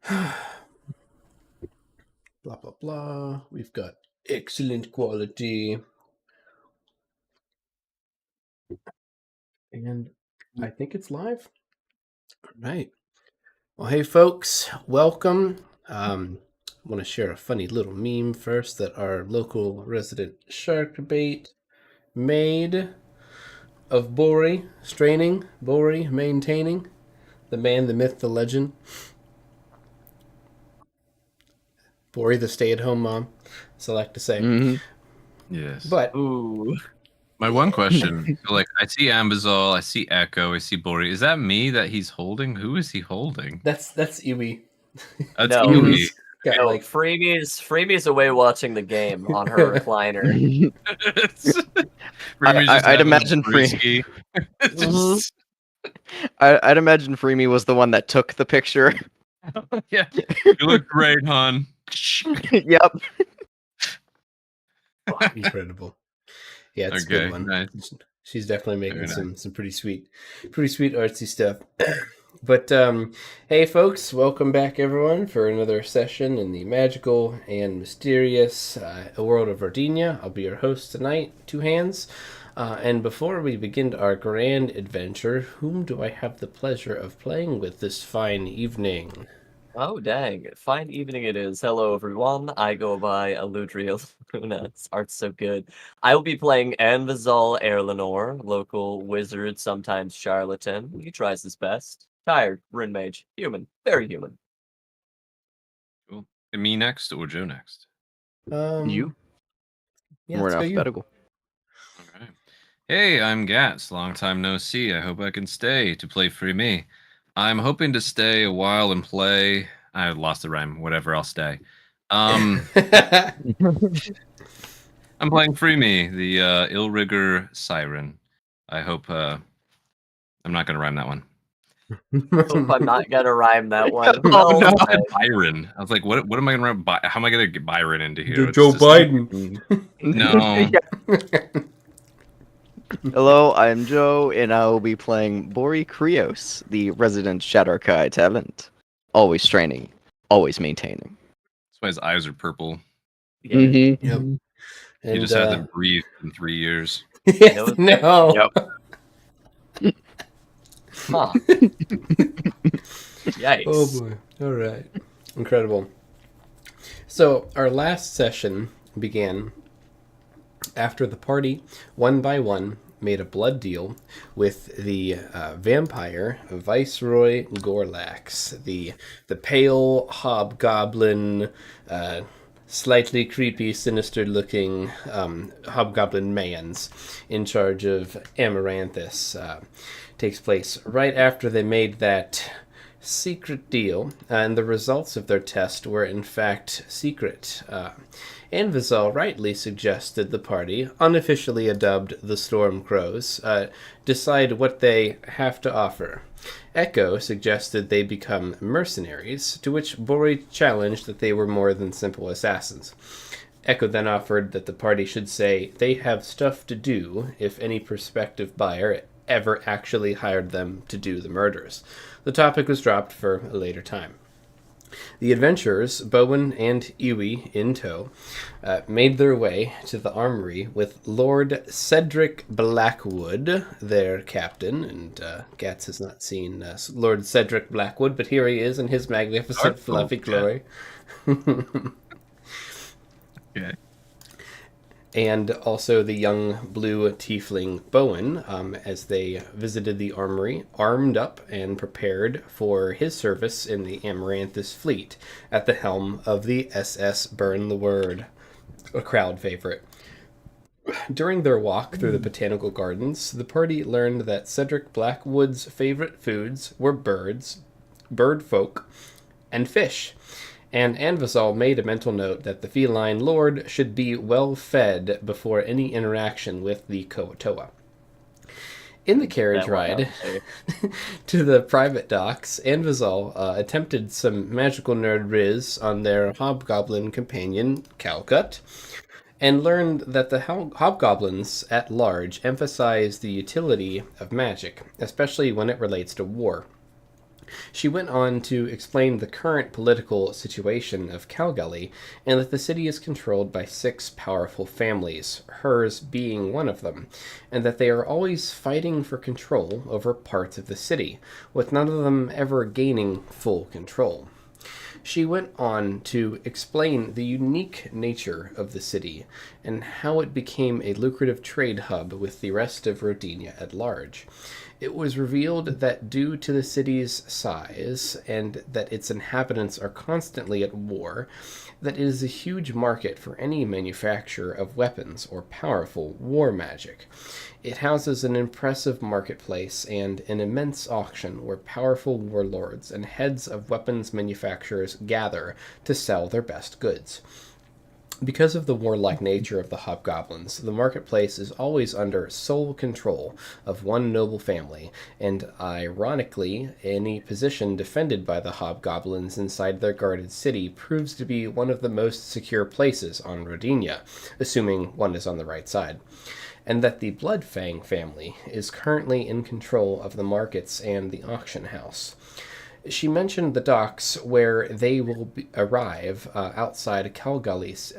Blah, blah, blah. We've got excellent quality. And I think it's live. All right. Well, hey, folks, welcome. I want to share a funny little meme first that our local resident shark bait made of Bori, straining, Bori, maintaining, the man, the myth, the legend. Bori, the stay-at-home mom, as I like to say. Mm-hmm. Yes. But ooh, my one question, so like I see Ambizal, I see Echo, I see Bori. Is that me that he's holding? Who is he holding? that's Iwi. That's no, Iwi. Got no, like Freebie's away watching the game on her recliner. I'd imagine Freeski. I'd imagine Freemy was the one that took the picture. Yeah, you look great, hon. Yep. incredible. Yeah, it's a Okay, good one. nice. She's definitely making Very some pretty sweet artsy stuff. But hey, folks, welcome back, everyone, for another session in the magical and mysterious world of Rodinia. I'll be your host tonight, TwoHands. And before we begin our grand adventure, whom do I have the pleasure of playing with this fine evening? Oh dang, fine evening it is. Hello everyone, I go by Aludriea Luna. Art's so good. I will be playing Anvizal Erlenor, local wizard, sometimes charlatan. He tries his best. Tired, Rin Mage, human, very human. cool. Me next or Joe next? You? Yeah, We're in let's go you. alphabetical. All right. Hey, I'm Gats. Long time no see. I hope I can stay to play free me. I'm hoping to stay a while and play. I lost the rhyme. Whatever, I'll stay. I'm playing free me, the Illrigger Siren. I hope I'm not gonna rhyme that one. Hope I'm not gonna rhyme that one. Oh, no. I said Byron. I was like, what am I gonna rhyme? How am I gonna get Byron into here? It's Joe just- Biden. No. Hello, I'm Joe, and I will be playing Bori Krios, the resident Shadowkai talent. Always training, always maintaining. That's why his eyes are purple. Yeah. Yep. Mhm. And, He just hasn't breathed in 3 years. yes, no. Yep. Huh. Yikes. Oh boy. All right. Incredible. So our last session began after the party, one by one, made a blood deal with the vampire Viceroy Gorlax, the pale hobgoblin, slightly creepy, sinister-looking hobgoblin mans in charge of Amaranthus. Takes place right after they made that secret deal, and the results of their test were in fact secret. Anvizal rightly suggested the party, unofficially dubbed the Storm Crows, decide what they have to offer. Echo suggested they become mercenaries, to which Bori challenged that they were more than simple assassins. Echo then offered that the party should say they have stuff to do if any prospective buyer ever actually hired them to do the murders. The topic was dropped for a later time. The adventurers, Bowen and Iwi in tow, made their way to the armory with Lord Cedric Blackwood, their captain. And Gats has not seen Lord Cedric Blackwood, but here he is in his magnificent fluffy glory. Okay. And also the young blue tiefling Bowen, as they visited the armory, armed up and prepared for his service in the Amaranthus fleet at the helm of the SS Burn the Word, a crowd favorite. During their walk through the botanical gardens, the party learned that Cedric Blackwood's favorite foods were birds, bird folk, and fish. And Anvizal made a mental note that the feline lord should be well fed before any interaction with the Koatoa. In the carriage ride to the private docks, Anvizal attempted some magical nerd riz on their hobgoblin companion, Calcut, and learned that the hobgoblins at large emphasize the utility of magic, especially when it relates to war. She went on to explain the current political situation of Calgully, and that the city is controlled by 6 powerful families, hers being one of them, and that they are always fighting for control over parts of the city, with none of them ever gaining full control. She went on to explain the unique nature of the city and how it became a lucrative trade hub with the rest of Rodinia at large. It was revealed that due to the city's size and that its inhabitants are constantly at war, that it is a huge market for any manufacturer of weapons or powerful war magic. It houses an impressive marketplace and an immense auction where powerful warlords and heads of weapons manufacturers gather to sell their best goods. Because of the warlike nature of the hobgoblins, the marketplace is always under sole control of one noble family, and ironically, any position defended by the hobgoblins inside their guarded city proves to be one of the most secure places on Rodinia, assuming one is on the right side, and that the Bloodfang family is currently in control of the markets and the auction house. She mentioned the docks where they will arrive outside of Calgully's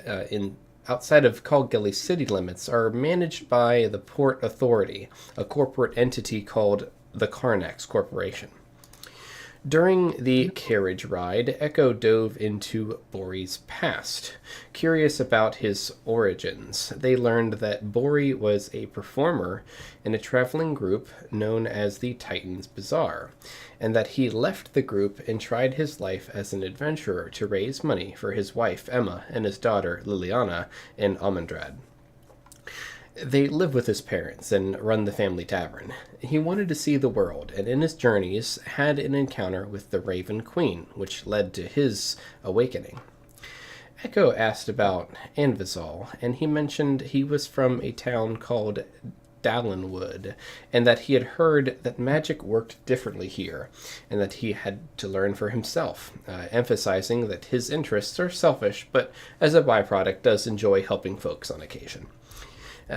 outside of Calgully's city limits are managed by the Port Authority, a corporate entity called the Carnax Corporation. During the carriage ride, Echo dove into Bori's past. Curious about his origins, they learned that Bori was a performer in a traveling group known as the Titans Bazaar, and that he left the group and tried his life as an adventurer to raise money for his wife Emma and his daughter Liliana in Almendrad. They live with his parents and run the family tavern. He wanted to see the world, and in his journeys had an encounter with the Raven Queen, which led to his awakening. Echo asked about Anvizal, and he mentioned he was from a town called Dallinwood, and that he had heard that magic worked differently here, and that he had to learn for himself, emphasizing that his interests are selfish, but as a byproduct does enjoy helping folks on occasion.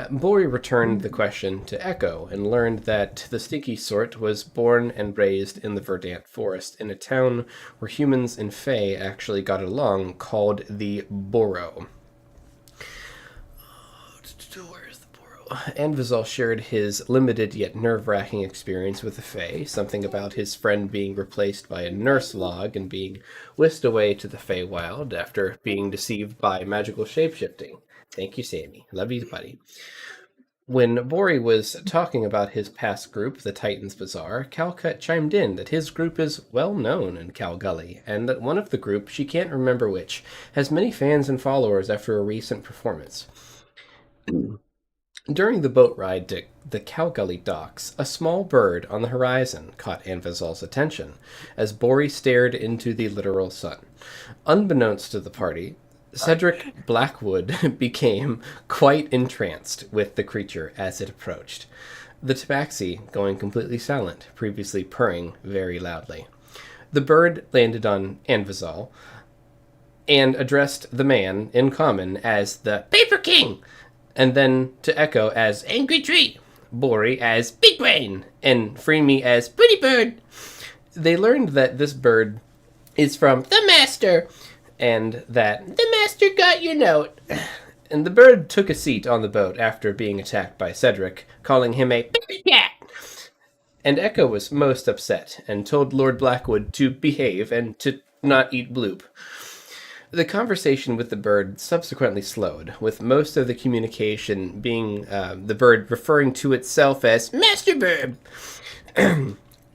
Bori returned the question to Echo and learned that the Sticky Sort was born and raised in the Verdant Forest in a town where humans and Fae actually got along, called the Borough. Where's the Borough? Anvizal shared his limited yet nerve-wracking experience with the Fae, something about his friend being replaced by a nurse log and being whisked away to the Feywild after being deceived by magical shapeshifting. Thank you, Sammy. Love you, buddy. When Bori was talking about his past group, the Titans Bazaar, Calcut chimed in that his group is well known in Calgully, and that one of the group, she can't remember which, has many fans and followers after a recent performance. During the boat ride to the Calgully docks, a small bird on the horizon caught Anvizal's attention, as Bori stared into the literal sun. Unbeknownst to the party, Cedric Blackwood became quite entranced with the creature as it approached, the tabaxi going completely silent, previously purring very loudly. The bird landed on Anvizal and addressed the man in common as the Paper King, and then to Echo as Angry Tree, Bori as Big Brain, and Freemy as Pretty Bird. They learned that this bird is from the Master, and that the Master got your note. And the bird took a seat on the boat after being attacked by Cedric, calling him a cat. And Echo was most upset and told Lord Blackwood to behave and to not eat bloop. The conversation with the bird subsequently slowed, with most of the communication being the bird referring to itself as Master Bird.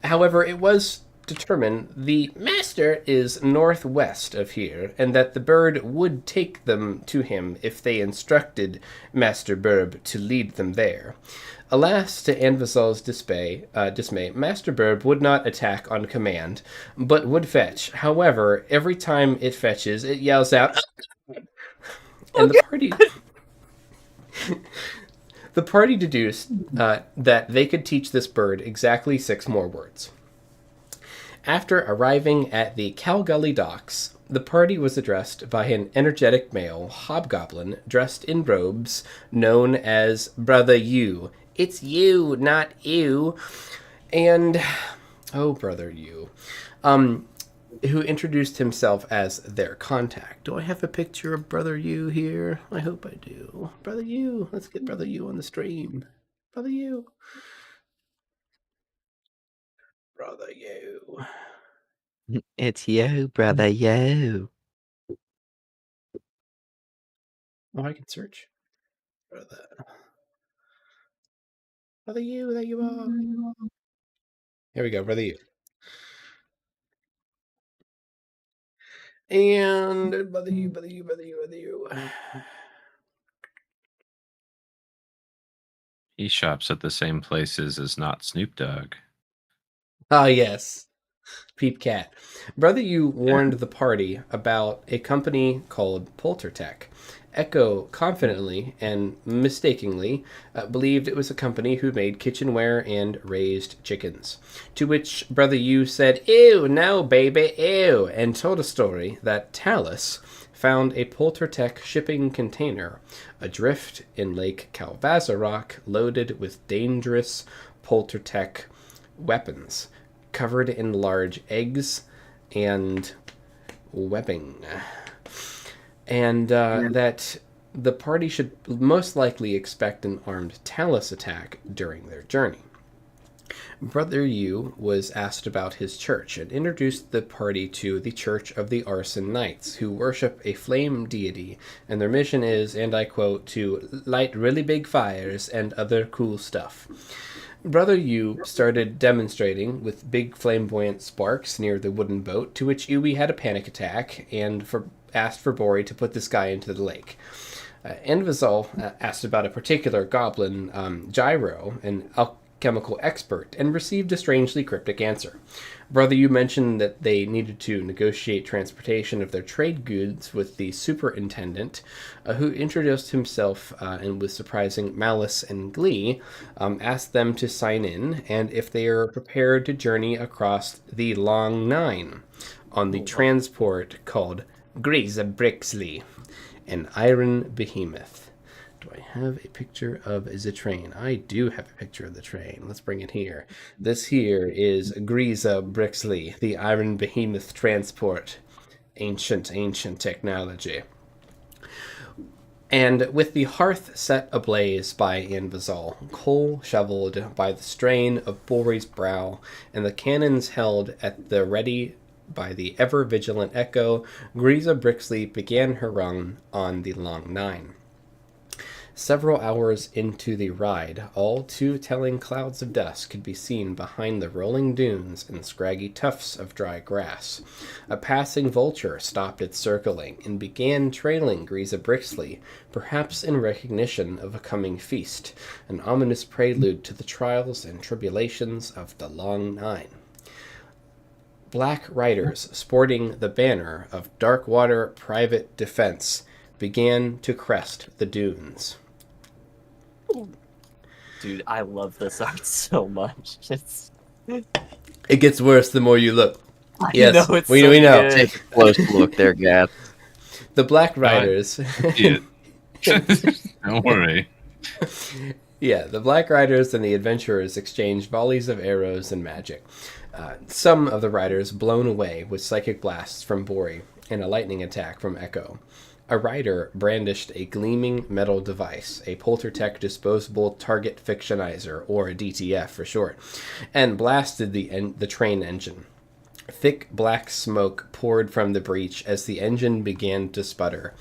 However, it was determined the Master is northwest of here, and that the bird would take them to him if they instructed Master Burb to lead them there. Alas, to Anvizal's dismay, Master Burb would not attack on command, but would fetch. However, every time it fetches, it yells out, and the party deduced that they could teach this bird exactly 6 more words. After arriving at the Calgully docks, the party was addressed by an energetic male hobgoblin dressed in robes known as Brother You. It's you, not you. And, oh, Brother You. who introduced himself as their contact. Do I have a picture of Brother Yu here? I hope I do. Brother Yu, let's get Brother Yu on the stream. Brother Yu. Brother Yu. It's you, brother, you. Oh, I can search. Brother Yu, there you are. Here we go, Brother Yu. And Brother Yu, Brother Yu, Brother Yu, Brother Yu. He shops at the same places as not Snoop Dogg. Ah, yes. Peep Cat. Brother Yu warned the party about a company called Poltertech. Echo confidently and mistakenly believed it was a company who made kitchenware and raised chickens. To which Brother Yu said, "Ew, no, baby, ew," and told a story that Talus found a Poltertech shipping container adrift in Lake Calvazarok loaded with dangerous Poltertech weapons, covered in large eggs and webbing. And that the party should most likely expect an armed Talus attack during their journey. Brother Yu was asked about his church and introduced the party to the Church of the Arson Knights, who worship a flame deity, and their mission is, and I quote, to light really big fires and other cool stuff. Brother Yu started demonstrating with big flamboyant sparks near the wooden boat, to which Uwe had a panic attack and asked for Bori to put this guy into the lake. Envizal asked about a particular goblin, Gyro, an alchemical expert, and received a strangely cryptic answer. Brother Yu mentioned that they needed to negotiate transportation of their trade goods with the superintendent, who introduced himself and with surprising malice and glee, asked them to sign in, and if they are prepared to journey across the Long Nine on the transport called Grease Brixley, an iron behemoth. Do I have a picture of the train? I do have a picture of the train. Let's bring it here. This here is Greasa Brixley, the iron behemoth transport. Ancient technology. And with the hearth set ablaze by Anvizal, coal shoveled by the strain of Bori's brow, and the cannons held at the ready by the ever-vigilant Echo, Greasa Brixley began her run on the Long Nine. Several hours into the ride, all too telling clouds of dust could be seen behind the rolling dunes and scraggy tufts of dry grass. A passing vulture stopped its circling and began trailing Greasa Brixley, perhaps in recognition of a coming feast, an ominous prelude to the trials and tribulations of the Long Nine. Black riders sporting the banner of Darkwater Private Defense began to crest the dunes. Dude, I love this art so much. It gets worse the more you look. I Yes, know, it's we so know. good. Take a close look there, Gath. The Black Riders. Yeah. Don't worry. Yeah, the Black Riders and the adventurers exchanged volleys of arrows and magic. Some of the riders blown away with psychic blasts from Bori and a lightning attack from Echo. A rider brandished a gleaming metal device, a Poltertech disposable target fictionizer, or a DTF for short, and blasted the train engine. Thick black smoke poured from the breach as the engine began to sputter.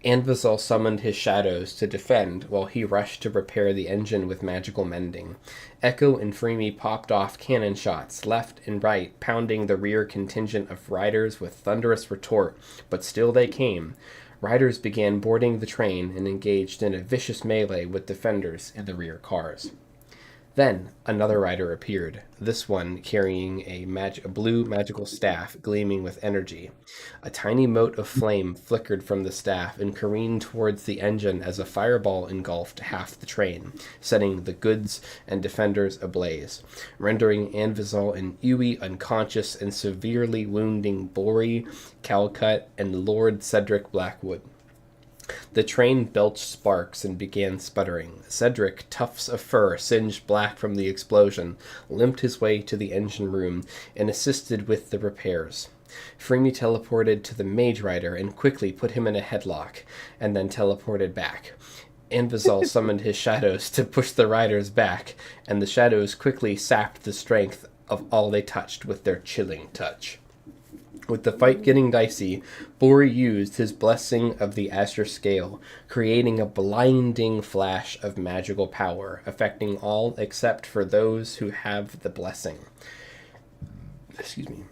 Anvizal summoned his shadows to defend while he rushed to repair the engine with magical mending. Echo and Freemy popped off cannon shots left and right, pounding the rear contingent of riders with thunderous retort, but still they came. Riders began boarding the train and engaged in a vicious melee with defenders in the rear cars. Then another rider appeared, this one carrying a blue magical staff gleaming with energy. A tiny mote of flame flickered from the staff and careened towards the engine as a fireball engulfed half the train, setting the goods and defenders ablaze, rendering Anvizal and Uwe unconscious and severely wounding Bori, Calcut, and Lord Cedric Blackwood. The train belched sparks and began sputtering. Cedric, tufts of fur singed black from the explosion, limped his way to the engine room and assisted with the repairs. Freemy teleported to the Mage Rider and quickly put him in a headlock, and then teleported back. Anvizal summoned his shadows to push the riders back, and the shadows quickly sapped the strength of all they touched with their chilling touch. With the fight getting dicey, Bori used his blessing of the Azure Scale, creating a blinding flash of magical power, affecting all except for those who have the blessing. Excuse me.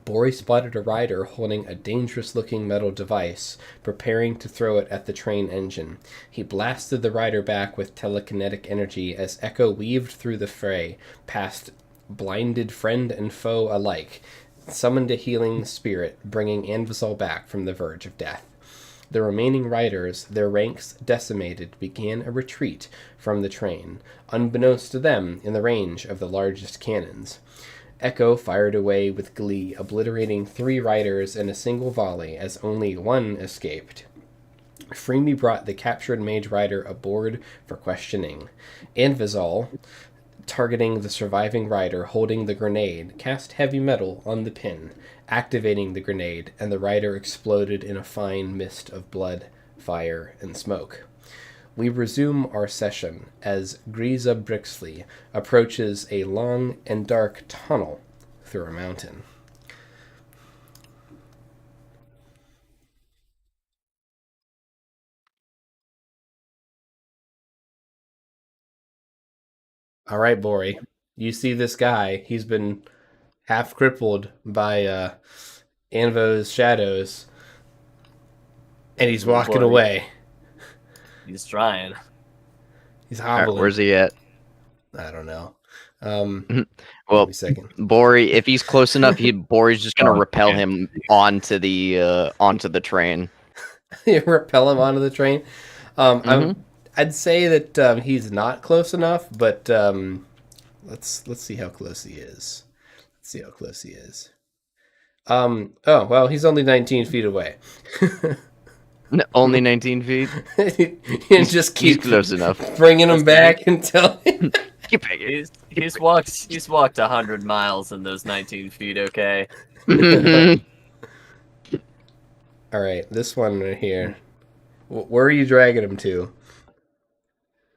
Bori spotted a rider holding a dangerous-looking metal device, preparing to throw it at the train engine. He blasted the rider back with telekinetic energy as Echo weaved through the fray, past blinded friend and foe alike, summoned a healing spirit, bringing Anvizal back from the verge of death. The remaining riders, their ranks decimated, began a retreat from the train, unbeknownst to them in the range of the largest cannons. Echo fired away with glee, obliterating 3 riders in a single volley as only 1 escaped. Freemy brought the captured Mage Rider aboard for questioning. Anvizal, targeting the surviving rider holding the grenade, cast heavy metal on the pin, activating the grenade, and the rider exploded in a fine mist of blood, fire, and smoke. We resume our session as Grisa Brixley approaches a long and dark tunnel through a mountain. All right, Bori. You see this guy. He's been half crippled by Anvo's shadows, and he's walking Bori. away. He's trying. He's All right, hobbling. where's he at? I don't know. Well, Give me a second. Bori, if he's close enough, Bori's just gonna Oh, repel yeah. him onto the train. You repel him onto the train. Mhm. I'd say that he's not close enough, but let's see how close he is. Let's see how close he is. Oh well, he's only 19 feet away. Only 19 feet. You just He's keep close enough. bringing him back until. Keep it. He's walked 100 miles in those 19 feet. Okay. Mhm. All right, this one right here. Where are you dragging him to?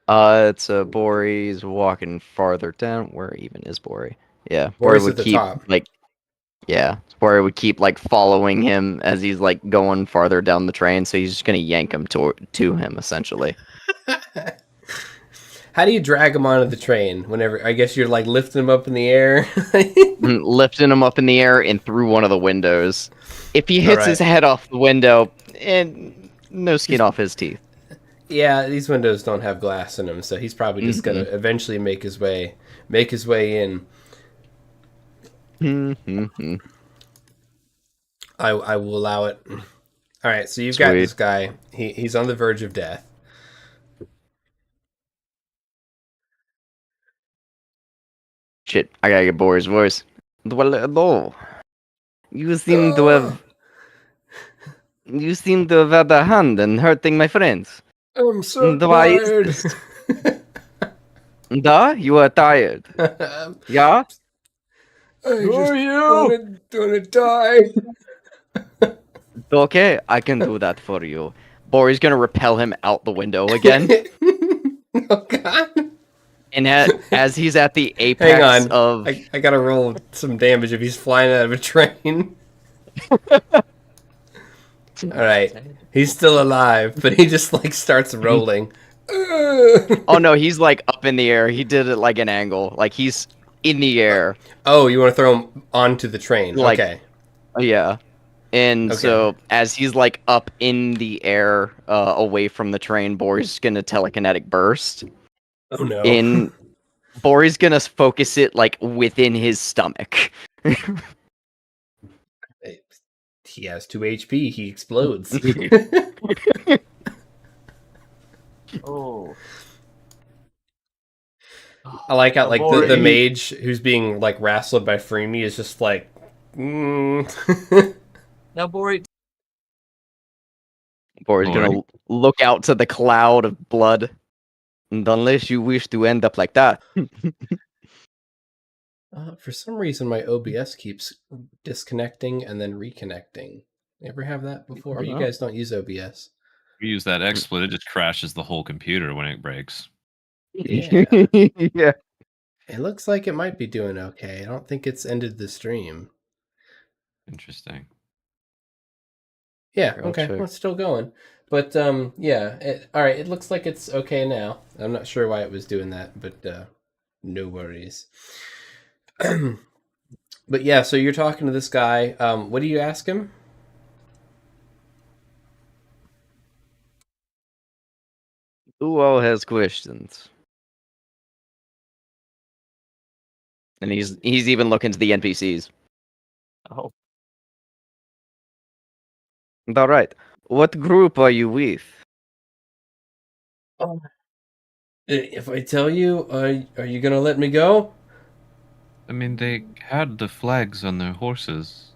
It's Bori's walking farther down. Where even is Bori? Yeah, Bori Bori's would at the keep top. Bori would keep like following him as he's like going farther down the train. So he's just gonna yank him to him essentially. How do you drag him onto the train? Whenever I guess you're like lifting him up in the air. Lifting him up in the air and through one of the windows. If he hits his head off the window, and no skin off his teeth. Yeah, these windows don't have glass in them, so he's probably just gonna eventually make his way in. I will allow it. All right, so you've got Sweet. this guy. He's on the verge of death. Shit, I gotta get Bori's voice. Well, hello. You seem to have had a hand in hurting my friends. I'm so Why is tired. this? You are tired. Yeah? Who are you? Gonna die. Okay, I can do that for you. Bori's gonna repel him out the window again. Oh God! And as he's at the apex Hang on, of... I gotta roll some damage if he's flying out of a train. All right, he's still alive, but he just like starts rolling. Oh no, he's like up in the air. He did it like an angle. Like he's in the air. Oh, you want to throw him onto the train? Like- Okay. Yeah. And Okay. so as he's like up in the air away from the train, Bori's gonna telekinetic burst. Oh no. Bori's gonna focus it like within his stomach. He has 2 HP. He explodes. Oh. I like how like the Bori. mage who's being like wrestled by Freemy is just like. Now, Bori, Bori's gonna look out to the cloud of blood. And unless you wish to end up like that. For some reason, my OBS keeps disconnecting and then reconnecting. You ever have that before? Oh, You no. guys don't use OBS? We use that XSplit, it just crashes the whole computer when it breaks. Yeah. Yeah. It looks like it might be doing okay. I don't think it's ended the stream. Interesting. Yeah, I'll okay, check. well, it's still going. But, yeah, all right, it looks like it's okay now. I'm not sure why it was doing that, but no worries. But yeah, so you're talking to this guy. What do you ask him? Who all has questions? And he's even looking to the NPCs. Oh, All right. What group are you with? If I tell you, are you gonna let me go? I mean, they had the flags on their horses.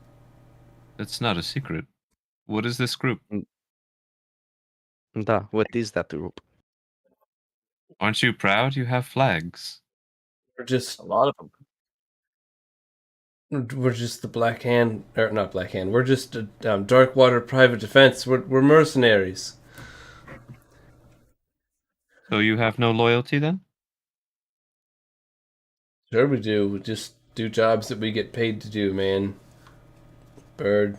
That's not a secret. What is this group? What is that group? Aren't you proud you have flags? We're just a lot of them. the Black Hand, or not Black Hand. We're just Darkwater Private Defense. We're mercenaries. So you have no loyalty then? Sure, we do. We just do jobs that we get paid to do, man. Bird.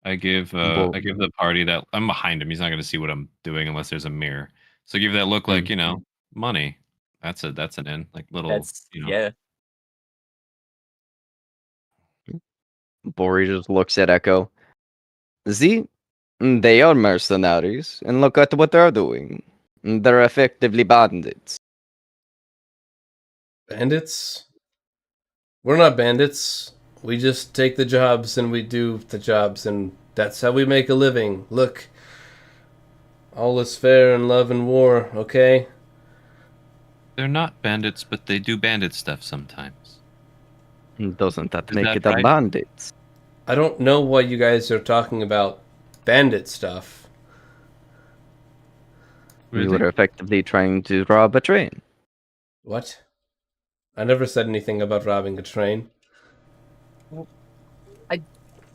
I give the party that I'm behind him. He's not going to see what I'm doing unless there's a mirror. So give that look like, money. That's an in, like little, That's yeah. Bori just looks at Echo. See? They are mercenaries, and look at what they're doing. They're effectively bandits. Bandits? We're not bandits. We just take the jobs and we do the jobs, and that's how we make a living. Look, all is fair in love and war, okay? They're not bandits, but they do bandit stuff sometimes. Doesn't that Is make that it a right? bandit? I don't know why you guys are talking about bandit stuff. We were effectively trying to rob a train. What? I never said anything about robbing a train. I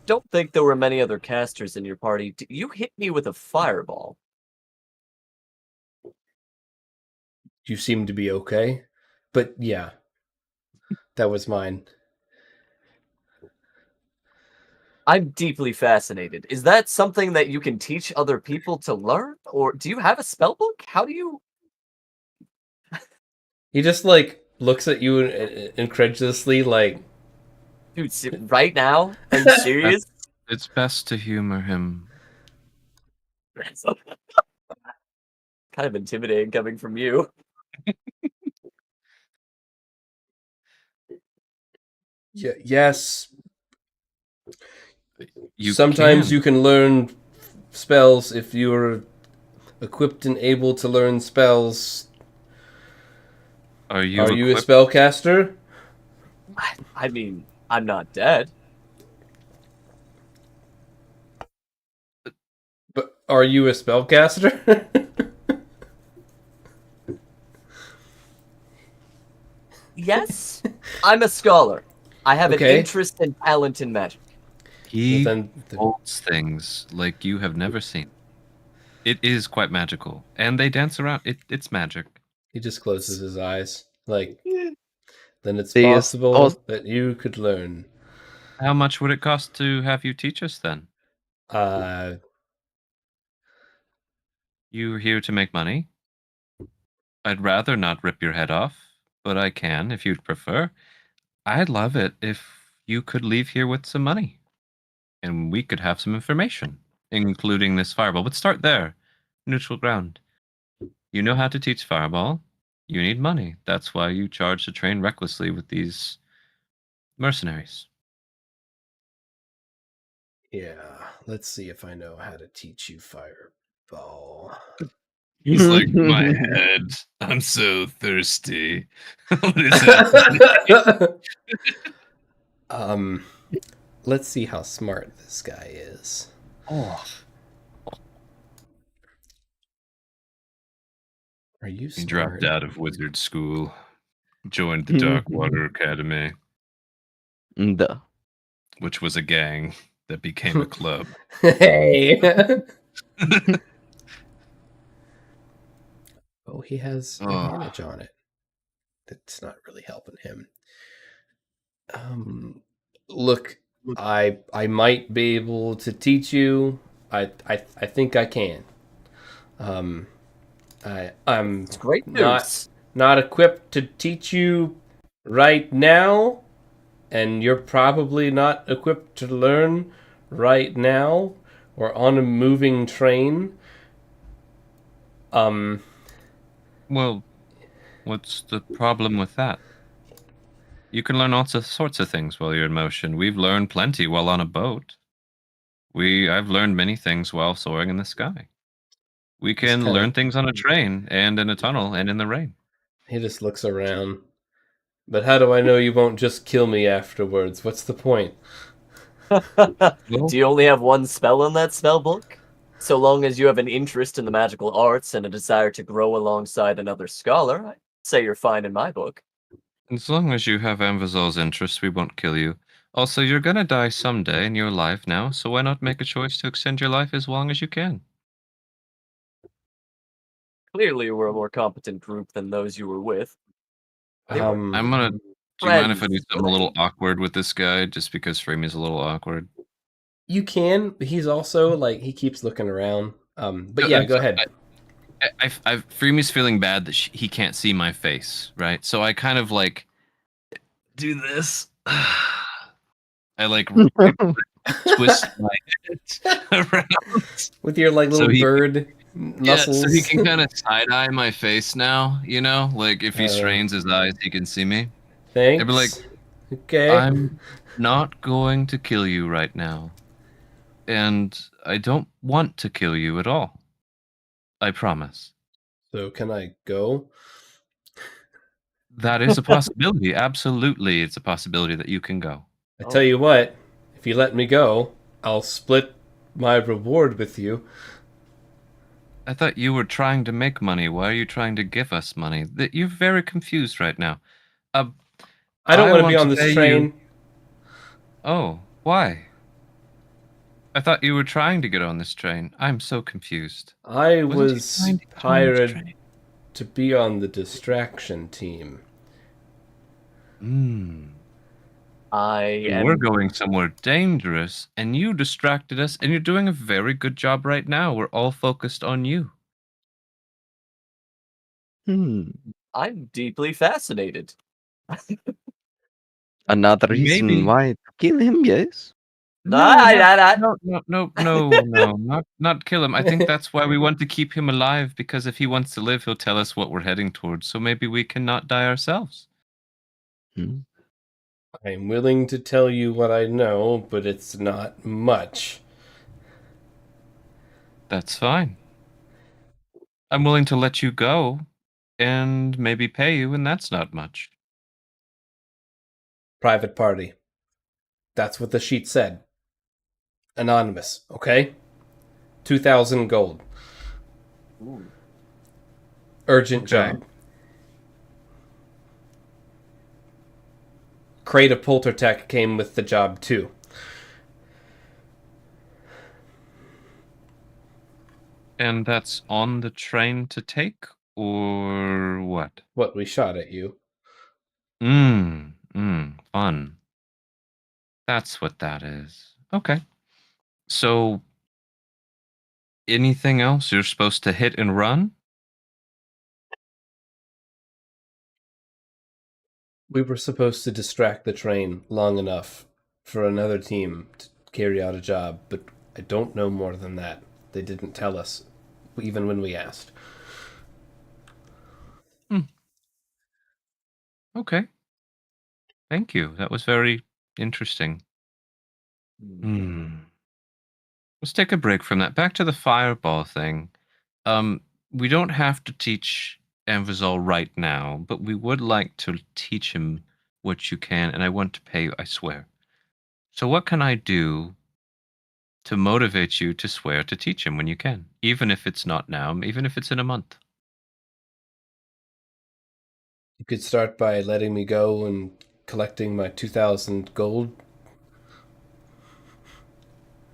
don't think there were many other casters in your party. You hit me with a fireball. You seem to be okay. But yeah, that was mine. I'm deeply fascinated. Is that something that you can teach other people to learn? Or do you have a spell book? How do you... He just, like, looks at you incredulously, like... Dude, right now? Are you serious? It's best to humor him. Kind of intimidating coming from you. Yes. You Sometimes can. you can learn spells if you're equipped and able to learn spells. Are you a spellcaster? I mean, I'm not dead. But are you a spellcaster? Yes, I'm a scholar. I have an Okay. interest and talent in magic. He Well, then- holds things like you have never seen. It is quite magical, and they dance around. It's magic. He just closes his eyes. Like, then it's See, it's possible also- that you could learn. How much would it cost to have you teach us then? You're here to make money? I'd rather not rip your head off, but I can if you'd prefer. I'd love it if you could leave here with some money. And we could have some information, including this fireball. But start there. Neutral ground. You know how to teach fireball. You need money. That's why you charge the train recklessly with these mercenaries. Yeah, let's see if I know how to teach you fireball. He's like, my head. I'm so thirsty. What is happening? let's see how smart this guy is. Oh. Are you He smart? dropped out of wizard school, joined the Darkwater Academy, Duh. which was a gang that became a club. Hey. Oh, he has advantage on it. That's not really helping him. Look, I might be able to teach you. I think I can. I'm It's great not news. equipped to teach you right now, and you're probably not equipped to learn right now. Or on a moving train. Well, what's the problem with that? You can learn all sorts of things while you're in motion. We've learned plenty while on a boat. I've learned many things while soaring in the sky. We can kinda- learn things on a train and in a tunnel and in the rain. He just looks around. But how do I know you won't just kill me afterwards? What's the point? Do you only have one spell in that spell book? So long as you have an interest in the magical arts and a desire to grow alongside another scholar, I'd say you're fine in my book. As long as you have Anvizal's interest, we won't kill you. Also, you're gonna die someday and you're alive now, so why not make a choice to extend your life as long as you can? Clearly, we're a more competent group than those you were with. They were I'm gonna. Do you mind if I do friends, something a little awkward with this guy, just because Freemy's a little awkward? You can. He's also like he keeps looking around. But yeah, go ahead. Freemy's feeling bad that he can't see my face, right? So I kind of like do this. I like twist my head around With your like little bird muscles. so he can kind of side eye my face now. You know, like if he strains his eyes, he can see me. Thanks. I'd be like, okay. I'm not going to kill you right now, and I don't want to kill you at all. I promise. So can I go? That is a possibility. Absolutely, it's a possibility that you can go. I tell you what, if you let me go, I'll split my reward with you. I thought you were trying to make money. Why are you trying to give us money? You're very confused right now. I don't want to be on pay this train. you- Oh, why? I thought you were trying to get on this train. I'm so confused. I Wasn't he was trying to get on this hired train? to be on the distraction team. We're going somewhere dangerous, and you distracted us, and you're doing a very good job right now. We're all focused on you. I'm deeply fascinated. Another reason Maybe. why to kill him, yes? No, not kill him. I think that's why we want to keep him alive, because if he wants to live, he'll tell us what we're heading towards. So maybe we can not die ourselves. I'm willing to tell you what I know, but it's not much. That's fine. I'm willing to let you go and maybe pay you, and that's not much. Private party. That's what the sheet said. Anonymous, okay? 2,000 gold. Urgent job. Crate of Poltertech came with the job too. And that's on the train to take, or what? What, we shot at you? Fun. That's what that is. Okay. So, anything else? You're supposed to hit and run? We were supposed to distract the train long enough for another team to carry out a job, but I don't know more than that. They didn't tell us, even when we asked. Okay. Thank you. That was very interesting. Let's take a break from that. Back to the fireball thing. We don't have to teach Anvizal right now, but we would like to teach him what you can, and I want to pay you, I swear. So what can I do to motivate you to swear to teach him when you can? Even if it's not now, even if it's in a month. You could start by letting me go and collecting my 2,000 gold.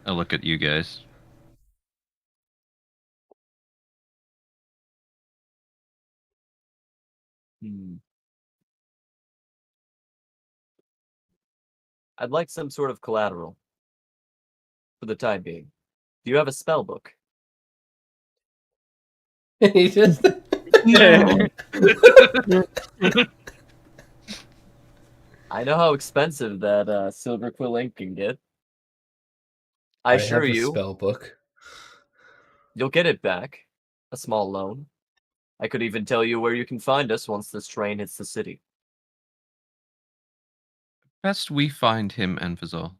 I'll look at you guys. I'd like some sort of collateral for the time being. Do you have a spell book? He just No. I know how expensive that silver quill ink can get. I I assure have a you, spell book. you'll get it back. A small loan. I could even tell you where you can find us once this train hits the city. Best we find him and Vizal.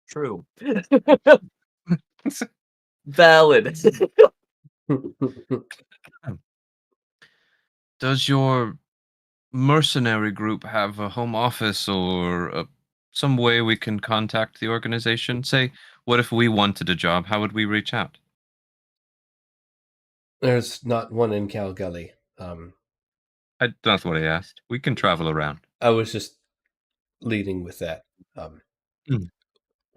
True. Valid. Does your mercenary group have a home office or some way we can contact the organization? Say, what if we wanted a job? How would we reach out? There's not one in Calgully. That's what I asked. We can travel around. I was just leading with that. Mm.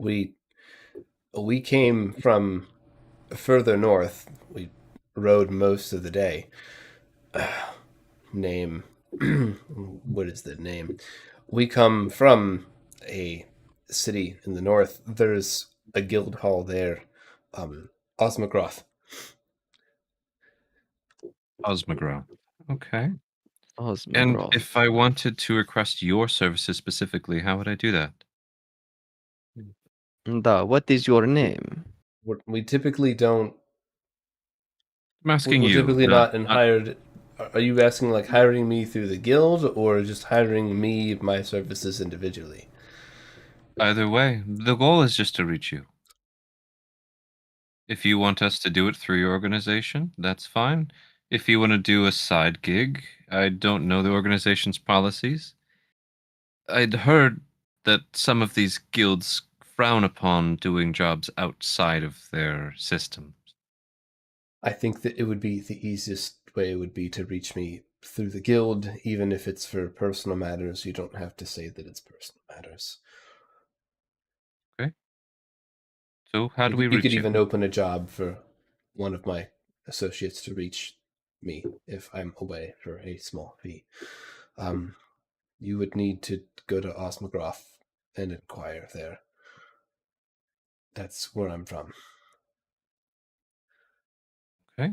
We came from further north. We rode most of the day. Name. What is the name? We come from a city in the north. There's a guild hall there. Osmogroth. Osmogro. Okay. And Osmogroth. if I wanted to request your services specifically, how would I do that? What is your name? We typically don't. I'm asking We're you. typically not in hired. Are you asking like hiring me through the guild or just hiring me my services individually? Either way, the goal is just to reach you. If you want us to do it through your organization, that's fine. If you want to do a side gig, I don't know the organization's policies. I'd heard that some of these guilds frown upon doing jobs outside of their systems. I think that it would be the easiest way would be to reach me through the guild, even if it's for personal matters. You don't have to say that it's personal matters. Okay. So how do we You reach could you? even open a job for one of my associates to reach me if I'm away for a small fee. You would need to go to Osmogroth and inquire there. That's where I'm from. Okay.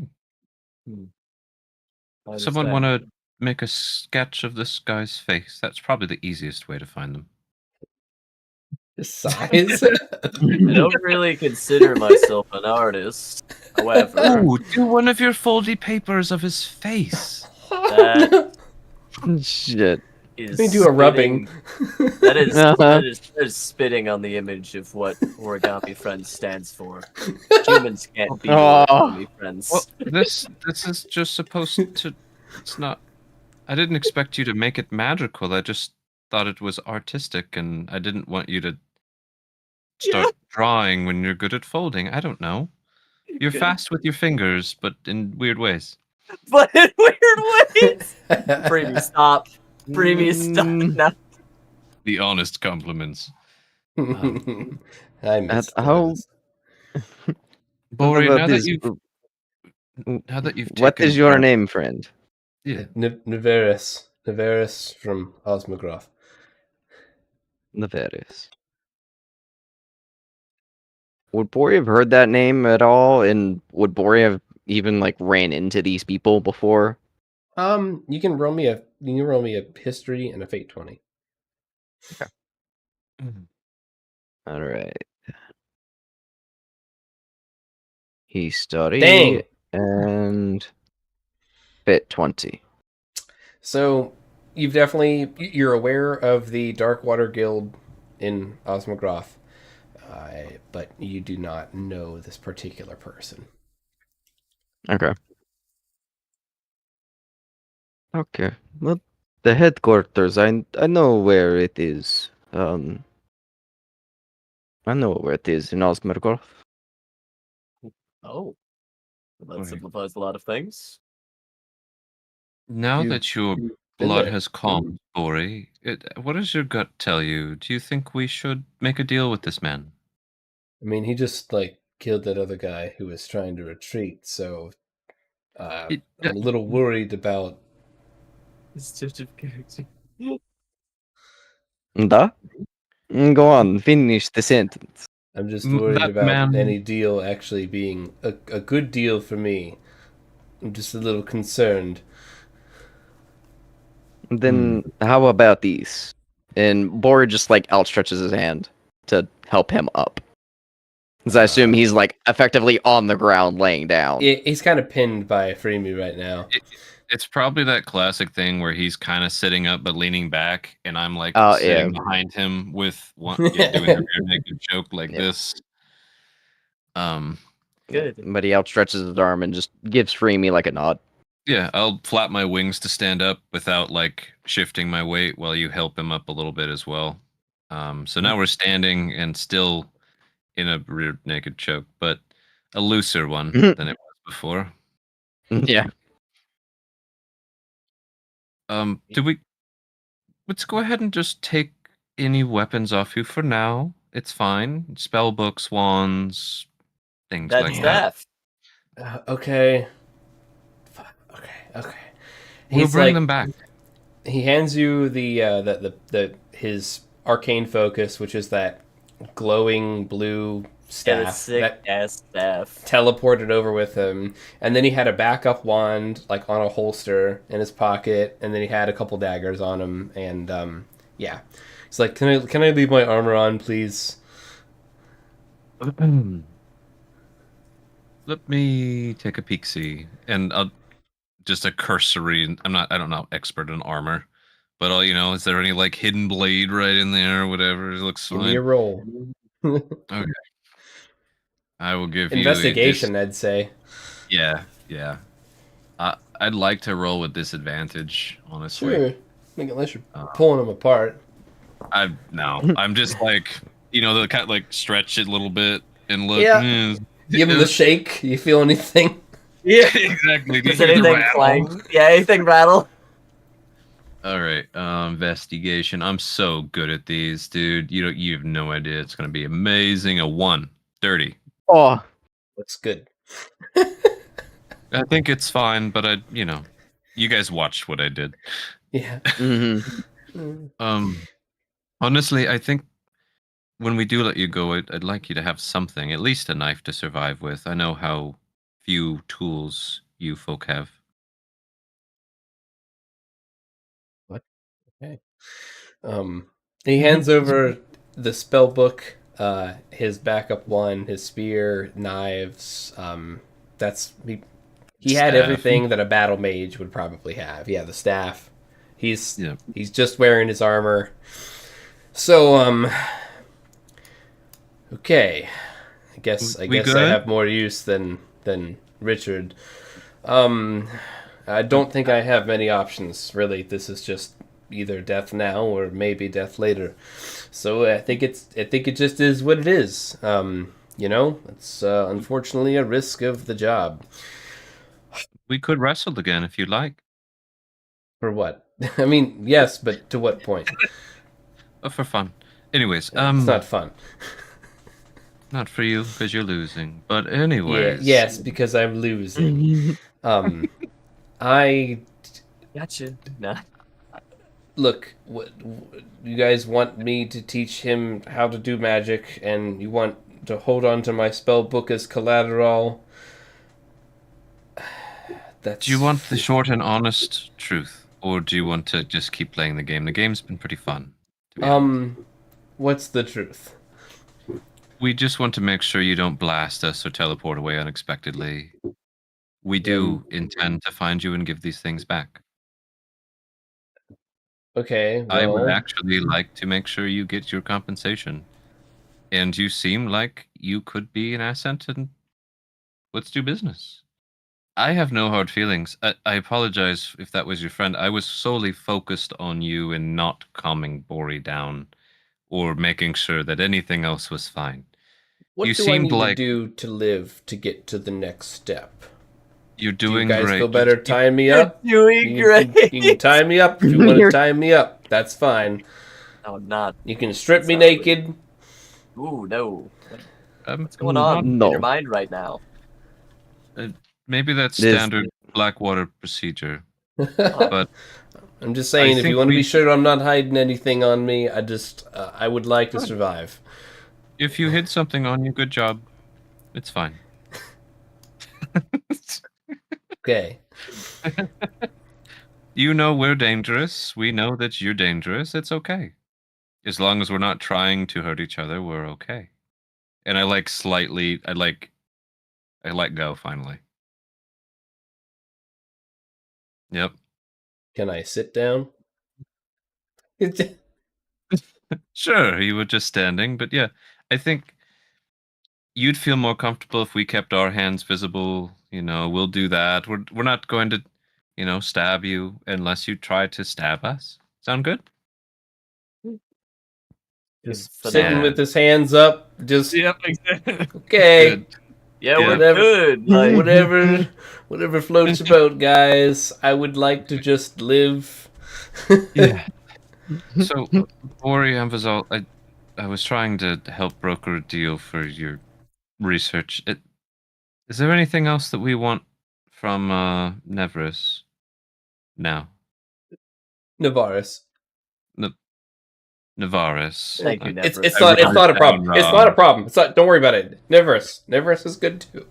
I Someone understand. want to make a sketch of this guy's face? That's probably the easiest way to find them. His size? I don't really consider myself an artist. However, Oh, do one of your foldy papers of his face. that Shit. is Let me do a rubbing. that is spitting on the image of what Origami Friends stands for. Humans can't be Origami Friends. Well, this is just supposed to. It's not. I didn't expect you to make it magical. I just thought it was artistic, and I didn't want you to start drawing when you're good at folding. I don't know. You're fast with your fingers, but in weird ways. But in weird ways. Preemie, stop. Preemie, stop. No. The honest compliments. I missed how- Bori, What now about that this- you've What taken is your part- name, friend? Yeah. Neveris from Osmogroth. Neveris. Would Bori have heard that name at all? And would Bori have even like ran into these people before? You can roll me a history and a fate 20. All right. History Dang. and fit 20. So you're aware of the Darkwater Guild in Osmogroth, but you do not know this particular person. Okay. Okay. Well, the headquarters, I know where it is. I know where it is in Osmergorth. Oh, well, that Right. simplifies a lot of things. Now You've that your been blood there. has calmed, Bori, what does your gut tell you? Do you think we should make a deal with this man? I mean, he just like killed that other guy who was trying to retreat. So It- I'm a little worried about. It's just a character. Da? Go on, finish the sentence. I'm just worried that about man. any deal actually being a good deal for me. I'm just a little concerned. Then how about these? And Bor just like outstretches his hand to help him up. Because I assume he's like effectively on the ground laying down. He's kind of pinned by Freemy right now. It's probably that classic thing where he's kind of sitting up but leaning back, and I'm like Oh, sitting yeah. behind him with doing the rear naked choke like Yeah. this. Good. But he outstretches his arm and just gives Freemy like a nod. Yeah, I'll flap my wings to stand up without like shifting my weight while you help him up a little bit as well. So now we're standing and still in a rear naked choke, but a looser one than it was before. Yeah. Do we? Let's go ahead and just take any weapons off you for now. It's fine. Spell books, wands, things That's like that. staff. Okay. Fuck, okay. We'll He's bring like, them back. he hands you the his arcane focus, which is that glowing blue Yeah, the staff sick that ass staff. teleported over with him, and then he had a backup wand like on a holster in his pocket, and then he had a couple daggers on him, and yeah, he's like, can I leave my armor on, please? Let me take a peek, see, and just a cursory. I don't know, expert in armor, but is there any like hidden blade right in there or whatever? It looks Give me a fine. roll. Okay, I will give you Investigation, I'd say. Yeah. I'd like to roll with disadvantage, honestly. Sure. Unless you're pulling them apart. I'm just like, the kind of like stretch it a little bit and look. Yeah. Give him the shake. You feel anything? Yeah, exactly. Does You hear the anything rattle. clang? Yeah, anything rattle? All right, investigation. I'm so good at these, dude. You have no idea. It's gonna be amazing. A 1, dirty. Oh, Looks good. I think it's fine, but you guys watched what I did. Yeah. Honestly, I think when we do let you go, I'd like you to have something, at least a knife to survive with. I know how few tools you folk have. Okay. He hands over the spell book, his backup one, his spear, knives. He had Staff. everything that a battle mage would probably have. Yeah, the staff. He's Yeah. he's just wearing his armor. So okay. I guess I We good? have more use than Richard. I don't think I have many options, really. This is just either death now or maybe death later. So I think it just is what it is. It's unfortunately a risk of the job. We could wrestle again if you'd like. For what? I mean, yes, but to what point? For fun. Anyways, It's not fun. not for you because you're losing. But Yeah, anyways, yes, because I'm losing. I Gotcha. Nah. look. What you guys want me to teach him how to do magic, and you want to hold on to my spell book as collateral? That's. do you want the short and honest truth, or do you want to just keep playing the game? The game's been pretty fun. To be honest. What's the truth? We just want to make sure you don't blast us or teleport away unexpectedly. We do intend to find you and give these things back. Okay, I would well, actually like to make sure you get your compensation. And you seem like you could be an asset, and let's do business. I have no hard feelings. I apologize if that was your friend. I was solely focused on you and not calming Bori down or making sure that anything else was fine. What You do I seemed need to like do to live to get to the next step? you're Do you doing guys great. feel better tying me You're up? doing great. You can tie me up if you want to You're- tie me up. That's fine. No, not. You can strip me Sorry. naked. Ooh, no. What's going not- on in No. your mind right now? Maybe that's This- standard Blackwater procedure. I'm But just saying, if think you want to be we- sure I'm not hiding anything on me, I would like to survive. if you hid something on you, good job. It's fine. Okay. You know we're dangerous. We know that you're dangerous. It's okay. As long as we're not trying to hurt each other, we're okay. And I let go finally. Yep. Can I sit down? Sure, you were just standing, but yeah, I think you'd feel more comfortable if we kept our hands visible. We'll do that. We're not going to, stab you unless you try to stab us. Sound good? Just For sitting now. with his hands up. Just Yep, exactly. okay. Good. Yeah, Yeah. we're Whatever. good. Like, Whatever floats your boat, guys. I would like to just live. Yeah. So, Ori and Vazal, I was trying to help broker a deal for your research. Is there anything else that we want from Neverus now? Navaris. Navaris. Thank you, It's Neverus. not it's not a problem. wrong. It's not a problem. It's not. Don't worry about it. Neverus. Neverus is good too.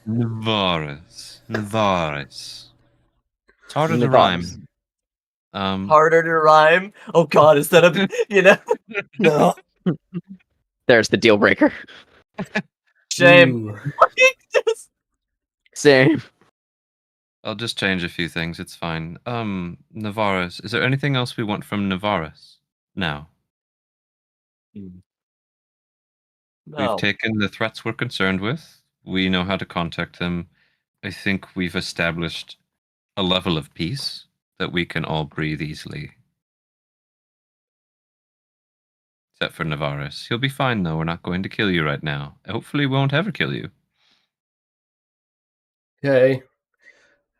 Navaris. Navaris. It's harder to Navaris. rhyme. Harder to rhyme. Oh God, is that a no? There's the deal breaker. Shame. Ooh. Same. I'll just change a few things. It's fine. Navaris. Is there anything else we want from Navaris now? We've No. taken the threats we're concerned with. We know how to contact them. I think we've established a level of peace that we can all breathe easily. Except for Navaris. He'll be fine, though. We're not going to kill you right now. Hopefully, we won't ever kill you. Okay.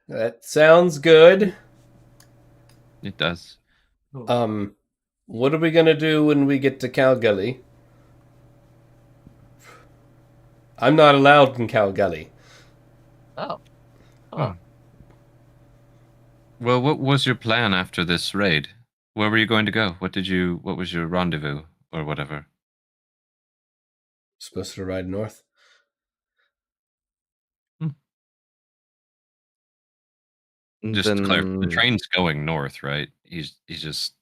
That sounds good. It does. What are we gonna do when we get to Cow Gully? I'm not allowed in Cow Gully. Oh. Oh. Well, what was your plan after this raid? Where were you going to go? What was your rendezvous or whatever? Supposed to ride north. Just to clarify, the train's going north, right? He's supposed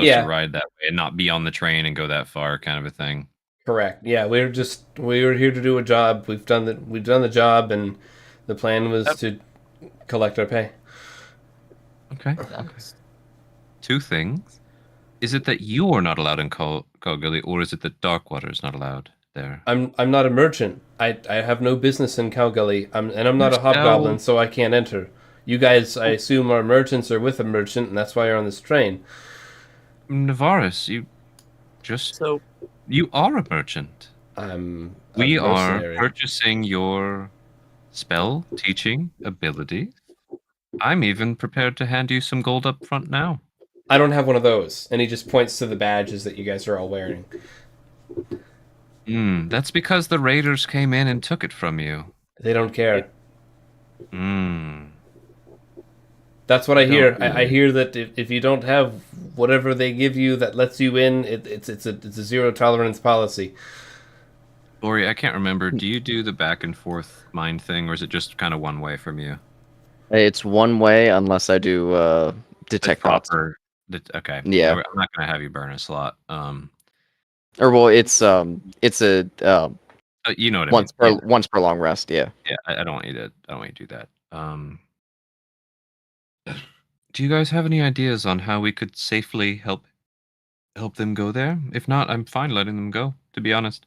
Yeah. to ride that way and not be on the train and go that far, kind of a thing. Correct. Yeah, we were here to do a job. We've done the job, and the plan was to collect our pay. Okay. Two things. Is it that you are not allowed in Kalgully, or is it that Darkwater is not allowed there? I'm not a merchant. I have no business in Cow Gully. I'm not a hobgoblin, so I can't enter. You guys, I assume, are merchants or with a merchant, and that's why you're on this train. Navaris, you are a merchant. I'm a We are mercenary. purchasing your spell teaching ability. I'm even prepared to hand you some gold up front now. I don't have one of those. And he just points to the badges that you guys are all wearing. That's because the raiders came in and took it from you. They don't care. That's what I hear. I hear that if you don't have whatever they give you that lets you in, it's a zero tolerance policy. Ori, I can't remember. Do you do the back and forth mind thing, or is it just kind of one way from you? It's one way unless I do detect thoughts. Okay. Yeah. I'm not gonna have you burn a slot. Or well, it's a you know what I once mean. once per long rest. Yeah. Yeah, I don't want you to. I don't want you to do that. Do you guys have any ideas on how we could safely help them go there? If not, I'm fine letting them go. To be honest.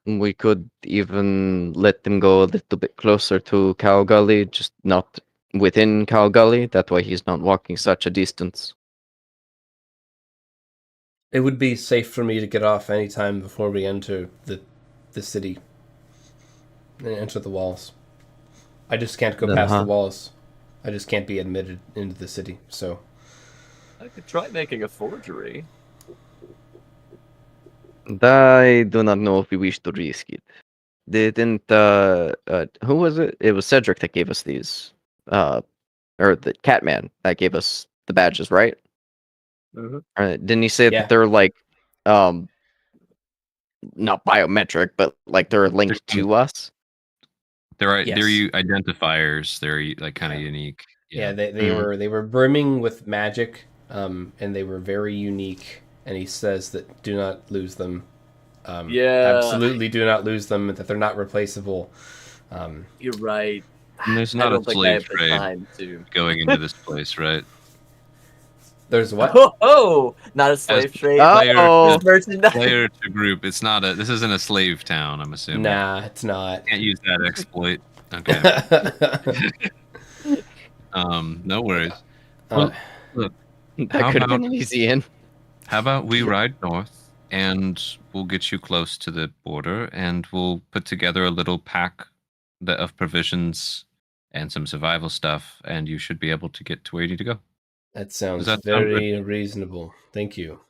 We could even let them go a little bit closer to Cow Gully, just not within Cow Gully. That way he's not walking such a distance. It would be safe for me to get off any time before we enter the city and enter the walls. I just can't go past the walls. I just can't be admitted into the city. So I could try making a forgery. I do not know if we wish to risk it. Didn't who was it? It was Cedric that gave us these. Or the Catman that gave us the badges, right? Didn't he say that they're like not biometric, but like they're linked to us? They're identifiers. They're like kind of unique. Yeah, they were brimming with magic, and they were very unique. And he says that do not lose them. Absolutely do not lose them. That they're not replaceable. You're right. And there's not a slave trade going into this place, right? There's what? Oh, not a slave trade. Player to group. It's not a. This isn't a slave town. I'm assuming. Nah, it's not. Can't use that exploit. Okay. No worries. Well, look, that could have been easy in. How about we ride north, and we'll get you close to the border, and we'll put together a little pack of provisions and some survival stuff, and you should be able to get to where you need to go. That sounds very reasonable. Thank you.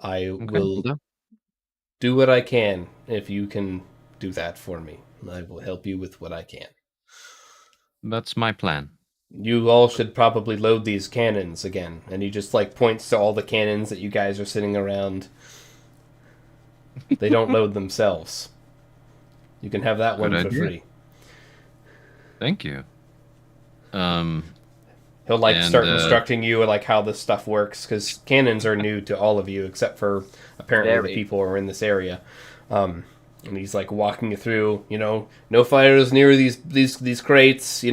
I will do what I can if you can do that for me. I will help you with what I can. That's my plan. You all should probably load these cannons again. And he just like points to all the cannons that you guys are sitting around. They don't load themselves. You can have that one for free. Thank you. He'll like start instructing you like how this stuff works, because cannons are new to all of you except for apparently the people who are in this area. And he's like walking you through, no fires near these crates,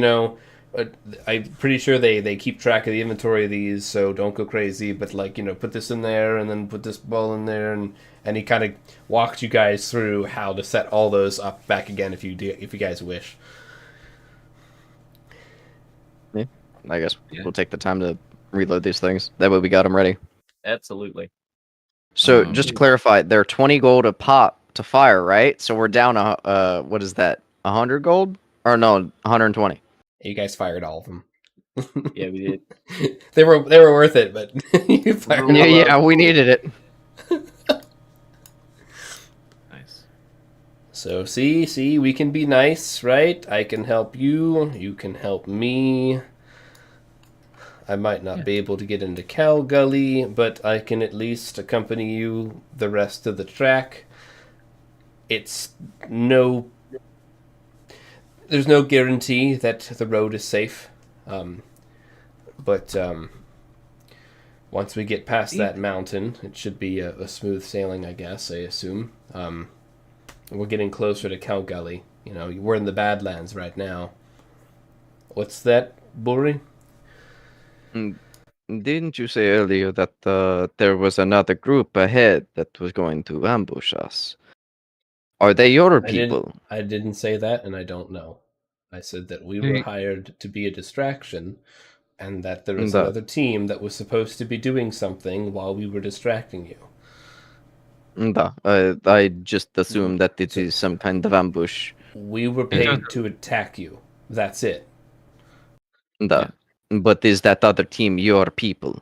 I'm pretty sure they keep track of the inventory of these, so don't go crazy, but like, put this in there and then put this ball in there, and he kind of walked you guys through how to set all those up back again if you guys wish. Yeah, I guess we'll take the time to reload these things. That way we got them ready. Absolutely. So just to clarify, they're 20 gold a pop to fire, right? So we're down what is that? 100 gold? Or no, 120. You guys fired all of them. Yeah, we did. They were worth it, but you fired them. Yeah, we needed it. Nice. So see, we can be nice, right? I can help you. You can help me. I might not be able to get into Cow Gully, but I can at least accompany you the rest of the track. There's no guarantee that the road is safe, but once we get past that mountain, it should be a smooth sailing, I guess, I assume. We're getting closer to Cow Gully. We're in the Badlands right now. What's that, Buri? Didn't you say earlier that there was another group ahead that was going to ambush us? Are they your people? I didn't say that, and I don't know. I said that we were hired to be a distraction, and that there was another team that was supposed to be doing something while we were distracting you. I just assumed that it is some kind of ambush. We were paid to attack you. That's it. But is that other team your people?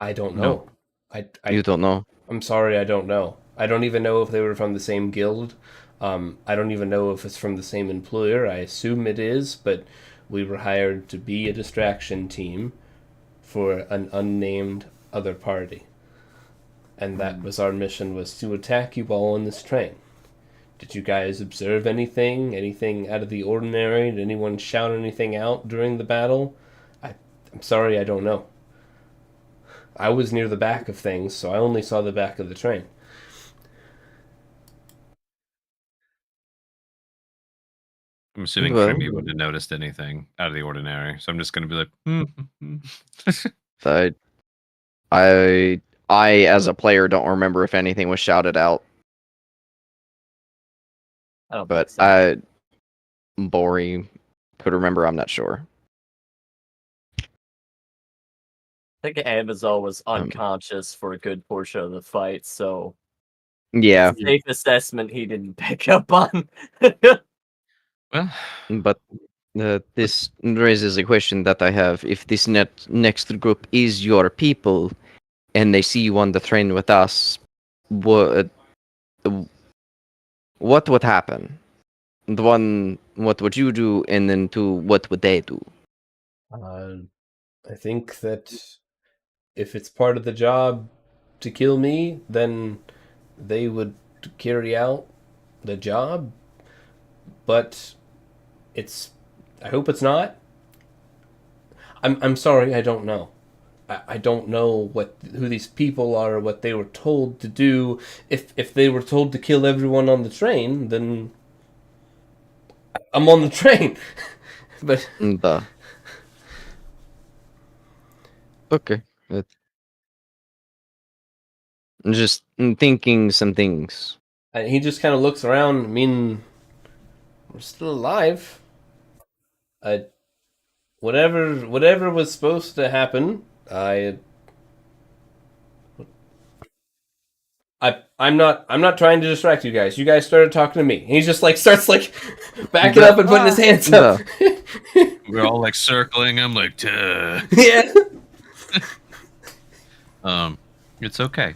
I don't know. No. You don't know? I'm sorry, I don't know. I don't even know if they were from the same guild. I don't even know if it's from the same employer. I assume it is, but we were hired to be a distraction team for an unnamed other party. And that was our mission, was to attack you all on this train. Did you guys observe anything? Anything out of the ordinary? Did anyone shout anything out during the battle? I'm sorry, I don't know. I was near the back of things, so I only saw the back of the train. I'm assuming Creamy wouldn't have noticed anything out of the ordinary, so I'm just going to be like, I, as a player, don't remember if anything was shouted out. I don't but think so. Bori could remember. I'm not sure. I think Amazon was Um, unconscious for a good portion of the fight, so Yeah, safe assessment he didn't pick up on. Well, but this raises a question that I have. If this next group is your people, and they see you on the train with us, what would happen? What would you do, and then two, what would they do? I think that if it's part of the job to kill me, then they would carry out the job. But I hope it's not. I'm sorry, I don't know. I don't know who these people are, what they were told to do. If they were told to kill everyone on the train, then I'm on the train. But The okay, just thinking some things. he just kind of looks around. I mean, we're still alive. Whatever was supposed to happen, I'm not trying to distract you guys. You guys started talking to me. And he just like starts like backing up and putting his hands up. we're all like circling him, like, "Tuh." Yeah. It's okay.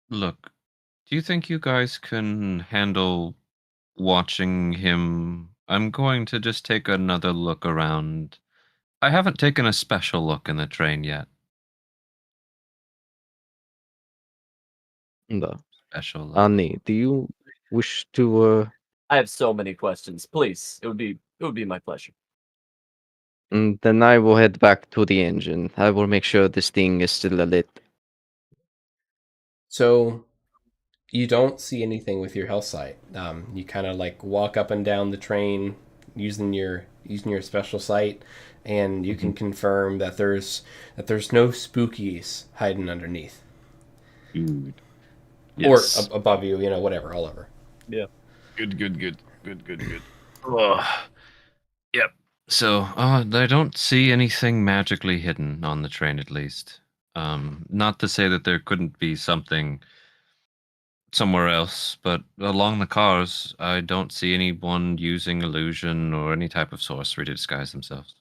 Look, do you think you guys can handle watching him? I'm going to just take another look around. I haven't taken a special look in the train yet. The Special look. Annie, do you wish to? I have so many questions. Please, it would be my pleasure. Then I will head back to the engine. I will make sure this thing is still lit. So you don't see anything with your health sight. You kind of like walk up and down the train using your special sight, and you can confirm that there's no spookies hiding underneath. Good. Or Yes. above you, whatever, all over. Yeah. Good. Ugh. Yep. So, I don't see anything magically hidden on the train, at least. Not to say that there couldn't be something somewhere else, but along the cars, I don't see anyone using illusion or any type of sorcery to disguise themselves.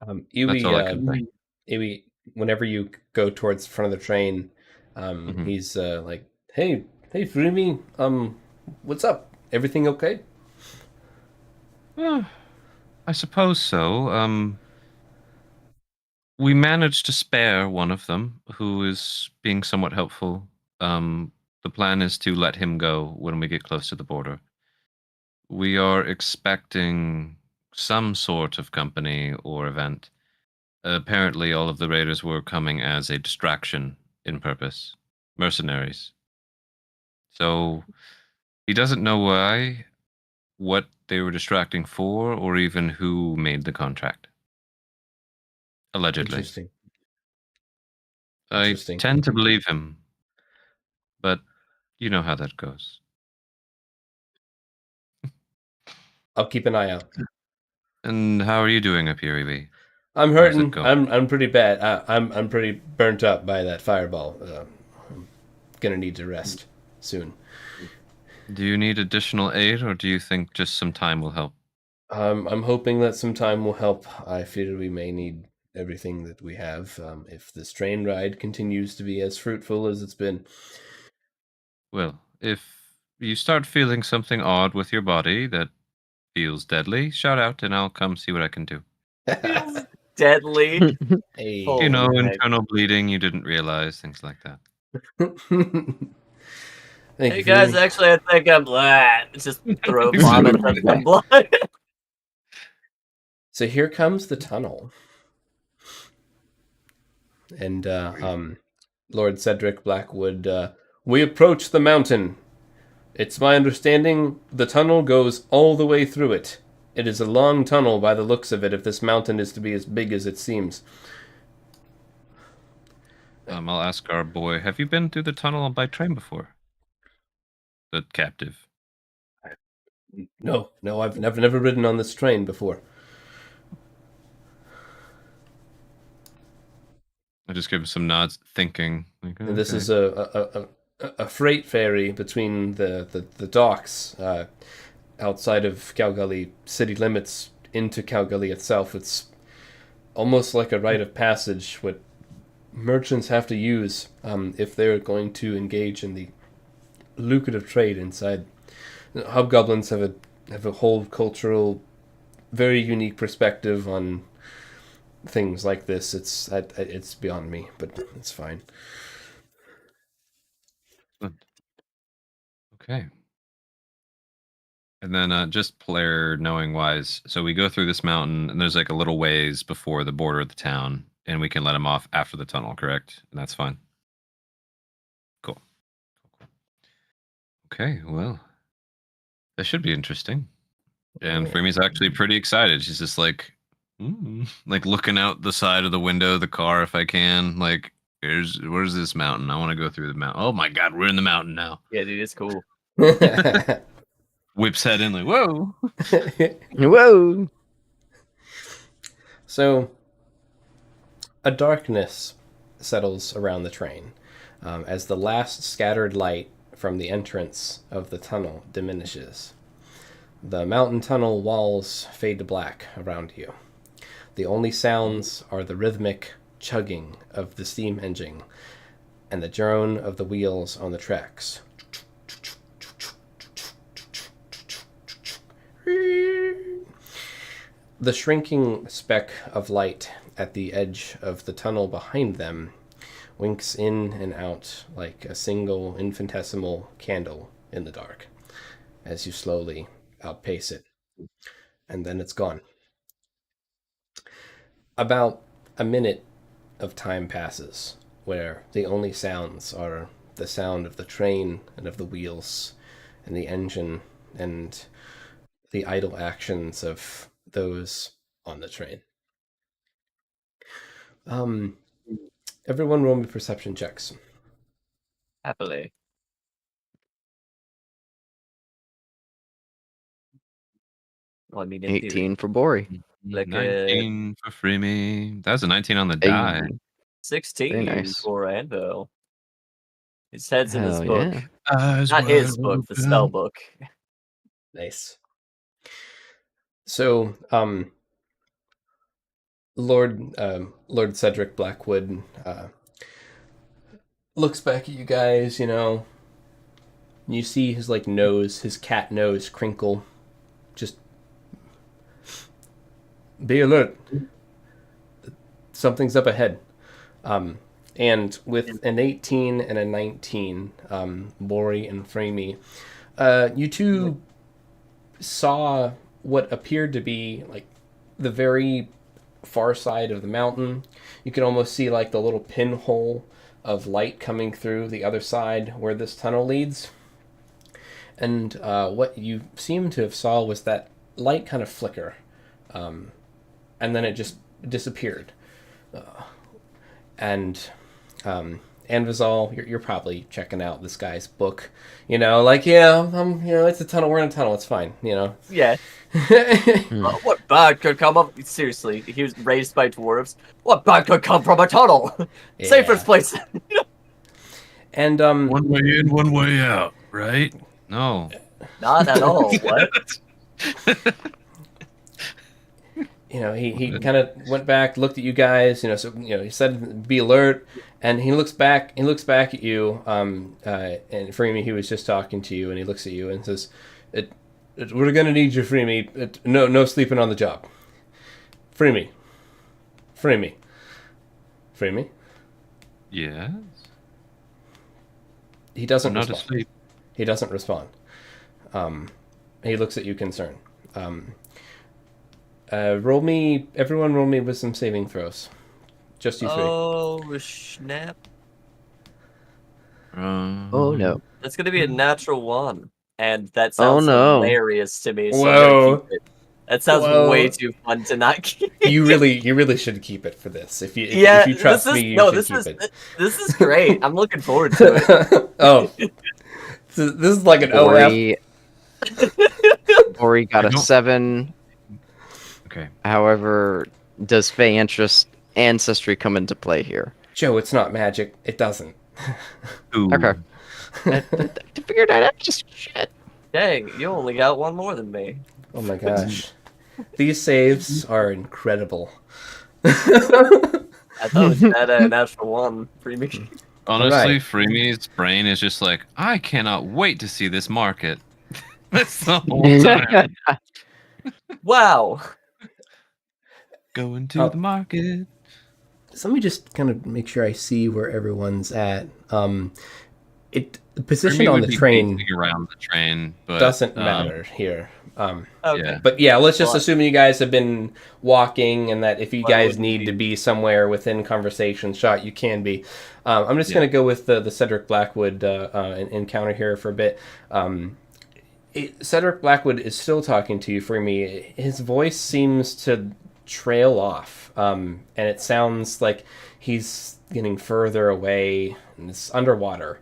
That's all I can think. Iwi, whenever you go towards the front of the train, Mhm. he's like, hey, Furimi, what's up? Everything okay? I suppose so. We managed to spare one of them, who is being somewhat helpful. The plan is to let him go when we get close to the border. We are expecting some sort of company or event. Apparently, all of the raiders were coming as a distraction in purpose. Mercenaries. So, he doesn't know why, what they were distracting for, or even who made the contract. Allegedly. I Interesting. tend to believe him, but you know how that goes. I'll keep an eye out. And how are you doing up here, Evie? I'm How's it hurting. going? I'm pretty bad. I'm pretty burnt up by that fireball. I'm gonna need to rest soon. Do you need additional aid, or do you think just some time will help? I'm hoping that some time will help. I fear we may need everything that we have if this train ride continues to be as fruitful as it's been. Well, if you start feeling something odd with your body that feels deadly, shout out and I'll come see what I can do. Feels deadly. Hey. You know, Holy heck. internal bleeding you didn't realize, things like that. Thank Hey you, guys, Furimi. actually I think I'm just throw vomit and some blood. So here comes the tunnel. And Lord Cedric Blackwood, we approach the mountain. It's my understanding the tunnel goes all the way through it. It is a long tunnel by the looks of it, if this mountain is to be as big as it seems. I'll ask our boy, have you been through the tunnel by train before? The captive. No, I've never ridden on this train before. I just give him some nods, thinking. Like, And this okay. is a freight ferry between the docks outside of Calgully city limits into Calgully itself. It's almost like a rite of passage what merchants have to use if they're going to engage in the lucrative trade inside. Hobgoblins have a whole cultural, very unique perspective on things like this. It's beyond me, but it's fine. Okay. And then just player knowing wise, so we go through this mountain, and there's like a little ways before the border of the town, and we can let him off after the tunnel, correct? And that's fine. Cool. Okay, well, that should be interesting. And Freemy's actually pretty excited. She's just like, like looking out the side of the window of the car if I can. Like, where's this mountain? I want to go through the mountain. Oh my god, we're in the mountain now. Yeah, dude, it's cool. Whips head in like, whoa. Whoa! So, a darkness settles around the train as the last scattered light from the entrance of the tunnel diminishes. The mountain tunnel walls fade to black around you. The only sounds are the rhythmic chugging of the steam engine and the drone of the wheels on the tracks. The shrinking speck of light at the edge of the tunnel behind them winks in and out like a single infinitesimal candle in the dark as you slowly outpace it. And then it's gone. About a minute of time passes where the only sounds are the sound of the train and of the wheels and the engine and the idle actions of those on the train. Everyone roll me perception checks. Happily. Well, I mean, in theory. 18 for Bori. Like 19 for Freemy. That was a 19 on the die. 16 Very nice. for Anvil. His head's in his Hell book. yeah. Not his book, the spell book. Nice. So, Lord Cedric Blackwood looks back at you guys, you know. You see his nose, his cat nose crinkle. Just be alert. Something's up ahead. And with an 18 and a 19, Bori and Freemy, you two saw what appeared to be the very far side of the mountain. You could almost see the little pinhole of light coming through the other side where this tunnel leads. And what you seem to have saw was that light kind of flicker, and then it just disappeared. And Anvizal, you're probably checking out this guy's book, it's a tunnel. We're in a tunnel. It's fine, Yeah. What bad could come up? Seriously, he was raised by dwarves. What bad could come from a tunnel? Yeah. Safest place. And one way in, one way out, right? No. Not at all. What? He kind of went back, looked at you guys, he said, be alert, and he looks back at you, and Freemy, he was just talking to you, and he looks at you and says, we're gonna need you, Freemy. No sleeping on the job. Freemy. Yes. He doesn't Not respond. asleep. He doesn't respond. He looks at you concerned. Everyone roll me wisdom saving throws. Just you three. Oh, snap. Oh no. That's gonna be a natural one. And that sounds hilarious to me, so I'm Whoa. gonna keep it. That sounds way too fun to not keep. You really should keep it for this. If you trust me, you should keep it. This is great. I'm looking forward to it. Oh. This is like an Bori Ori got I a don't- 7. Okay. However, does Fey interest ancestry come into play here? Joe, it's not magic. It doesn't. Ooh. Okay. I figured I'd have just shit. Dang, you only got one more than me. Oh my gosh. These saves are incredible. I thought it was a natural one. Pretty Honestly, Right. Freemy's brain is just like, I cannot wait to see this market. That's the whole time. Wow. Going to Oh. the market. So let me just kind of make sure I see where everyone's at. The position Freemy on would the be train pacing around the train, but doesn't matter here. Okay. Yeah. But yeah, let's just Well, assume you guys have been walking, and that if you Why guys wouldn't need we? to be somewhere within conversation shot, you can be. I'm just Yeah. going to go with the Cedric Blackwood encounter here for a bit. Cedric Blackwood is still talking to you, Freemy. His voice seems to trail off, and it sounds like he's getting further away, and it's underwater.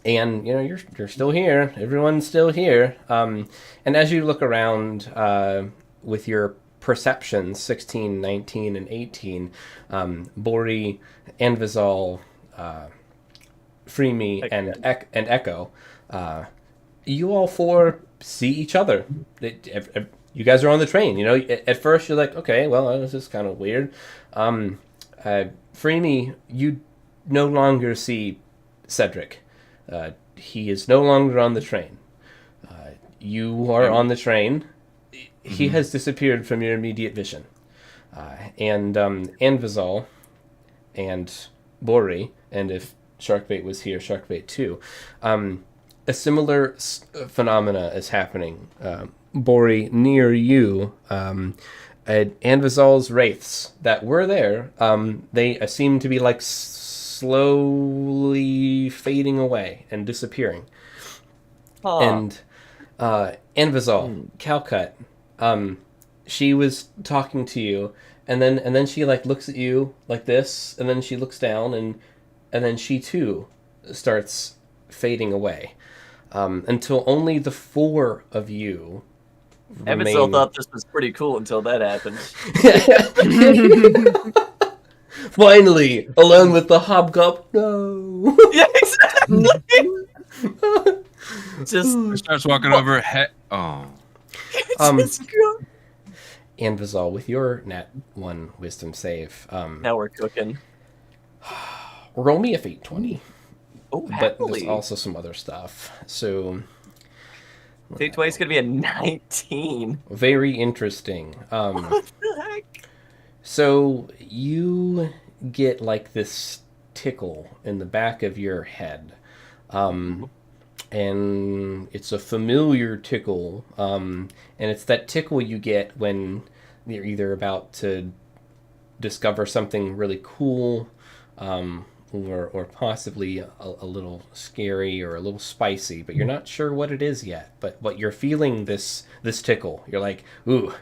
And you're still here. Everyone's still here. And as you look around with your perceptions, 16, 19, and 18, Bori, Anvizal, Freemy, and Echo, you all four see each other. You guys are on the train. At first you're like, okay, well, this is kind of weird. Freemy, you no longer see Cedric. He is no longer on the train. You are on the train. He has disappeared from your immediate vision. And Anvizal and Bori, and if Sharkbait was here, Sharkbait too, a similar phenomena is happening. Bori, near you, Anvizal's wraiths that were there, they seem to be like slowly fading away and disappearing. Huh. And Anvizal, Calcut, she was talking to you, and then she like looks at you like this, and then she looks down, and then she too starts fading away, until only the four of you Evansville remain. thought this was pretty cool until that happened. Finally, alone with the hobgoblin. No. Yeah, exactly. Just, he starts walking over. Oh, just go. Anvizal, with your nat 1 wisdom save, Now we're cooking. roll me a fate 20. Oh, But happily. there's also some other stuff. So Fate 20 is gonna be a 19. very interesting. What the heck? So you get like this tickle in the back of your head. And it's a familiar tickle. And it's that tickle you get when you're either about to discover something really cool, or possibly a little scary or a little spicy, but you're not sure what it is yet. But you're feeling this tickle. You're like, ooh,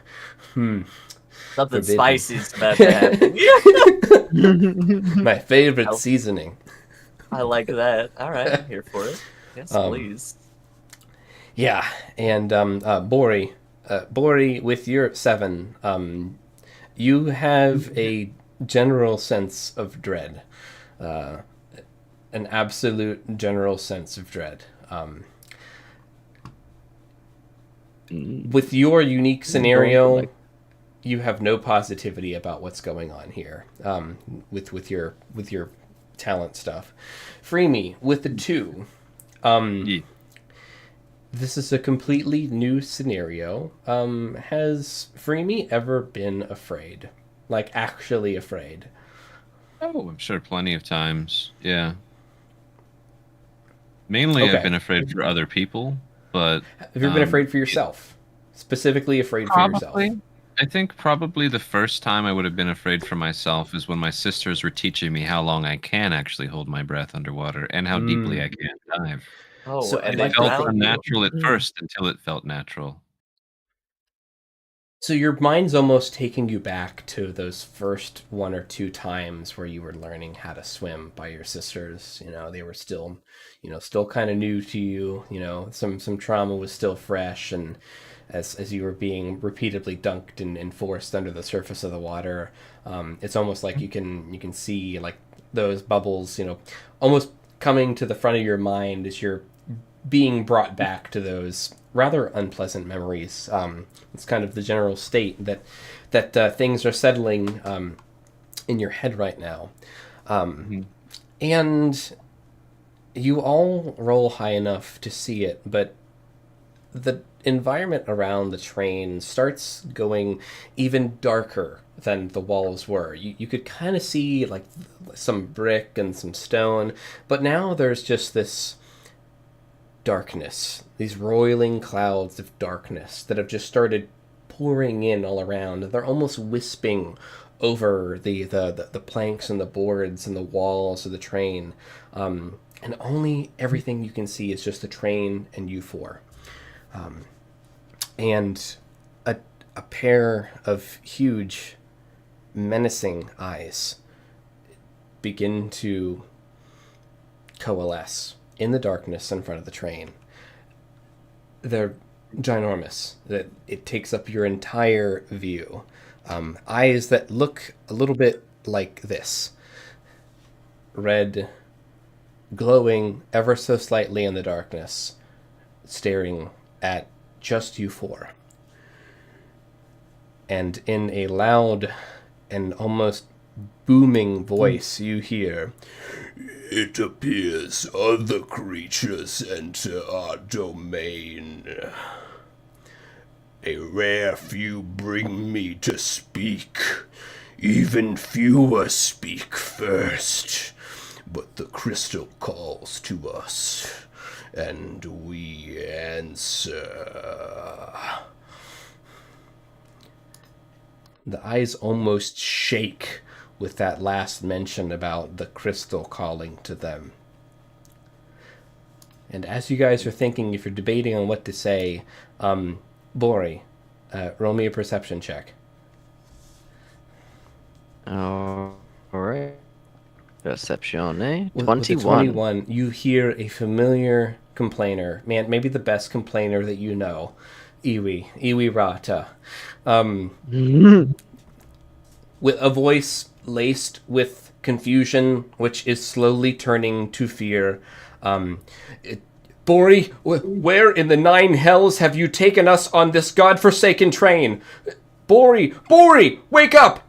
Something Forbidden. spicy is about to happen. my favorite Well- seasoning. I like that. All right, I'm here for it. Yes, please. Yeah, and Bori, with your 7, you have a general sense of dread, an absolute general sense of dread. With your unique scenario, you have no positivity about what's going on here. With your talent stuff, Freemy with the 2. yeah. This is a completely new scenario. Has Freemy ever been afraid? Like, actually afraid? Oh, I'm sure plenty of times. Yeah. Mainly, Okay. I've been afraid for other people, but Have you ever been afraid for yourself? Specifically afraid for yourself? I think probably the first time I would have been afraid for myself is when my sisters were teaching me how long I can actually hold my breath underwater and how deeply I can dive. Oh, So and I'd they like It to felt drowned you. unnatural at first until it felt natural. So your mind's almost taking you back to those first 1 or 2 times where you were learning how to swim by your sisters. You know, they were still, still kind of new to you. You know, some trauma was still fresh, and as you were being repeatedly dunked and forced under the surface of the water, it's almost like you can see like those bubbles, almost coming to the front of your mind as you're being brought back to those rather unpleasant memories. It's kind of the general state that things are settling in your head right now, and you all roll high enough to see it, but the environment around the train starts going even darker than the walls were. You could kind of see like some brick and some stone, but now there's just this darkness, these roiling clouds of darkness that have just started pouring in all around. They're almost wisping over the planks and the boards and the walls of the train, and only everything you can see is just the train and you four, and a pair of huge, menacing eyes begin to coalesce in the darkness in front of the train. They're ginormous. That it takes up your entire view. Eyes that look a little bit like this. Red, glowing ever so slightly in the darkness, staring at just you four. And in a loud and almost booming voice, you hear, "It appears other creatures enter our domain. A rare few bring me to speak. Even fewer speak first. But the crystal calls to us, and we answer." The eyes almost shake with that last mention about the crystal calling to them. And as you guys are thinking, if you're debating on what to say, Bori, roll me a perception check. All right. Perception, eh? With 21. a 21, you hear a familiar complainer. Man, maybe the best complainer that you know. Iwi Rata. With a voice laced with confusion, which is slowly turning to fear. "Bori, where in the 9 hells have you taken us on this godforsaken train? Bori, wake up!"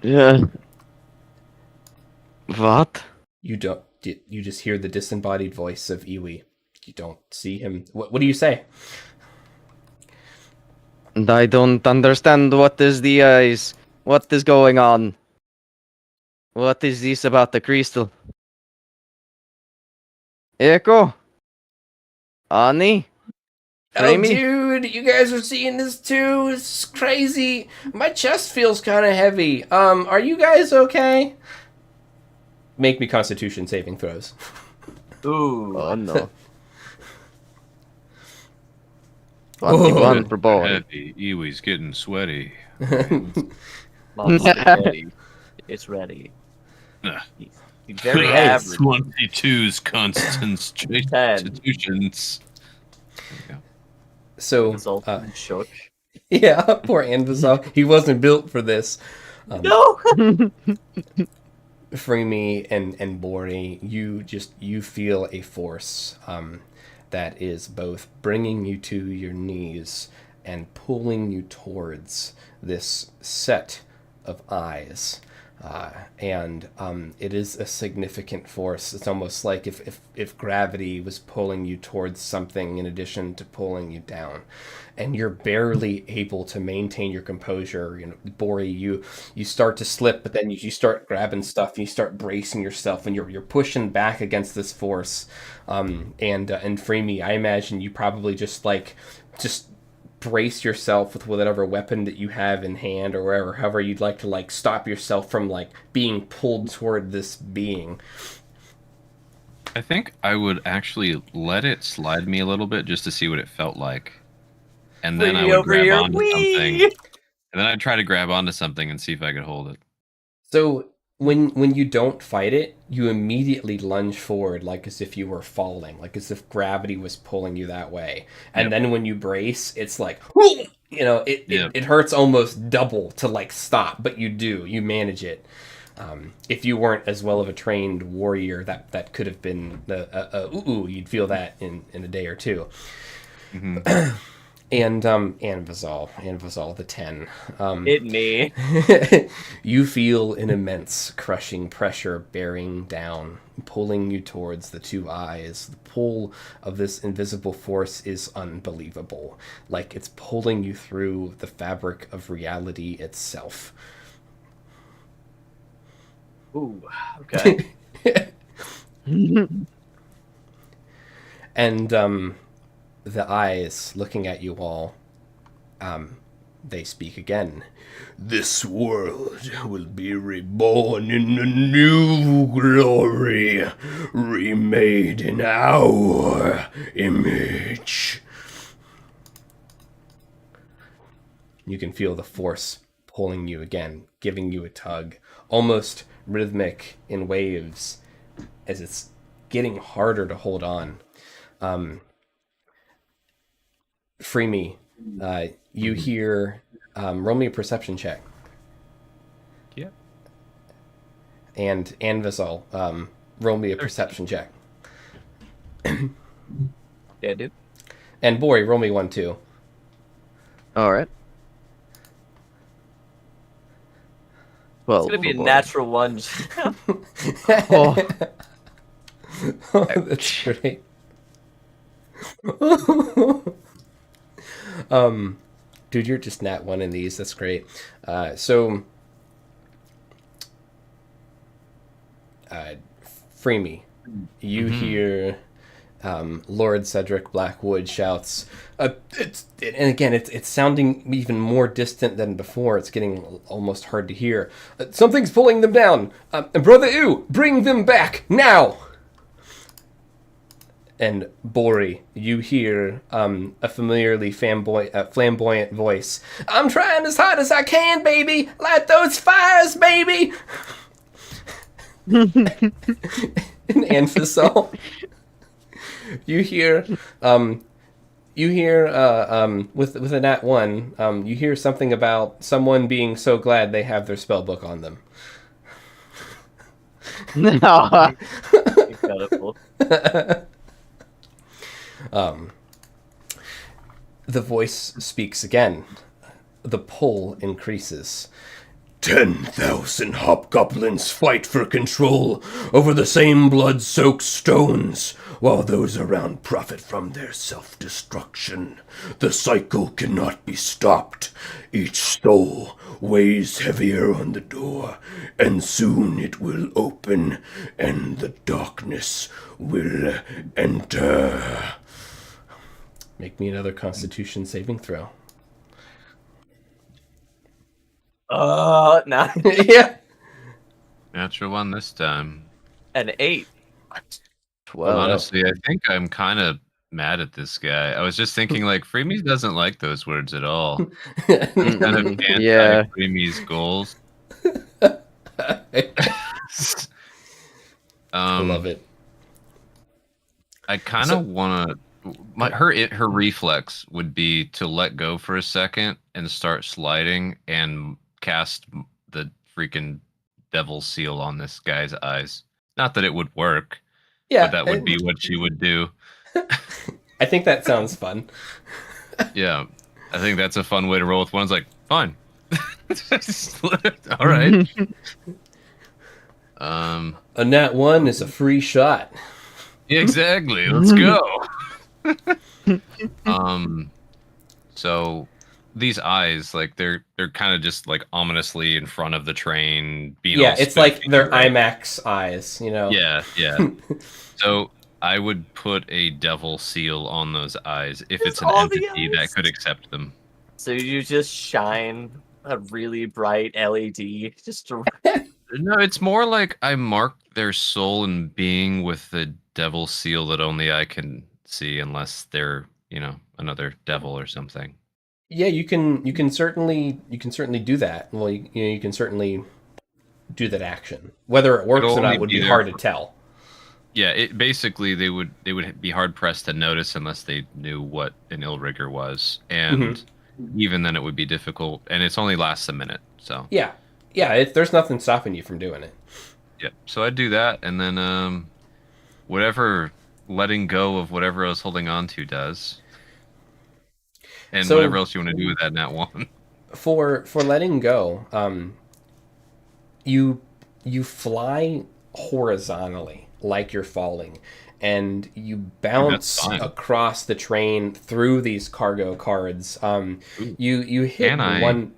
Yeah. What? You don't. You just hear the disembodied voice of Iwi. You don't see him. What do you say? I don't understand what is the eyes. What is going on? What is this about the crystal? Echo? Ani? Oh, Framey? dude, you guys are seeing this too? It's crazy. My chest feels kind of heavy. Are you guys okay? Make me Constitution saving throws. Ooh. Oh no. 21 for boy. Heavy. Iwi's getting sweaty. Mom's ready. It's ready. Ugh. He's very Nice. average. 22's constitutions. There we go. So, Result shook. yeah, poor Anvizal. He wasn't built for this. No! Freemy and Bori, you feel a force that is both bringing you to your knees and pulling you towards this set of eyes. And it is a significant force. It's almost like if gravity was pulling you towards something in addition to pulling you down. And you're barely able to maintain your composure. You know, Bori, you start to slip, but then you start grabbing stuff, and you start bracing yourself, and you're pushing back against this force. And Freemy, I imagine you probably just brace yourself with whatever weapon that you have in hand, or wherever, however you'd like to stop yourself from being pulled toward this being. I think I would actually let it slide me a little bit just to see what it felt like. and then I Wee would over grab here. onto something, Wee! and then I'd try to grab onto something and see if I could hold it. So when you don't fight it, you immediately lunge forward like as if you were falling, like as if gravity was pulling you that way. And Yep. then when you brace, it's like, it Yep. hurts almost double to like stop, but you manage it. If you weren't as well of a trained warrior, that could have been you'd feel that in a day or two. Mhm. And Vazal the 10. Hit me. You feel an immense crushing pressure bearing down, pulling you towards the two eyes. The pull of this invisible force is unbelievable, like it's pulling you through the fabric of reality itself. Ooh, okay. And the eyes looking at you all, they speak again. This world will be reborn in a new glory, remade in our image. You can feel the force pulling you again, giving you a tug, almost rhythmic in waves, as it's getting harder to hold on. Free me. You hear. Roll me a perception check. Yeah. And Vazal, roll me a perception check. Yeah, dude. And Bori, roll me one too. All right. Well, It's gonna be a boy. natural one. Oh. Oh, that's great. Dude, you're just nat one in these. That's great. Free me. You hear Lord Cedric Blackwood shouts. And again, it's sounding even more distant than before. It's getting almost hard to hear. Something's pulling them down. Brother Ew, bring them back now. And Bori, you hear a familiarly flamboyant voice. I'm trying as hard as I can, baby. Light those fires, baby. And Anfisol, you hear with a nat 1, you hear something about someone being so glad they have their spell book on them. No. Incredible. The voice speaks again. The pull increases. 10,000 hobgoblins fight for control over the same blood-soaked stones, while those around profit from their self-destruction. The cycle cannot be stopped. Each soul weighs heavier on the door, and soon it will open, and the darkness will enter. Make me another Constitution saving throw. Nah. Yeah. Natural one this time. An 8. 12. Honestly, I think I'm kind of mad at this guy. I was just thinking, like, Freemies doesn't like those words at all. Kind of Yeah. anti-Freemies goals. I love it. I kind of want to. Her reflex would be to let go for a second and start sliding and cast the freaking devil seal on this guy's eyes. Not that it would work, Yeah, but that would be what she would do. I think that sounds fun. Yeah, I think that's a fun way to roll with one. It's like, fine. All right. A nat 1 is a free shot. Yeah, exactly. Let's go. So these eyes, like they're kind of just like ominously in front of the train. Being all It's like spooky, their right? IMAX eyes, you know? Yeah. So I would put a devil seal on those eyes if it's an all the entity that eyes. could accept them. So you just shine a really bright LED just to... No, it's more like I mark their soul and being with the devil seal that only I can see, unless they're, another devil or something. Yeah, you can certainly do that. Well, you can certainly do that action. Whether it works It'll or not only would be be there hard for- to tell. Yeah, it basically they would be hard pressed to notice unless they knew what an ill rigor was, and even then it would be difficult. And it's only lasts a minute, so Yeah, yeah. There's nothing stopping you from doing it. yeah. So I'd do that, and then whatever letting go of whatever I was holding on to does, and So whatever else you want to do with that nat one. for letting go, you fly horizontally like you're falling, and you bounce fine. across the train through these cargo cards. Ooh. You hit Can I- one.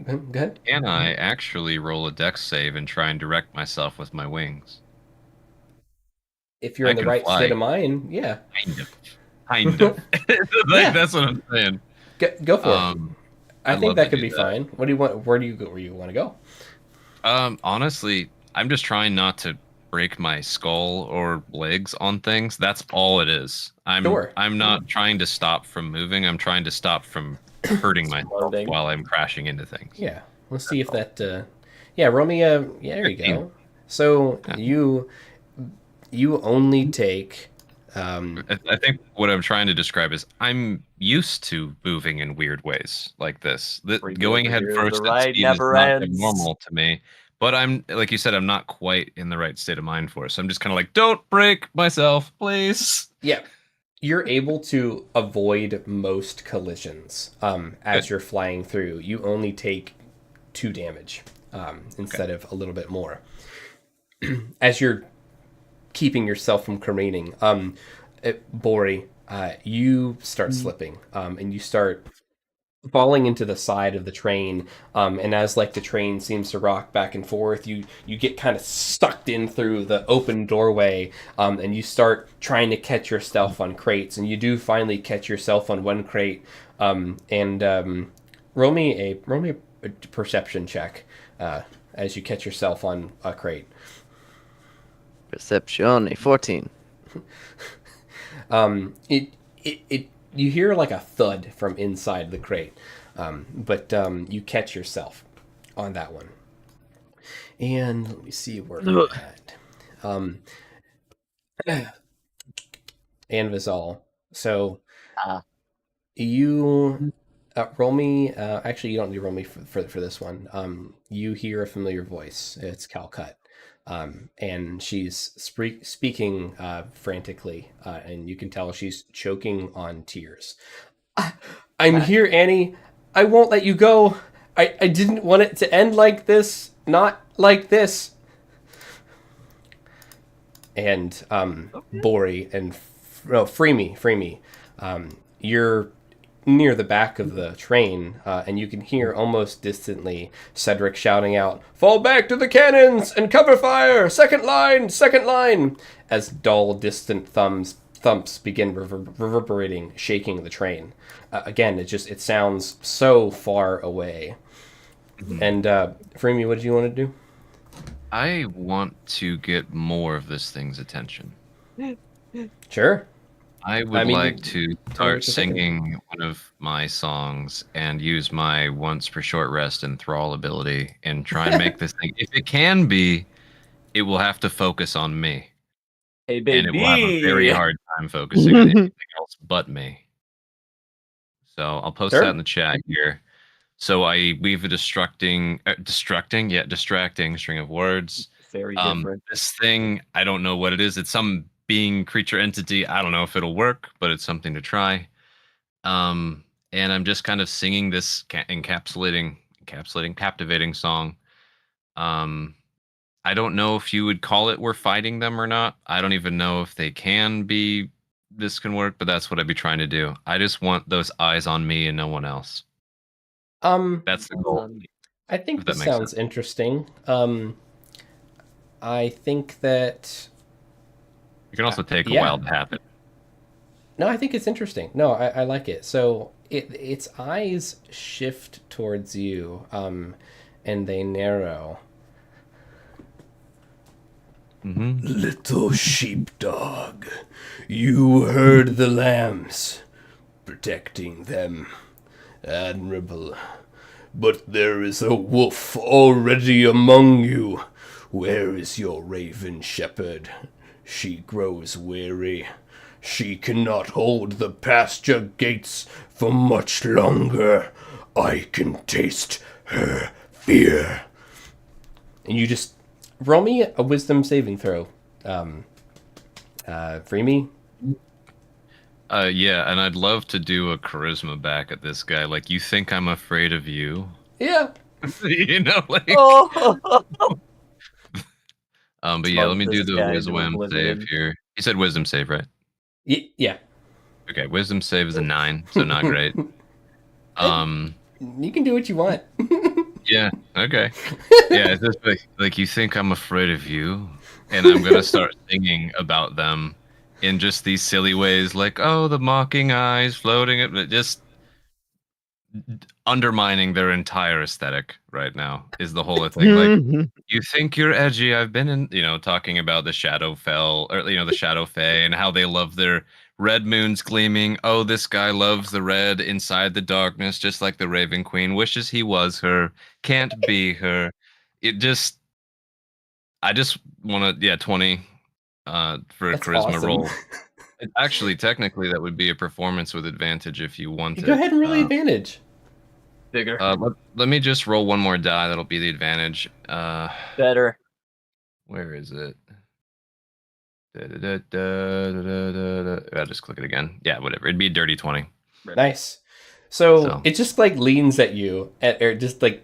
Go ahead. Can I actually roll a dex save and try and direct myself with my wings? If you're I in the can right fly. state of mind, yeah, Kind of. Yeah. That's what I'm saying. go for it. I I'd think love that to could do be that. fine. What do you want? Where do you want to go? Honestly, I'm just trying not to break my skull or legs on things. That's all it is. Sure. I'm not trying to stop from moving. I'm trying to stop from hurting myself Exploding. while I'm crashing into things. Yeah, let's see if that. Yeah, roll me a. Yeah, there you go. So you only take. I think what I'm trying to describe is I'm used to moving in weird ways like this. Freaking Going head over here, first the at ride speed is never not ends. abnormal to me. But I'm, like you said, I'm not quite in the right state of mind for it. So I'm just kind of like, don't break myself, please. Yeah, you're able to avoid most collisions as Good. you're flying through. You only take 2 damage instead of a little bit more. As you're keeping yourself from careening, Bori, you start slipping, and you start falling into the side of the train, and as like the train seems to rock back and forth, you get kind of sucked in through the open doorway, and you start trying to catch yourself on crates, and you do finally catch yourself on one crate, and roll me a perception check as you catch yourself on a crate. Perception, a 14. It you hear like a thud from inside the crate, but you catch yourself on that one. And let me see where we're at. And Vizal. So you roll me. Actually, you don't need to roll me for this one. You hear a familiar voice. It's Calcut. And she's speaking frantically, and you can tell she's choking on tears. I'm here, Annie. I won't let you go. I didn't want it to end like this. Not like this. And Bori and free me. You're near the back of the train, and you can hear almost distantly Cedric shouting out, "Fall back to the cannons and cover fire! Second line!" As dull, distant thumps begin reverberating, shaking the train. Again, it sounds so far away. And Freemy, what did you want to do? I want to get more of this thing's attention. Sure. I would like to tell me start what you're thinking. singing one of my songs and use my once per short rest enthrall ability and try and make this thing. If it can be, it will have to focus on me. Hey, And it will have a very baby. hard time focusing on anything else but me. So I'll post Sure. that in the chat here. So I weave a distracting string of words. Very different. This thing, I don't know what it is. It's some being, creature, entity. I don't know if it'll work, but it's something to try. And I'm just kind of singing this encapsulating, captivating song. I don't know if you would call it we're fighting them or not. I don't even know if they can be, this can work, but that's what I'd be trying to do. I just want those eyes on me and no one else. That's the goal. I think If that this makes sounds interesting. I think that It can also take a yeah. while to happen. No, I think it's interesting. No, I like it. So its eyes shift towards you, and they narrow. Mm-hmm. Little sheepdog, you herd the lambs, protecting them. Admirable. But there is a wolf already among you. Where is your raven shepherd? She grows weary. She cannot hold the pasture gates for much longer. I can taste her fear. And you just roll me a wisdom saving throw. Freemy? Yeah, and I'd love to do a charisma back at this guy. Like, you think I'm afraid of you? Yeah. You know, like. Oh! But yeah, let me do This the guy into wisdom save oblivion. here. You said wisdom save, right? Yeah. Okay, wisdom save is a 9, so not great. You can do what you want. Yeah, okay. Yeah, it's just like you think I'm afraid of you, and I'm gonna start singing about them in just these silly ways, like, oh, the mocking eyes floating, but just undermining their entire aesthetic right now is the whole thing. Like, you think you're edgy. I've been in, talking about the Shadowfell, or the Shadow Fae, and how they love their red moons gleaming. Oh, this guy loves the red inside the darkness, just like the Raven Queen. Wishes he was her, can't be her. I just want to, 20 for a That's charisma awesome. roll. Actually, technically, that would be a performance with advantage if you wanted. Go ahead and roll advantage. Bigger. Let me just roll one more die. That'll be the advantage. Better. Where is it? I'll just click it again. Yeah, whatever. It'd be a dirty 20. Nice. So it just like leans at you, or just like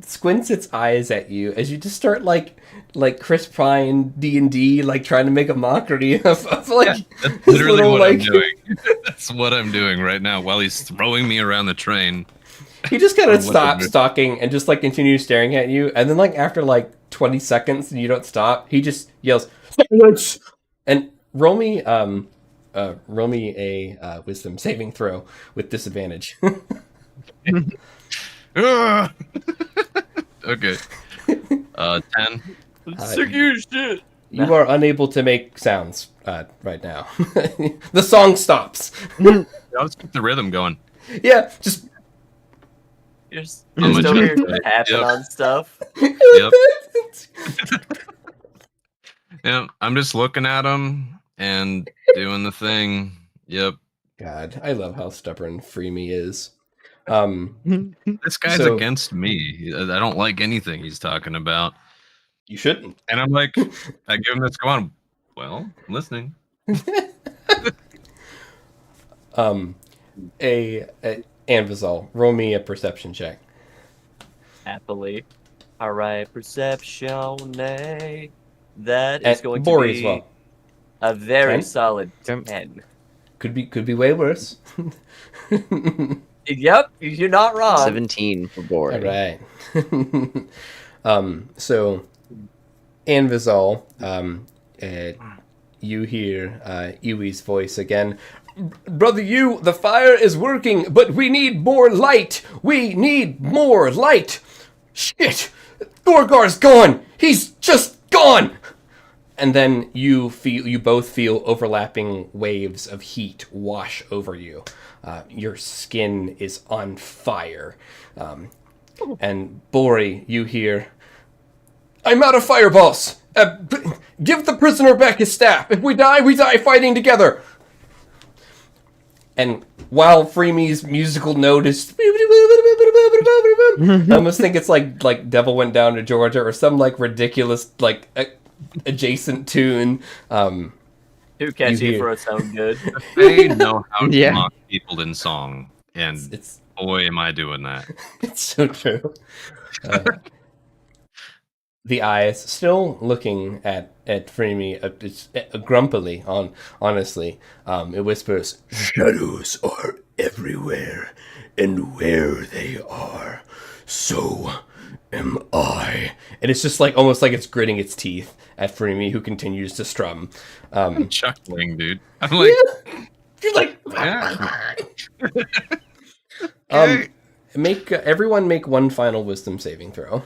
squints its eyes at you as you just start like Chris Pine D&D, like trying to make a mockery of like. Yeah, that's literally little, what I'm doing. That's what I'm doing right now while he's throwing me around the train. He just kind of stops talking and just like continues staring at you, and then like after like 20 seconds and you don't stop, he just yells silence. And roll me a wisdom saving throw with disadvantage. Okay. 10. Sick of your shit. You are unable to make sounds right now. The song stops. I'll just keep the rhythm going. Yeah, just. You're just over here tapping on stuff. Yep. Yeah, I'm just looking at him and doing the thing. Yep. God, I love how stubborn Freemy is. This guy's against me. I don't like anything he's talking about. You shouldn't. And I'm like, I give him this go on. Well, I'm listening. Anvizol, roll me a perception check. Happily. All right, perception. That is going to Bori be as well. a very 10? solid 10. Could be way worse. Yep, you're not wrong. 17 for Bori. All right. So, Anvizol, you hear Iwi's voice again. Brother Yu, the fire is working, but we need more light. We need more light. Shit! Thorgar's gone. He's just gone. And then you both feel overlapping waves of heat wash over you. Your skin is on fire. And Bori, you hear, I'm out of fireballs. Give the prisoner back his staff. If we die fighting together. And while Freemy's musical note is, I almost think it's like Devil Went Down to Georgia or some like ridiculous like adjacent tune. Too catchy for its own good. They know how to mock people in song, and It's boy, am I doing that. It's so true. The eyes still looking at Freemy, grumpily. Honestly, it whispers, "Shadows are everywhere, and where they are, so am I." And it's just like almost like it's gritting its teeth at Freemy, who continues to strum. I'm chuckling, dude. I'm like, you're like, yeah. Everyone make one final wisdom saving throw.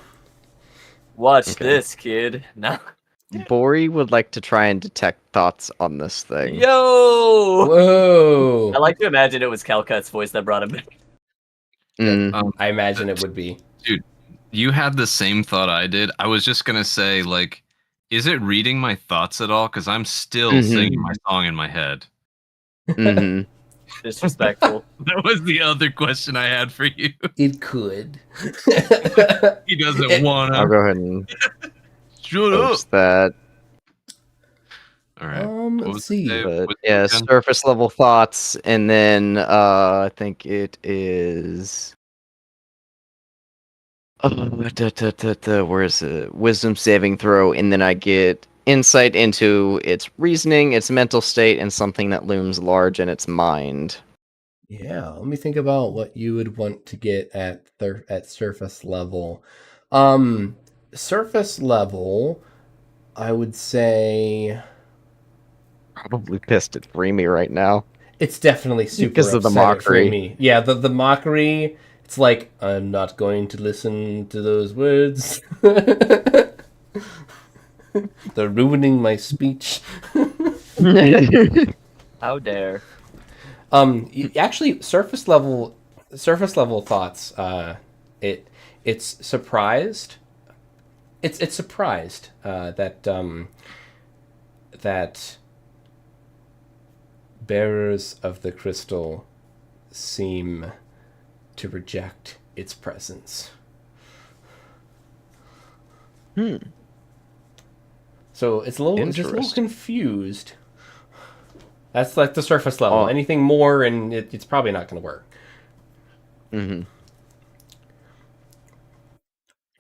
Watch this, kid. No. Bori would like to try and detect thoughts on this thing. Yo! Whoa! I like to imagine it was Calcut's voice that brought him back. Mm. I imagine it would be. Dude, you had the same thought I did. I was just gonna say, like, is it reading my thoughts at all? Because I'm still singing my song in my head. Mm-hmm. Disrespectful. That was the other question I had for you. It could. He doesn't wanna. I'll go ahead and Shut up. post that. All right. What Let's was see. the But what yeah, again? surface level thoughts, and then I think it is. Where is it? Wisdom saving throw, and then I get insight into its reasoning, its mental state, and something that looms large in its mind. Yeah, let me think about what you would want to get at surface level. Surface level, I would say Probably pissed at Freemy right now. it's definitely super Because of the upset at mockery. Freemy. Yeah, the mockery. It's like, I'm not going to listen to those words. They're ruining my speech. How dare. Actually, surface level thoughts. It's surprised. It's surprised that that bearers of the crystal seem to reject its presence. So it's just a little Interesting. confused. That's like the surface level. Oh. Anything more, and it's probably not going to work. Mm-hmm.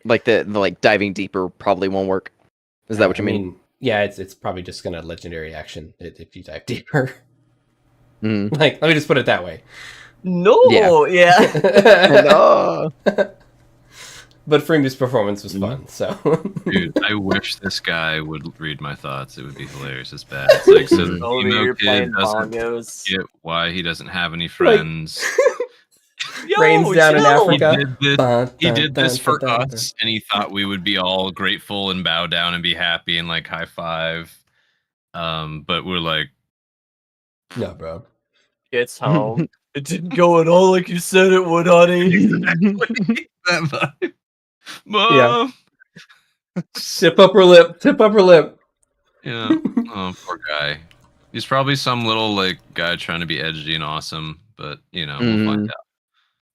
Like the like diving deeper probably won't work. Is that what you mean? Yeah, it's probably just going to legendary action if you dive deeper. Mm. Like, let me just put it that way. No, yeah. No. But Freemy's performance was fun, so. Dude, I wish this guy would read my thoughts. It would be hilarious as bad. It's like, so the Over emo here kid playing doesn't bongos. get why he doesn't have any friends. Yo, Rains down in chill. Africa. He did this for us, and he thought we would be all grateful and bow down and be happy and like high five. But we're like, No, bro. Gets home. It didn't go at all like you said it would, honey. that vibe. Mom. Tip upper lip. Yeah. Oh, poor guy. He's probably some little like guy trying to be edgy and awesome, but we'll find out.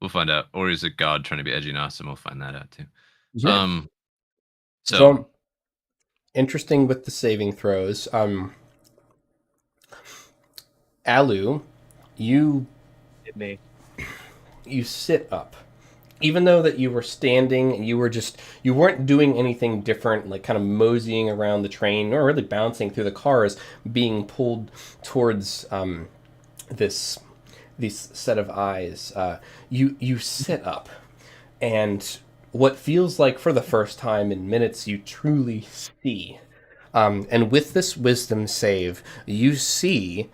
We'll find out. Or is it God trying to be edgy and awesome? We'll find that out too. Yeah. So So interesting with the saving throws. Alu, you Hit me. sit up. Even though that you were standing and you weren't doing anything different, like kind of moseying around the train or really bouncing through the cars, being pulled towards this set of eyes. You sit up, and what feels like for the first time in minutes, you truly see. And with this wisdom save, you see.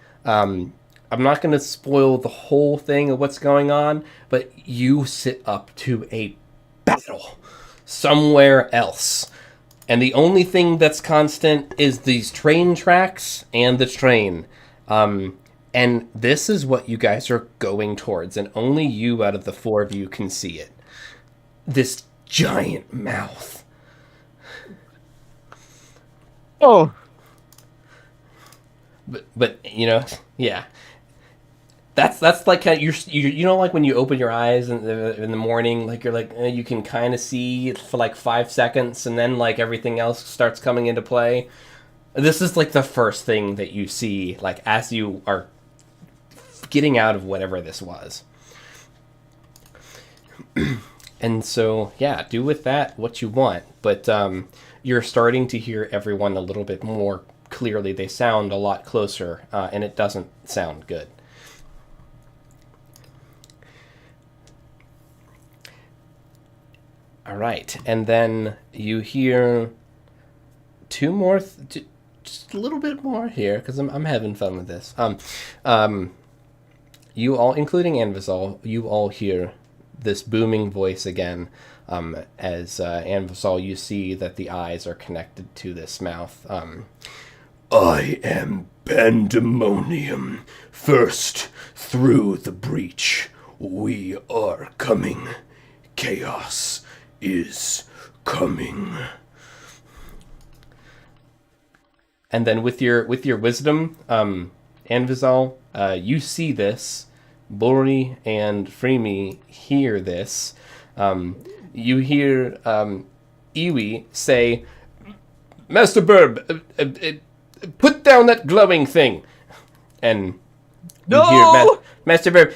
I'm not going to spoil the whole thing of what's going on, but you sit up to a battle somewhere else. And the only thing that's constant is these train tracks and the train. And this is what you guys are going towards, and only you out of the four of you can see it. This giant mouth. Oh. But yeah. That's like how you know, like when you open your eyes in the morning, like you're like you can kind of see for like 5 seconds, and then like everything else starts coming into play. This is like the first thing that you see, like as you are getting out of whatever this was. And so yeah, do with that what you want, but you're starting to hear everyone a little bit more clearly. They sound a lot closer, and it doesn't sound good. All right, and then you hear two more, just a little bit more here, because I'm having fun with this. You all, including Anvizal, you all hear this booming voice again. As Anvizal, you see that the eyes are connected to this mouth. I am Pandemonium, first through the breach, We are coming. Chaos is coming. And then with your wisdom, Anvizal, you see this. Bori and Freemy hear this. You hear Iwi say, Master Burb, put down that glowing thing. And you hear Master Burb,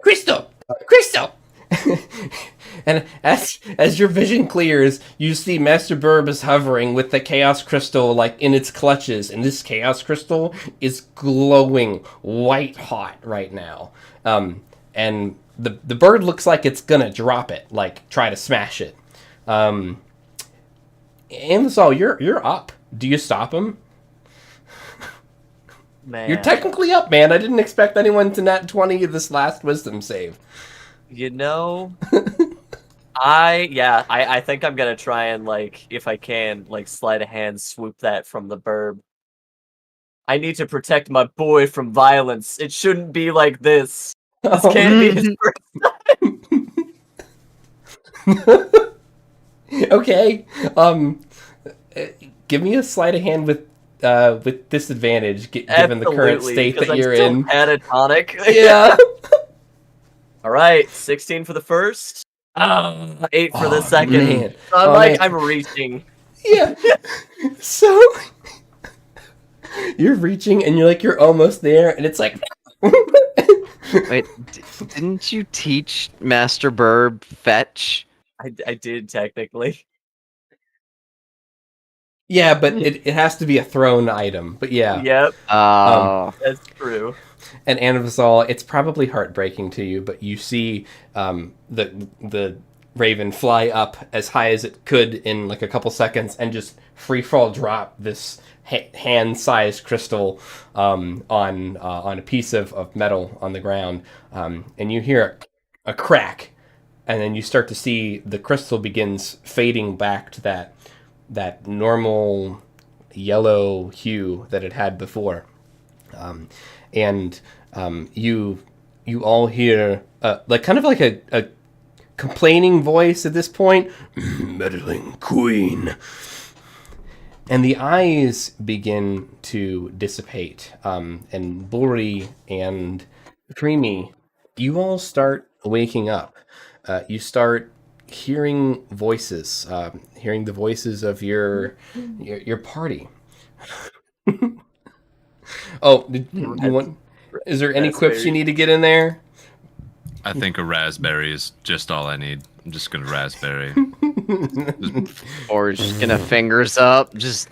Crystal! Crystal! And as your vision clears, you see Master Burb is hovering with the Chaos Crystal like in its clutches, and this Chaos Crystal is glowing white hot right now. And the bird looks like it's gonna drop it, like try to smash it. Amazal, you're up. Do you stop him? Man. You're technically up, man. I didn't expect anyone to nat 20 this last wisdom save. You know, I think I'm gonna try and, like, if I can, like, sleight of hand swoop that from the burb. I need to protect my boy from violence. It shouldn't be like this. This can't be his first time. Okay. Give me a sleight of hand with disadvantage, given the current state that you're in. Catatonic. Yeah. All right, 16 for the first. 8 for the second. Man. I'm reaching. Yeah. So you're reaching, and you're almost there, and it's like. Wait, didn't you teach Master Burb fetch? I did technically. Yeah, but it has to be a thrown item. But yeah. Yep. That's true. And Anavasal, it's probably heartbreaking to you, but you see the raven fly up as high as it could in like a couple seconds and just free fall drop this hand-sized crystal on a piece of metal on the ground, and you hear a crack, and then you start to see the crystal begins fading back to that normal yellow hue that it had before. And you all hear like kind of like a complaining voice at this point, meddling queen. And the eyes begin to dissipate. And Bori and Creamy, you all start waking up. You start hearing voices, hearing the voices of your party. Oh, is there any quips you need to get in there? I think a raspberry is just all I need. I'm just gonna raspberry. Or just gonna fingers up, just...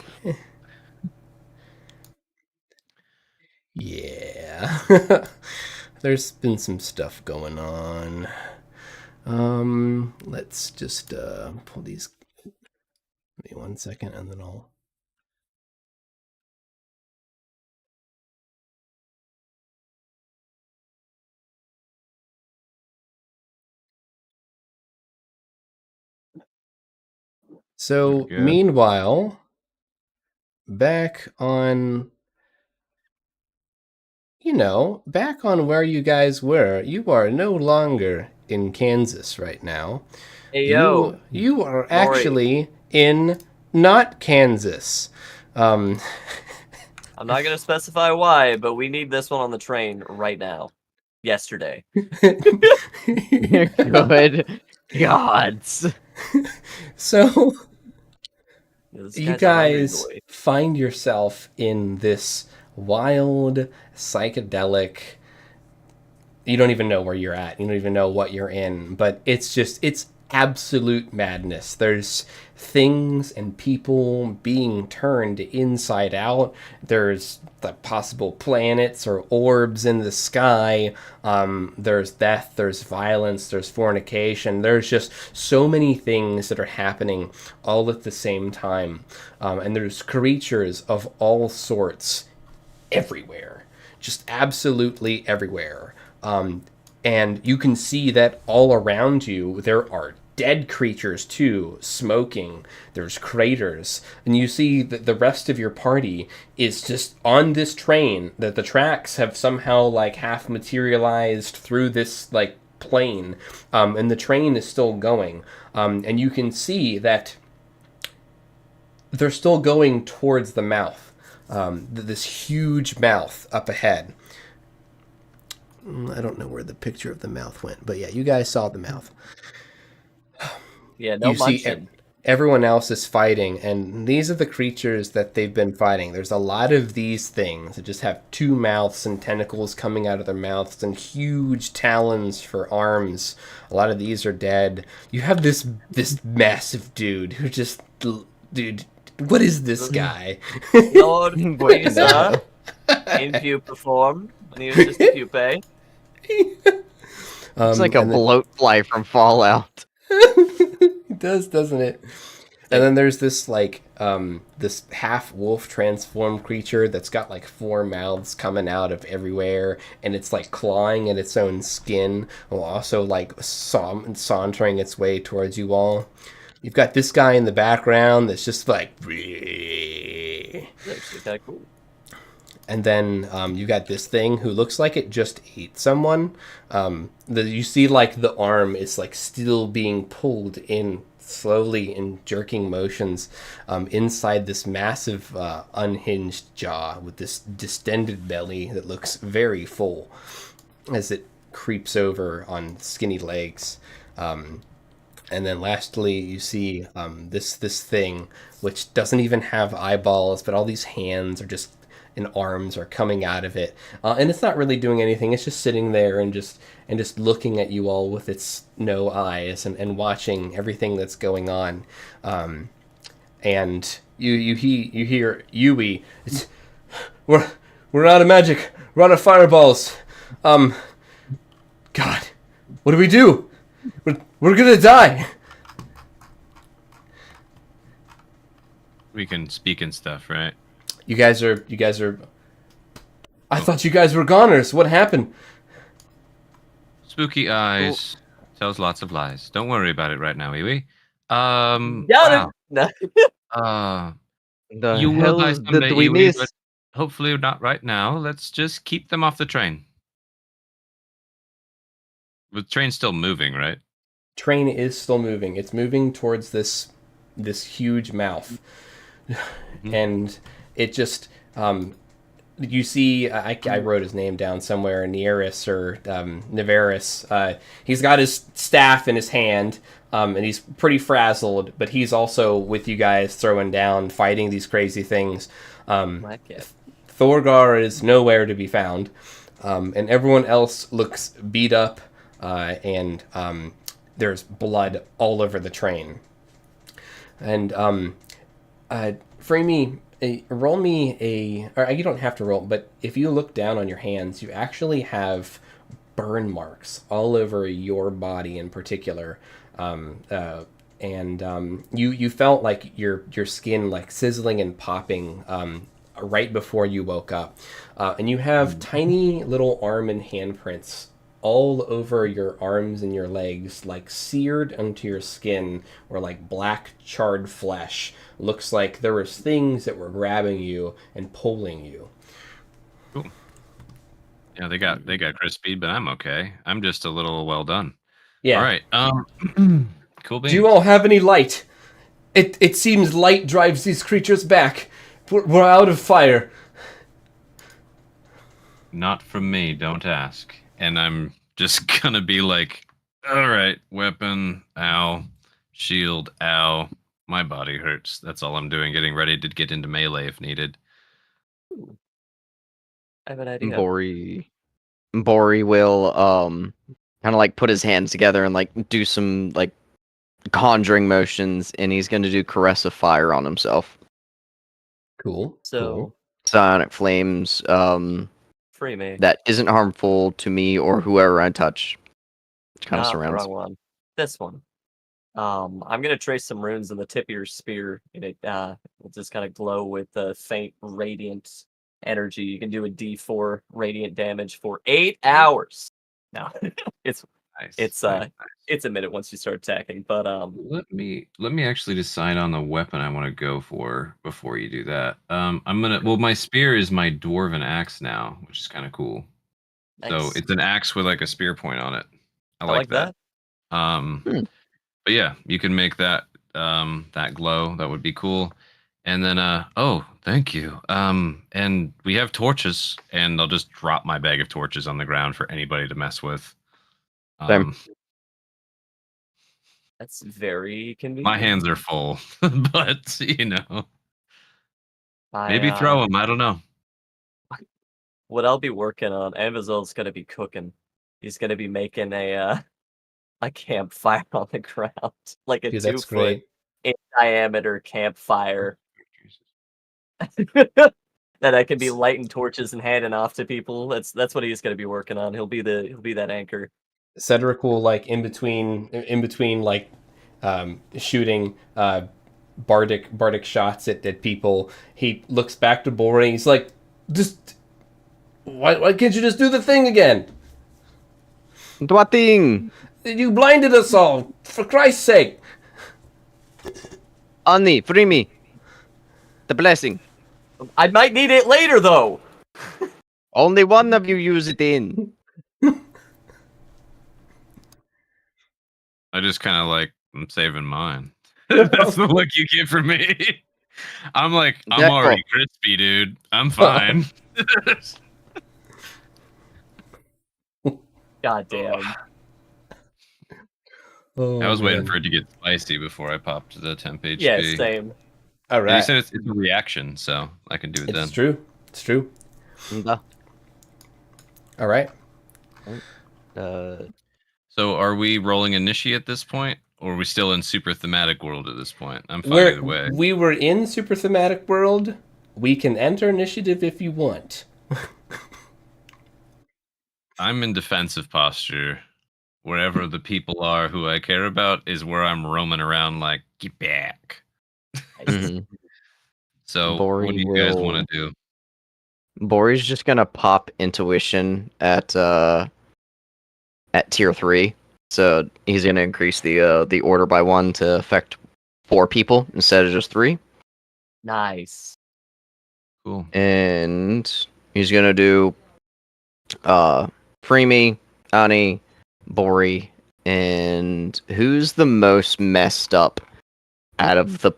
Yeah. There's been some stuff going on. Let's just pull these. Give me 1 second, and then I'll. So, meanwhile, back on where you guys were, you are no longer in Kansas right now. Hey, yo. You are actually in not Kansas. I'm not going to specify why, but we need this one on the train right now. Yesterday. Good gods. So, This you guy's a guys hungry boy. find yourself in this wild, psychedelic... You don't even know where you're at. You don't even know what you're in. But it's absolute madness. There's things and people being turned inside out. There's the possible planets or orbs in the sky. There's death, there's violence, there's fornication. There's just so many things that are happening all at the same time. And there's creatures of all sorts everywhere. Just absolutely everywhere. And you can see that all around you, there are dead creatures too, smoking. There's craters, and you see that the rest of your party is just on this train. That the tracks have somehow like half materialized through this like plane, and the train is still going. And you can see that they're still going towards the mouth, this huge mouth up ahead. I don't know where the picture of the mouth went, but yeah, you guys saw the mouth. Yeah, no You see munching. everyone else is fighting, and these are the creatures that they've been fighting. There's a lot of these things that just have two mouths and tentacles coming out of their mouths and huge talons for arms. A lot of these are dead. You have this massive dude who just... Dude, what is this guy? Lord Freezer, in perform when he was just a pupae. It's like a and then- bloat fly from Fallout. It does, doesn't it? And then there's this like this half wolf transformed creature that's got like four mouths coming out of everywhere, and it's like clawing at its own skin while also like sauntering its way towards you all. You've got this guy in the background that's just like, It's actually kind of cool. and then you got this thing who looks like it just ate someone. You see like the arm is like still being pulled in slowly in jerking motions inside this massive unhinged jaw with this distended belly that looks very full as it creeps over on skinny legs. And then lastly, you see this thing, which doesn't even have eyeballs, but all these hands are just, and arms are coming out of it. And it's not really doing anything. It's just sitting there and just looking at you all with its no eyes and watching everything that's going on. And you hear Yui, we're out of magic. We're out of fireballs. God, what do we do? We're gonna die. We can speak and stuff, right? You guys are. I thought you guys were goners. What happened? Spooky eyes tells lots of lies. Don't worry about it right now, Iwi. Got Wow. it. The You will hell die did someday, we Iwi, miss? but hopefully not right now. Let's just keep them off the train. The train's still moving, right? Train is still moving. It's moving towards this huge mouth, and it just you see. I wrote his name down somewhere. Nearis or Nevaris. He's got his staff in his hand, and he's pretty frazzled. But he's also with you guys, throwing down, fighting these crazy things. Black cat. Thorgar is nowhere to be found, and everyone else looks beat up, and there's blood all over the train. And Freemy, roll me or you don't have to roll, but if you look down on your hands, you actually have burn marks all over your body in particular. You felt like your skin like sizzling and popping right before you woke up. And you have tiny little arm and handprints all over your arms and your legs, like seared into your skin, or like black charred flesh. Looks like there was things that were grabbing you and pulling you. Cool. Yeah, they got Chris speed, but I'm okay. I'm just a little well done. Yeah. All right. Cool beans. Do you all have any light? It seems light drives these creatures back. We're out of fire. Not from me. Don't ask. And I'm just gonna be like, all right, weapon, ow, shield, ow. My body hurts. That's all I'm doing. Getting ready to get into melee if needed. I have an idea. Bori will kind of like put his hands together and like do some like conjuring motions, and he's going to do Caress of Fire on himself. Cool. So Psionic flames free me. that isn't harmful to me or whoever I touch. Which kind of The surrounds. wrong one. This one. I'm gonna trace some runes on the tip of your spear, and it will just kind of glow with faint radiant energy. You can do a D4 radiant damage for 8 hours. No, it's Nice. It's nice. it's a minute once you start attacking, but Let me actually decide on the weapon I want to go for before you do that. Well, my spear is my dwarven axe now, which is kind of cool. So nice. it's an axe with like a spear point on it. I I like like that. Hmm. But yeah, you can make that that glow. That would be cool. And then oh, thank you. And we have torches, and I'll just drop my bag of torches on the ground for anybody to mess with. Same. That's very convenient. My hands are full, but you know, I, maybe throw them. I don't know. What I'll be working on, Anvizol's gonna be cooking. He's gonna be making a campfire on the ground, like a Dude, 2 that's foot great. in diameter campfire that I can be lighting torches and handing off to people. That's what he's gonna be working on. He'll be that anchor. Cedric will like in between like shooting bardic shots at people. He looks back to Boring. He's like, just why can't you just do the thing again? Dwating! You blinded us all, for Christ's sake. Ani, free me! The blessing. I might need it later though. Only one of you use it in. I just kind of like I'm saving mine. That's the look you get from me. I'm like I'm Yeah, already crispy, dude. I'm fine. God damn. Oh, I was waiting man. for it to get spicy before I popped the temp HP. Yeah, same. All Yeah, right. you said it's a reaction, so I can do it then. It's true. It's true. Nda. All right. So are we rolling initiate at this point, or are we still in super thematic world at this point? I'm fine either way. We were in super thematic world. We can enter initiative if you want. I'm in defensive posture. Wherever the people are who I care about is where I'm roaming around like, get back. Mhm. So Bori what do you guys will- want to do? Bori's just gonna pop intuition at tier 3. So he's gonna increase the order by 1 to affect 4 people instead of just 3. Nice. Cool. And he's gonna do Freemy, Ani, Bori, and who's the most messed up out of the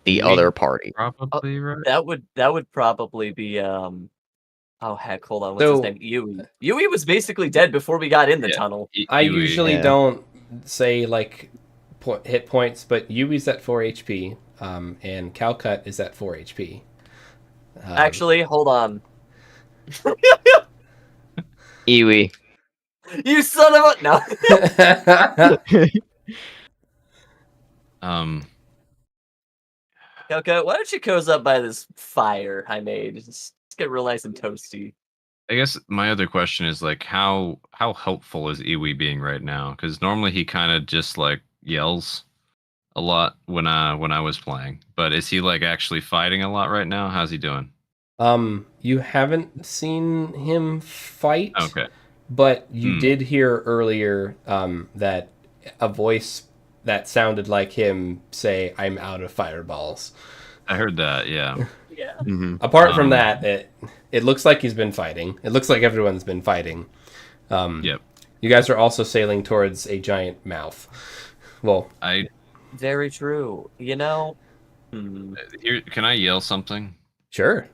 Me? other party? Probably right. That would probably be oh heck, hold on, what's his So- name? Yui. Yui was basically dead before we got in the Yeah. tunnel. I Yui. usually Yeah. don't say like hit points, but Yui's at 4 HP, and Calcut is at 4 HP. Actually, hold on. Iwi. You son of a no. Okay, why don't you cozy up by this fire I made? Just get real nice and toasty. I guess my other question is like how helpful is Iwi being right now? Because normally he kind of just like yells a lot when I was playing. But is he like actually fighting a lot right now? How's he doing? You haven't seen him fight, Okay. but you did hear earlier that a voice that sounded like him say, "I'm out of fireballs." I heard that, yeah. Yeah. Mm-hmm. Apart from that, it looks like he's been fighting. It looks like everyone's been fighting. Yep. You guys are also sailing towards a giant mouth. Well, Very true. You know. Here, can I yell something? sure.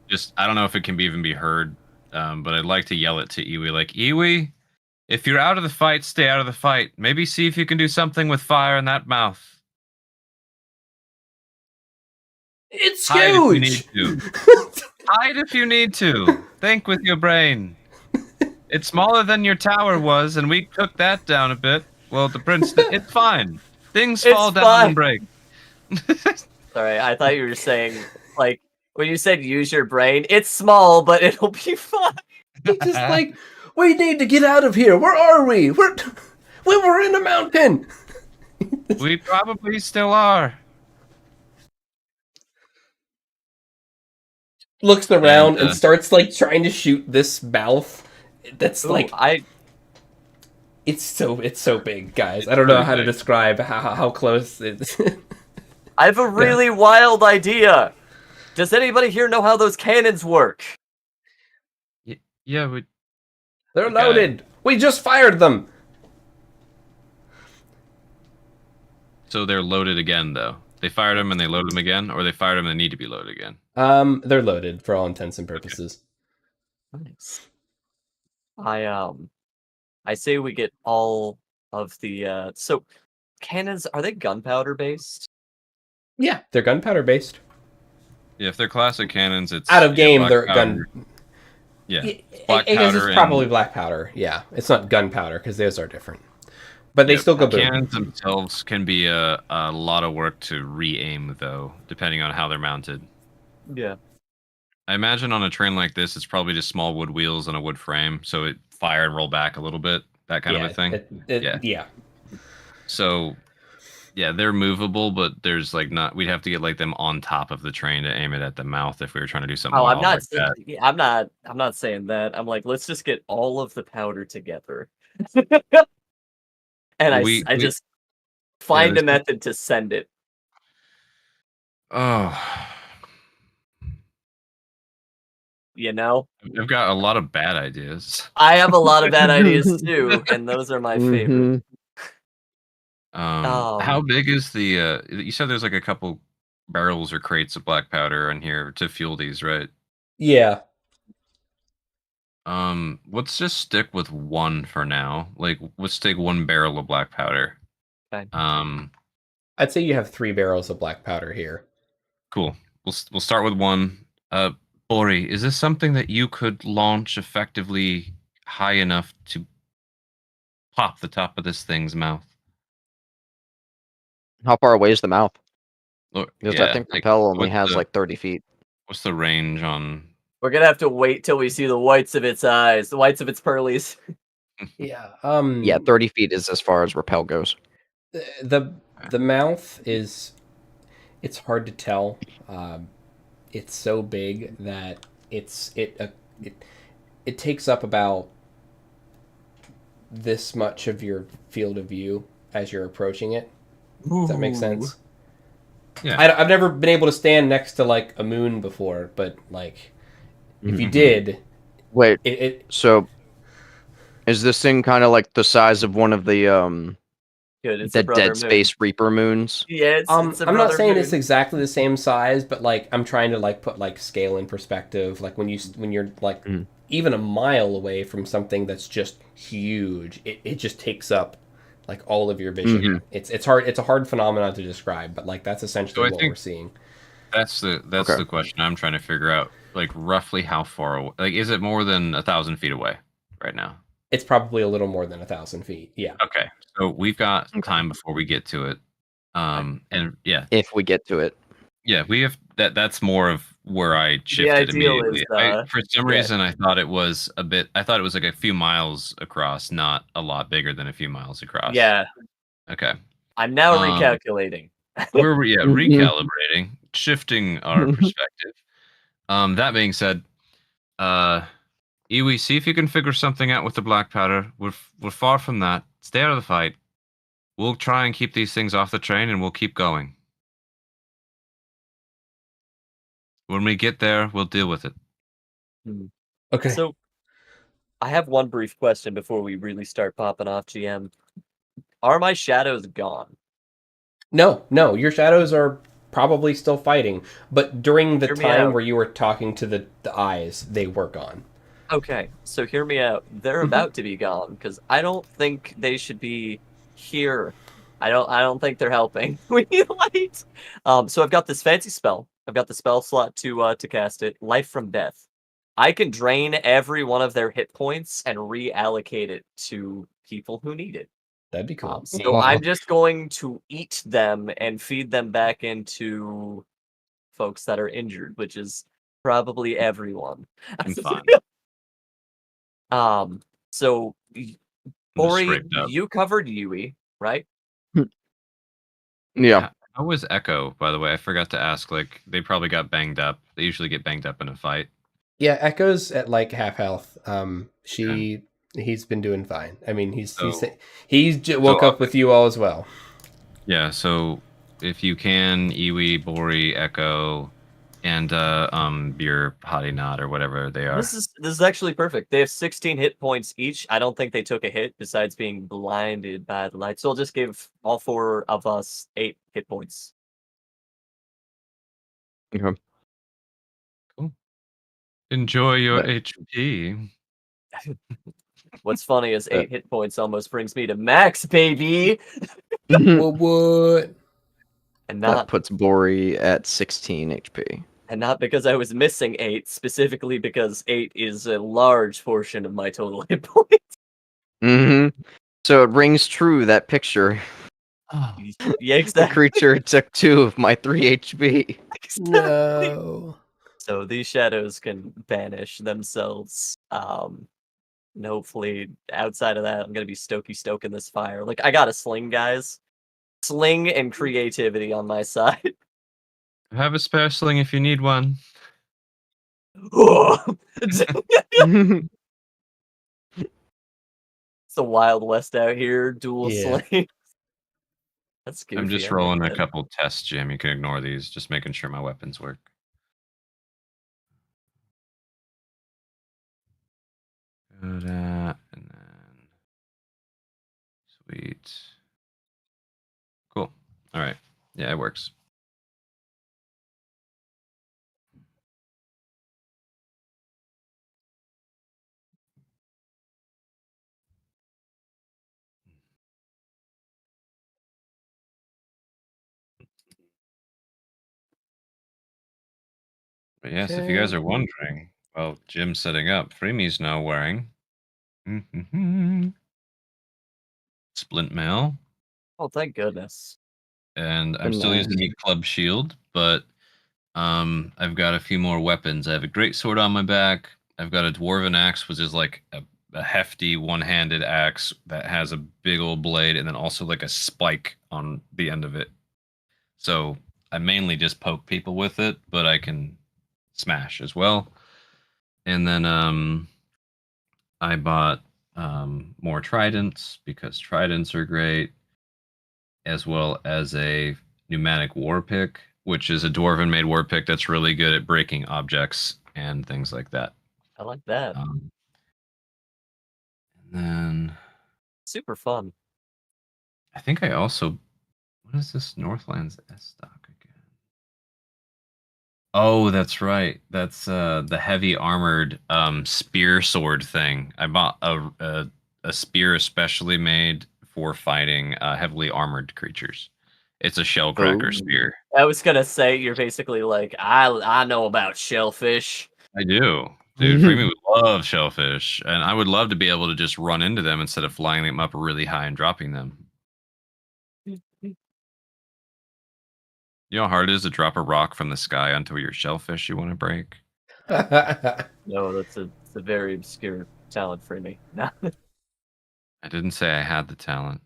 Just I don't know if it can even be heard, but I'd like to yell it to Iwi, like Iwi, if you're out of the fight, stay out of the fight. Maybe see if you can do something with fire in that mouth. It's Hide if you need huge. to. Hide if you need to. Think with your brain. It's smaller than your tower was, and we took that down a bit. Well, the prince, it's fine. Things It's fall down fine. and break. Sorry, I thought you were saying like when you said use your brain. It's small, but it'll be fine. It's just like, we need to get out of here. Where are we? We were in a mountain. We probably still are. Looks around and And, starts like trying to shoot this mouth. That's Ooh, like I It's so big, guys. I don't know how to describe how close it. I have a really wild idea. Does anybody here know how those cannons work? Yeah, They're loaded. We just fired them. So they're loaded again, though. They fired them and they loaded them again, or they fired them and they need to be loaded again. They're loaded for all intents and purposes. Okay. Nice. I say we get all of the so cannons, are they gunpowder based? Yeah, they're gunpowder based. Yeah, if they're classic cannons, it's Out of game. black They're powder. gun. Yeah, I guess it's probably black powder. Yeah, it's not gunpowder because those are different. But they still go boom. Cannons themselves can be a lot of work to re-aim, though, depending on how they're mounted. Yeah. I imagine on a train like this, it's probably just small wood wheels and a wood frame, so it fire and roll back a little bit, that kind of a thing. Yeah. So, yeah, they're movable, but there's like not. We'd have to get like them on top of the train to aim it at the mouth if we were trying to do something. Oh, wild like that. I'm not saying that. I'm like, let's just get all of the powder together. And I just find a method to send it. Oh. You know? I've got a lot of bad ideas. I have a lot of bad ideas too, and those are my favorite. How big is the you said there's like a couple barrels or crates of black powder in here to fuel these, right? Yeah. Let's just stick with one for now. Like, let's take one barrel of black powder. Okay. I'd say you have 3 barrels of black powder here. Cool. We'll start with one. Bori, is this something that you could launch effectively high enough to pop the top of this thing's mouth? How far away is the mouth? Because Yeah, I think Propel only has the- like 30 feet. What's the range on? We're gonna have to wait till we see the whites of its eyes, the whites of its pearlies. Yeah. Yeah, 30 feet is as far as Rappel goes. The mouth is, it's hard to tell. It's so big that it takes up about this much of your field of view as you're approaching it. Does that make sense? Yeah. I've never been able to stand next to like a moon before, but like if you did, wait. So is this thing kind of like the size of one of the the Dead Space Reaper moons? Yeah, it's I'm not saying it's exactly the same size, but like I'm trying to like put like scale in perspective. Like when you're like even a mile away from something that's just huge, it just takes up like all of your vision. It's hard. It's a hard phenomenon to describe, but like that's essentially what we're seeing. That's the question I'm trying to figure out. Like roughly how far away? Like, is it more than 1,000 feet away right now? It's probably a little more than 1,000 feet. Yeah. Okay, so we've got time before we get to it. And yeah, if we get to it, yeah, we have that. That's more of where I shifted immediately. For some reason, I thought it was a bit. I thought it was like a few miles across, not a lot bigger than a few miles across. Yeah. Okay. I'm now recalculating. We're recalibrating, shifting our perspective. That being said, Iwi, see if you can figure something out with the black powder. We're far from that. Stay out of the fight. We'll try and keep these things off the train, and we'll keep going. When we get there, we'll deal with it. Okay. So, I have one brief question before we really start popping off, GM. Are my shadows gone? No. Your shadows are probably still fighting, but during the time where you were talking to the eyes, they were gone. Okay, so hear me out. They're about to be gone because I don't think they should be here. I don't think they're helping. We need light. So I've got this fancy spell. I've got the spell slot to cast it. Life from Death. I can drain every one of their hit points and reallocate it to people who need it. That'd be cool. So I'm just going to eat them and feed them back into folks that are injured, which is probably everyone. I'm fine. So Bori, you covered Yui, right? Yeah. How was Echo, by the way? I forgot to ask. Like, they probably got banged up. They usually get banged up in a fight. Yeah, Echo's at like half health. She He's been doing fine. I mean, he's So- woke up with you all as well. Yeah, so if you can, Iwi, Bori, Echo, and your Hottie Knot or whatever they are. This is actually perfect. They have 16 hit points each. I don't think they took a hit besides being blinded by the light. So I'll just give all 4 of us 8 hit points. Okay. Cool. Enjoy your But- HP. What's funny is 8 hit points almost brings me to max, baby. What? And That not puts Bori at 16 HP. and not because I was missing 8, specifically because 8 is a large portion of my total hit points. So it rings true, that picture. Yeah, The exactly. creature took 2 of my 3 HP. Exactly. No. So these shadows can banish themselves. And hopefully outside of that, I'm gonna be stoking this fire. Like I got a sling, guys. Sling and creativity on my side. Have a spare sling if you need one. It's the Wild West out here, dual Yeah. sling. That's goofy. I'm just I like rolling a that. couple tests, Jim. You can ignore these. Just making sure my weapons work. Go to that, and then sweet. Cool. All right. Yeah, it works. But yes, if you guys are wondering, well, Jim's setting up. Freemy's now wearing splint mail, Oh, thank goodness. and I'm still Nice. using the club shield, but I've got a few more weapons. I have a great sword on my back. I've got a dwarven axe, which is like a hefty one-handed axe that has a big old blade, and then also like a spike on the end of it. So I mainly just poke people with it, but I can smash as well. And then I bought more tridents because tridents are great, as well as a pneumatic war pick, which is a dwarven made war pick that's really good at breaking objects and things like that. I like that. And then Super fun. I think I also, what is this Northlands S stock again? Oh, that's right. That's the heavy armored spear sword thing. I bought a spear especially made for fighting heavily armored creatures. It's a shellcracker Oh. spear. I was gonna say you're basically like I know about shellfish. I do. Dude, Freeman would love shellfish, and I would love to be able to just run into them instead of flying them up really high and dropping them. You know how hard it is to drop a rock from the sky onto your shellfish you want to break? No, it's a very obscure talent for me. I didn't say I had the talent.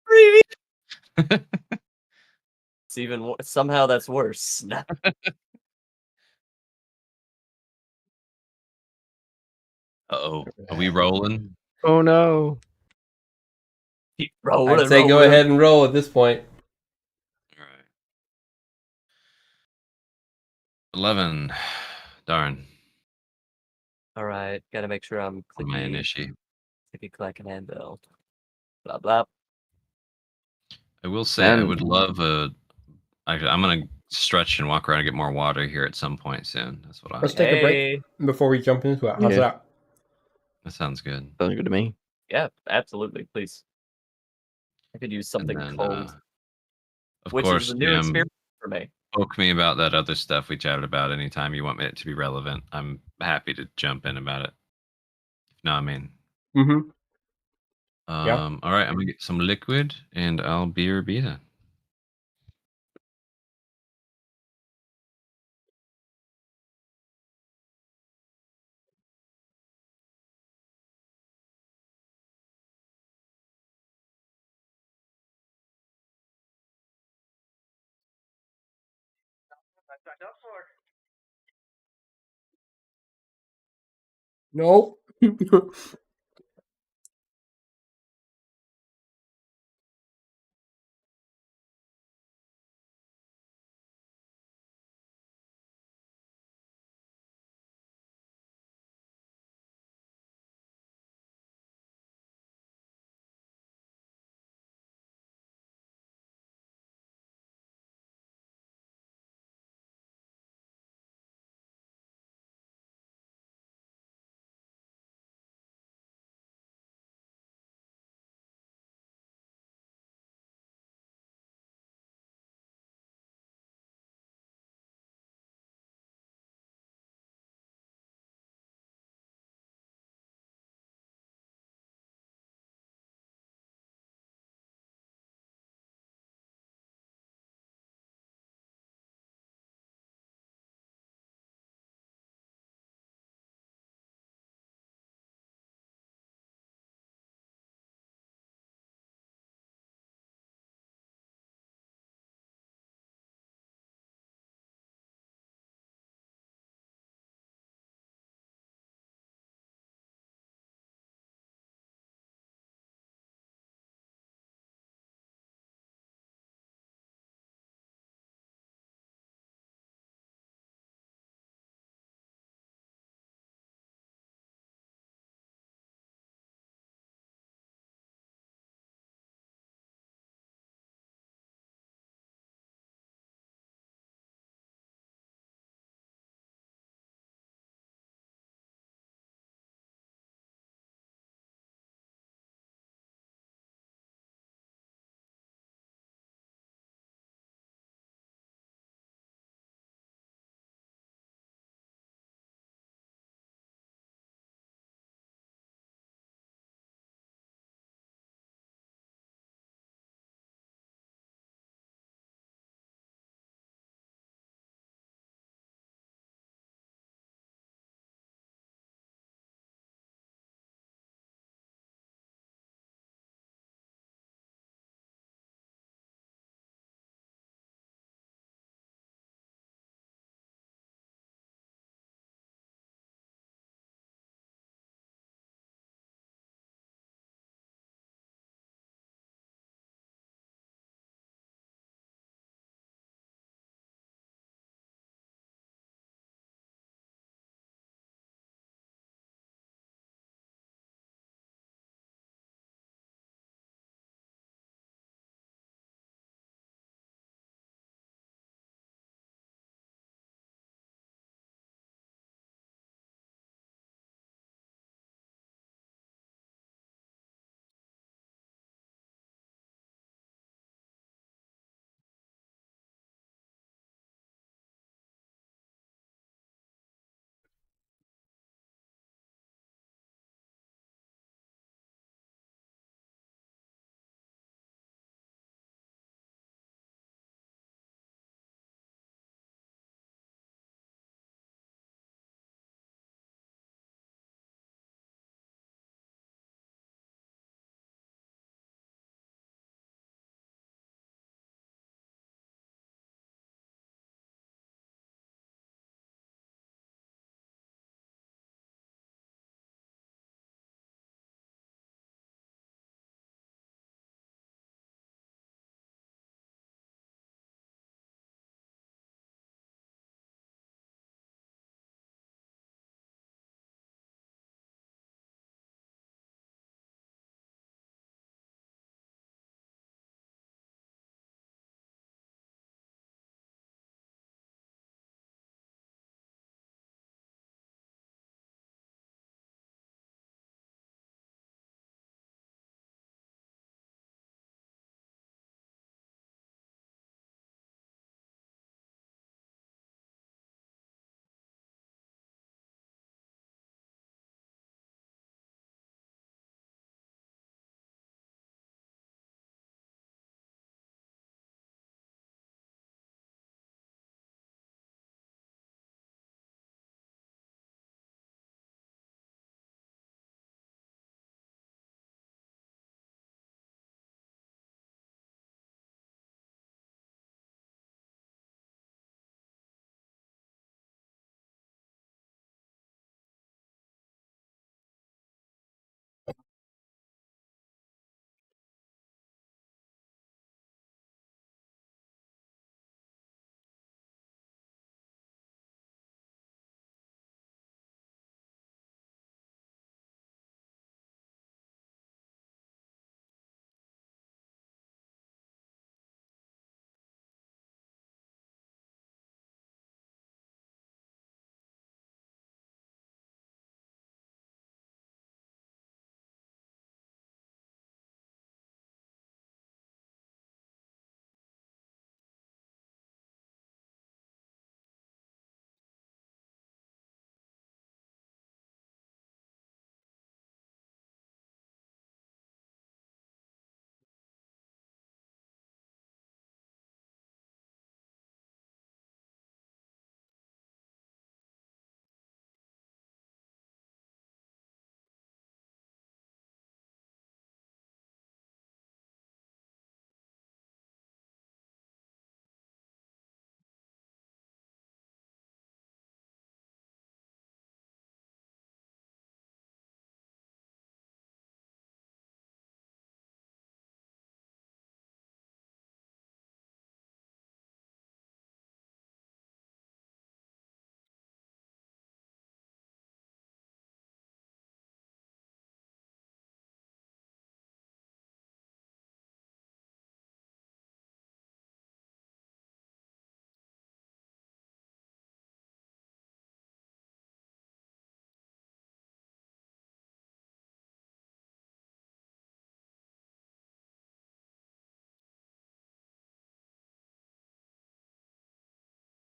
Really? It's even somehow that's worse. Uh-oh. Are we rolling? Oh no. Keep rolling. I'd say go rolling. ahead and roll at this point. All right. 11. Darn. All right, gotta make sure I'm On my clicky, initiate. clacking handle. Blah blah. I will say I And- would love I'm gonna stretch and walk around and get more water here at some point soon. That's what Let's take a break Hey, before we jump into it. How's Yeah. that? that sounds good. Sounds good to me. yeah, absolutely, please. I could use something And then, cold, of which course, is a new Jim, experience for me. poke me about that other stuff we chatted about anytime you want it to be relevant. I'm happy to jump in about it. No, I mean, Mm-hmm. Yeah. all right, I'm gonna get some liquid and I'll be your beta. Nope.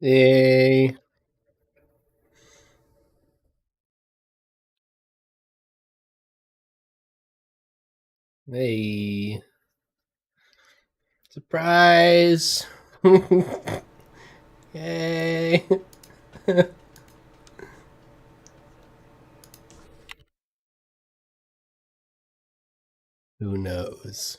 Yay. Hey. Surprise. Yay. Who knows?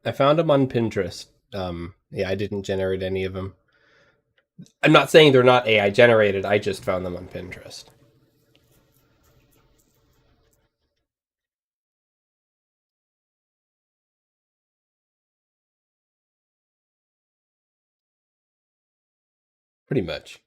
I found them on Pinterest. Yeah, I didn't generate any of them. I'm not saying they're not AI generated. I just found them on Pinterest. Pretty much.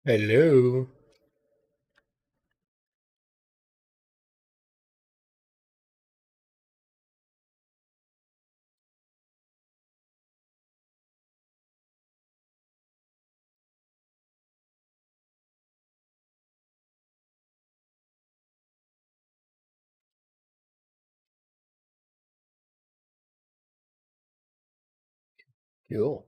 Hello. Cool.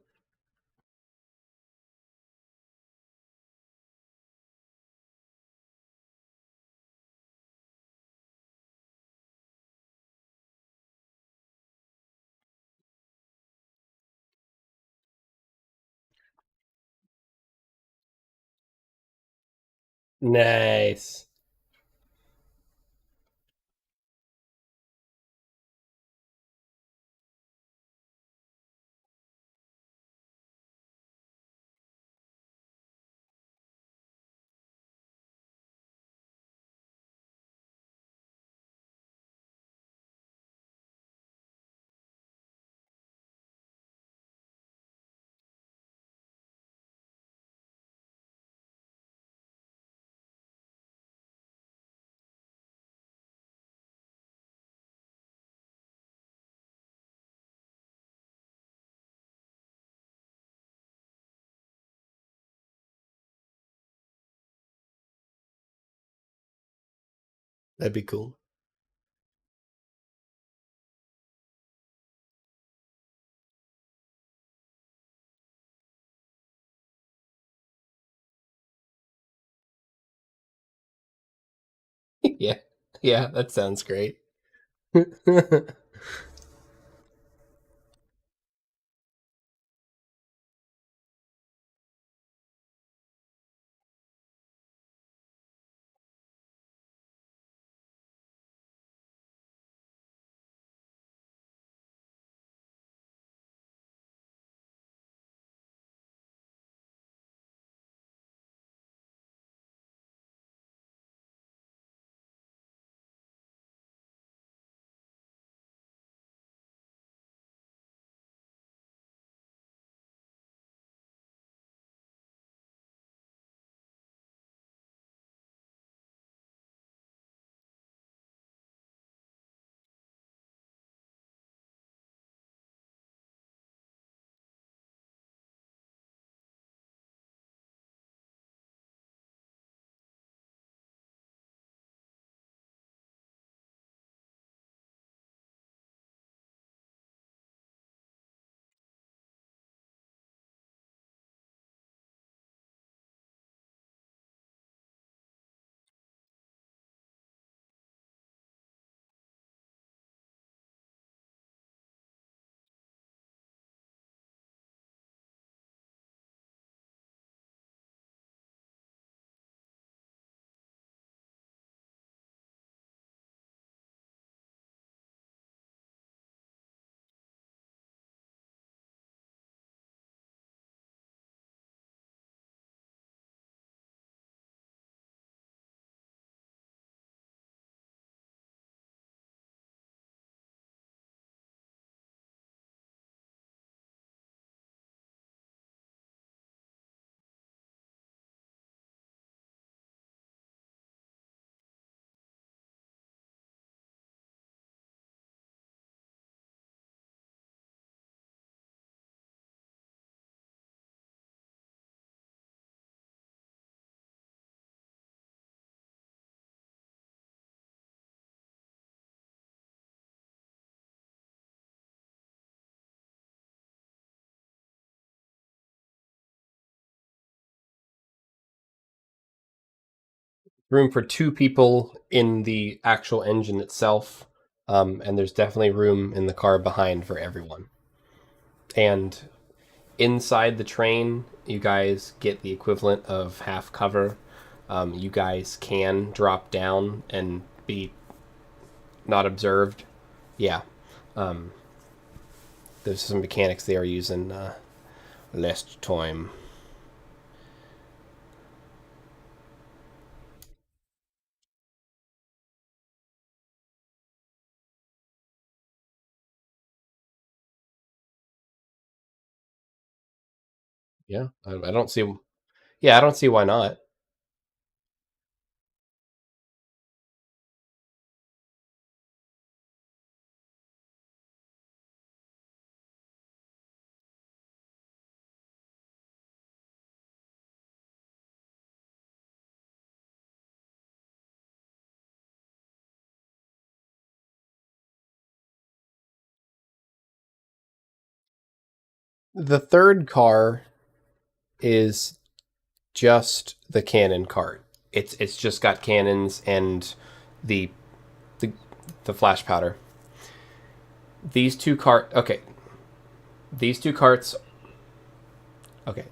Nice. That'd be cool. Yeah. Yeah, that sounds great. Room for two people in the actual engine itself, and there's definitely room in the car behind for everyone. And inside the train, you guys get the equivalent of half cover. You guys can drop down and be not observed. Yeah. Um, there's some mechanics they are using last time. Yeah, I don't see. Yeah, I don't see why not. The third car is just the cannon cart. It's just got cannons and the the, the flash powder. These two cart okay. These two carts okay.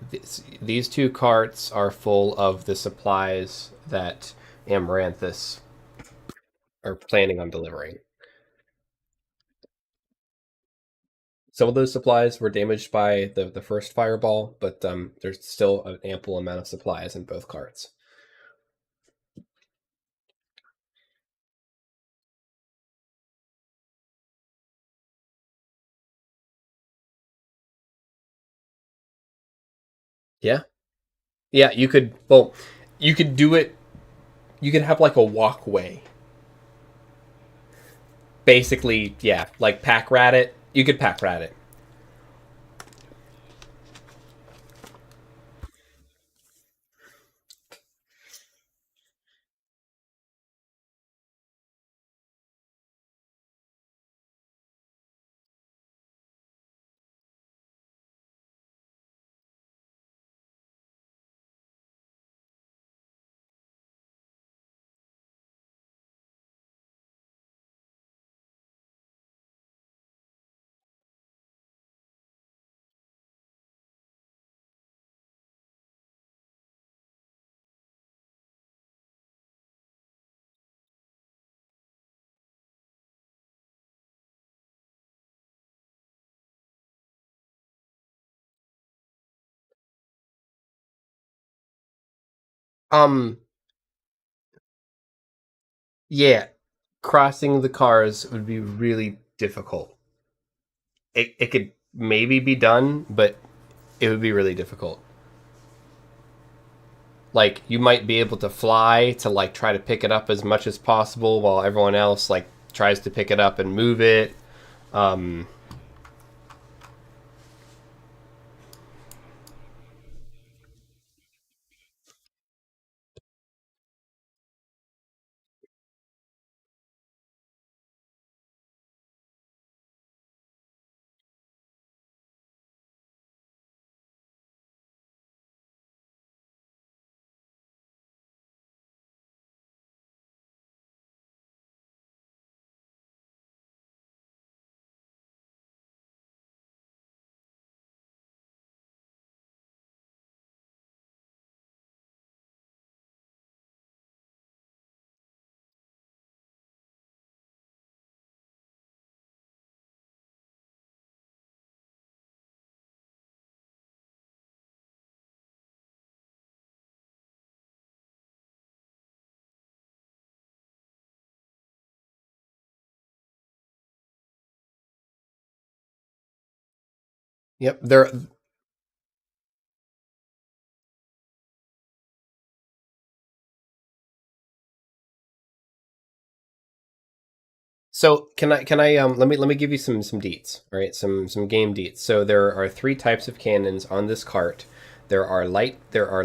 These two carts are full of the supplies that Amaranthus are planning on delivering. Some of those supplies were damaged by the first fireball, but there's still an ample amount of supplies in both carts. Yeah. Yeah, you could you could do it you could have like a walkway. Basically, yeah, like pack rat it. You could pack rat it. Um yeah, crossing the cars would be really difficult. It could maybe be done, but it would be really difficult. Like you might be able to fly to like try to pick it up as much as possible while everyone else like tries to pick it up and move it. Um yep, there. So can I let me give you some deets, all right? Some game deets. So there are three types of cannons on this cart. There are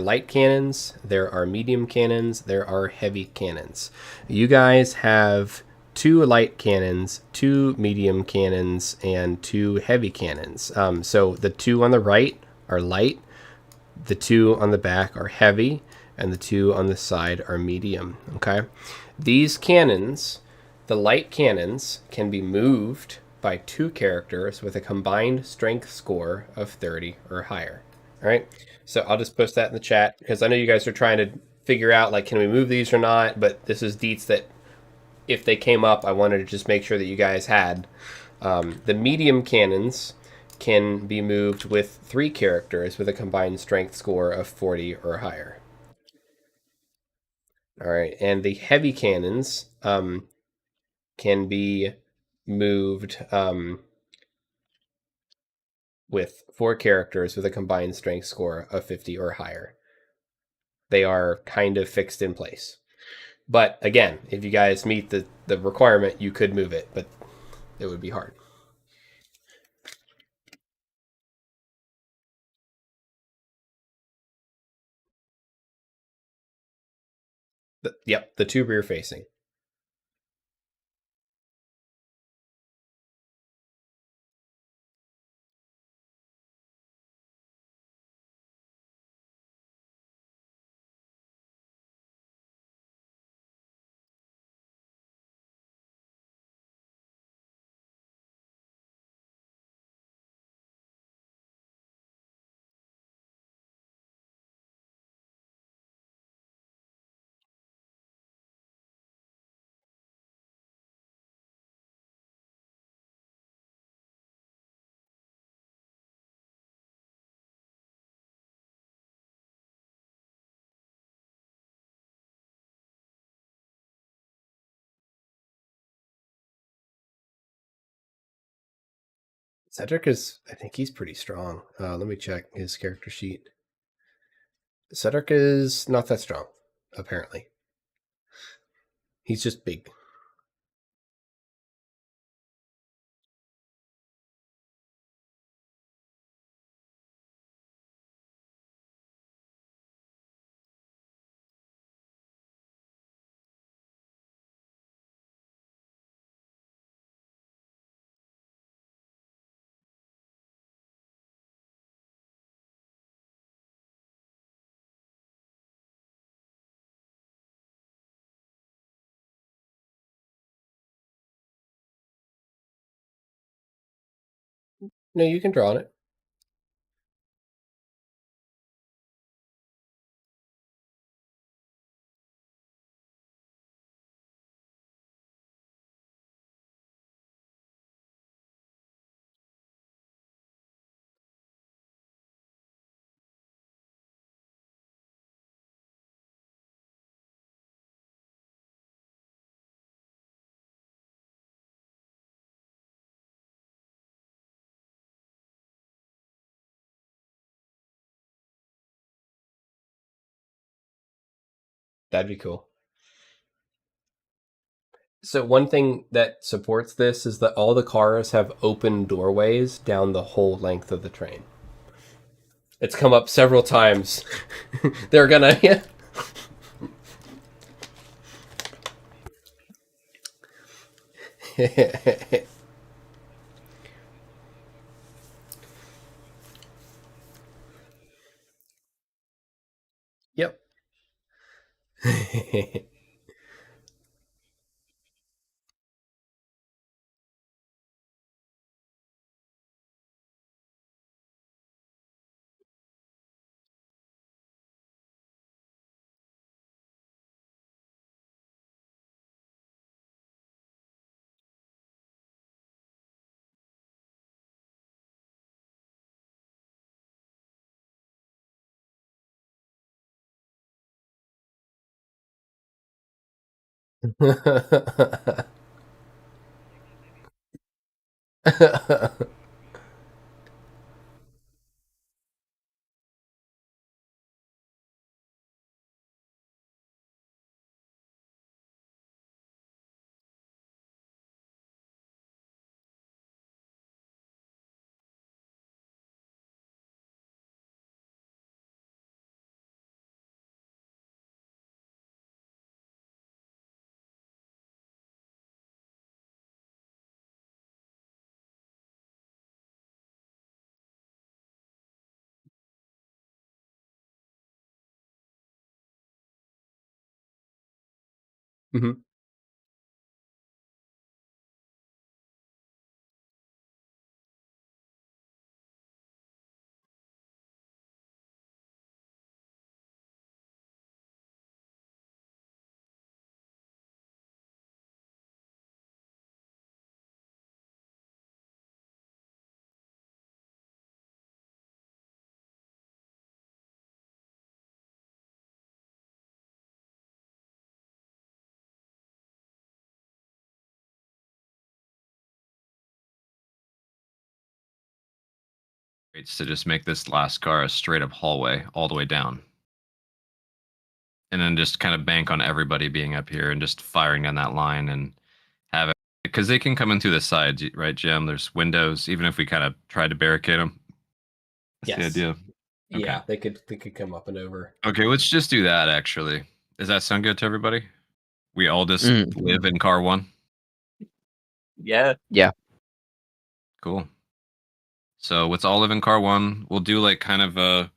light cannons, there are medium cannons, there are heavy cannons. You guys have two light cannons, two medium cannons, and two heavy cannons. So the two on the right are light, the two on the back are heavy, and the two on the side are medium. Okay, these cannons, the light cannons, can be moved by two characters with a combined strength score of 30 or higher. All right, so I'll just post that in the chat because I know you guys are trying to figure out like can we move these or not, but this is deets that if they came up, I wanted to just make sure that you guys had. The medium cannons can be moved with three characters with a combined strength score of 40 or higher. All right, and the heavy cannons can be moved with four characters with a combined strength score of 50 or higher. They are kind of fixed in place. But again, if you guys meet the requirement, you could move it, but it would be hard. Yep, the two rear facing. Cedric is, I think he's pretty strong. Let me check his character sheet. Cedric is not that strong, apparently. He's just big. No, you can draw on it. That'd be cool. So one thing that supports this is that all the cars have open doorways down the whole length of the train. It's come up several times. They're gonna yeah. Yep. Mhm. It's to just make this last car a straight up hallway all the way down. and then just kind of bank on everybody being up here and just firing down that line and have it, because they can come in through the sides, right, Jim? There's windows, even if we kind of try to barricade them. That's the Yes. idea. Yeah, they could come up and over. Okay, let's just do that. Actually, does that sound good to everybody? We all just live in car 1. Yeah. Yeah. Cool. So let's all live in car 1. We'll do like kind of a,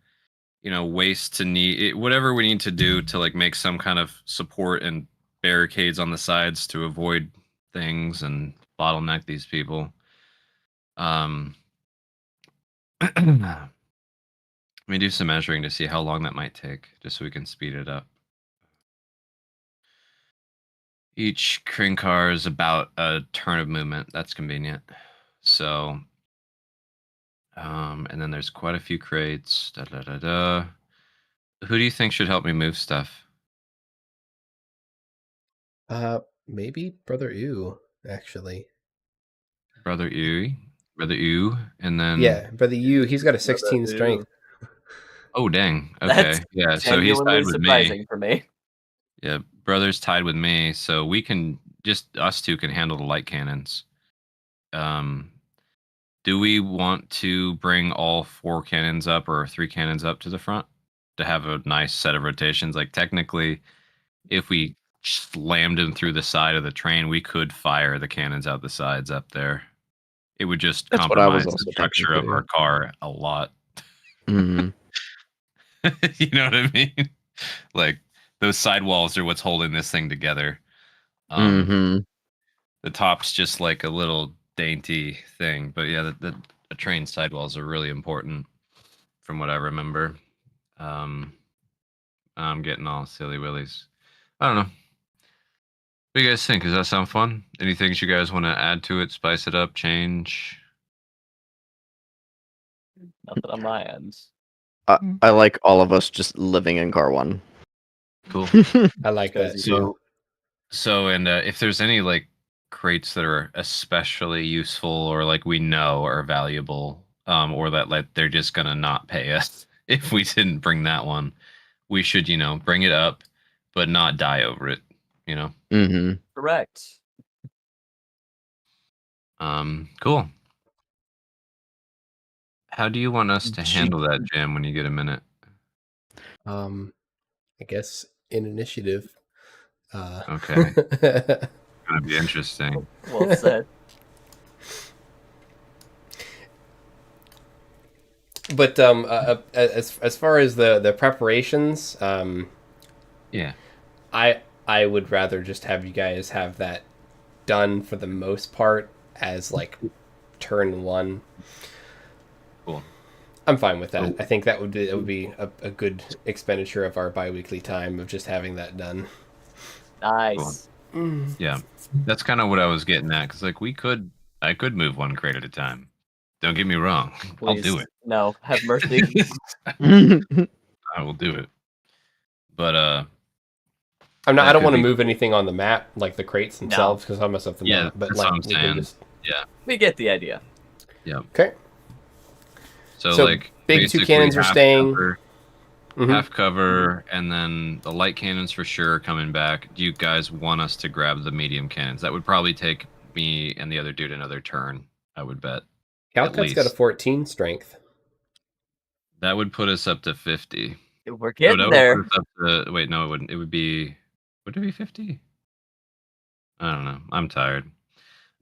waste to need whatever we need to do to like make some kind of support and barricades on the sides to avoid things and bottleneck these people. Let me do some measuring to see how long that might take, just so we can speed it up. Each crane car is about a turn of movement. That's convenient. So, and then there's quite a few crates. Who do you think should help me move stuff? Maybe Brother Ooh, actually. Brother Ew, and then Yeah, Brother Ooh, he's got a 16 Ooh. strength. Oh dang, okay, That's yeah. So he's genuinely tied with me. surprising for me. Yeah, brother's tied with me, so we can just us two can handle the light cannons. Do we want to bring all 4 cannons up or 3 cannons up to the front to have a nice set of rotations? Like technically, if we slammed them through the side of the train, we could fire the cannons out the sides up there. It would just That's what I was compromise the also structure thinking of too. our car a lot. Mhm. You know what I mean? Like those sidewalls are what's holding this thing together. Mhm. The top's just like a little dainty thing, but yeah, the train sidewalls are really important, from what I remember. I'm getting all silly willies. I don't know. What do you guys think? Does that sound fun? Any things you guys want to add to it, spice it up, change? Nothing on my end. I like all of us just living in car 1. Cool. I like that Cozy. too. And if there's any like crates that are especially useful or like we know are valuable, or that like they're just gonna not pay us if we didn't bring that one, we should, bring it up, but not die over it, Mhm. Correct. Cool. How do you want us to handle that, Jim, when you get a minute? I guess in initiative. Okay. Gonna be interesting. Well said. But as far as the preparations, Yeah. I would rather just have you guys have that done for the most part as like turn 1. Cool. I'm fine with that. So- I think that would be a good expenditure of our biweekly time of just having that done. Nice. Yeah. That's kind of what I was getting at, because like I could move 1 crate at a time. Don't get me wrong. I'll Please. do it. No, have mercy. I will do it. But I that don't could want to be move anything on the map like the crates themselves because I'll mess up the Yeah, map. But that's like what I'm we can saying. just Yeah. We get the idea. Yeah. okay. So big like 2 basically cannons are half staying. cover, Mhm. half cover, and then the light cannons for sure coming back. Do you guys want us to grab the medium cannons? That would probably take me and the other dude another turn, I would bet. Calcut's got a 14 strength. That would put us up to 50. We're No, getting that would there. put us up to, wait, no, it wouldn't. It would be, would it be 50? I don't know. I'm tired.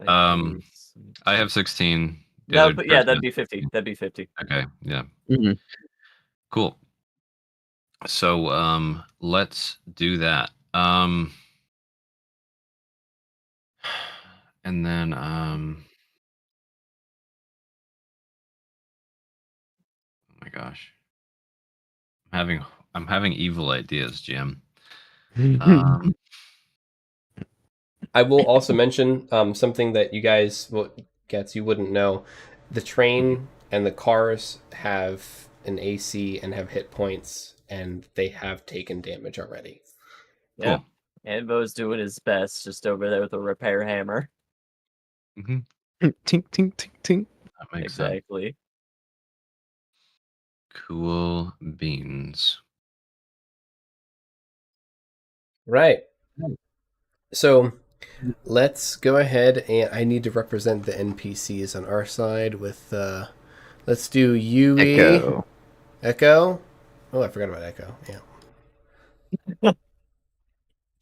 I have 16. The No, other but yeah, person that'd be has 50. 16. That'd be 50. Okay, yeah. Mhm. Cool. So let's do that. And then oh my gosh. I'm having evil ideas, Jim. I will also mention something that you guys, you wouldn't know. The train and the cars have an AC and have hit points, and they have taken damage already. Yeah. Cool. Anvo's doing his best, just over there with a repair hammer. Mm-hmm. Tink tink tink tink. That makes sense. Exactly. Cool beans. Right. So let's go ahead, and I need to represent the NPCs on our side with let's do Yui. Echo. Oh, I forgot about Echo. Yeah.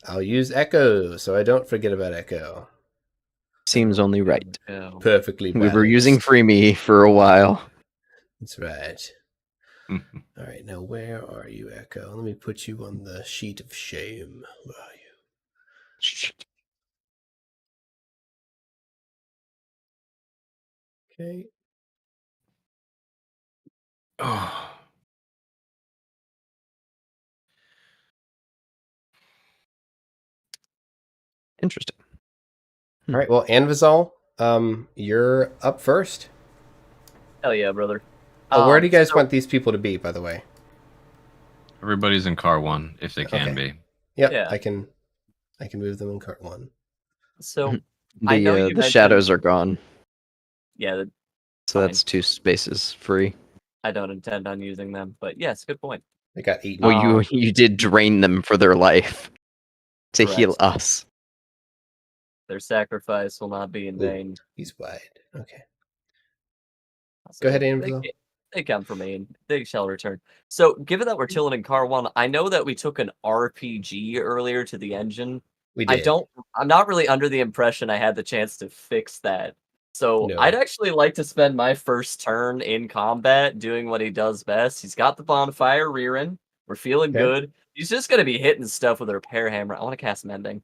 I'll use Echo so I don't forget about Echo. Seems only right. Perfectly balanced. We were using Freeme for a while. That's right. All right, now where are you, Echo? Let me put you on the sheet of shame. Where are you? Okay. Oh. Interesting. All right, well, Anvizal, you're up first. Hell yeah, brother. Oh, where do you guys So- want these people to be, by the way? Everybody's in car 1 if they can be. Yep, Yeah. I can move them in cart 1. So I know you The mentioned- shadows are gone, Yeah, so fine. that's 2 spaces free. I don't intend on using them, but yes, good point. They got eaten. Well, you did drain them for their life to Correct. heal us. Their sacrifice will not be in Ooh. vain. He's wide. Okay. So Go ahead, they- Anvil. They come for me, and they shall return. So, given that we're chilling in car 1, I know that we took an RPG earlier to the engine. We did. I'm not really under the impression I had the chance to fix that. So, No. I'd actually like to spend my first turn in combat doing what he does best. He's got the bonfire rearing. We're feeling Okay. good. He's just going to be hitting stuff with a repair hammer. I want to cast Mending.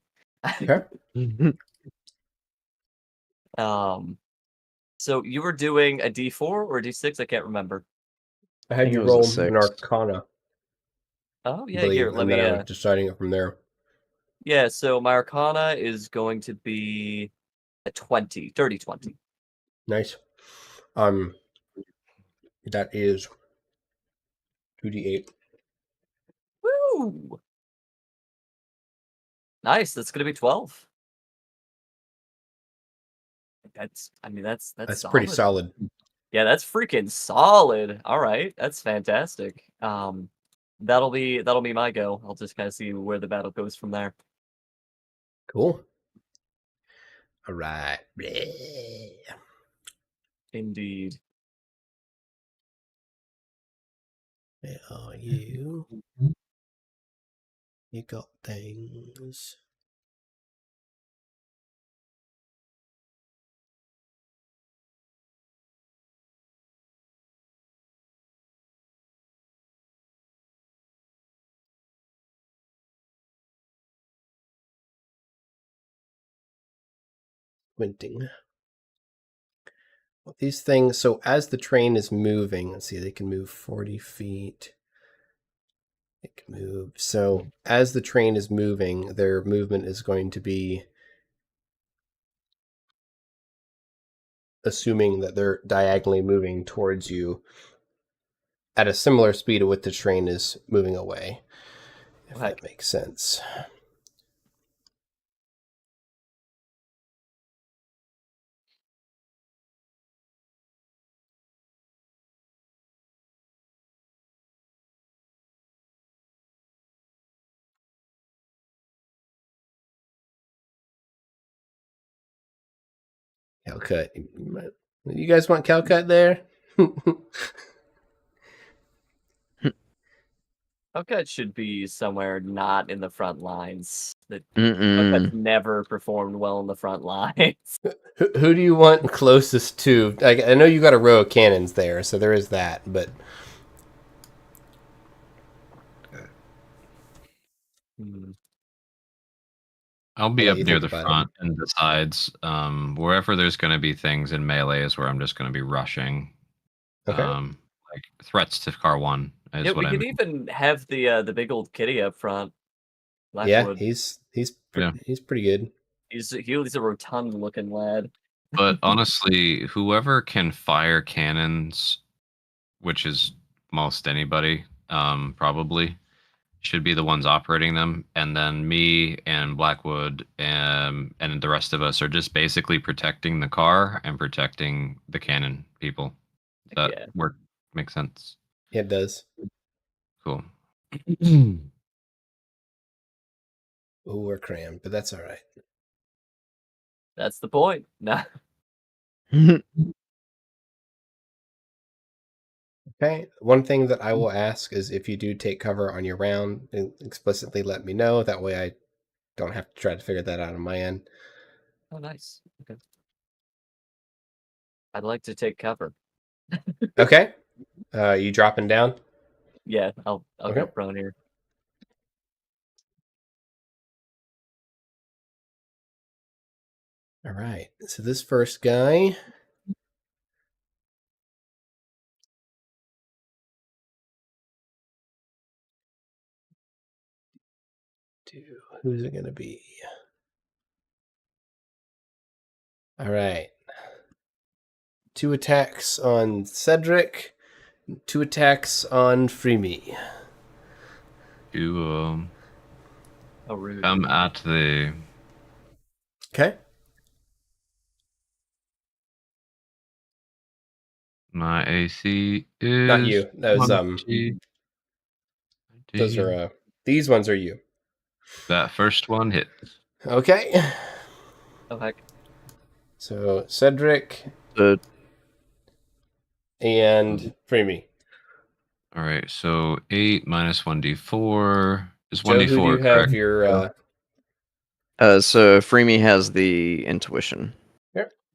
Okay. So you were doing a D4 or a D6? I can't remember. I I had think you it was a roll 6. an Arcana, Oh, I yeah, believe, here, let and me, then I was deciding it from there. yeah, so my Arcana is going to be a 20, dirty 20. Nice. That is 2d8. Woo! Nice, that's gonna be 12. That's That's pretty solid. Yeah, that's freaking solid. All right, that's fantastic. That'll be my go. I'll just kind of see where the battle goes from there. Cool. All right. Bleh. Indeed. Where are you? You got things. Squinting. These things, so as the train is moving, let's see, they can move 40 feet. It can move. So as the train is moving, their movement is going to be assuming that they're diagonally moving towards you at a similar speed to what the train is moving away, if Okay. that makes sense. Calcut. You guys want Calcut there? Calcut should be somewhere not in the front lines. Mm-mm. Calcut's never performed well in the front lines. Who do you want closest to? I know you got a row of cannons there, so there is that, but I'll be I'll up let you near think the about front and the sides. Wherever there's going to be things in melee is where I'm just going to be rushing. Okay. Like threats to car 1 is Yeah, what we I could mean. even have the big old kitty up front. Yeah, Blackwood. he's Yeah. pretty good. He's a rotund looking lad. But honestly, whoever can fire cannons, which is most anybody, probably should be the ones operating them, and then me and Blackwood and the rest of us are just basically protecting the car and protecting the cannon people. That Yeah. work makes sense. It does. Cool. Oh, we're crammed, but that's all right. That's the point. Nah. Okay. One thing that I will ask is if you do take cover on your round, explicitly let me know. That way I don't have to try to figure that out on my end. Oh, nice. Okay. I'd like to take cover. Okay. You dropping down? Yeah, I'll Okay. go prone here. All right. So this first guy. Who's it going to be? All right. 2 attacks on Cedric, 2 attacks on Freemy. To Oh, rude. come at the Okay. my AC is Not you. Those 20. those are these ones are you. That first one hits. Okay. Oh, heck. So Cedric and Freemy. All right, so 8 minus 1d4 is Joe, who do 1d4, you have correct? your So Freemy has the intuition.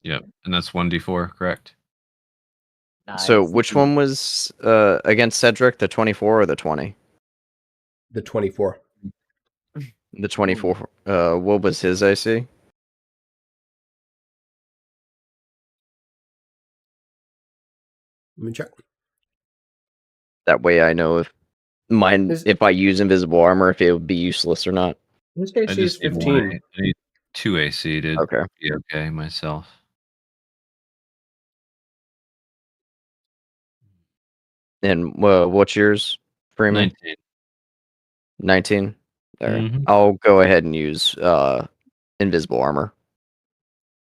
Yep, and that's 1d4, correct? So Nice. which one was against Cedric, the 24 or the 20? the 24? The 24. What was his AC? Let me check. That way I know if mine His, if I use invisible armor, if it would be useless or not. his I AC is just need 15. I need 2 AC to Okay. be okay myself. And what's yours, Freeman? 19. 19. There. Mhm. I'll go ahead and use invisible armor.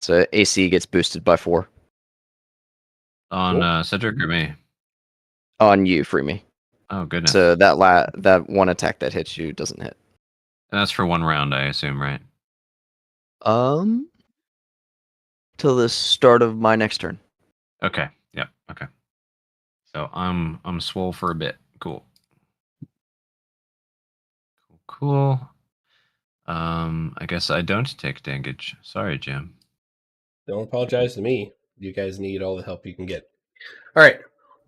So AC gets boosted by 4 On Cool. Cedric or me? on you, Freemy. Oh, goodness. So that one attack that hits you doesn't hit. And that's for 1 round, I assume, right? Till the start of my next turn. Okay. Yep. Okay. So I'm swole for a bit. Cool. Cool. I guess I don't take damage. Sorry, Jim. Don't apologize to me. You guys need all the help you can get. All right.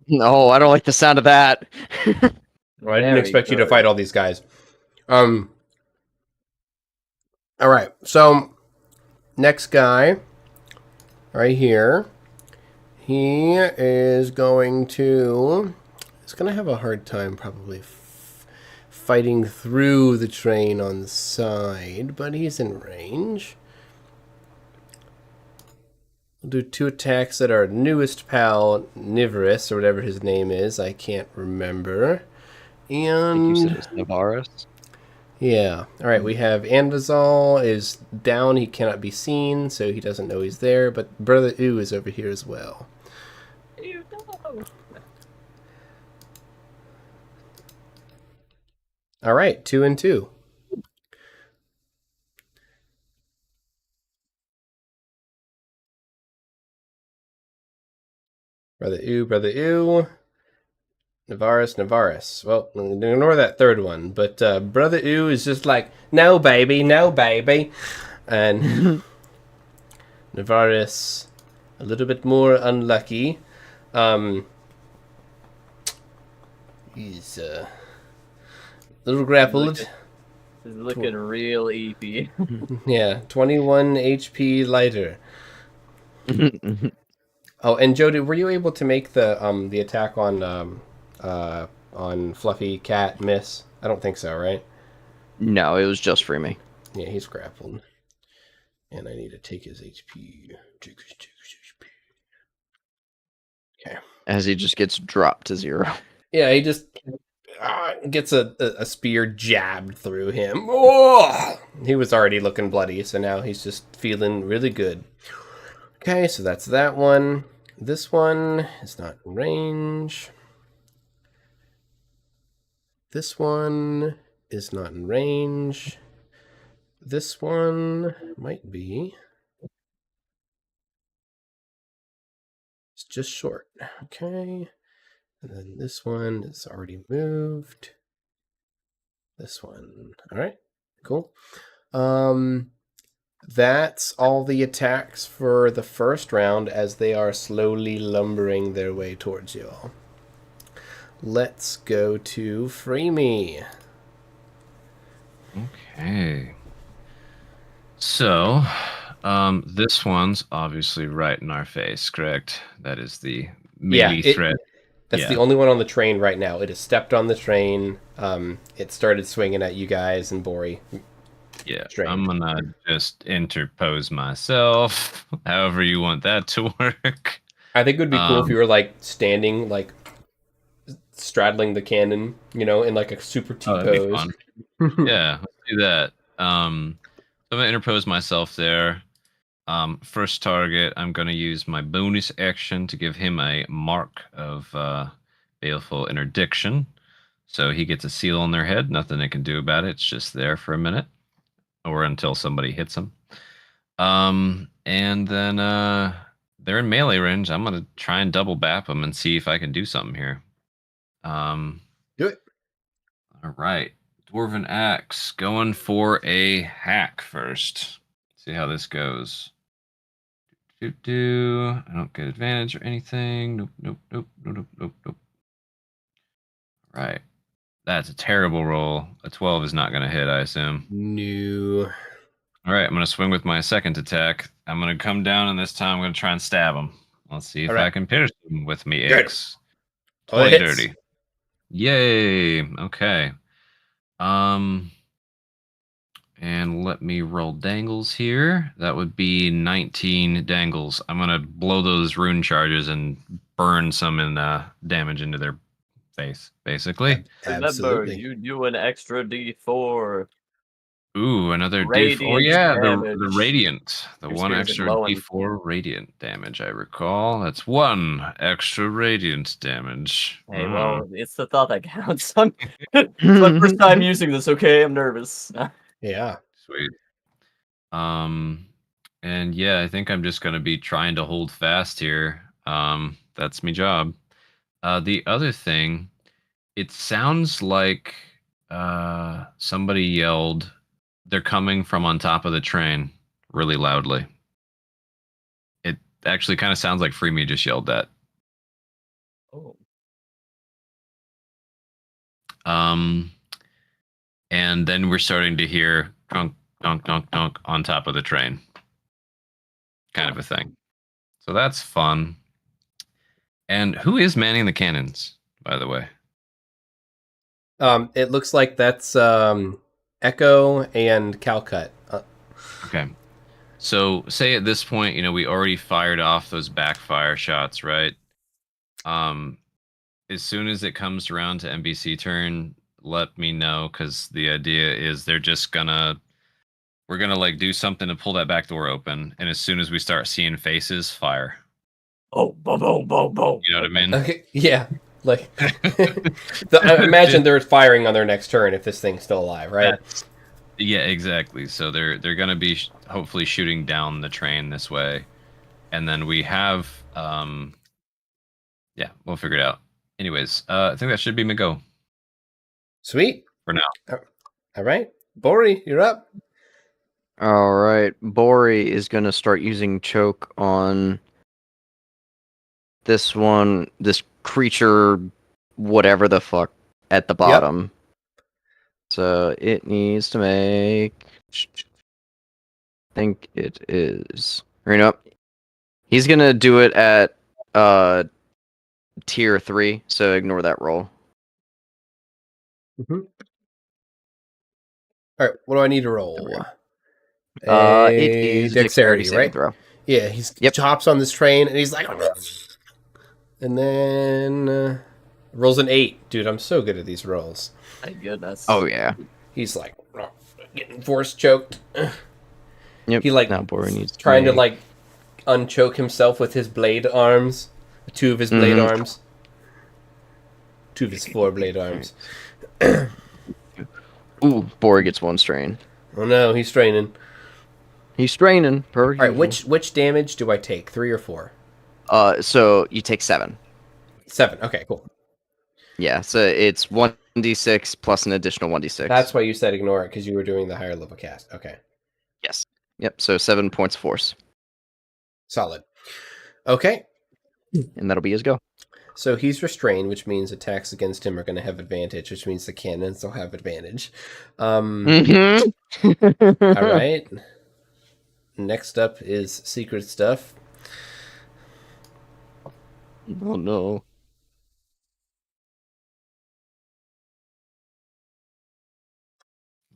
No, I don't like the sound of that. Well, I didn't Very expect you to good. fight all these guys. All right. So next guy, right here, he is going to. He's going to have a hard time probably fighting through the train on the side, but he's in range. We'll do 2 attacks at our newest pal, Nivorous, or whatever his name is. I can't remember. I think you said And it was Navaris. yeah. All right, we have Anvizal is down. He cannot be seen, so he doesn't know he's there. But Brother Ooh is over here as well. You know. All right, 2 and 2. Brother Ooh. Navaris. Well, ignore that third one. But Brother Ooh is just like, no, baby, no, baby. And Navaris, a little bit more unlucky. He's a little grappled. He's looking real eepy. Yeah, 21 HP lighter. Oh, and Jody, were you able to make the attack on Fluffy Cat miss? I don't think so, right? No, it was just Freemy. Yeah, he's grappled. And I need to take his HP. Okay. As he just gets dropped to 0. Yeah, he just gets a spear jabbed through him. Oh! He was already looking bloody, so now he's just feeling really good. Okay, so that's that one. This one is not in range. This one is not in range. this one might be. It's just short. Okay. And then this one is already moved. This one. All right. Cool. That's all the attacks for the first round as they are slowly lumbering their way towards you all. Let's go to Free Me. Okay. So, this one's obviously right in our face, correct? That is the melee threat. That's the only one on the train right now. It has stepped on the train. It started swinging at you guys and Bori. Yeah, Strange. I'm gonna just interpose myself, however you want that to work. I think it would be cool if you were like standing, like straddling the cannon, you know, in like a super T that'd be pose. fun. Yeah, let's do that. So I'm gonna interpose myself there. First target, I'm gonna use my bonus action to give him a mark of baleful interdiction. So he gets a seal on their head. Nothing they can do about it. It's just there for a minute, or until somebody hits them. And then they're in melee range. I'm gonna try and double bap them and see if I can do something here. Do it. All right, Dwarven Axe going for a hack first. See how this goes. I don't get advantage or anything. Nope. Right. That's a terrible roll. A 12 is not going to hit, I assume. No. All right, I'm going to swing with my second attack. I'm going to come down, and this time I'm going to try and stab him. Let's see if I can pierce him with me X. 20 dirty. Yay. Okay. And let me roll dangles here. That would be 19 dangles. I'm going to blow those rune charges and burn some damage into their face, basically. Absolutely. Remember, you do an extra D4. Ooh, another D4. Radiant Oh, yeah, the damage. radiant. The Your one spirits are extra glowing. D4 radiant damage, I recall. That's one extra radiant damage. Hey, well, it's the thought that counts. It's my first time using this, okay? I'm nervous. Yeah. Sweet. And yeah, I think I'm just gonna be trying to hold fast here. That's my job. The other thing, it sounds like somebody yelled, "They're coming from on top of the train," really loudly. It actually kind of sounds like Free Me just yelled that. Oh. And then we're starting to hear donk, donk, donk, donk on top of the train. Kind of a thing. So that's fun. And who is manning the cannons, by the way? It looks like that's Echo and Calcut. Okay. So say at this point, we already fired off those backfire shots, right? As soon as it comes around to NBC turn, let me know, because the idea is we're gonna like do something to pull that back door open, and as soon as we start seeing faces, fire. Oh, boom, boom, boom, boom. You know what I mean? Okay, yeah. Like, I imagine they're firing on their next turn if this thing's still alive, right? Yeah, exactly. So they're gonna be hopefully shooting down the train this way, and then we have yeah, we'll figure it out. Anyways, I think that should be my go Sweet. for now. All right. Bori, you're up. All right, Bori is gonna start using choke on this creature, whatever the fuck, at the bottom. Yep. So it needs to make. I think it is. He's gonna do it at tier 3, so ignore that roll. Mm-hmm. All right, what do I need to roll? It is dexterity right? Throw. Yeah, he hops on this train and he's like, and then rolls an 8. Dude, I'm so good at these rolls. Thank goodness. Oh yeah. He's like getting force choked. Yep. He like trying to like unchoke himself with his blade arms. 2 of his blade arms. 2 of his 4 blade arms. Ooh, Bori gets 1 strain. Oh no, he's straining. He's straining per All right, usual. which damage do I take? 3 or 4? So you take 7. 7. Okay, cool. Yeah, so it's 1d6 plus an additional 1d6. That's why you said ignore it, because you were doing the higher level cast. Okay, Yes. Yep, so 7 points of force. solid. Okay, And that'll be his go. so he's restrained, which means attacks against him are going to have advantage, which means the cannons will have advantage. Mm-hmm. All right. Next up is secret stuff. Oh no.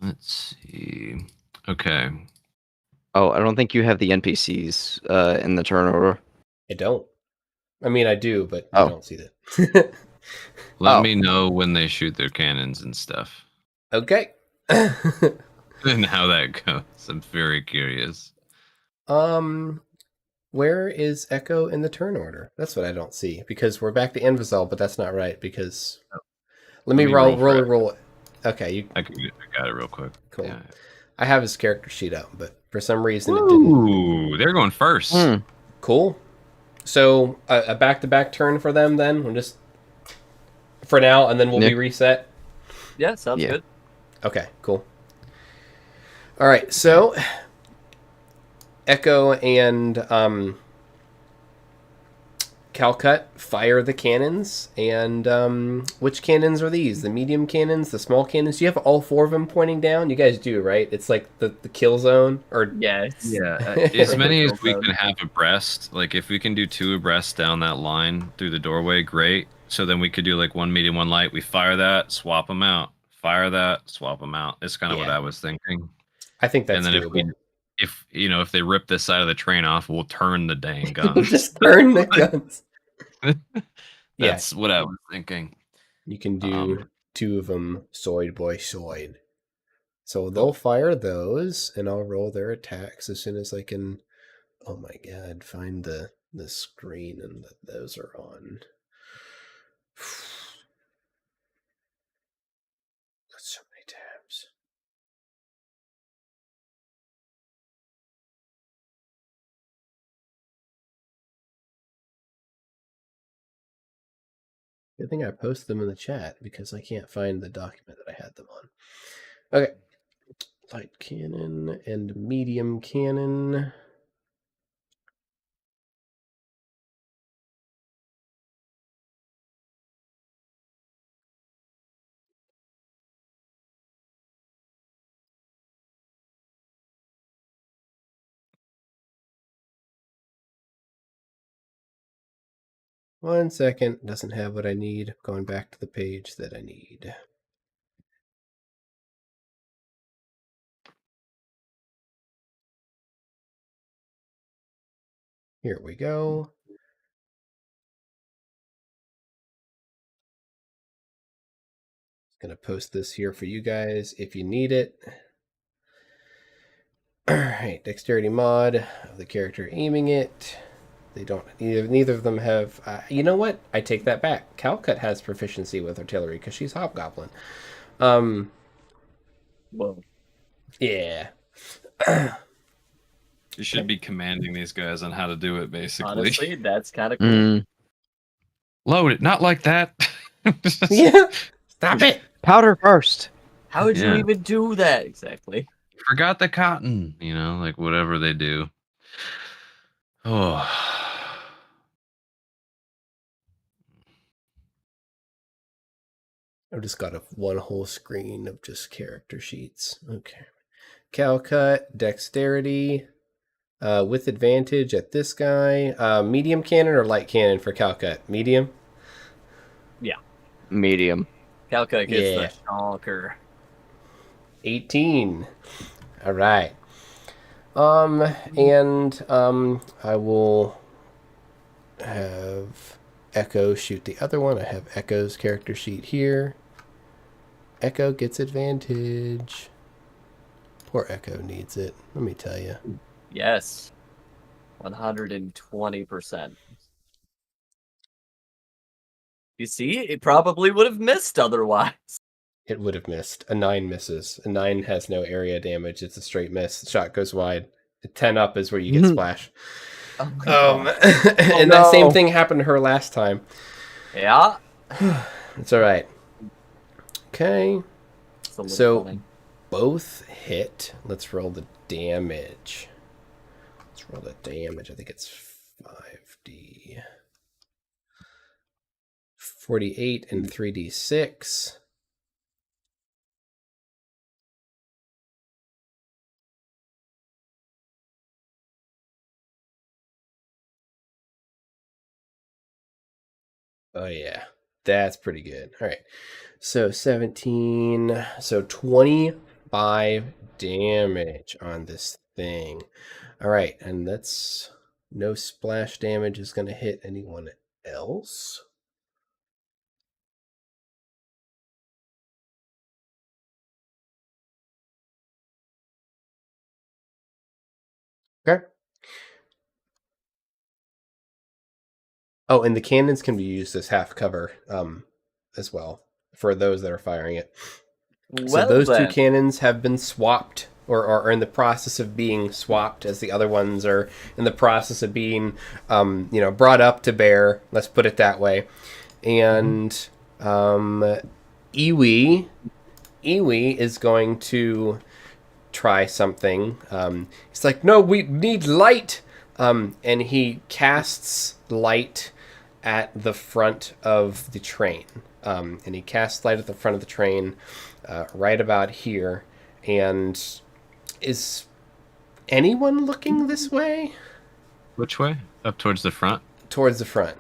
Let's see. Okay. Oh, I don't think you have the NPCs in the turn order. I don't. I mean, I do, but I Oh. don't see that. Let Oh. me know when they shoot their cannons and stuff. Okay. And how that goes. I'm very curious. Where is Echo in the turn order? That's what I don't see, because we're back to Envizal, but that's not right, because let me roll it. Okay, I got it real quick. Cool. Yeah. I have his character sheet up, but for some reason it didn't. Ooh, they're going first. Cool. So a back-to-back turn for them then. We'll just for now, and then we'll be reset. Yeah, sounds good. Okay, cool. All right, so Echo and Calcut fire the cannons, and which cannons are these? The medium cannons, the small cannons? Do you have all 4 of them pointing down? You guys do, right? It's like the kill zone, or Yes. Yeah, as many as we can have abreast. Like if we can do 2 abreast down that line through the doorway, great. So then we could do like 1 medium, 1 light. We fire that, swap them out. Fire that, swap them out. It's kind of what I was thinking. I think that's and then doable. if they rip this side of the train off, we'll turn the dang guns. Just turn the guns. That's what I was thinking. You can do 2 of them, soid boy soid. So they'll fire those, and I'll roll their attacks as soon as I can. Oh my god! Find the screen and those are on. That's so many tabs. Good thing I posted them in the chat because I can't find the document that I had them on. Okay. Light cannon and medium cannon. One second. Doesn't have what I need. Going back to the page that I need. Here we go. Gonna post this here for you guys if you need it. Alright, dexterity mod of the character aiming it. They don't, neither of them have, you know what? I take that back. Calcut has proficiency with artillery because she's Hobgoblin. Whoa. Yeah. You should be commanding these guys on how to do it, basically. Honestly, that's kind of cool. Load it, not like that. Yeah. Stop it. Powder first. How would you even do that exactly? Forgot the cotton, like whatever they do. Oh. I've just got one whole screen of just character sheets. Okay. Calcut, dexterity, with advantage at this guy. Medium cannon or light cannon for Calcut? Medium? Yeah. Medium. Calcut gets the shonker. 18. All right. And I will have Echo shoot the other one. I have Echo's character sheet here. Echo gets advantage. Poor Echo needs it, let me tell you. Yes. 120%. You see, it probably would have missed otherwise. It would have missed. A 9 misses. A 9 has no area damage. It's a straight miss. The shot goes wide. A 10 up is where you get splash. Oh my god. And that same thing happened to her last time. Yeah. It's all right. Okay. It's a little So funny. both hit. Let's roll the damage. Let's roll the damage. I think it's 5d. 48 and 3d6. Oh yeah, that's pretty good. All right, so 17, so 25 damage on this thing. All right, and that's no splash damage is going to hit anyone else. Okay. Oh, and the cannons can be used as half cover as well for those that are firing it. So those two cannons have been swapped or are in the process of being swapped as the other ones are in the process of being, brought up to bear. Let's put it that way. And Iwi is going to try something. He's like, no, we need light. And he casts light at the front of the train. And he casts light at the front of the train right about here. And is anyone looking this way? Which way? Up towards the front? Towards the front.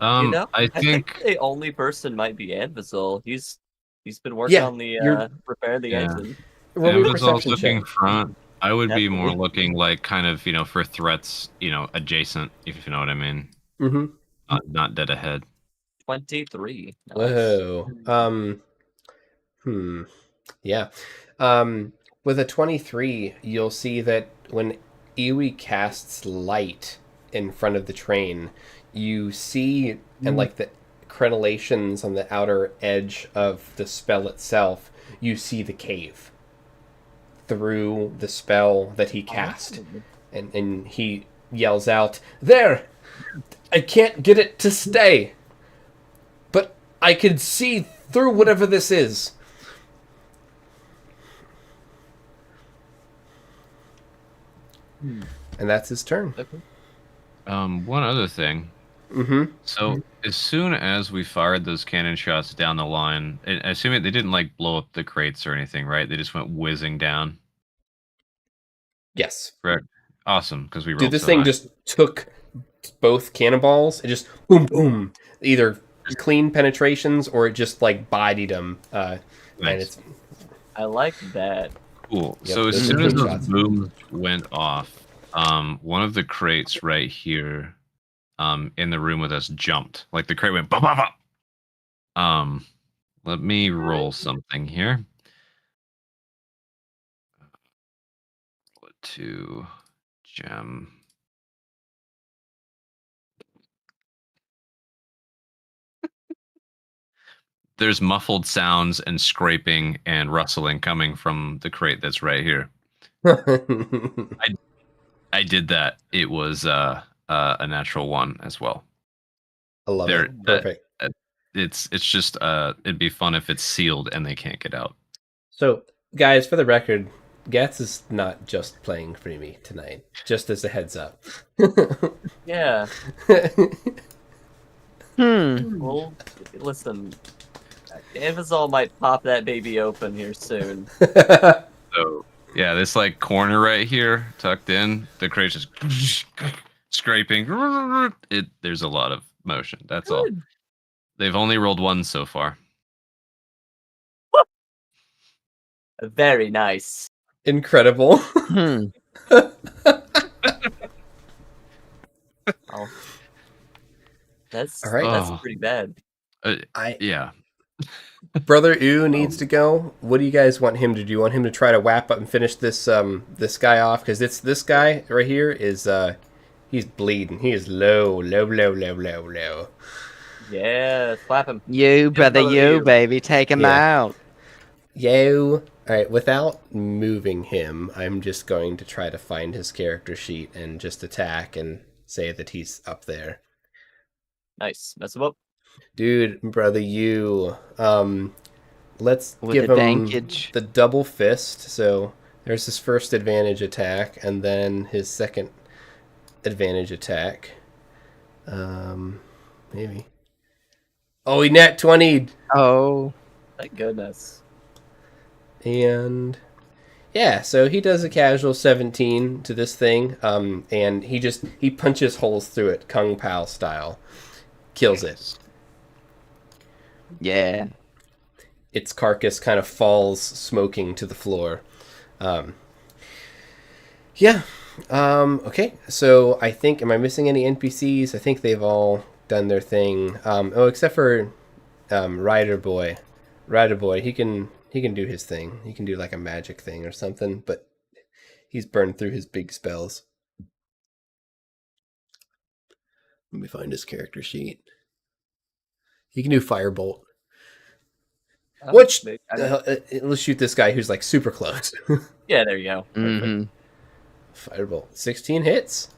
I think the only person might be Anvizol. He's been working on the repairing the engine. Anvizol's looking front. I would be more looking like kind of, for threats, adjacent, if you know what I mean. Mm-hmm. Not dead ahead. 23. Nice. Whoa. Yeah. With a 23, you'll see that when Iwi casts light in front of the train, you see, and like the crenellations on the outer edge of the spell itself, you see the cave through the spell that he cast. And he yells out, "There! I can't get it to stay! But I can see through whatever this is." And that's his turn. One other thing. Mm-hmm. So as soon as we fired those cannon shots down the line, assuming they didn't like blow up the crates or anything, right? They just went whizzing down. Yes. Correct. Awesome, because we rolled. Dude, this thing just took both cannonballs. It just boom, boom. Either clean penetrations or it just like bodied them. Nice. And it's. I like that. Cool. Yep, So as soon as those shots. booms went off, one of the crates right here, in the room with us jumped. Like the crate went bop bop bop. Let me roll something here. To gem. There's muffled sounds and scraping and rustling coming from the crate that's right here. I did that. It was a natural one as well. I love it. Perfect. It's just it'd be fun if it's sealed and they can't get out. So, guys, for the record, Gats is not just playing for me tonight. Just as a heads up. Yeah. Well, listen. Anvizol might pop that baby open here soon. So yeah, this like corner right here, tucked in, the crate's just scraping. There's a lot of motion. That's all. They've only rolled one so far. Very nice. Incredible. Oh. That's all right. That's pretty bad. Yeah. Brother Ooh needs to go. What do you guys want him to do? Do you want him to try to wrap up and finish this this guy off? Because this guy right here is he's bleeding. He is low. Yeah, slap him. You, brother, brother, you, you. baby, take him Yeah. out. Yo. All right, without moving him, I'm just going to try to find his character sheet and just attack and say that he's up there. Nice. Mess him up. Dude, brother, you. Let's With give him advantage. the double fist. So there's his first advantage attack, and then his second advantage attack. Maybe. Oh, he nat 20'd. Oh. Thank goodness. And yeah, so he does a casual 17 to this thing, and he punches holes through it, Kung Pao style. Kills it. Yeah. Its carcass kind of falls smoking to the floor. Yeah. Okay, so I think, am I missing any NPCs? I think they've all done their thing. Except for Rider Boy. Rider Boy, he can do his thing. He can do like a magic thing or something, but he's burned through his big spells. Let me find his character sheet. He can do Firebolt. Oh, Which, maybe- let's shoot this guy who's like super close. yeah, there you go. Perfect. Mm-hmm. Firebolt. 16 hits.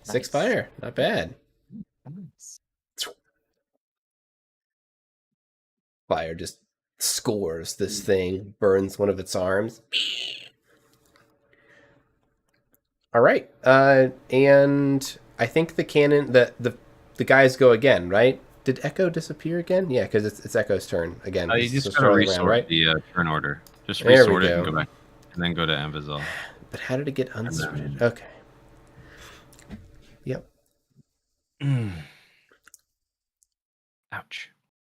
6 Nice. fire. Not bad. Nice. Fire just scores this thing, burns one of its arms. All right. And I think the cannon, the guys go again, right? Did Echo disappear again? Yeah, because it's Echo's turn again. You It's just the gotta round, resort right? the turn order. Just There we resort it and go. go back, and then go to Envizal. But how did it get unsorted? Okay. Yep. Ouch.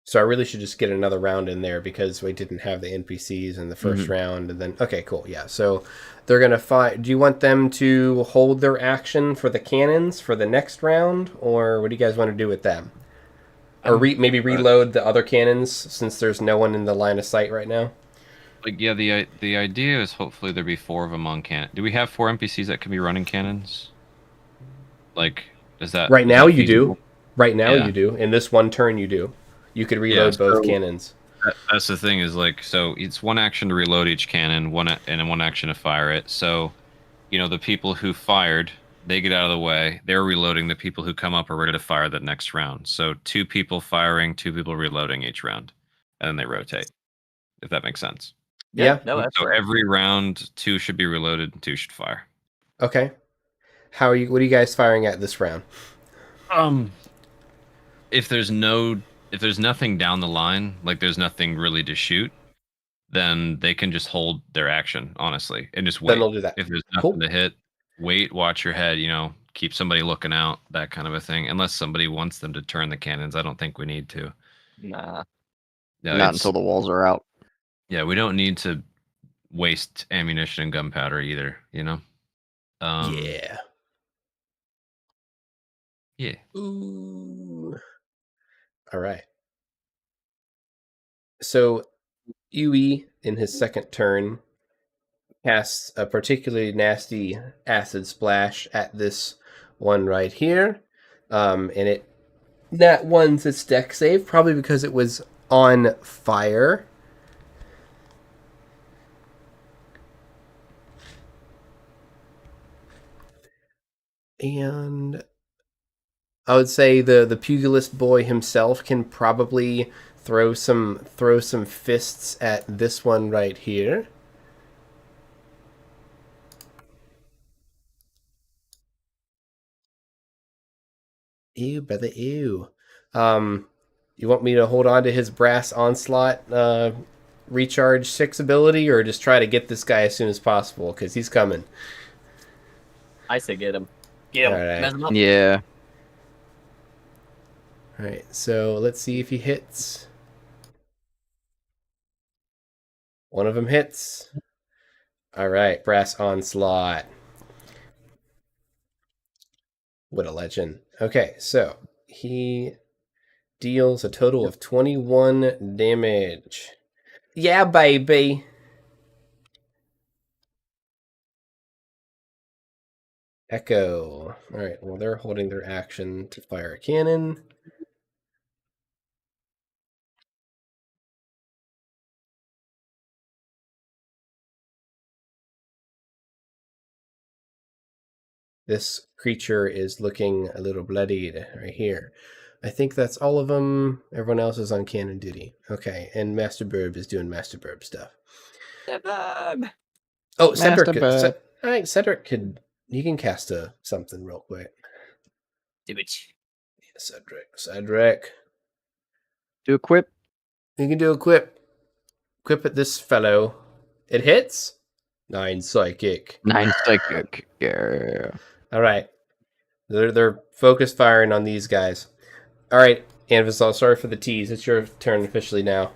So I really should just get another round in there because we didn't have the NPCs in the 1st round, and then okay, cool, yeah. So they're gonna fight. Do you want them to hold their action for the cannons for the next round, or what do you guys want to do with them? Or maybe reload the other cannons since there's no one in the line of sight right now. Like, yeah, the idea is hopefully there'll be 4 of them on cannon. Do we have 4 NPCs that can be running cannons? Like, is that Right is now that you feasible? do. Right now Yeah. you do. In this one turn you do. You could reload both cannons. That's the thing is like, so it's one action to reload each cannon, and one action to fire it. So, the people who fired, they get out of the way. They're reloading. The people who come up are ready to fire the next round. So 2 people firing, 2 people reloading each round, and then they rotate. If that makes sense. Yeah. No, that's So right. every round, 2 should be reloaded and 2 should fire. Okay. What are you guys firing at this round? If there's nothing down the line, like there's nothing really to shoot, then they can just hold their action, honestly, and just wait. Then they'll do that. If there's Cool. nothing to hit, wait, watch your head, keep somebody looking out, that kind of a thing. Unless somebody wants them to turn the cannons, I don't think we need to. Nah. No, Not until the walls are out. Yeah, we don't need to waste ammunition and gunpowder either, Yeah. Yeah. Ooh. All right. So Yui, in his second turn, casts a particularly nasty acid splash at this one right here. And it nat one's its deck save, probably because it was on fire. And I would say the pugilist boy himself can probably throw some fists at this one right here. Ew, brother, ew. You want me to hold on to his brass onslaught recharge 6 ability, or just try to get this guy as soon as possible because he's coming? I say get him. Get him. All right. Mess him up. Yeah. All right, so let's see if he hits. One of them hits. All right, brass onslaught. What a legend. Okay, so he deals a total of 21 damage. Yeah, baby. Echo. All right, well, they're holding their action to fire a cannon. This creature is looking a little bloodied right here. I think that's all of them. Everyone else is on cannon duty. Okay, and Master Burb is doing Master Burb stuff. Oh, Cedric. Master Burb. Cedric he can cast something real quick. Do it. Cedric. Do a quip. You can do a quip. Quip at this fellow. It hits? 9 psychic. 9 psychic. Yeah. All right. They're focus firing on these guys. All right, Anvisal, sorry for the tease. It's your turn officially now.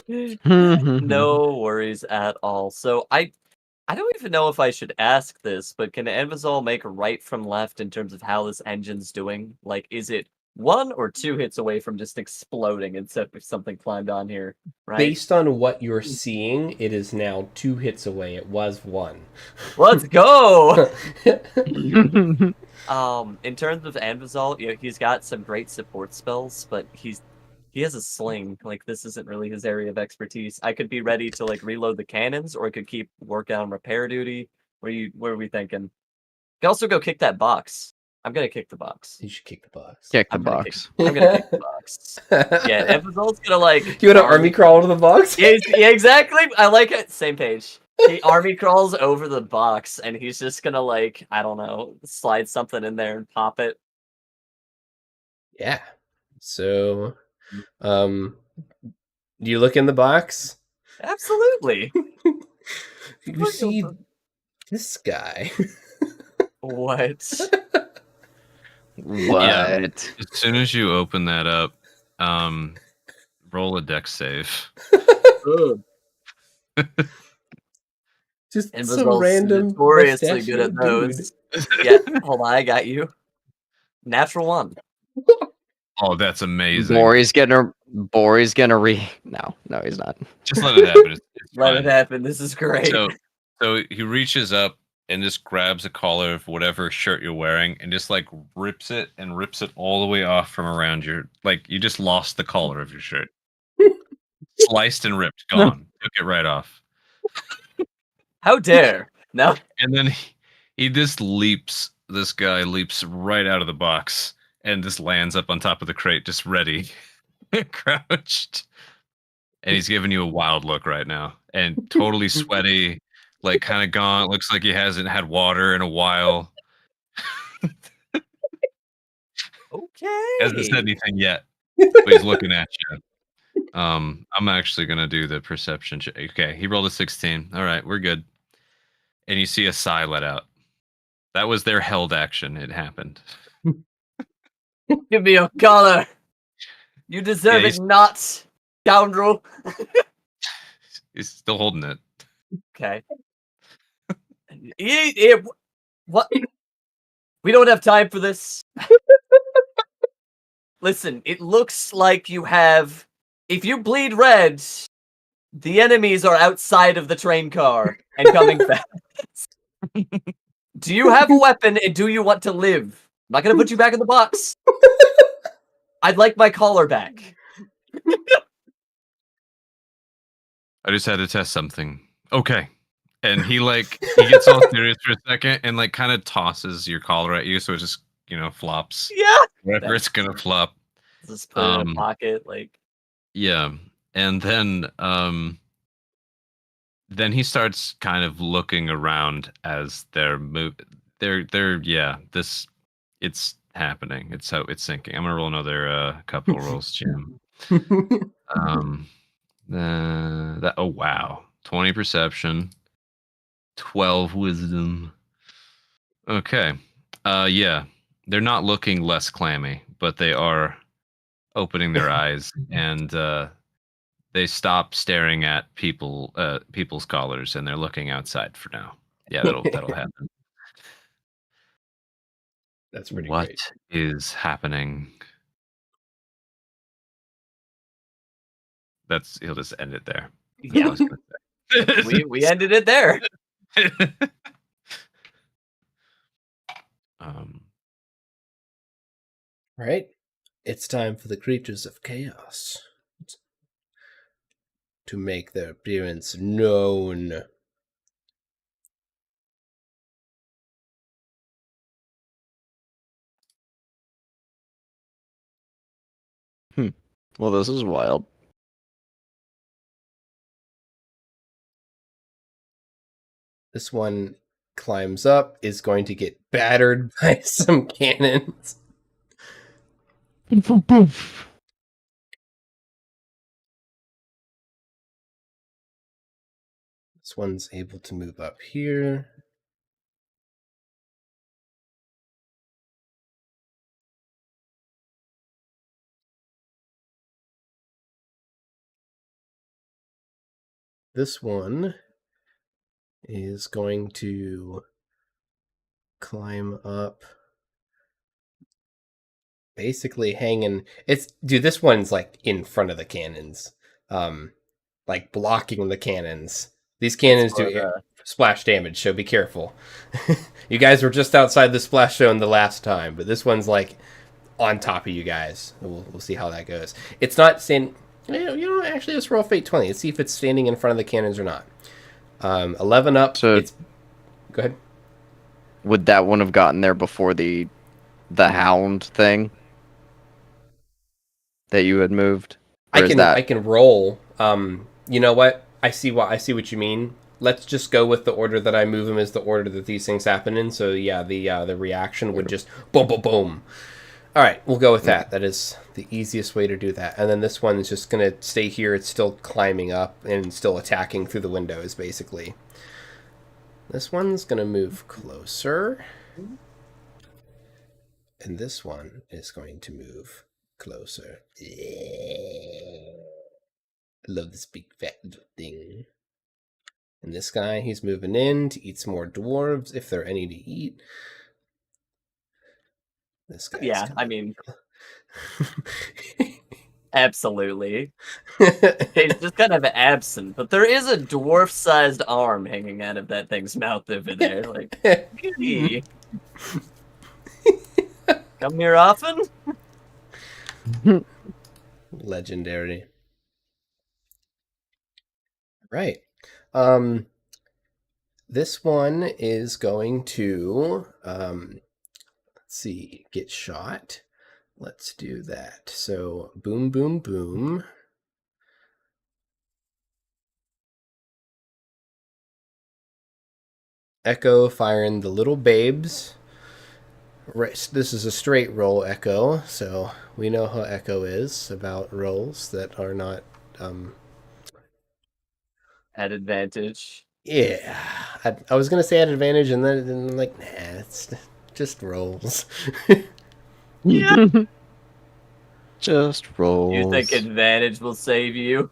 No worries at all. So I don't even know if I should ask this, but can Anvisol make right from left in terms of how this engine's doing? Like, is it 1 or 2 hits away from just exploding except if something climbed on here, right? Based on what you're seeing, it is now 2 hits away. It was 1. Let's go! In terms of Anvisol, he's got some great support spells, but he has a sling. Like, this isn't really his area of expertise. I could be ready to like reload the cannons, or I could keep working on repair duty. What are we thinking? Can also go kick that box. I'm gonna kick the box. You should kick the box. Kick the I'm gonna box. I'm gonna kick the box. Yeah, Anvisol's gonna like. You want to army crawl to the box? Yeah, exactly. I like it. Same page. He army crawls over the box, and he's just gonna like, I don't know, slide something in there and pop it. Yeah. So, you look in the box. Absolutely. You see this guy. What? What? As soon as you open that up, roll a dex save. Just Invisal's some random notoriously good at those. Yeah, hold on, I got you. Natural 1. Oh, that's amazing. Bori's gonna No, he's not. Just let it happen. It's Let fine. it happen. This is great. So he reaches up and just grabs a collar of whatever shirt you're wearing and just like rips it all the way off from around your, like you just lost the collar of your shirt. Sliced and ripped, gone. Took it right off. How dare? No. And then he just leaps. This guy leaps right out of the box and just lands up on top of the crate, just ready, crouched. And he's giving you a wild look right now, and totally sweaty, like kind of gone. Looks like he hasn't had water in a while. Okay. Hasn't said anything yet, but he's looking at you. I'm actually gonna do the perception check. Okay, he rolled a 16. All right, we're good. And you see a sigh let out. That was their held action. It happened. Give me your collar. You deserve it not, scoundrel. He's still holding it. Okay. What? We don't have time for this. Listen, it looks like you have. If you bleed red, the enemies are outside of the train car and coming fast. Do you have a weapon and do you want to live? I'm not gonna put you back in the box. I'd like my collar back. I just had to test something. Okay. And he gets all serious for a second and like kind of tosses your collar at you, so it just, flops. Yeah. Wherever it's gonna flop. Just put it in a pocket, like. Yeah. And then he starts kind of looking around as they're it's happening. It's sinking. I'm gonna roll another couple rolls, Jim. Oh wow. 20 perception, 12 wisdom. Okay. Yeah. They're not looking less clammy, but they are opening their eyes, and they stop staring at people's collars, and they're looking outside for now. Yeah, that'll happen. That's pretty What great. is happening? He'll just end it there. Yeah. we ended it there. Right? It's time for the creatures of chaos to make their appearance known. Well, this is wild. This one climbs up, is going to get battered by some cannons. This one's able to move up here. This one is going to climb up, basically hanging. This one's like in front of the cannons, like blocking the cannons. These cannons do splash damage, so be careful. You guys were just outside the splash zone the last time, but this one's like on top of you guys. We'll see how that goes. It's not standing. Actually, let's roll Fate 20. Let's see if it's standing in front of the cannons or not. 11 up. So, go ahead. Would that one have gotten there before the hound thing that you had moved? I can roll. You know what? I see what you mean. Let's just go with the order that I move them as the order that these things happen in. So yeah, the reaction would just boom, boom, boom. All right, we'll go with that. That is the easiest way to do that. And then this one is just going to stay here. It's still climbing up and still attacking through the windows, basically. This one's going to move closer. And this one is going to move closer. I love this big fat thing. And this guy, he's moving in to eat some more dwarves, if there are any to eat. This guy. Yeah, I mean, absolutely. It's just kind of absent, but there is a dwarf-sized arm hanging out of that thing's mouth over there. Like, goody. Come here often? Legendary. Right. This one is going to let's see, get shot. Let's do that. So boom, boom, boom. Echo firing the little babes. Right, this is a straight roll Echo, so we know how Echo is about rolls that are not At advantage. Yeah, I was gonna say at advantage, and then like, nah, it's just rolls. Yeah. Just rolls. You think advantage will save you?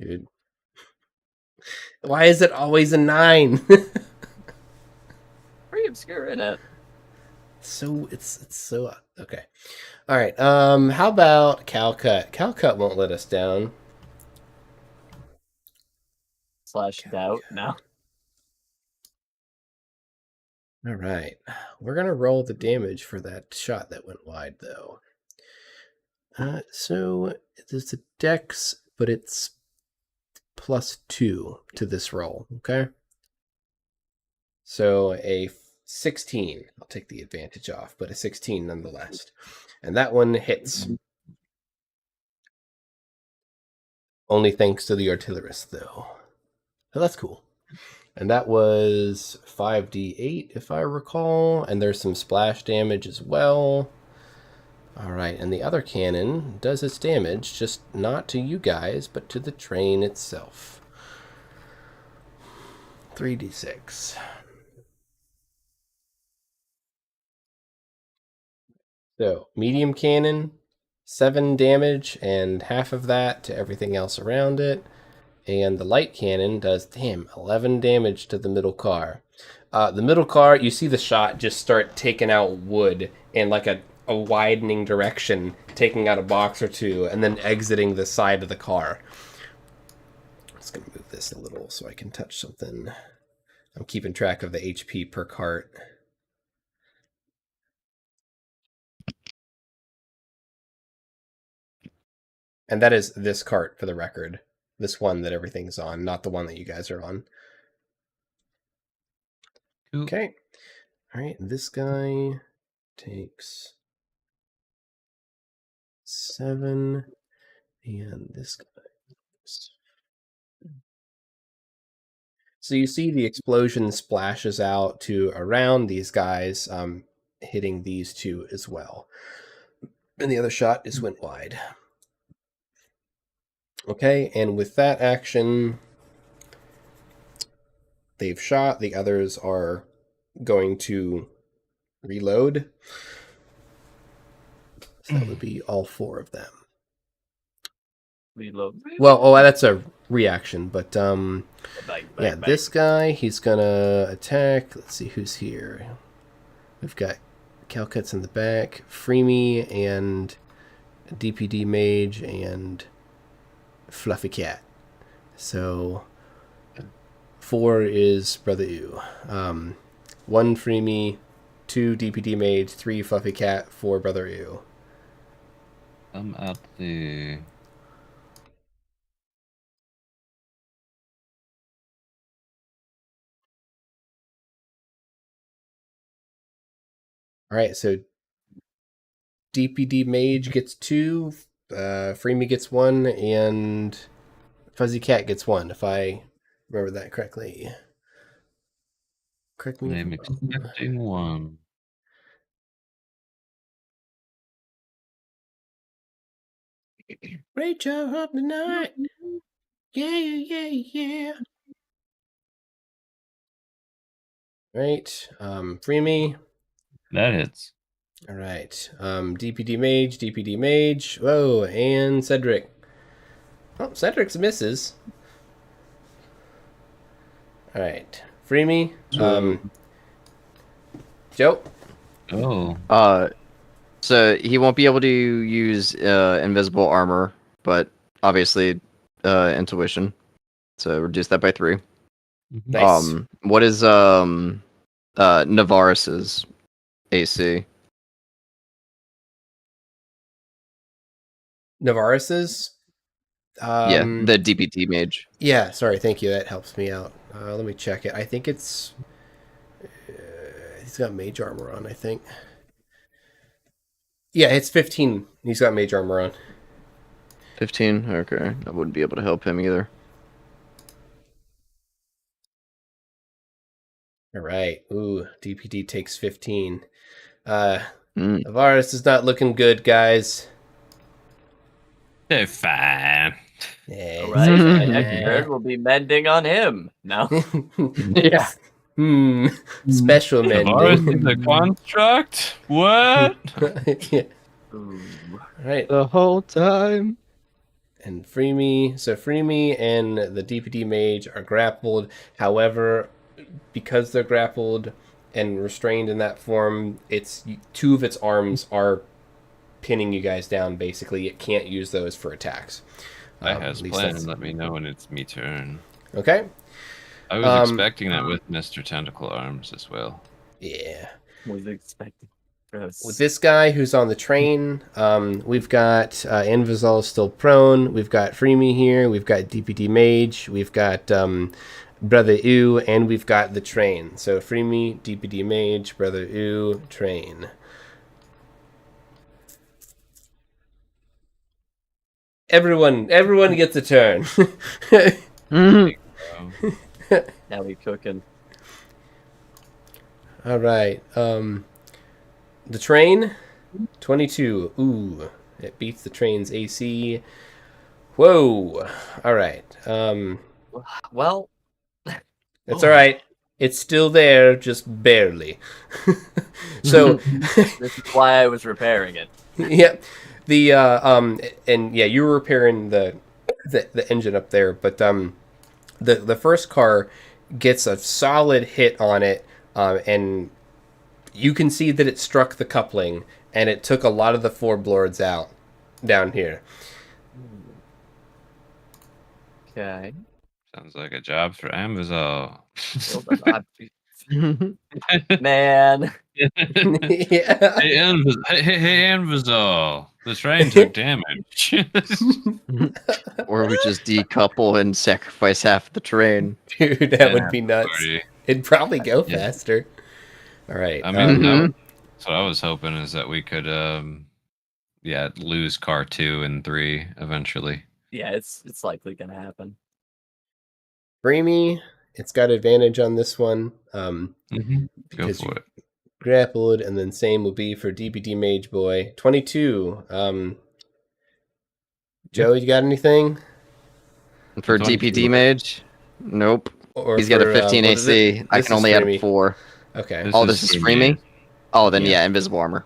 Dude, why is it always a 9? Pretty obscure, isn't it? So it's so okay. All right. How about Calcut? Calcut won't let us down. / doubt. No. All right. We're gonna roll the damage for that shot that went wide, though. So there's a dex, but it's +2 to this roll. Okay. So a 16. I'll take the advantage off, but a 16 nonetheless. And that one hits. Only thanks to the artillerist, though. So that's cool. And that was 5d8, if I recall. And there's some splash damage as well. All right, and the other cannon does its damage, just not to you guys, but to the train itself. 3d6. So, medium cannon, 7 damage, and half of that to everything else around it. And the light cannon does, 11 damage to the middle car. The middle car, you see the shot just start taking out wood in like a widening direction, taking out a box or two, and then exiting the side of the car. I'm just going to move this a little so I can touch something. I'm keeping track of the HP per cart. And that is this cart, for the record. This one that everything's on, not the one that you guys are on. Cool. Okay. All right, this guy takes 7, and this guy. So you see the explosion splashes out to around these guys, hitting these two as well. And the other shot just went wide. Okay, and with that action, they've shot. The others are going to reload. So that would be all 4 of them. Reload. Well, that's a reaction, but Bang, yeah, bang. this guy, he's gonna attack. Let's see who's here. We've got Calcutt's in the back, Freemy and DPD Mage and Fluffy Cat. So 4 is Brother Ew. 1 Freemy, 2 DPD Mage, 3 Fluffy Cat, 4 Brother Ew. I'm at the. All right, so DPD Mage gets 2, Freemy gets 1, and Fuzzy Cat gets 1, if I remember that correctly. Correct me. I'm expecting 1. Rachel up tonight. Yeah. Right. Freemy. That hits. All right. DPD Mage. Whoa, and Cedric. Oh, Cedric's misses. All right. Freemy. Joe. Oh. So he won't be able to use invisible armor, but obviously intuition. So reduce that by 3. Nice. What is Navaris's AC? Navarres's. Yeah, the DPT mage. Yeah, sorry, thank you. That helps me out. Let me check it. I think it's. He's got mage armor on, I think. Yeah, it's 15. He's got mage armor on. 15? Okay. I wouldn't be able to help him either. All right. Ooh, DPD takes 15. Navarres is not looking good, guys. They're fine. Yeah. All right, my next turn will be mending on him. No. Yeah. Special Navarre in mending. the construct? What? Yeah. Ooh. All right. The whole time. And Freemy. So Freemy and the DPD mage are grappled. However, because they're grappled and restrained in that form, it's 2 of its arms are pinning you guys down. Basically, it can't use those for attacks. I has at least planned. that's- Let me know when it's me turn. Okay. I was expecting that with Mr. Tentacle Arms as well. Yeah. Was expecting. Gross. With this guy who's on the train, we've got Invizol still prone. We've got Freemy here. We've got DPD Mage. We've got Brother Ew, and we've got the train. So Freemy, DPD Mage, Brother Ew, train. Everyone gets a turn. Now we cooking. All right. The train, 22. Ooh, it beats the train's AC. Whoa. All right. Well, It's all right. It's still there, just barely. So, this is why I was repairing it. yeah, and yeah, you were repairing the engine up there, but the first car gets a solid hit on it, and you can see that it struck the coupling, and it took a lot of the floorboards out down here. Okay. Sounds like a job for Amazon. Man. Yeah. Hey, Anvizol. The train took damage. Or we just decouple and sacrifice half the train. Dude, that would be nuts. Party. It'd probably go Yeah. faster. All right. I mean, Mhm. that's what I was hoping is that we could, lose car 2 and 3 eventually. Yeah, it's likely gonna happen. Bramy, it's got advantage on this one Go because for you it. grappled, and then same will be for DPD Mage Boy. 22. Joe, you got anything? For 22. DPD mage, nope. Or He's got a for 15 what is it? AC. I This can is only add Bramy. 4. Okay. This Oh, is this is for free me. me? Oh, then Yeah. yeah, invisible armor.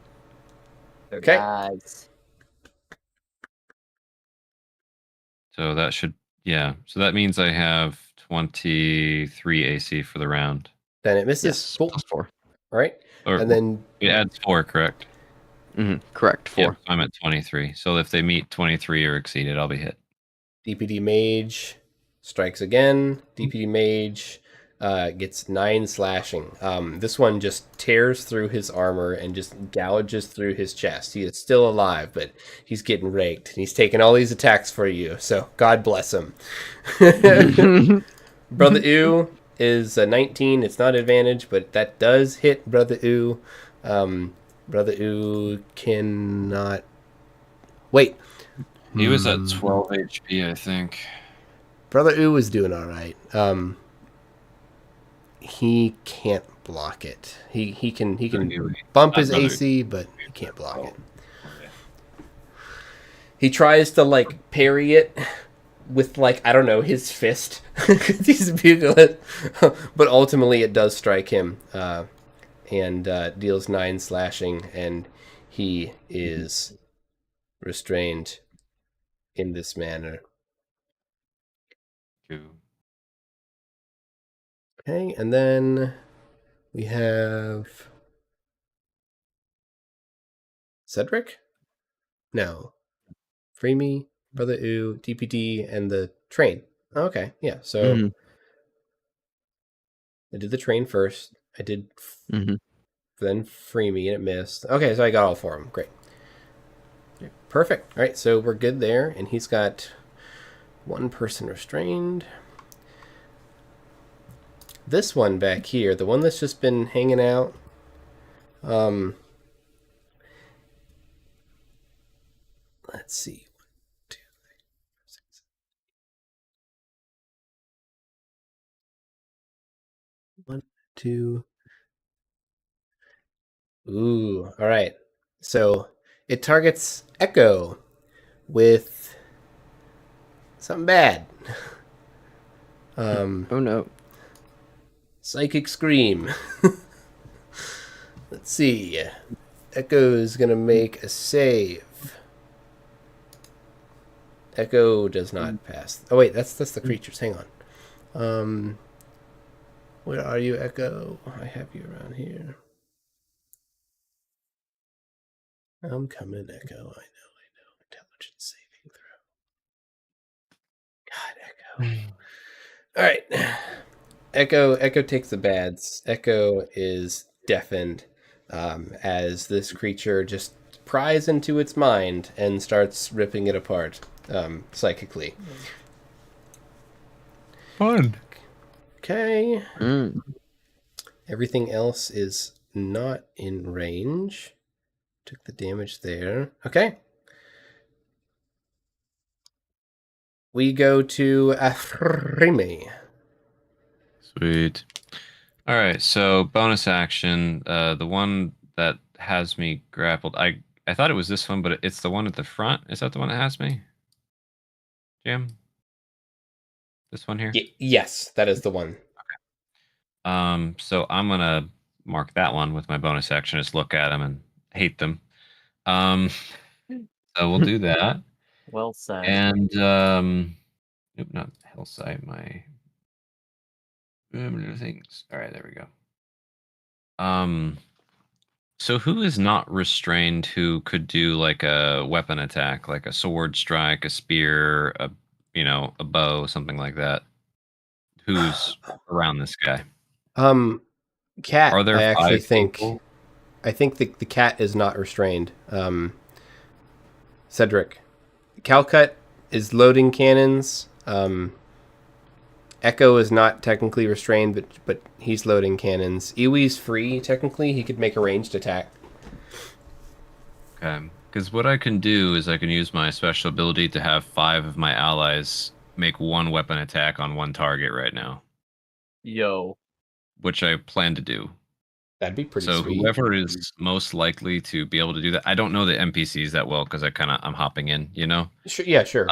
Very Okay. nice. So that should, So that means I have 23 AC for the round. Then it misses. Yes, Cool. plus 4. All right. Or And then it adds 4, correct? Correct, 4. Yeah, I'm at 23. So if they meet 23 or exceed it, I'll be hit. DPD Mage strikes again. DPD Mage gets 9 slashing. This one just tears through his armor and just gouges through his chest. He is still alive, but he's getting raked. And he's taking all these attacks for you, so God bless him. Brother Ooh is a 19. It's not advantage, but that does hit Brother Ooh. Brother Ooh cannot... Wait. He was at 12 HP, I think. Brother Ooh is doing all right. He can't block it. He can bump his AC, but he can't block it. He tries to like parry it with like I don't know his fist because he's a pugilist, but ultimately it does strike him and deals 9 slashing, and he is restrained in this manner. Okay, and then we have Cedric? No. Free Me, Brother Ooh, DPD, and the train. Okay, yeah, so I did the train first. I did then Free Me, and it missed. Okay, so I got all 4 of them. Great. Perfect. All right, so we're good there, and he's got 1 person restrained. This one back here, the one that's just been hanging out, let's see. 1, 2. Ooh, all right. So it targets Echo with something bad. Oh no. Psychic Scream. Let's see. Echo's gonna make a save. Echo does not pass. Oh wait, that's the creatures. Hang on. Where are you, Echo? I have you around here. I'm coming, Echo. I know. Intelligence saving throw. God, Echo. All right. Echo takes the bads. Echo is deafened as this creature just pries into its mind and starts ripping it apart psychically. Fun. Okay. Everything else is not in range. Took the damage there. Okay. We go to Afrime. Sweet. All right, so bonus action. The one that has me grappled. I thought it was this one, but it's the one at the front. Is that the one that has me? Jim? This one here? Yes, that is the one. So I'm gonna mark that one with my bonus action. Just look at them and hate them. So we'll do that. Well said. And nope, not Hillside. My things. All right, there we go. So who is not restrained? Who could do like a weapon attack, like a sword strike, a spear, a bow, something like that? Who's around this guy? Cat. Are there I actually 5 think. people? I think the cat is not restrained. Cedric. Calcut is loading cannons. Echo is not technically restrained, but he's loading cannons. Iwi's free, technically. He could make a ranged attack. Okay. Because what I can do is I can use my special ability to have 5 of my allies make 1 weapon attack on 1 target right now, Yo. which I plan to do. That'd be pretty So sweet. whoever is most likely to be able to do that, I don't know the NPCs that well because I'm hopping in, you know. Sure, yeah, sure.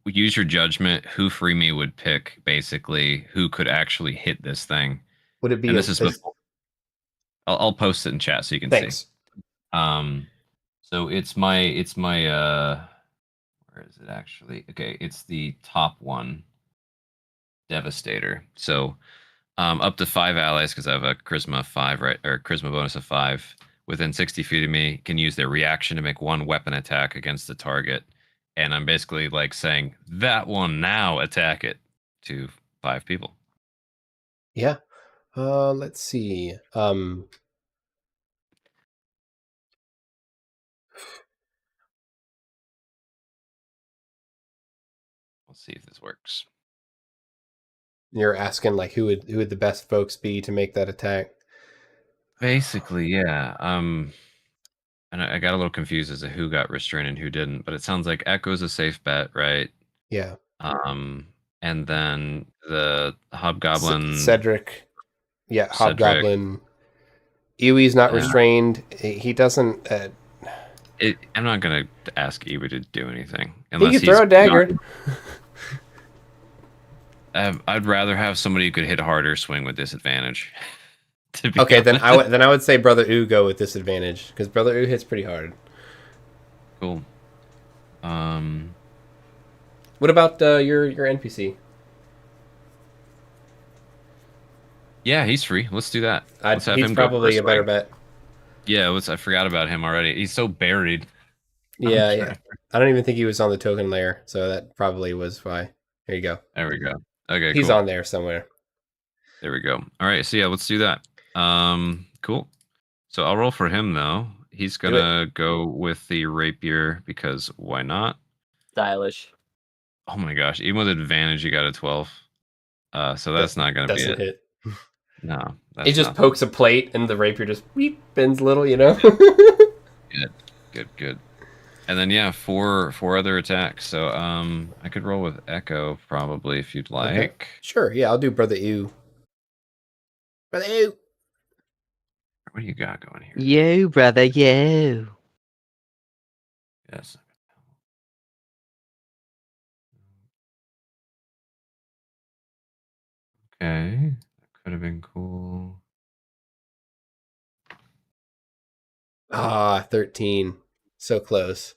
Use your judgment. Who free me would pick basically who could actually hit this thing, Would it be and this is before. I'll post it in chat so you can see. Thanks. So it's my where is it actually? Okay, it's the top one, Devastator. So up to 5 allies, because I have a charisma 5, right, or charisma bonus of 5 within 60 feet of me can use their reaction to make 1 weapon attack against the target. And I'm basically like saying that one now attack it to 5 people. Yeah. Let's see. We'll see if this works. You're asking like who would the best folks be to make that attack? Basically, yeah. And I got a little confused as to who got restrained and who didn't, but it sounds like Echo's a safe bet, right? Yeah. And then the Hobgoblin Cedric. Yeah, Cedric. Hobgoblin. Iwi's not restrained. He doesn't. I'm not gonna ask Iwi to do anything He unless can throw a dagger. I'd rather have somebody who could hit harder swing with disadvantage. Okay, then I would say Brother U go with disadvantage because Brother U hits pretty hard. Cool. What about your NPC? Yeah, he's free. Let's do that. Let's have he's him probably go a better bet. Yeah, I forgot about him already. He's so buried. Yeah, yeah. I don't even think he was on the token layer, so that probably was why. There you go. There we go. Okay, he's cool. on there somewhere. There we go. All right, so yeah, let's do that. Cool. So I'll roll for him though. He's gonna go with the rapier because why not? Stylish. Oh my gosh! Even with advantage, you got a 12. So that's not gonna be it. Hit. No, it just pokes a plate and the rapier just bends a little, you know. Good. And then yeah, four other attacks. So I could roll with Echo probably if you'd like. Okay. Sure. Yeah, I'll do Brother U. Brother U. What do you got going here? You, brother, you. Yes. Okay, that could have been cool. 13. So close.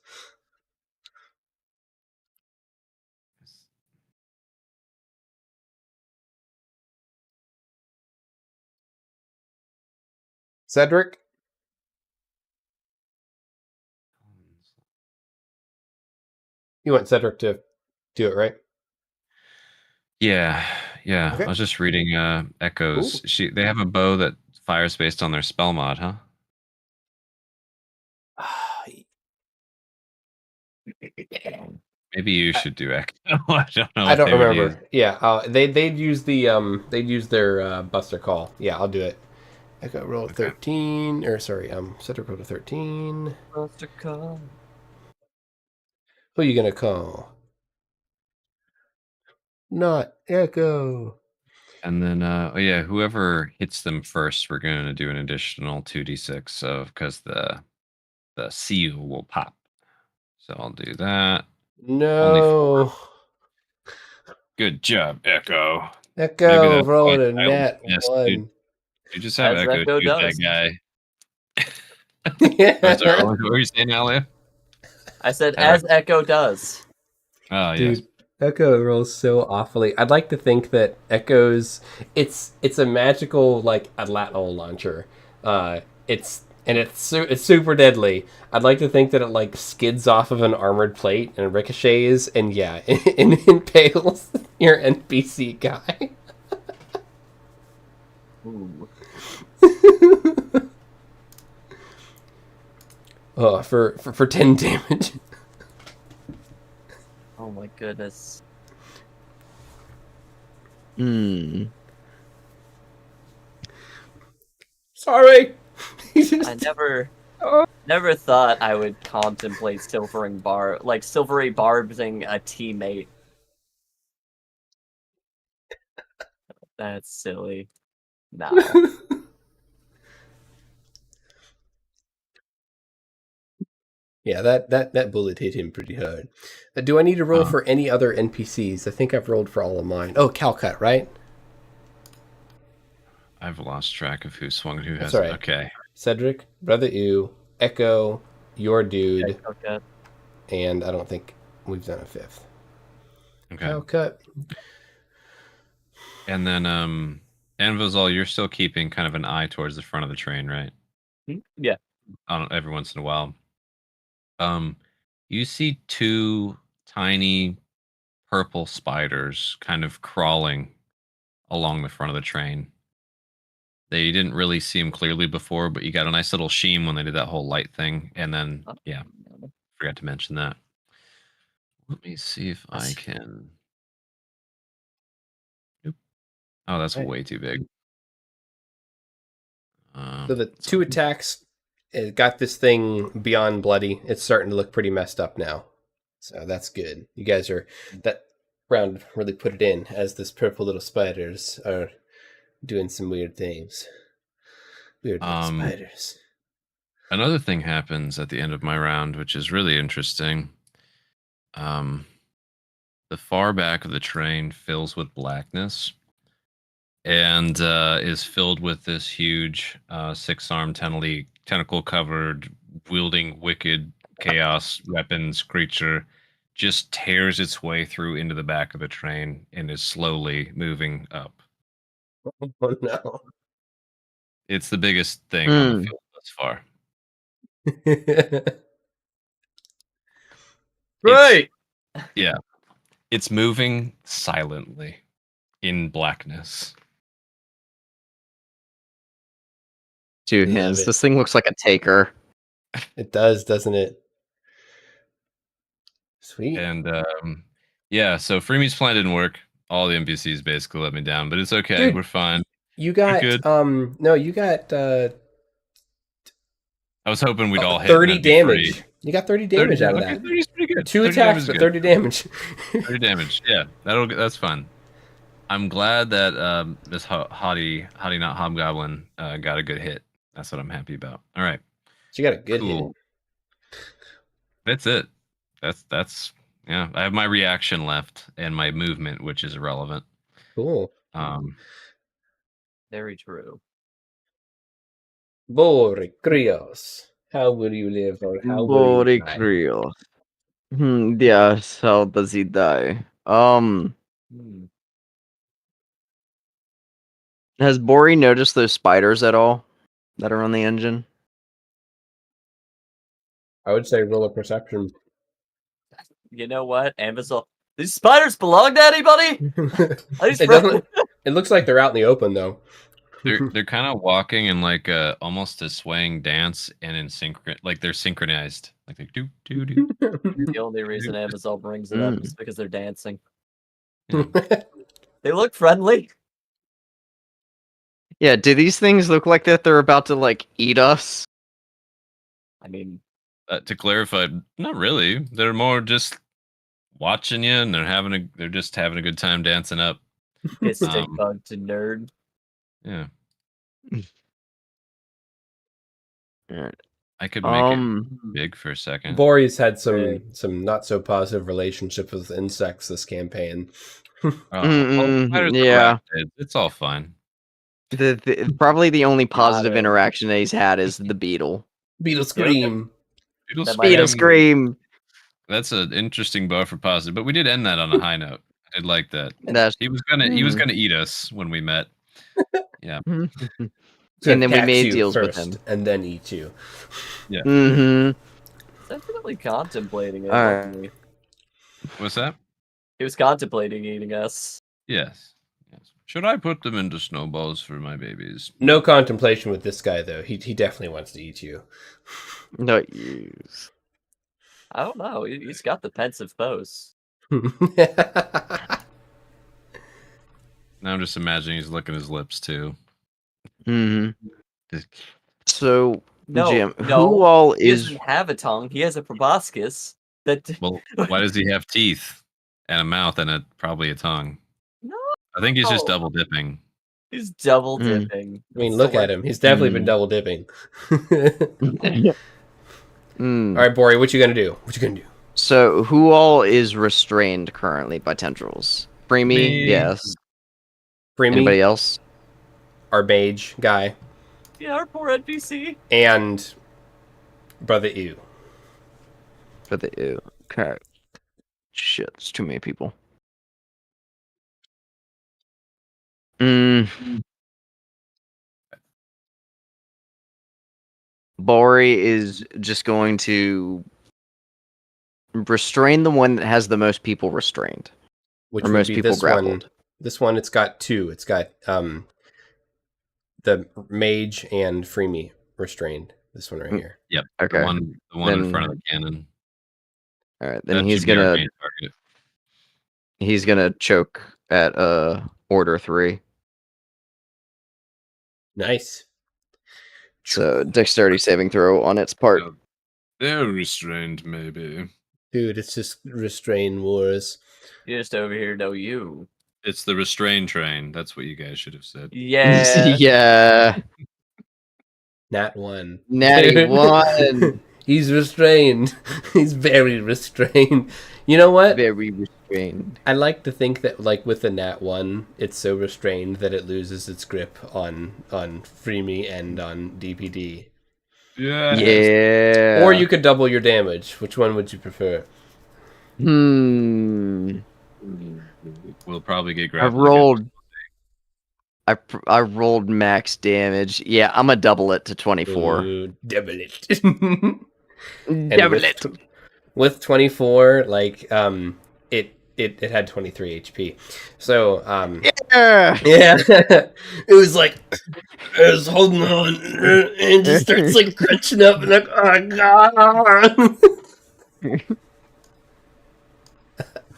Cedric? You want Cedric to do it, right? Yeah. Okay. I was just reading Echoes. They have a bow that fires based on their spell mod, huh? Maybe you should do Echo. I don't know. I don't remember. Yeah, they'd use their Buster Call. Yeah, I'll do it. Echo rolled 13, or sorry, Cedric rolled a 13. Buster Call. Who are you gonna call? Not Echo. And then, whoever hits them first, we're going to do an additional 2d6 because the seal will pop. So I'll do that. No. Good job, Echo. Echo rolled a nat 1. You just have Echo shoot that guy. Yeah. Sorry, what were you saying, Alia? I said, as Echo does. Oh, dude, yes. Echo rolls so awfully. I'd like to think that Echo's it's a magical like Atlatl launcher. It's super deadly. I'd like to think that it like skids off of an armored plate and ricochets and and impales your NPC guy. Ooh. Oh, for 10 damage. Oh my goodness. Hmm. Sorry. I never thought I would contemplate silvery barbing a teammate. That's silly. No. Yeah, that bullet hit him pretty hard. Do I need to roll for any other NPCs? I think I've rolled for all of mine. Oh, Calcut, right? I've lost track of who swung and who That's hasn't. all right. Okay. Cedric, Brother Ew, Echo, your dude, Okay. and I don't think we've done a fifth. Okay. Calcut. And then Anvizal, you're still keeping kind of an eye towards the front of the train, right? Yeah. Every once in a while. You see two tiny purple spiders kind of crawling along the front of the train. They didn't really see them clearly before, but you got a nice little sheen when they did that whole light thing. And then, yeah, forgot to mention that. Let me see if I can. Nope. Oh, that's Right. way too big. So the two attacks got this thing beyond bloody. It's starting to look pretty messed up now. So that's good. You guys are, that round really put it in, as this purple little spiders are doing some weird things. Weird little spiders. Another thing happens at the end of my round, which is really interesting. The far back of the train fills with blackness and is filled with this huge six-armed tentacle-covered, wielding wicked chaos weapons creature. Just tears its way through into the back of the train and is slowly moving up. Oh no. It's the biggest thing on the field thus far. Right. Yeah. It's moving silently in blackness. Two Love hands. it. This thing looks like a taker. It does, doesn't it? Sweet. And yeah, so Freeme's plan didn't work. All the NPCs basically let me down, but it's okay. Dude, We're fine. You got good. no, you got I was hoping we'd all hit 30 and that'd be damage. free. You got 30 damage out of okay, that. 30's pretty good. 2 30 attacks, damage but is 30 damage. 30 damage. Yeah, that's fun. I'm glad that this Hottie not Hobgoblin got a good hit. That's what I'm happy about. All right. She got a good Cool. That's it. That's yeah. I have my reaction left and my movement, which is irrelevant. Cool. Very true. Bori Krios. How will you live or how will you die? Boricrio. Yes, how does he die? Has Bori noticed those spiders at all that are on the engine? I would say roll a perception. You know what, Amazon? These spiders belong to anybody? It looks like they're out in the open though. They're kind of walking in like almost a swaying dance and in like they're synchronized. Like they do. The only reason Amazon brings it up is because they're dancing. Yeah. They look friendly. Yeah, do these things look like that they're about to like eat us? I mean, To clarify, not really. They're more just watching you, and they're just having a good time dancing up. it's stick bug to nerd. Yeah. Alright. I could make it big for a second. Bori's had some not so positive relationships with insects this campaign. Yeah. It's all fine. Probably the only positive interaction that he's had is the beetle. Beetle scream. Beetle scream. That's an interesting bar for positive, but we did end that on a high note. I did like that. He was gonna eat us when we met. Yeah. And then we made deals with him. And then eat you. Yeah. Definitely contemplating it. Alright. What's that? He was contemplating eating us. Yes. Should I put them into snowballs for my babies? No contemplation with this guy though. He definitely wants to eat you. No use. I don't know. He's got the pensive pose. No, Now I'm just imagining he's licking his lips too. hmm Just- So, No, Jim, no, who all he is doesn't have a tongue. He has a proboscis. That Well, why does he have teeth and a mouth and probably a tongue? no, I think he's just double dipping. he's double Mm. dipping. I mean, That's look the at word. him. He's definitely been Mm. double dipping. Mm. All right, Bori, what you gonna do? What you gonna do? So, who all is restrained currently by tendrils? Free me, Me. yes. Free Anybody me, else? our mage guy, Yeah, our poor NPC. and Brother Ew. For the ew. Okay. Shit, there's too many people. Bori is just going to restrain the one that has the most people restrained. Which Or would most be people this grappled. one. This one, it's got two. It's got the mage and Freemy restrained. This one right Mm. here. Yep. Okay. The one in Then- front of the cannon. Alright, then That he's should be our gonna main target. choke at order 3. Nice. So dexterity saving throw on its part. Yeah. They're restrained, maybe. Dude, it's just restrain wars. Just over here, know you. It's the restrain train. That's what you guys should have said. Yeah. Yeah. Nat 1. Natty 1. He's restrained. He's very restrained. You know what? Very restrained. I like to think that, like, with the Nat 1, it's so restrained that it loses its grip on Freemy and on DPD. Yeah. Or you could double your damage. Which one would you prefer? Hmm. We'll probably get I grappled. rolled. I rolled max damage. Yeah, I'm gonna double it to 24. Ooh, double it. Double with, it. With 24, like, it had 23 HP. So, Yeah. yeah, it was like, I was holding on, and it just starts like crunching up, and like, oh god.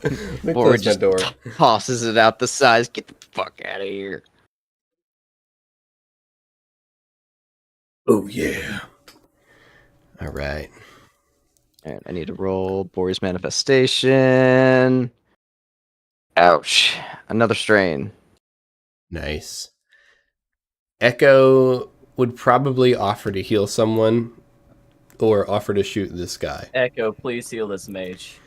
Let me Or close my just door. tosses it out the sides. Get the fuck out of here. Oh yeah. All right. Alright, I need to roll Boreas Manifestation. Ouch. Another strain. Nice. Echo would probably offer to heal someone, or offer to shoot this guy. Echo, please heal this mage.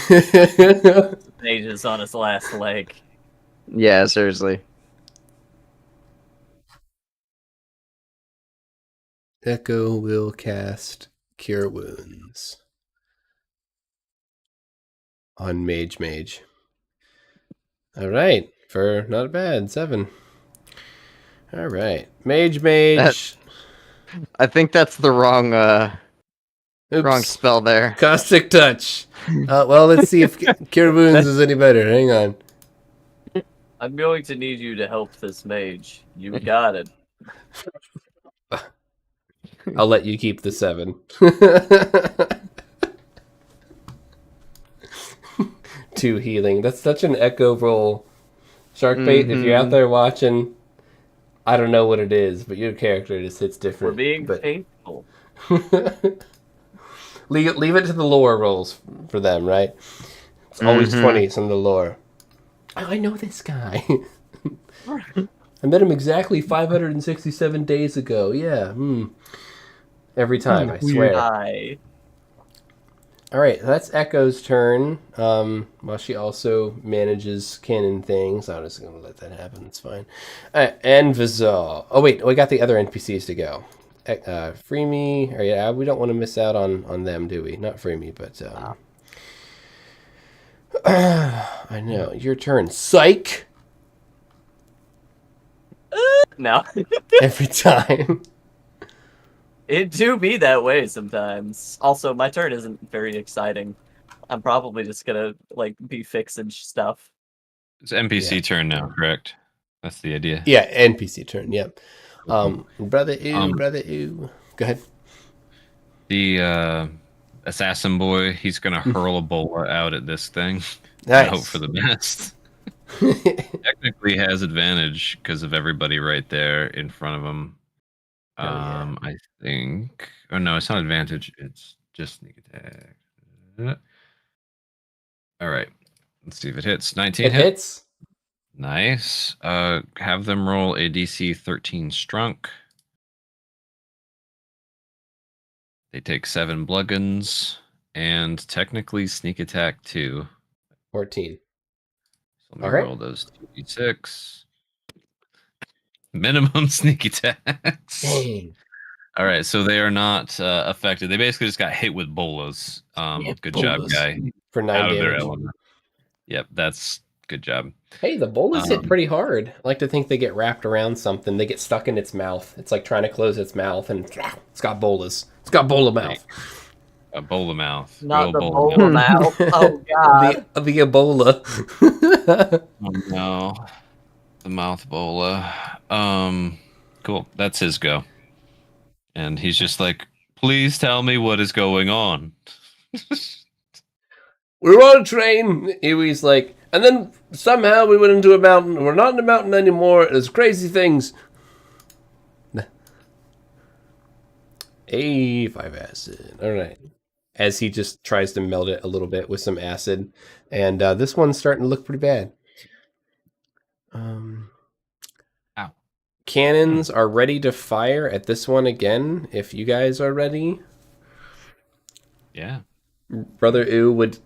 Mage is on his last leg. Yeah, seriously. Echo will cast Cure Wounds on Mage. All right, for not bad 7. All right, Mage. I think that's the wrong Oops. wrong spell there. Caustic Touch. Well, let's see if Cure Wounds is any better. Hang on. I'm going to need you to help this mage. You got it. I'll let you keep the 7. 2 healing. That's such an Echo roll. Sharkbait, if you're out there watching, I don't know what it is, but your character just hits different. We're being but... faithful. leave it to the lore rolls for them, right? It's always 20s on the lore. Oh, I know this guy. I met him exactly 567 days ago. Yeah. Every time, I swear. Hi. All right, that's Echo's turn. While she also manages cannon things. I'm just going to let that happen. It's fine. And Vizal. Oh, wait. We got the other NPCs to go. Freemy. Or yeah, we don't want to miss out on them, do we? Not Freemy, but... I know. Your turn. Psych! No. Every time. It do be that way sometimes. Also, my turn isn't very exciting. I'm probably just gonna, like, be fixing stuff. It's NPC Yeah. turn now, correct? That's the idea. Yeah, NPC turn, yeah. Brother Ew. Go ahead. The assassin boy, he's gonna hurl a bola out at this thing. Nice. I hope for the best. Technically has advantage because of everybody right there in front of him. Hell yeah. I think. Oh no, it's not advantage. It's just sneak attack. All right. Let's see if it hits. 19 It hit. hits. Nice. Have them roll a DC 13 strunk. They take 7 bludgeons and technically sneak attack 2. 14. So let me All right. roll those 2d6. Minimum sneak attacks. Dang. All right, so they are not affected. They basically just got hit with bolas. Good job, bolas. guy. For 9 Out of their damage. element. Yep, that's good job. Hey, the bolas hit pretty hard. I like to think they get wrapped around something. They get stuck in its mouth. It's like trying to close its mouth, and it's got bolas. It's got bola mouth. A bola mouth. Not Real the bola bowl mouth. Oh god. The Ebola. Oh no. The mouth bola. Cool. That's his go. And he's just like, please tell me what is going on. We were on a train. Iwi's like, and then somehow we went into a mountain. We're not in a mountain anymore. There's crazy things. A5 acid. All right. As he just tries to melt it a little bit with some acid. And this one's starting to look pretty bad. Ow. Cannons are ready to fire at this one again, if you guys are ready. Yeah. Brother Ooh would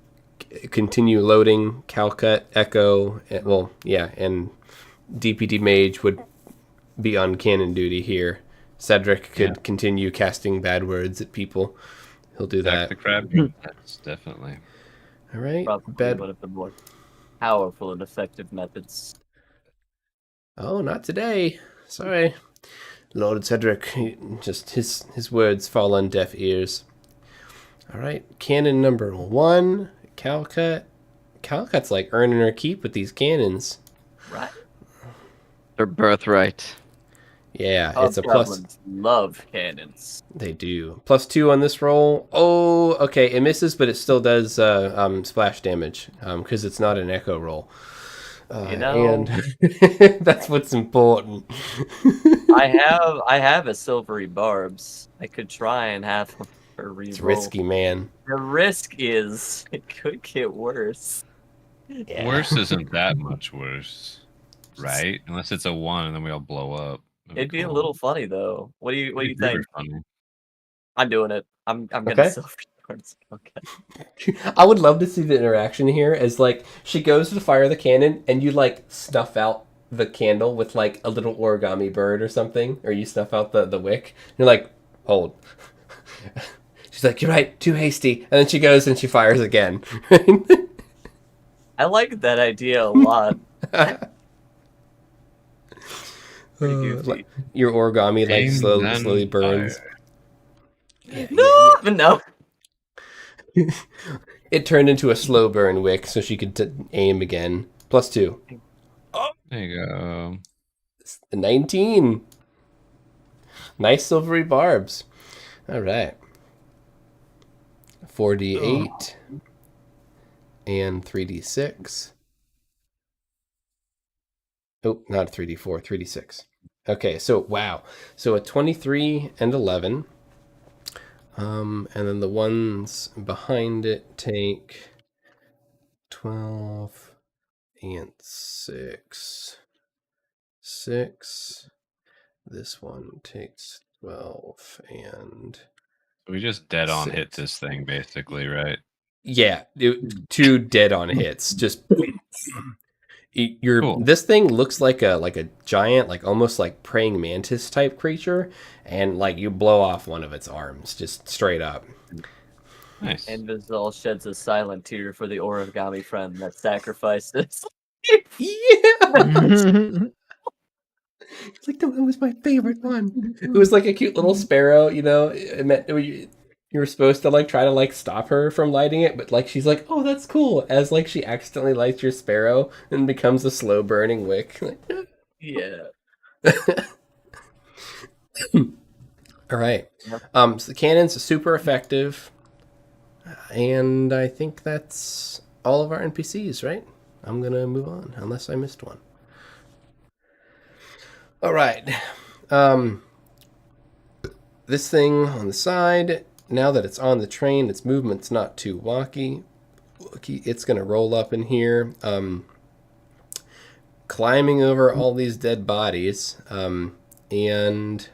continue loading. Calcut, Echo, and DPD Mage would be on cannon duty here. Cedric could continue casting bad words at people. He'll do that. The crab. That's definitely. All right. Probably one of the more powerful and effective methods. Oh, not today. Sorry. Lord Cedric, his words fall on deaf ears. All right. Cannon number 1, Calcut. Calcut's like earning her keep with these cannons. Right. Their birthright. Yeah, it's a plus. Goblins love cannons. They do. +2 on this roll. Oh, okay. It misses, but it still does splash damage because it's not an echo roll. And that's what's important. I have a silvery barbs. I could try and have her reroll. It's risky, man. The risk is it could get worse. Yeah. Worse isn't that much worse. Right? Unless it's a 1 and then we all blow up. It'd be a little funny though. What do you think? Funny. I'm doing it. I'm gonna Okay. silvery barbs. Okay. I would love to see the interaction here as like she goes to fire the cannon and you like snuff out the candle with like a little origami bird or something, or you snuff out the wick. And you're like, hold. She's like, you're right, too hasty. And then she goes and she fires again. I like that idea a lot. Pretty goofy. Like, your origami like Aim slowly and burns. fire. Yeah, No. It turned into a slow burn wick so she could aim again. +2. There you go. 19. Nice silvery barbs. All right. 4d8 and 3d6. Oh, not 3d4, 3d6. Okay, so wow. So a 23 and 11. And then the ones behind it take 12 and 6. 6. This one takes 12 and... We just dead on hit 6. this thing, basically, right? Yeah, 2 dead-on hits. Just... Cool. This thing looks like a giant, like almost like praying mantis type creature, and like you blow off one of its arms, just straight up. Nice. And Vizal sheds a silent tear for the origami friend that sacrificed us. Yeah! It's like, no, it was my favorite one. It was like a cute little sparrow, you know. It meant you were supposed to like try to like stop her from lighting it, but like she's like, oh, that's cool. As like she accidentally lights your sparrow and becomes a slow burning wick. Yeah. All right. Yep. So the cannon's super effective, and I think that's all of our NPCs, right? I'm gonna move on unless I missed one. All right. This thing on the side, now that it's on the train, its movement's not too wonky. It's gonna roll up in here, climbing over all these dead bodies, and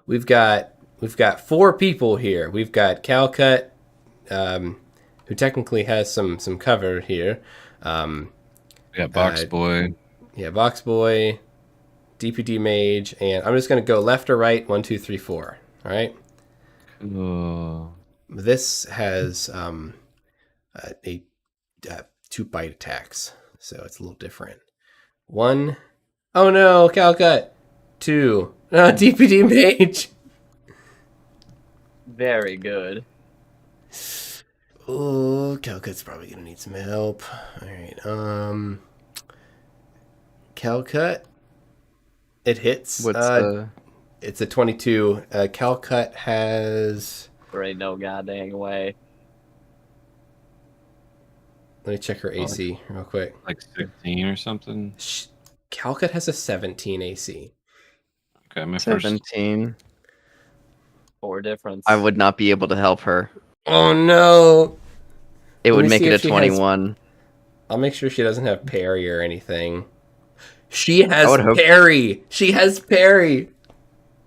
we've got 4 people here. We've got Calcut, who technically has some cover here. We got Box Boy. Yeah, Box Boy, DPD Mage, and I'm just going to go left or right, 1, 2, 3, 4. All right. This has 2 bite attacks, so it's a little different. 1. Oh no, Calcut. 2. DPD Mage. Very good. Oh, Calcut's probably gonna need some help. All right. Calcut. It hits. It's a 22. Calcut has. There ain't no goddamn way. Let me check her AC real quick. Like 16 or something. Calcut has a 17 AC. Okay, my first. 17. 4 difference. I would not be able to help her. Oh no! It Let would me make see it a if she 21. I'll make sure she doesn't have parry or anything. She has would hope- parry. She has parry.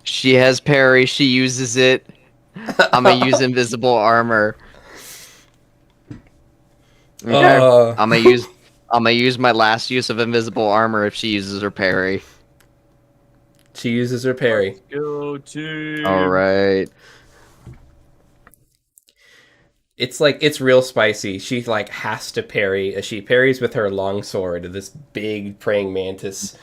She has parry. She uses it. I'm gonna use invisible armor. Okay. I'm gonna use my last use of invisible armor if she uses her parry. She uses her parry. Go team. All right. It's like, it's real spicy. She like has to parry. She parries with her longsword. This big praying mantis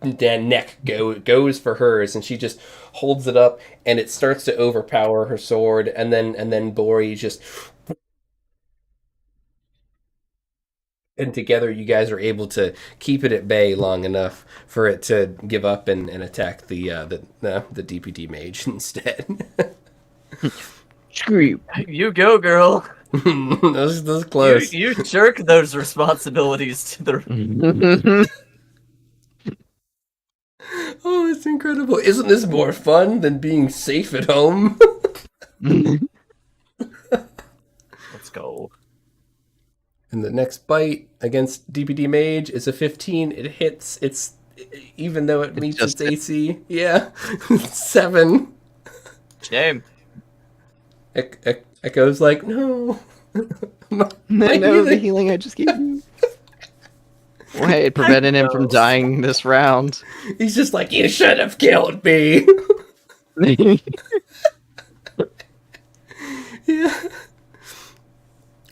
neck goes for hers, and she just holds it up, and it starts to overpower her sword, and then Bori just. And together, you guys are able to keep it at bay long enough for it to give up and attack the DPD mage instead. Scream. You go, girl. That was close. You jerk those responsibilities to the. Oh, it's incredible. Isn't this more fun than being safe at home? Let's go. And the next bite against DPD Mage is a 15. It hits. It's even though it meets its AC. Yeah. 7. Shame. Echo's like, no. No, the healing I just gave you. Wait, it prevented him from dying this round. He's just like, you should have killed me. Yeah.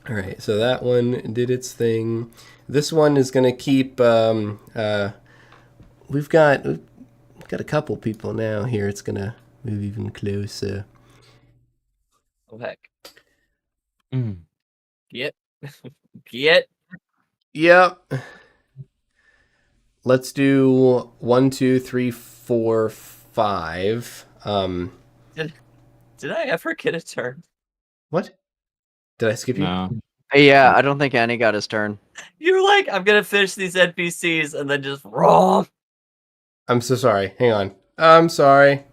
All right, so that one did its thing. This one is gonna keep. We've got a couple people now here. It's gonna move even closer. Oh heck. Mm. Get. Yep. Let's do 1, 2, 3, 4, 5. Did I ever get a turn? What? Did I skip you? No. Yeah, I don't think Annie got his turn. You're like, I'm gonna finish these NPCs and then just wrong. I'm so sorry. Hang on. I'm sorry.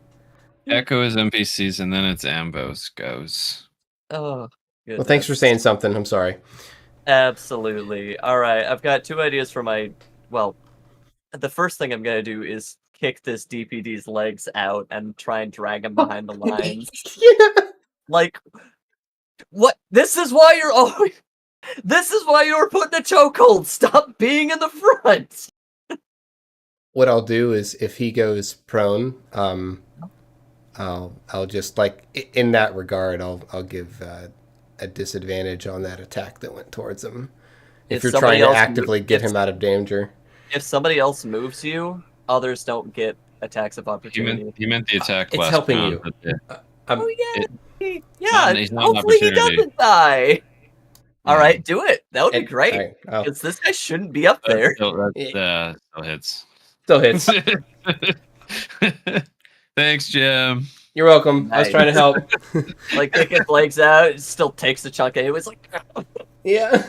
Echo is NPCs, and then it's Ambos goes. Oh, goodness. Well, thanks for saying something. I'm sorry. Absolutely. All right, I've got 2 ideas for my. Well, the first thing I'm gonna do is kick this DPD's legs out and try and drag him behind the lines. Yeah. Like, what? This is why you're always. This is why you were put in a chokehold. Stop being in the front. What I'll do is, if he goes prone, I'll just, like, in that regard, I'll give a disadvantage on that attack that went towards him. If you're trying to actively get him out of danger. If somebody else moves you, others don't get attacks of opportunity. He meant the attack. It's last helping round, you. but yeah. Oh yeah, He's not an hopefully he opportunity. doesn't die. All Yeah. right, do it. That would be And- great. all right, oh, Because this guy shouldn't be up there. Still hits. still hits. Thanks, Jim. You're welcome. I was trying to help. Like kick his legs out, it still takes a chunk anyway. It's like Yeah.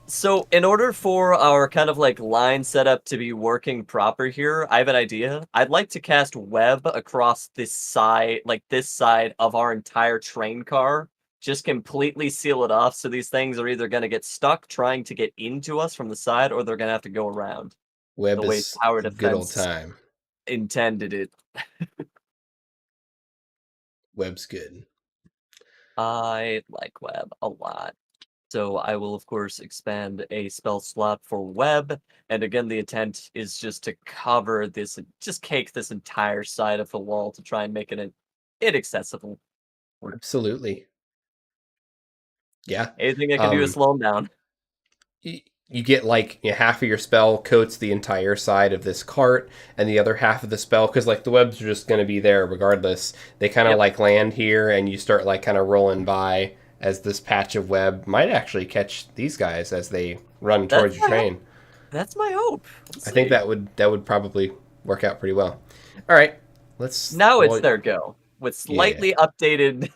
So in order for our kind of like line setup to be working proper here, I have an idea. I'd like to cast web across this side, like this side of our entire train car. Just completely seal it off so these things are either gonna get stuck trying to get into us from the side or they're gonna have to go around. Web The way is tower a good old defense time. intended it. Web's good. I like web a lot. So I will, of course, expand a spell slot for web. And again, the intent is just to cover this, just cake this entire side of the wall to try and make it inaccessible. Absolutely. Yeah. Anything I can do to slow them down. You get like half of your spell coats the entire side of this cart, and the other half of the spell, because like the webs are just going to be there regardless. They kind of like land here, and you start like kind of rolling by as this patch of web might actually catch these guys as they run towards your train. That's my hope. I think that would probably work out pretty well. All right, let's. Now it's their go with slightly updated.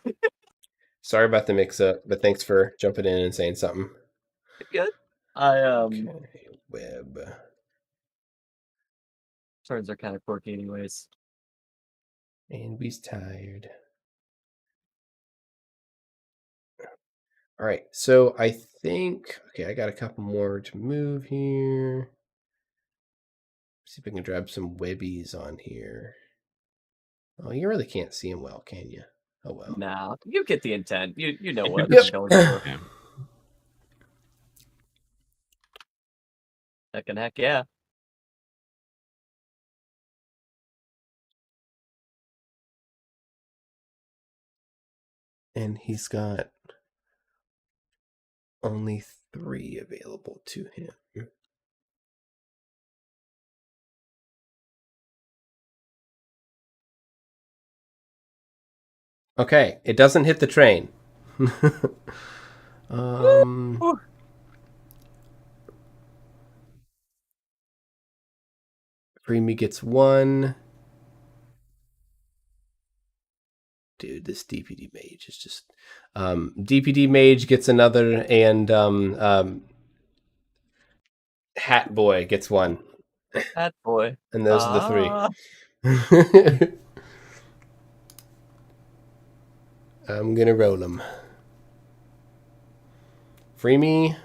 Sorry about the mix-up, but thanks for jumping in and saying something. Good. Okay, web. Turns are kind of quirky, anyways. And we's tired. All right, so I think I got a couple more to move here. See if I can grab some webbies on here. Oh, you really can't see them well, can you? Oh well. Nah, you get the intent. You know what Yep. I'm going for. Yeah. Heck yeah. And he's got only 3 available to him. Okay, it doesn't hit the train. Freemy gets 1. Dude, this DPD mage is just... DPD mage gets another, and Hat Boy gets 1. Hat Boy. And those are the 3. I'm gonna roll them. Freemy.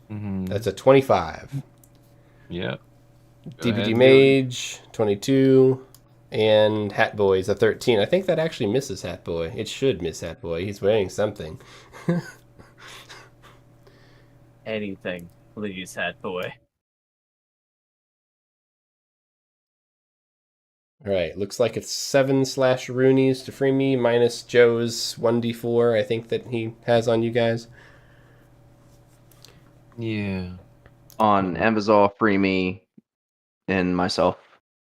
That's a 25. Yeah. DPD Mage, 22. And Hat Boy is a 13. I think that actually misses Hat Boy. It should miss Hat Boy. He's wearing something. Anything. Please, Hat Boy. Alright, looks like it's 7 /Roonies to Freemy minus Joe's 1d4, I think, that he has on you guys. Yeah. On Amazon, Freemy, and myself.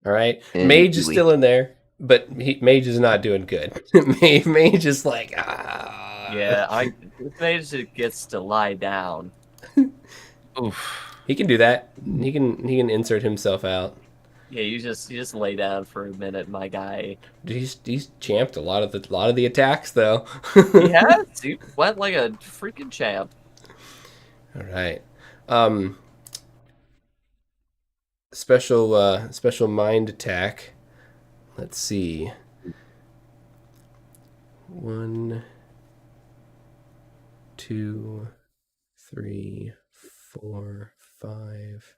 Alright, And Mage is Ely. still in there, but Mage is not doing good. Mage is like, Yeah, Mage gets to lie down. Oof. He can do that. He can insert himself out. Yeah, you just lay down for a minute, my guy. He's champed a lot of the attacks though. He has. He went like a freaking champ. All right. Special mind attack. Let's see. 1, 2, 3, 4, 5,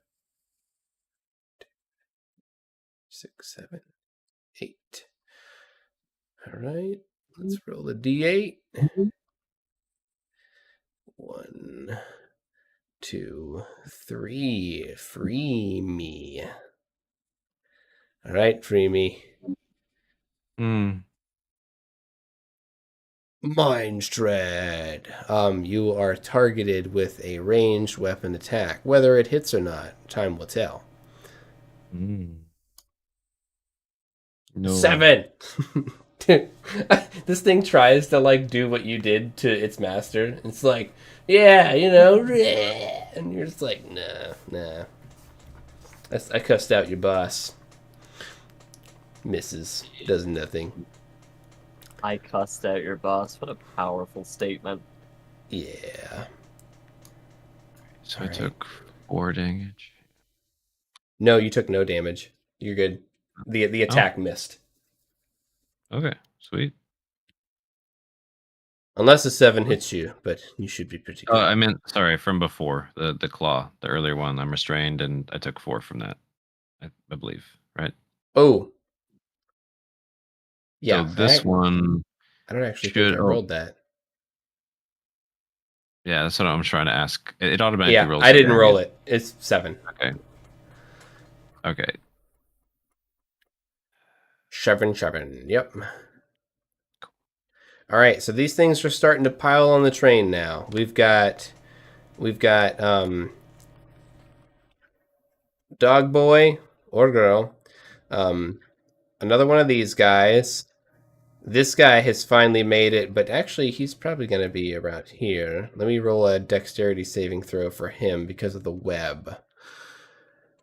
6, 7, 8. All right. Let's roll a d8. 1, 2, 3. Free me. All right, free me. Mind Shred. You are targeted with a ranged weapon attack. Whether it hits or not, time will tell. No. 7. Dude, this thing tries to like do what you did to its master. It's like, yeah, and you're just like, nah. I cussed out your boss. Misses. Does nothing. I cussed out your boss. What a powerful statement. Yeah. So Alright. I took 4 damage. No, you took no damage. You're good. The attack missed. Okay, sweet. Unless a 7 hits you, but you should be pretty good. I meant, sorry, from before, the claw, the earlier one. I'm restrained, and I took 4 from that, I believe, right? Oh. Yeah. So this one I don't actually think I rolled that. Yeah, that's what I'm trying to ask. It automatically Yeah, rolls. I didn't roll it. It's 7. Okay. Okay. 7. Yep. All right, so these things are starting to pile on the train now. We've got dog boy or girl, another one of these guys. This guy has finally made it, but actually he's probably going to be around here. Let me roll a dexterity saving throw for him because of the web.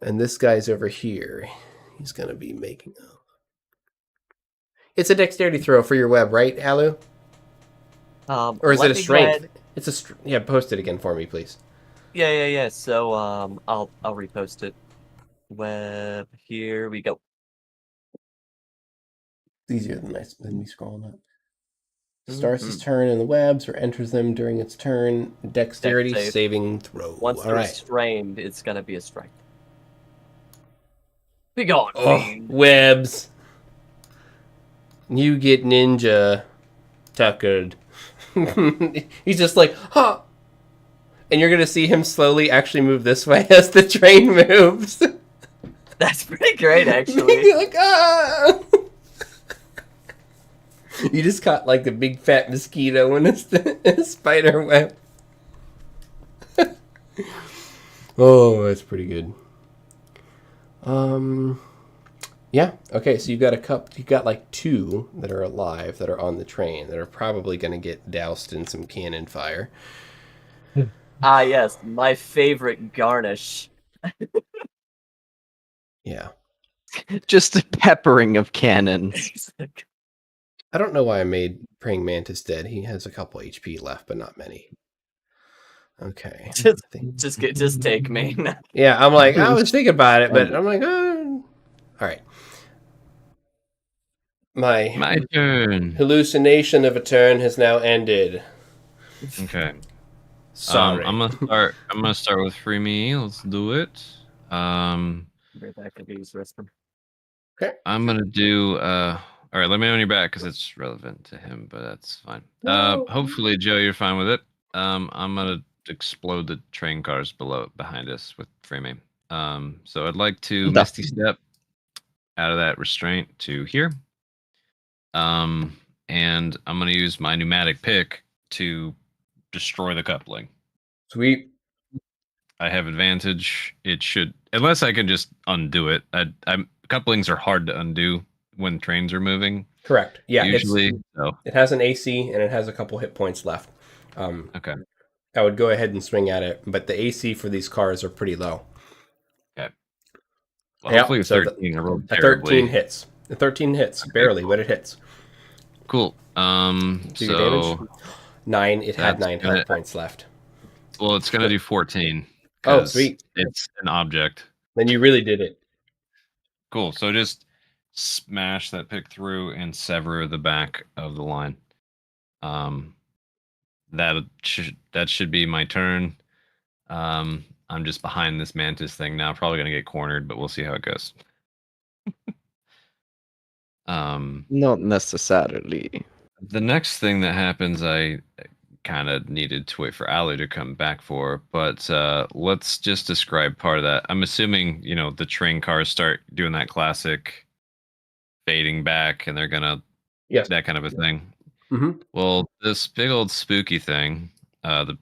And this guy's over here. He's going to be making a... It's a dexterity throw for your web, right, Alu? Or is it a strength? It's a yeah. Post it again for me, please. Yeah. So I'll repost it. Web. Here we go. It's easier than me scrolling up. Starts its turn in the webs or enters them during its turn. Dexterity saving throw. Once they're restrained, it's gonna be a strike. Be gone, Bane. Webs. You get ninja tuckered. He's just like, huh. And you're gonna see him slowly actually move this way as the train moves. That's pretty great, actually. Like, ah. You just caught like a big fat mosquito in a spider web. Oh, that's pretty good. Yeah. Okay, so you've got you've got like 2 that are alive that are on the train that are probably going to get doused in some cannon fire. Ah, yes, my favorite garnish. Yeah. Just a peppering of cannons. I don't know why I made Praying Mantis dead. He has a couple HP left, but not many. Okay. Just take me. Yeah, I'm like, I was thinking about it, but I'm like, oh. All right. My turn. Hallucination of a turn has now ended. Okay. Sorry. I'm gonna start with free me. Let's do it. Okay. I'm gonna do all right, let me know when you're back because it's relevant to him, but that's fine. Hopefully, Joe, you're fine with it. I'm gonna explode the train cars behind us with free me. So I'd like to Misty Step out of that restraint to here. And I'm gonna use my pneumatic pick to destroy the coupling. Sweet. I have advantage. It should, unless I can just undo it. Couplings are hard to undo when trains are moving. Correct. Yeah. Usually, it has an AC and it has a couple hit points left. Okay. I would go ahead and swing at it, but the AC for these cars are pretty low. Okay. Well, hopefully, so 13. I rolled terribly. 13 hits. The 13 hits, okay, barely, cool. But it hits. Cool. So 9. It had 9 health points left. Well, it's gonna do 14. Oh, sweet! It's an object. Then you really did it. Cool. So just smash that pick through and sever the back of the line. That should be my turn. I'm just behind this mantis thing now. Probably gonna get cornered, but we'll see how it goes. Not necessarily. The next thing that happens, I kind of needed to wait for Ali to come back for, but let's just describe part of that. I'm assuming, the train cars start doing that classic fading back and they're gonna, that kind of a thing. Mm-hmm. Well, this big old spooky thing, the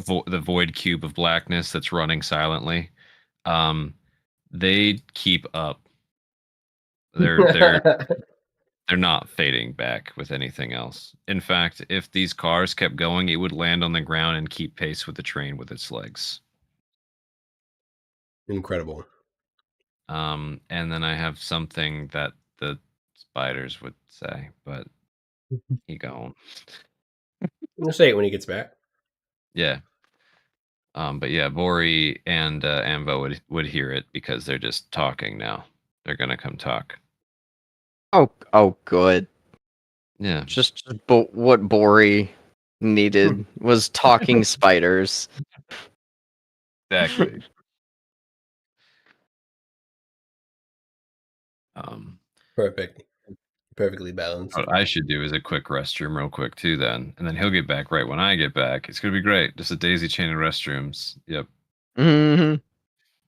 void cube of blackness that's running silently, they keep up. They're not fading back with anything else. In fact, if these cars kept going, it would land on the ground and keep pace with the train with its legs. Incredible. And then I have something that the spiders would say, but he gone. I'll say it when he gets back. Yeah. But yeah, Bori and Amvo would hear it because they're just talking now. They're gonna come talk. Oh, good. Yeah. Just what Bori needed was talking spiders. Exactly. Perfect. Perfectly balanced. What I should do is a quick restroom real quick too then. And then he'll get back right when I get back. It's gonna be great. Just a daisy chain of restrooms. Yep. hmm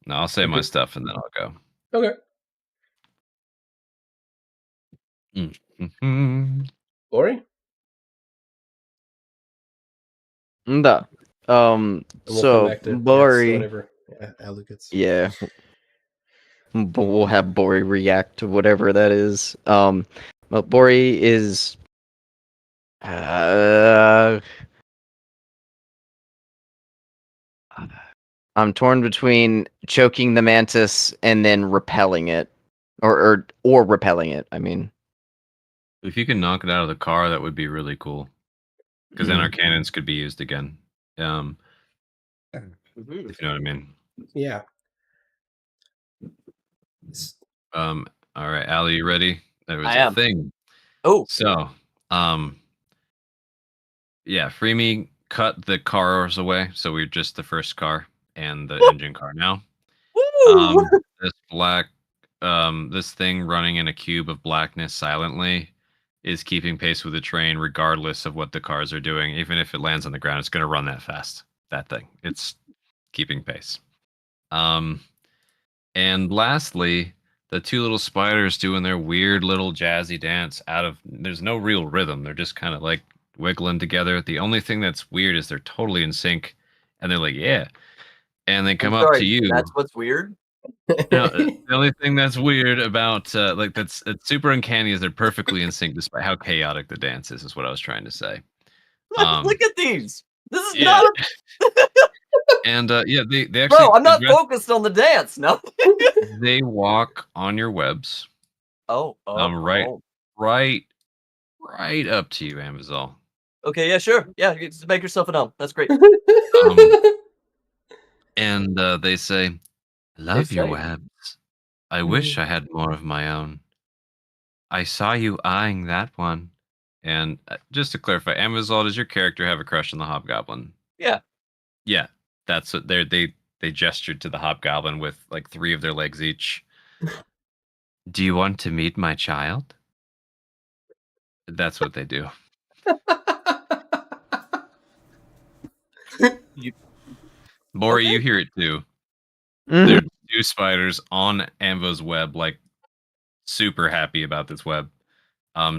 No, I'll say my Okay. stuff and then I'll go. Okay. Mm-hmm. Ori? The And we'll come back to Bori, whenever Alu gets. yeah, but we'll have Bori react to whatever that is. But Bori is I'm torn between choking the mantis and then repelling it, or repelling it. I mean, If you can knock it out of the car, that would be really cool. Because then our cannons could be used again. If you know what I mean. Yeah. All right, Ali, you ready? There was I a am. thing. Oh, So, yeah, Freemy cut the cars away, so we're just the first car and the engine car now. woo! This black, this thing running in a cube of blackness silently is keeping pace with the train, regardless of what the cars are doing. Even if it lands on the ground, it's going to run that fast. That thing, it's keeping pace. And lastly, the two little spiders doing their weird little jazzy dance out of there's no real rhythm. They're just kind of like wiggling together. The only thing that's weird is they're totally in sync and they're like, yeah. And they come I'm up sorry, to you. that's what's weird. No, the only thing that's weird about like it's super uncanny is they're perfectly in sync despite how chaotic the dance is what I was trying to say. Look at these. This is Yeah. not And yeah, they actually Bro, I'm not focused on the dance, no. they walk on your webs. Oh, Right up to you, Amazol. Okay, yeah, sure. Yeah, you just make yourself at home. That's great. And they say, "Love your webs. I wish I had more of my own. I saw you eyeing that one." And just to clarify, Amazol, does your character have a crush on the hobgoblin? Yeah. Yeah, that's what they gestured to the hobgoblin with like 3 of their legs each. Do you want to meet my child? That's what they do. Bori, you hear it too. There are 2 spiders on Amvo's web, like super happy about this web.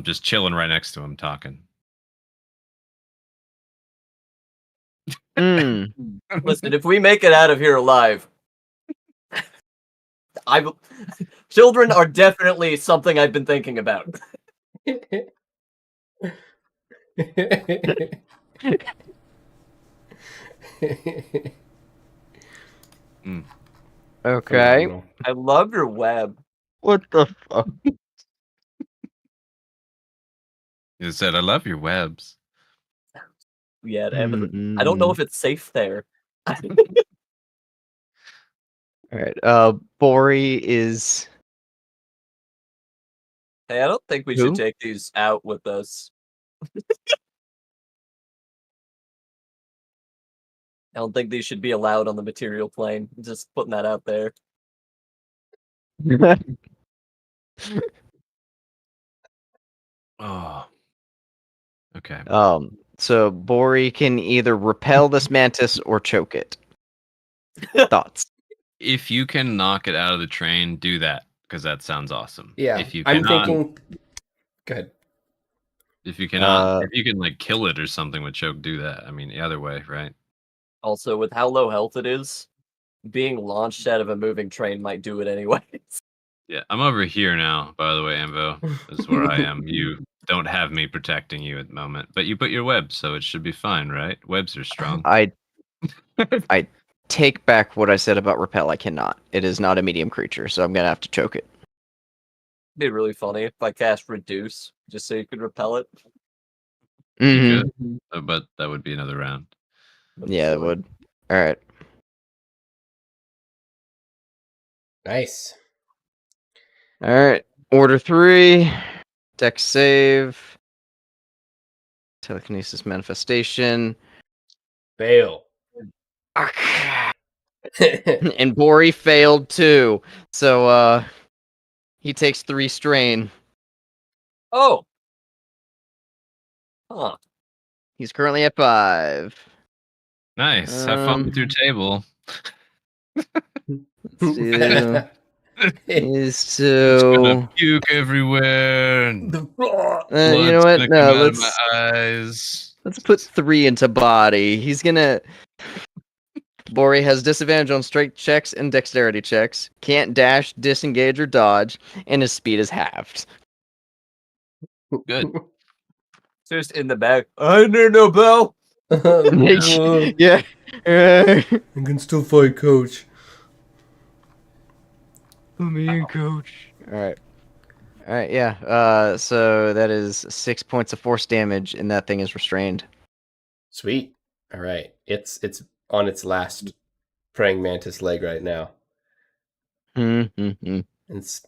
Just chilling right next to him, talking. Listen, if we make it out of here alive, children are definitely something I've been thinking about. Okay. Phenomenal. I love your web. What the fuck? It said, "I love your webs." Yeah, I don't know if it's safe there. All right. Bori is. Hey, I don't think we should take these out with us. I don't think these should be allowed on the material plane. Just putting that out there. Oh. Okay. So Bori can either repel this mantis or choke it. Thoughts? If you can knock it out of the train, do that because that sounds awesome. Yeah, If you I'm cannot, thinking. Go ahead. if you cannot, if you can like kill it or something with choke, do that. I mean, the other way, right? Also, with how low health it is, being launched out of a moving train might do it anyways. Yeah, I'm over here now. By the way, Amvo, that's where I am. You don't have me protecting you at the moment, but you put your webs, so it should be fine, right? Webs are strong. I take back what I said about repel. I cannot. It is not a medium creature, so I'm gonna have to choke it. It'd be really funny if I cast reduce just so you could repel it. You Mhm. could, but that would be another round. Yeah, it would. All right. Nice. All right. Order 3. Dex save. Telekinesis manifestation. Fail. And Bori failed too. So he takes 3 strain. Oh. Huh. He's currently at 5. Nice. Have fun with your table. Let's do is It's gonna to puke everywhere. And you blood's know what? gonna No, come out of my eyes. let's put 3 into body. He's gonna Bori has disadvantage on strength checks and dexterity checks. Can't dash, disengage, or dodge, and his speed is halved. Good. Just in the back. I need no bell. Yeah. I can still fight, coach. Me, coach. All right, yeah. So that is 6 points of force damage, and that thing is restrained. Sweet. All right. It's on its last praying mantis leg right now. Mm-hmm. It's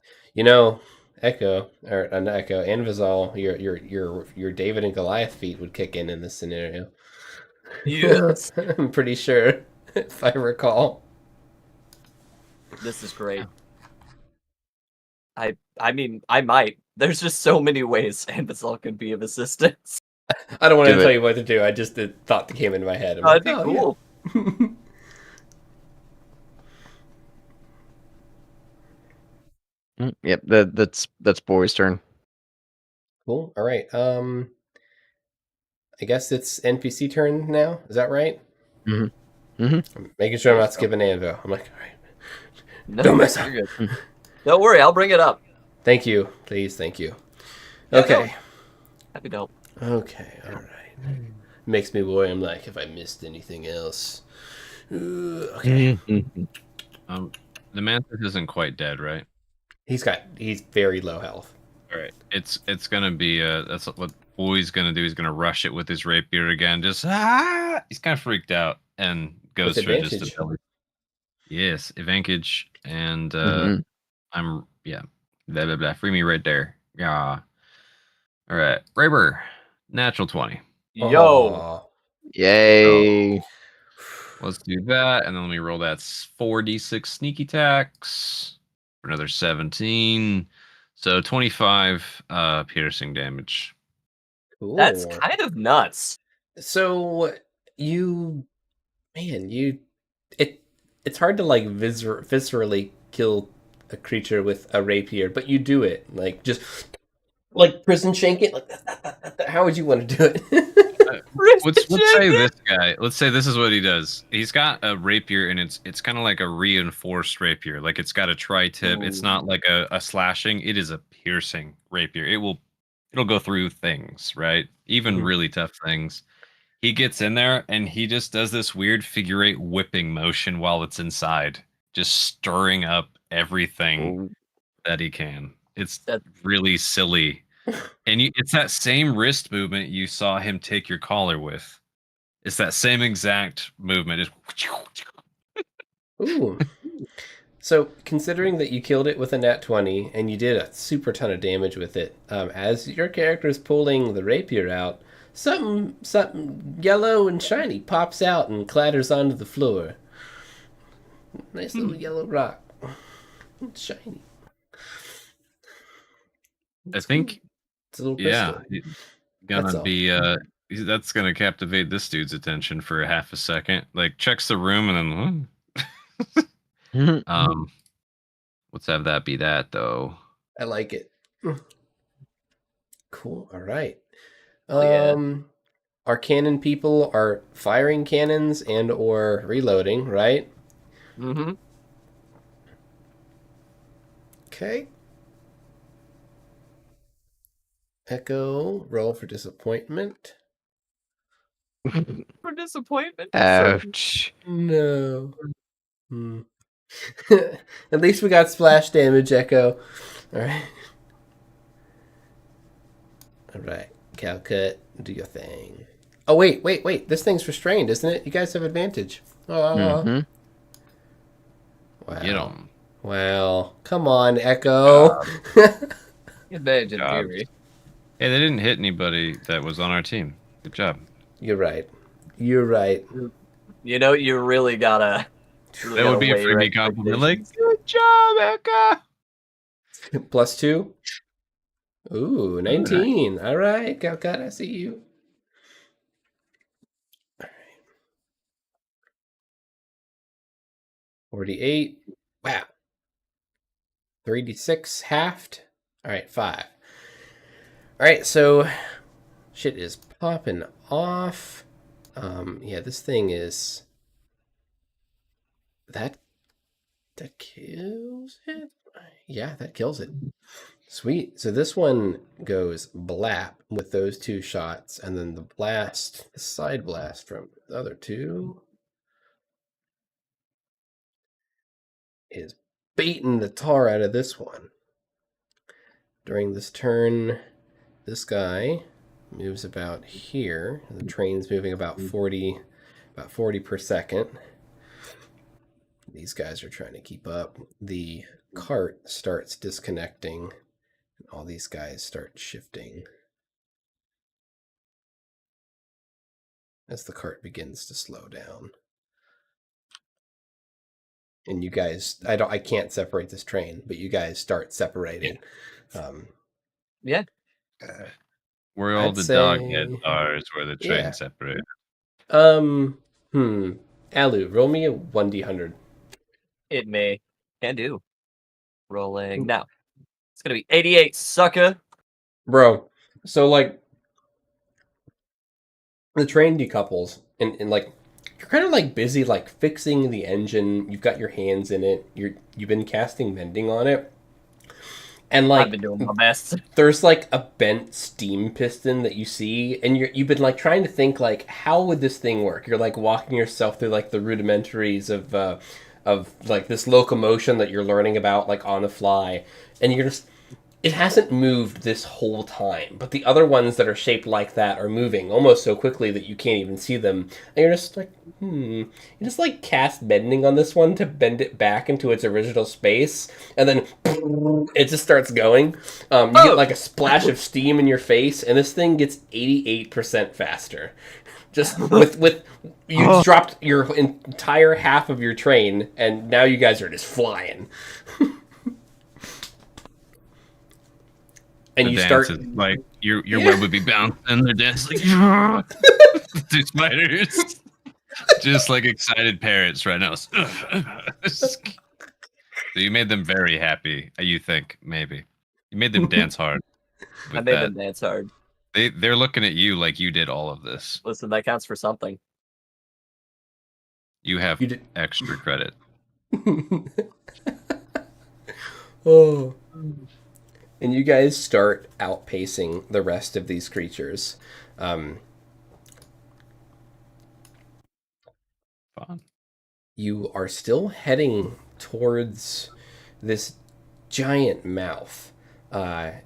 Echo or not Echo and Vizal, your David and Goliath feat would kick in this scenario. Yes. I'm pretty sure, if I recall. This is great. I mean, I might. There's just so many ways Ambisal can be of assistance. I don't want Do to it. tell you what to do. I just the thought that came into my head. I'm That'd be like, cool. Yeah. Yep, that's Bori's turn. Cool. All right. I guess it's NPC turn now. Is that right? Mm-hmm. I'm making sure I'm not skipping Anvil. I'm like, all right. No, Don't mess up. you're good. Don't worry, I'll bring it up. Thank you. Please. Thank you. Yeah, Okay. no. Happy to help. Okay. All right. Makes me worry. I'm like, if I missed anything else. Okay. The mantis isn't quite dead, right? He's very low health. All right. It's gonna be that's what Boy's gonna do. He's gonna rush it with his rapier again. Just he's kind of freaked out and goes With for just advantage. a belly. Yes, advantage, and Mhm. I'm blah blah blah. Free me right there. Yeah. All right, Raber, natural 20. Yo. Aw. Yay. Let's do that, and then let me roll that 4d6 sneak attacks for another 17. So 25 piercing damage. Cool. That's kind of nuts. So it's hard to like viscerally kill a creature with a rapier, but you do it like just like prison shank it. Like how would you want to do it? Let's say this guy. Let's say this is what he does. He's got a rapier, and it's kind of like a reinforced rapier. Like it's got a tri-tip. It's not like a slashing. It is a piercing rapier. It'll go through things, right? Even Mhm. really tough things. He gets in there and he just does this weird figure 8 whipping motion while it's inside, just stirring up everything Oh. that he can. It's That- really silly. And it's that same wrist movement you saw him take your collar with. It's that same exact movement. Ooh. So, considering that you killed it with a nat 20 and you did a super ton of damage with it, as your character is pulling the rapier out, something yellow and shiny pops out and clatters onto the floor. Nice little yellow rock. It's shiny. I think, It's a little yeah, crystal. it's That's gonna all. be that's gonna captivate this dude's attention for a half a second. Like checks the room and then let's have that be that though. I like it. Cool. All right. yeah. Our cannon people are firing cannons and or reloading, right? Mm-hmm. Okay. Echo, roll for disappointment. For disappointment. Ouch. No. Hmm. At least we got splash damage, Echo. Alright. Alright. Calcut, do your thing. Oh, wait. This thing's restrained, isn't it? You guys have advantage. Oh. Hmm. Wow. Get 'em. Well, come on, Echo. Advantage in Job. theory. Hey, they didn't hit anybody that was on our team. Good job. You're right. You're right. You know, you really gotta. That would be a freebie compliment. Like, good job, Eka. +2. Ooh, 19. All right, Calcut, I see you. All right. 48. Wow. 3d6 halved. All right, 5. All right, so shit is popping off. Yeah, this thing is that kills it. Yeah, that kills it. Sweet. So this one goes blap with those 2 shots, and then the side blast from the other 2 is beating the tar out of this one. During this turn, this guy moves about here. The train's moving about 40 per second. These guys are trying to keep up. The cart starts disconnecting. All these guys start shifting as the cart begins to slow down. And you guys, I can't separate this train, but you guys start separating. Yeah. Where all I'd the say- dog heads are is where the train Yeah. separated. Alu, roll me a 1d100. It may. Can do. Rolling now. It's gonna be 88, sucker. Bro, so like the train decouples and like you're kind of like busy like fixing the engine. You've got your hands in it. You've been casting mending on it. And like I've been doing my best. there's like a bent steam piston that you see, and you've been like trying to think like how would this thing work? You're like walking yourself through like the rudimentaries of like this locomotion that you're learning about like on the fly, and you're just it hasn't moved this whole time, but the other ones that are shaped like that are moving almost so quickly that you can't even see them. And you're just like, You just like cast bending on this one to bend it back into its original space, and then it just starts going. You get like a splash of steam in your face, and this thing gets 88% faster. Just with you dropped your entire half of your train, and now you guys are just flying. And The you dance start is like your web would be bouncing. They're dancing like two spiders, just like excited parents right now. So you made them very happy. You think maybe you made them dance hard. I made them dance hard. They're looking at you like you did all of this. Listen, that counts for something. You have You did- extra credit. Oh. And you guys start outpacing the rest of these creatures. Fun. You are still heading towards this giant mouth. And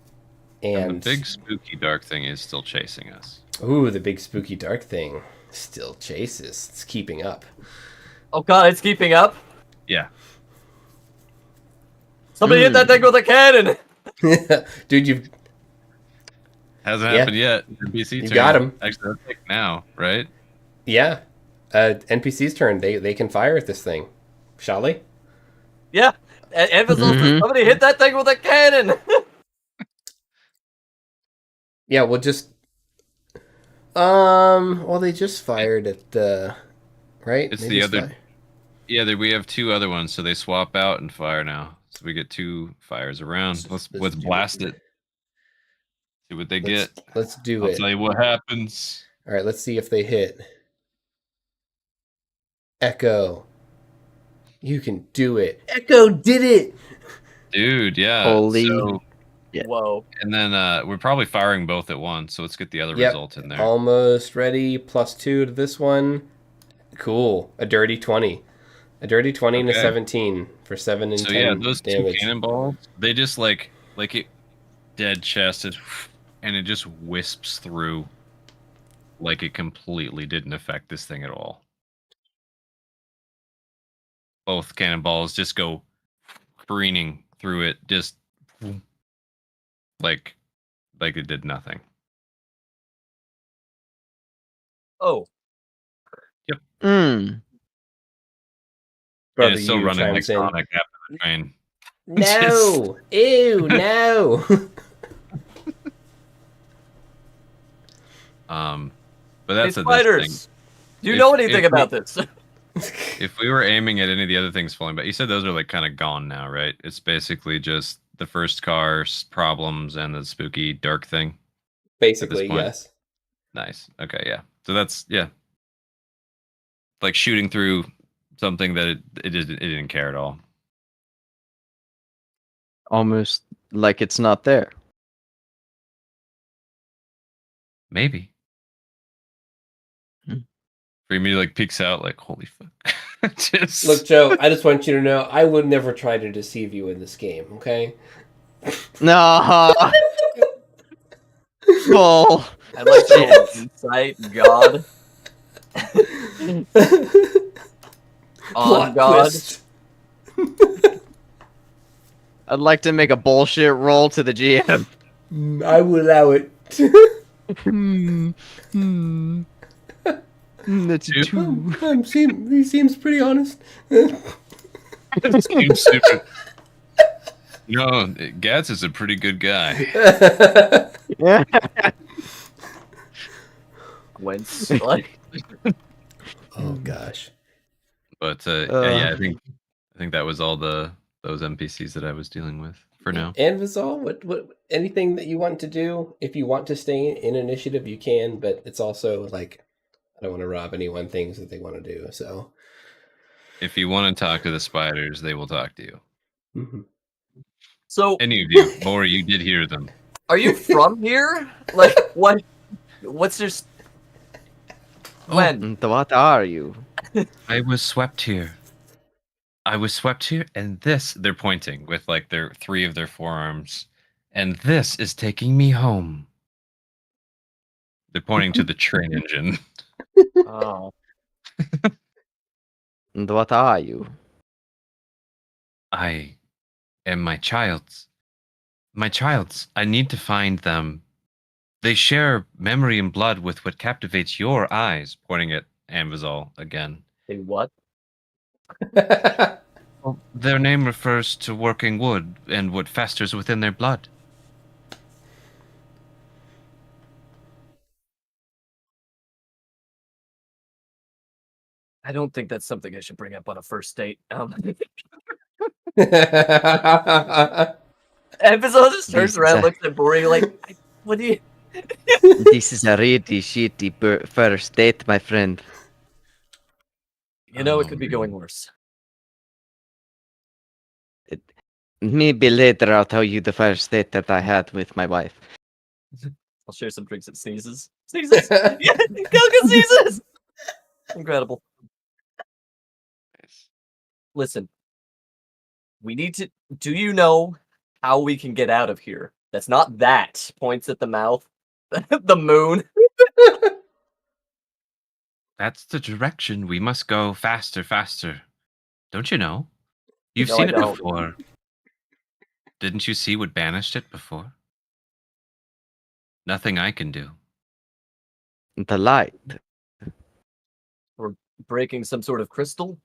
And the big spooky dark thing is still chasing us. ooh, the big spooky dark thing still chases. It's keeping up. Oh god, it's keeping up. Yeah. Somebody hit that thing with a cannon. Dude, you've Hasn't Yeah. happened yet. NPC You turn. got him. Actually, that's like now, right? yeah. NPC's turn. They can fire at this thing. Shall they? Yeah. Somebody hit that thing with a cannon. Yeah, we'll just well they just fired at the right? It's They the just other- Yeah, we have 2 other ones, so they swap out and fire now. So we get 2 fires around. Let's do blast it. See what they get. Let's do I'll it. tell you what happens. All right, let's see if they hit. Echo. You can do it. Echo did it. Dude, yeah. Holy- So Yeah. Whoa. And then we're probably firing both at once, so let's get the other Yep. result in there. Almost ready. +2 to this one. Cool. A dirty 20. A dirty 20 and a Okay. 17 for 7 and So 10 yeah, those damage. 2 cannonballs, they just like it dead chested, and it just wisps through like it completely didn't affect this thing at all. Both cannonballs just go careening through it, just like it did nothing. Oh. Mm. Brother, And it's still you running like chimes in. Sonic after the train. No! Ew, no! But that's Hey, a this thing. spiders! Do you know anything if we- about this? If we were aiming at any of the other things falling back, you said those are like kind of gone now, right? It's basically just the first car's problems and the spooky dark thing. Basically, point. yes. Nice. Okay, yeah. So that's like shooting through something that it didn't care at all. Almost like it's not there. Maybe. Hmm. For me, like peeks out, like holy fuck. Just Look, Joe, I just want you to know I would never try to deceive you in this game, okay? No. Bull. I'd like to roll insight, God. On Plot God. twist. I'd like to make a bullshit roll to the GM. I will allow it. That's a 2. He seems pretty honest. it seems super. No, Gats is a pretty good guy. Yeah. Whence, like, Oh gosh. But yeah, I think that was all those NPCs that I was dealing with for now. And Vizal, what anything that you want to do? If you want to stay in initiative, you can, but it's also like I don't want to rob anyone things that they want to do. So If you want to talk to the spiders, they will talk to you. mhm. so Any of you, Maury, you did hear them. are you from here? Like, what? What's your? When? And what are you? I was swept here. And this, they're pointing with like their 3 of their forearms, and this is taking me home. They're pointing to the train engine. Oh, And what are you? I am my child's. My child's. I need to find them. They share memory and blood with what captivates your eyes, pointing at Anvizal again. hey, what? Well, their name refers to working wood and what festers within their blood. I don't think that's something I should bring up on a first date. Episode just turns This around, is a- looks at Bori like, what do you? This is a really shitty first date, my friend. You know, it Oh, could be man. going worse. Maybe later I'll tell you the first date that I had with my wife. I'll share some drinks. It sneezes. Sneezes. Yeah, Goga sneezes. Incredible. Listen, we need to. Do you know how we can get out of here? That's not that. Points at the mouth. The moon. That's the direction we must go. Faster, faster. Don't you know? You've No, seen I it don't. before. Didn't you see what banished it before? Nothing I can do. The light. We're breaking some sort of crystal.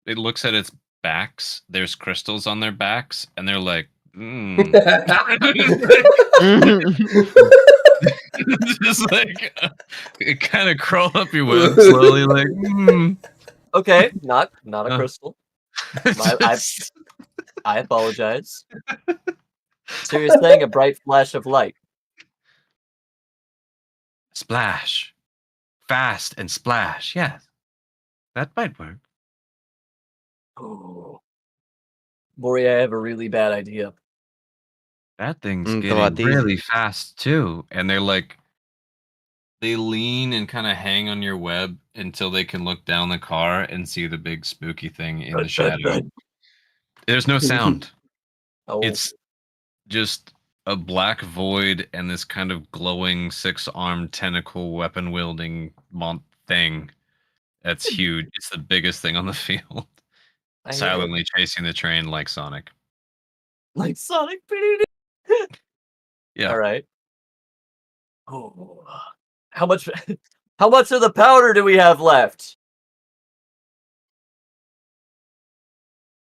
It looks at its backs. There's crystals on their backs, and they're like, just like it kind of crawl up your web slowly, like. Okay, not a Uh. crystal. I apologize. So you're saying a bright flash of light. Splash, fast and splash. Yes, that might work. Oh. Bori, I have a really bad idea. That thing's Mm, getting these- really fast too, and they're like, they lean and kind of hang on your web until they can look down the car and see the big spooky thing in the shadow. There's no sound. Oh, It's just a black void and this kind of glowing 6-armed tentacle weapon wielding thing that's huge. It's the biggest thing on the field. I hate it. Silently chasing the train like Sonic. Like Sonic. Yeah. All right. Oh, how much? How much of the powder do we have left?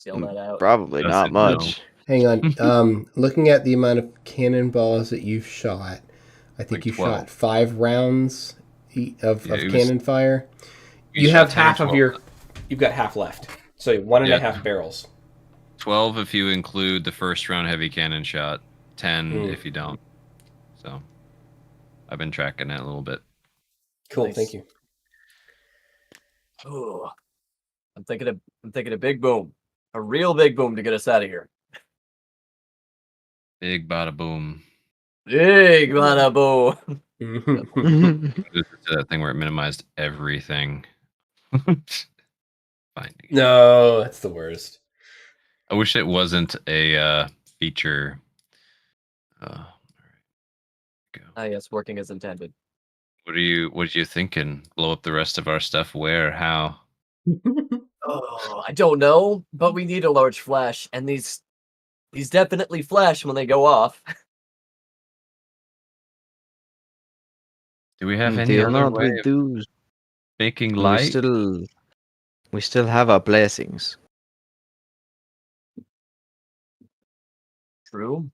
Yell that out. Probably Does not it know? much. Hang on. Looking at the amount of cannonballs that you've shot, I think Like you 12. shot 5 rounds of Yeah, it was- cannon fire. We You shot have 10 or half of 12. your. You've got half left. So 1.5 Yeah. barrels. 12 if you include the first round heavy cannon shot. 10 if you don't. So I've been tracking it a little bit. Cool, Nice. thank you. Oh, I'm thinking a big boom, a real big boom to get us out of here. Big bada boom. Big bada boom. This is that thing where it minimized everything. Finding. No, that's the worst. I wish it wasn't a feature. All right. Go. Ah, yes, working as intended. What are you thinking? Blow up the rest of our stuff? Where? How? Oh, I don't know, but we need a large flash, and these definitely flash when they go off. Do we have Do any you other know what way we of do? making We light? still have our blessings. True.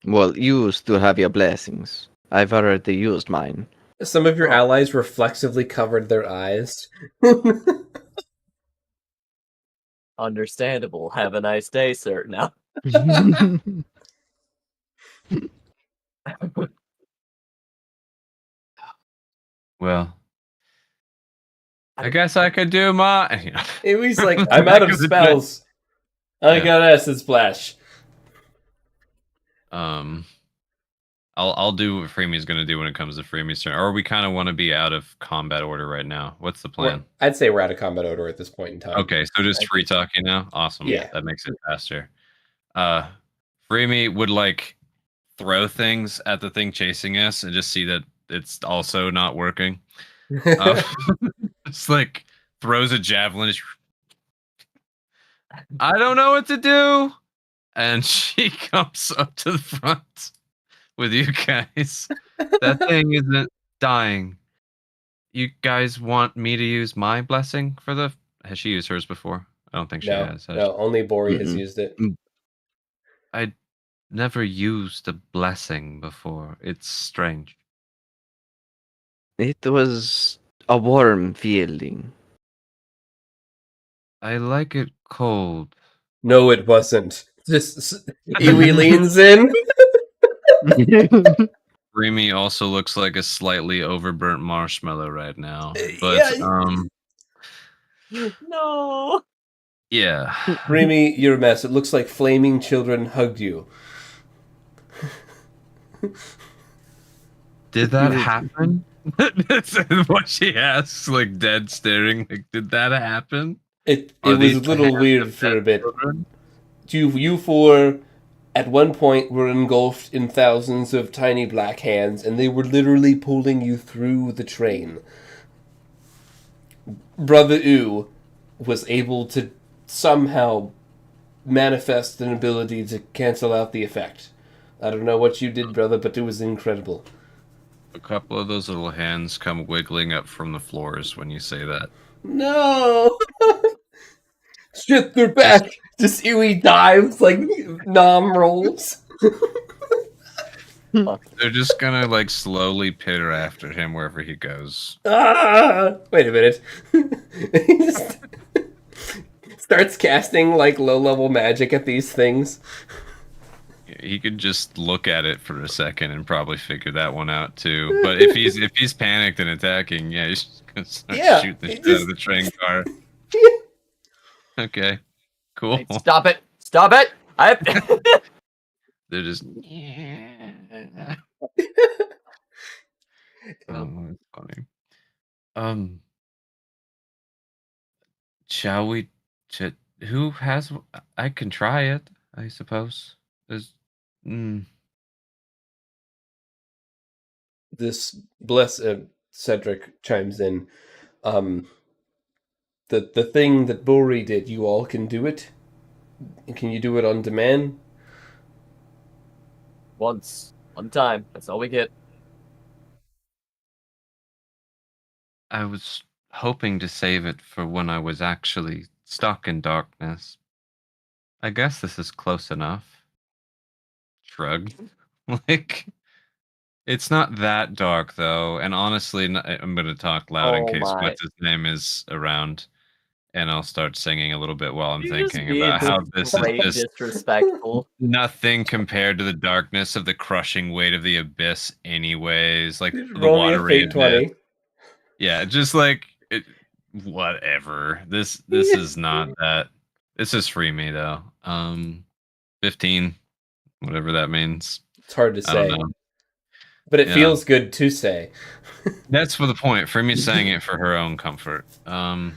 Well, you still have your blessings. I've already used mine. Some of your Oh. allies reflexively covered their eyes. Understandable. Have a nice day, sir. Now. Well, I guess I could do my. It was like, I'm out of spells. I Yeah. got acid splash. I'll do what Freemy's gonna do when it comes to Freemy's turn. Or we kind of want to be out of combat order right now. What's the plan? I'd say we're out of combat order at this point in time. Okay, so just free talking now. Awesome. Yeah. That makes it faster. Freemy would like throw things at the thing chasing us and just see that it's also not working. It's like throws a javelin. I don't know what to do. And she comes up to the front with you guys. That thing isn't dying. You guys want me to use my blessing for the... Has she used hers before? I don't think she has. No, only Bori has Mm-mm. used it. I never used a blessing before. It's strange. It was a warm feeling. I like it cold. No, it wasn't. Just Iwi leans in. Remy also looks like a slightly overburnt marshmallow right now. But Yeah. No. yeah. Remy, you're a mess. It looks like flaming children hugged you. Did that happen? That's what she asks, like dead staring. Like, did that happen? It Are was these a little hands weird of for a dead bit. children? You four, at one point, were engulfed in thousands of tiny black hands, and they were literally pulling you through the train. Brother U was able to somehow manifest an ability to cancel out the effect. I don't know what you did, brother, but it was incredible. A couple of those little hands come wiggling up from the floors when you say that. No! Shit, they're back! Just Iwi dives like nom rolls. They're just gonna like slowly pitter after him wherever he goes. Ah! Wait a minute. He just starts casting like low-level magic at these things. He could just look at it for a second and probably figure that one out too. But if he's panicked and attacking, yeah, he's just gonna start shooting the shit out of the train car. Okay. Cool. Hey, stop it! Stop it! They're just. Oh, that's funny. Shall we? Who has? I can try it. I suppose. Is. Mm, This Cedric chimes in. Um, the thing that Bori did, you all can do it. Can you do it on demand? Once. One time. That's all we get. I was hoping to save it for when I was actually stuck in darkness. I guess this is close enough. Shrug. Like, it's not that dark though, and honestly, I'm gonna talk loud in Oh case my. what's his name is around, and I'll start singing a little bit while I'm You just thinking being about how this is straight just disrespectful. nothing compared to the darkness of the crushing weight of the abyss. Anyways, like the Roll me a watery fate abyss. 20. Yeah, just like it, whatever. This is not that. This is free me though. 15, whatever that means. It's hard to I don't say, know. but it Yeah. feels good to say. That's for the point. For me saying it for her own comfort. Do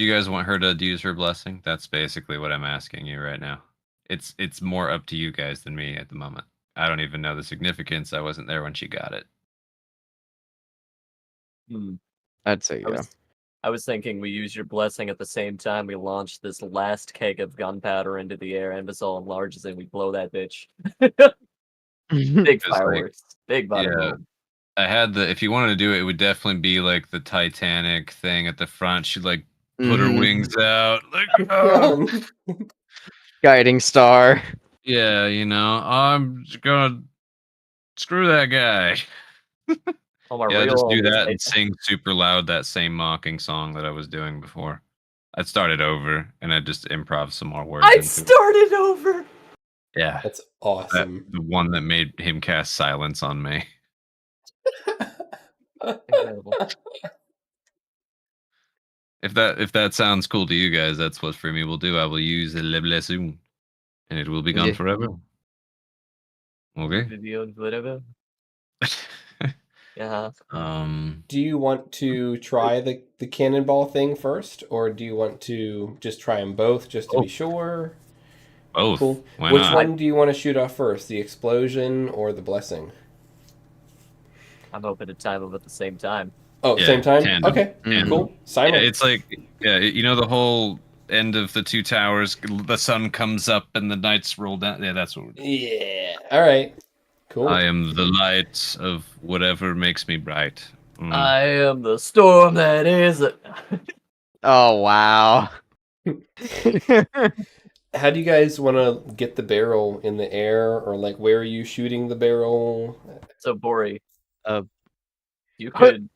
you guys want her to use her blessing? That's basically what I'm asking you right now. It's more up to you guys than me at the moment. I don't even know the significance. I wasn't there when she got it. Hmm. I'd say yeah. I was thinking we use your blessing at the same time we launch this last keg of gunpowder into the air, and this all enlarges and we blow that bitch. Big Just like, fireworks. Big bada yeah. boom. I had the. If you wanted to do it, it would definitely be like the Titanic thing at the front. She'd like put her Mhm. wings out, like, oh. Guiding star. Yeah, you know, I'm just gonna screw that guy. Oh, my Yeah, real just do home is that and sing super loud that same mocking song that I was doing before. I'd started over and I'd just improv some more words I into it. started over. Yeah, That's awesome. the one that made him cast silence on me. Incredible. If that sounds cool to you guys, that's what for me will do. I will use the Le Blessing, and it will be gone Yeah. forever. Okay. Whatever. Yeah. Do you want to try the cannonball thing first, or do you want to just try them both just to be sure? Both. Cool. Why Which not? one do you want to shoot off first, the explosion or the blessing? I'm hoping to time them at the same time. Oh, Yeah, same time? tandem. Okay, Mhm. cool. Yeah, Simon. it's like, yeah, you know the whole end of the two towers, the sun comes up and the nights roll down. Yeah, that's what we're doing. Yeah. All right. Cool. I am the light of whatever makes me bright. I am the storm that is. Oh wow. How do you guys want to get the barrel in the air, or like where are you shooting the barrel? So Bori, Uh, you could,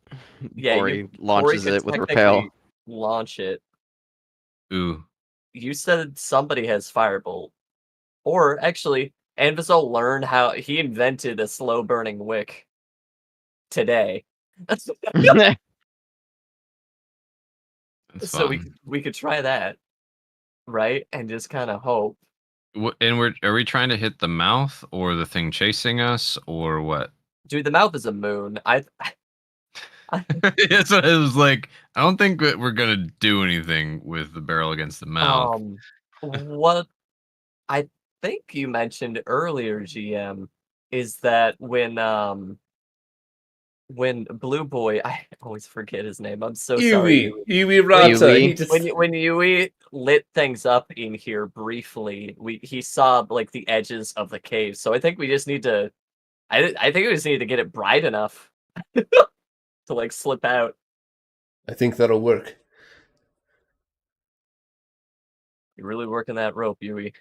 yeah, Ori Bori launches could it with technically repel. launch it. Ooh. You said somebody has firebolt, or actually, Anvizol learned how he invented a slow burning wick today. That's So fun. we could try that, right? And just kind of hope. And are we trying to hit the mouth or the thing chasing us or what? Dude, the mouth is a moon. That's what I was like. I don't think that we're gonna do anything with the barrel against the mouth. What I think you mentioned earlier, GM, is that when Blue Boy, I always forget his name. I'm so sorry. Iwi Rata. Yui. He just... When Yui lit things up in here briefly, he saw like the edges of the cave. So I think we just need to. I think we just need to get it bright enough to like slip out. I think that'll work. You're really working that rope, Yui.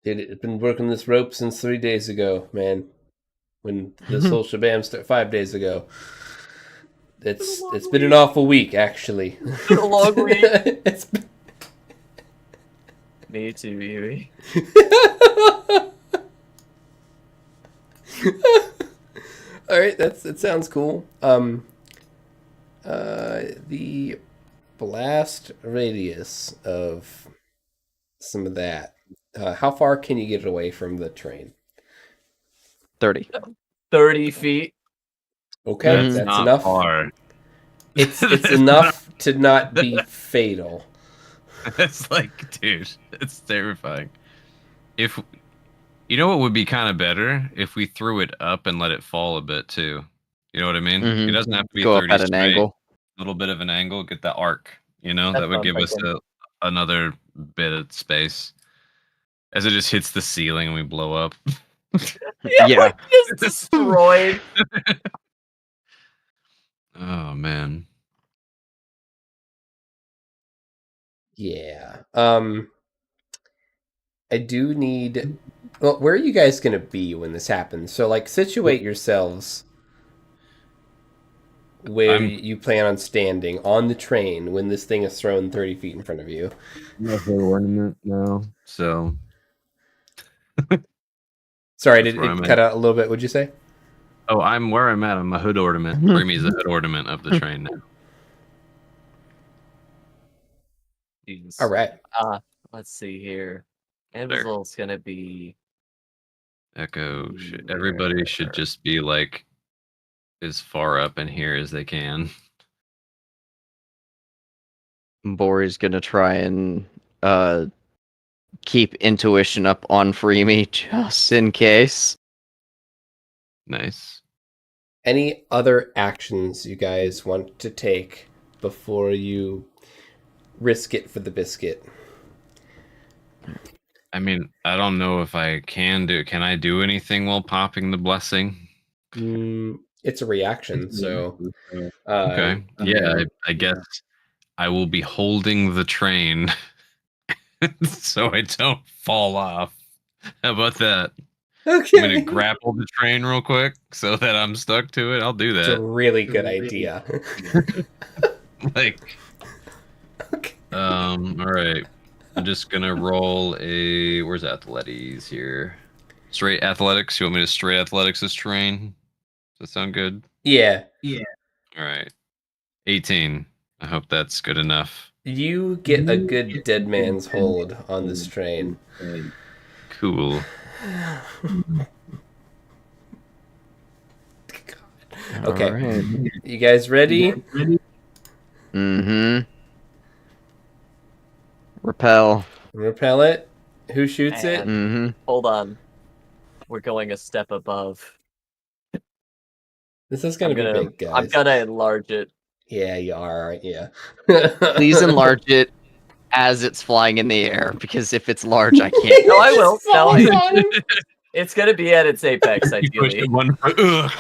It's been working this rope since 3 days ago, man. When this whole shabam started 5 days ago. It's been an awful week, actually. It's been a long week. It's been... Me too, Yui. All right, that sounds cool. The blast radius of some of that. How far can you get away from the train? 30. 30 feet. Okay, that's not enough. far. It's That's enough to not be fatal. It's like, dude, it's terrifying. If you know what would be kind of better if we threw it up and let it fall a bit too. You know what I mean? It doesn't have to be Go up 30 at an straight. angle. A little bit of an angle, get the arc. You know, That's that what would I'm give us thinking. another bit of space as it just hits the ceiling and we blow up. Yeah. Like, just destroyed. Oh man. Yeah. I do need. Well, where are you guys gonna be when this happens? So, like, situate yourselves where you plan on standing on the train when this thing is thrown 30 feet in front of you. ornament now. So Sorry, That's did where it I'm cut at. out a little bit? What'd you say? Oh, I'm where I'm at. I'm a hood ornament. Freemy's the hood ornament of the train now. Jeez. All right. Let's see here. Envisol's gonna be Echo. Everybody should just be like as far up in here as they can. Bori's gonna try and keep intuition up on Freemy just in case. Nice. Any other actions you guys want to take before you risk it for the biscuit? I mean, I don't know if I can do. Can I do anything while popping the blessing? It's a reaction, so Okay. Yeah, I guess I will be holding the train so I don't fall off. How about that? Okay. I'm gonna grapple the train real quick so that I'm stuck to it. I'll do It's a that. really good idea. Like, Okay. all right. I'm just gonna roll a. Where's athletics here? Straight athletics. You want me to straight athletics this train? Does that sound good? Yeah. All right. 18. I hope that's good enough. You get a good dead man's hold on this train. Cool. Okay. Alright. You guys ready? Mm-hmm. Repel. Repel it. Who shoots it? And- Mm-hmm. Hold on. We're going a step above. This is gonna be big, guys. I'm gonna enlarge it. Yeah, you are, aren't you? Please enlarge it as it's flying in the air, because if it's large, I can't. No, I will. No, Falls on him. It's gonna be at its apex, You pushed ideally. it one foot. Ugh.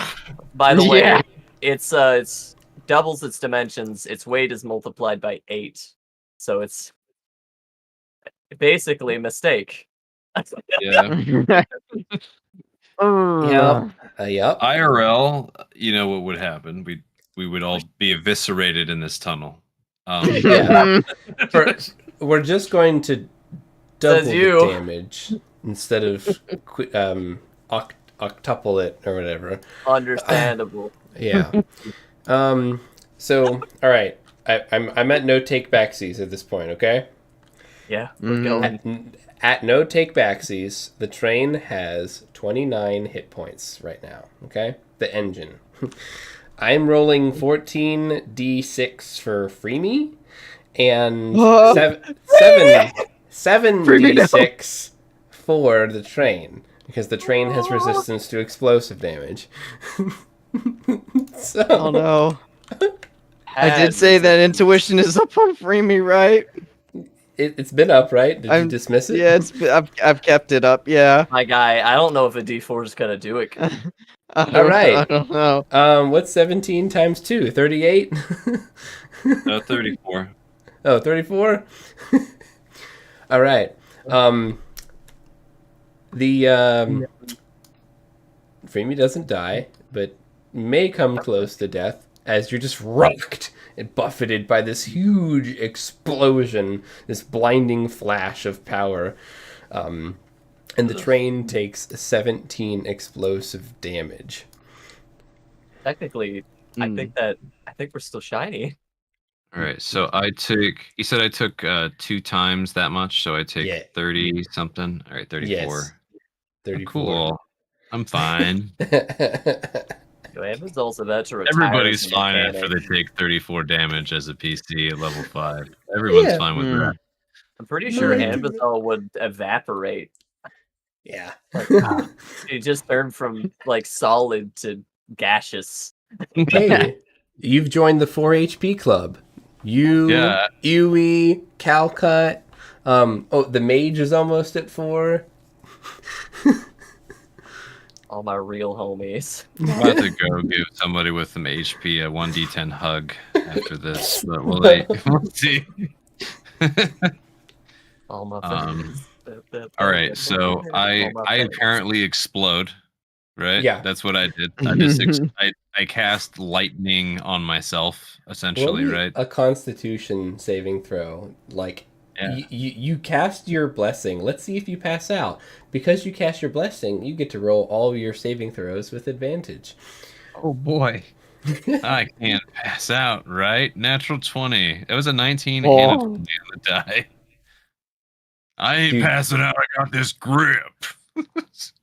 By the way, Yeah. it's doubles its dimensions. Its weight is multiplied by 8, so it's basically a mistake. Yeah. Yep. Yep. IRL, you know what would happen? We would all be eviscerated in this tunnel. Yeah. We're just going to double Says the you. damage instead of octuple it or whatever. Understandable. Yeah. So, all right. I'm at no take backsies at this point. Okay. Yeah, we're going. At no take backsies, the train has 29 hit points right now. Okay, the engine. I'm rolling 14d6 for Freemy, and Oh, seven Free me now. d6 for the train because the train has resistance to explosive damage. So, Oh no. I did say that intuition is up on Freemy, right? it's been up, right? Did you dismiss it? Yeah, I've kept it up, yeah. My guy, I don't know if a D4 is gonna do it. All right. I don't know. What's 17 times 2? 38? 34. Oh, 34? All right. Freemy doesn't die, but may come close to death as you're just rocked and buffeted by this huge explosion, this blinding flash of power. And the train takes 17 explosive damage. Technically, I think we're still shiny. All right, so I took. You said I took 2 times that much, so I take Yeah. 30 something. All right, 34. Yes. Oh, 34. cool. I'm fine. Amber's also about to retire Everybody's as a fine if mechanic. they take 34 damage as a PC at level 5. Everyone's Yeah. fine with Mm. that. I'm pretty No, sure I- Anvizol would evaporate. Yeah. Like, it just turned from like solid to gaseous. Hey, you've joined the 4 HP club. You, Yeah. Ewe, Calcut. Oh, the mage is almost at 4. All my real homies. I'm about to go give somebody with some HP a 1d10 hug after this, but we'll see. All my Um, friends. All right, so All I my I friends. apparently explode, right? Yeah. That's what I did. I just I cast lightning on myself, Roll essentially, me right? a Constitution saving throw. Like, Yeah. you cast your blessing. Let's see if you pass out. Because you cast your blessing, you get to roll all your saving throws with advantage. Oh boy. I can't pass out, right? Natural 20. It was a 19 and a 20 on the die. I ain't Dude. passing out. I got this grip.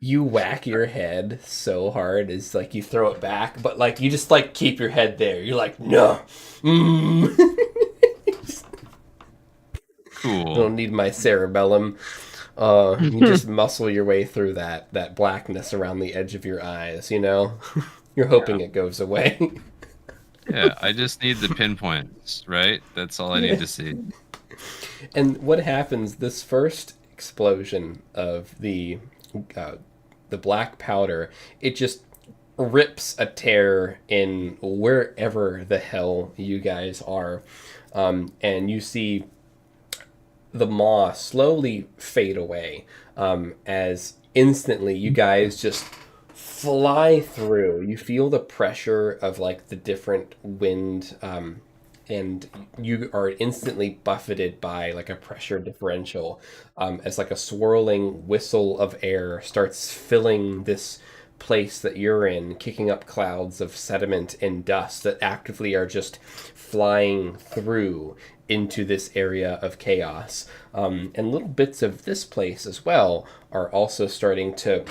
You whack your head so hard, it's like you throw it back, but like you just like keep your head there. You're like, no. Mm. Cool. I don't need my cerebellum. You just muscle your way through that blackness around the edge of your eyes, you know? You're hoping it goes away. Yeah, I just need the pinpoints, right? That's all I need to see. And what happens, this first explosion of the black powder, it just rips a tear in wherever the hell you guys are. And you see the maw slowly fade away as instantly you guys just fly through. You feel the pressure of like the different wind, and you are instantly buffeted by like a pressure differential as like a swirling whistle of air starts filling this place that you're in, kicking up clouds of sediment and dust that actively are just flying through into this area of chaos. And little bits of this place as well are also starting to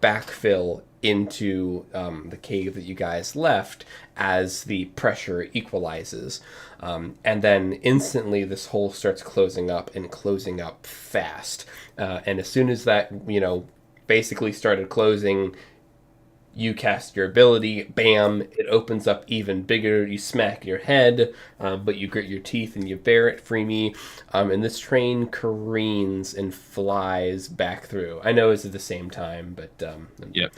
backfill into the cave that you guys left as the pressure equalizes. And then instantly this hole starts closing up and closing up fast. And as soon as that, basically started closing, you cast your ability, bam, it opens up even bigger. You smack your head, but you grit your teeth and you bear it, free me. And this train careens and flies back through. I know it's at the same time, but Yep.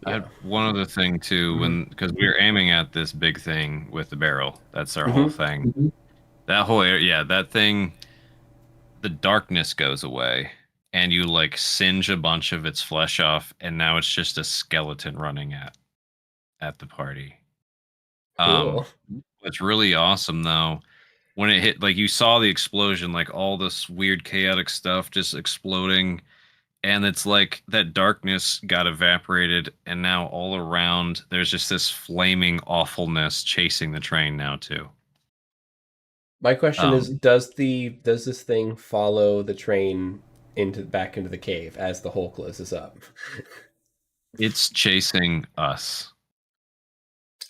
I had one other thing too, because we were aiming at this big thing with the barrel. That's our whole thing. That whole area, that thing, the darkness goes away, and you like singe a bunch of its flesh off, and now it's just a skeleton running at the party. Cool. What's really awesome though, when it hit, like you saw the explosion, like all this weird chaotic stuff just exploding. And it's like that darkness got evaporated, and now all around there's just this flaming awfulness chasing the train now too. My question is, does this thing follow the train back into the cave as the hole closes up? It's chasing us.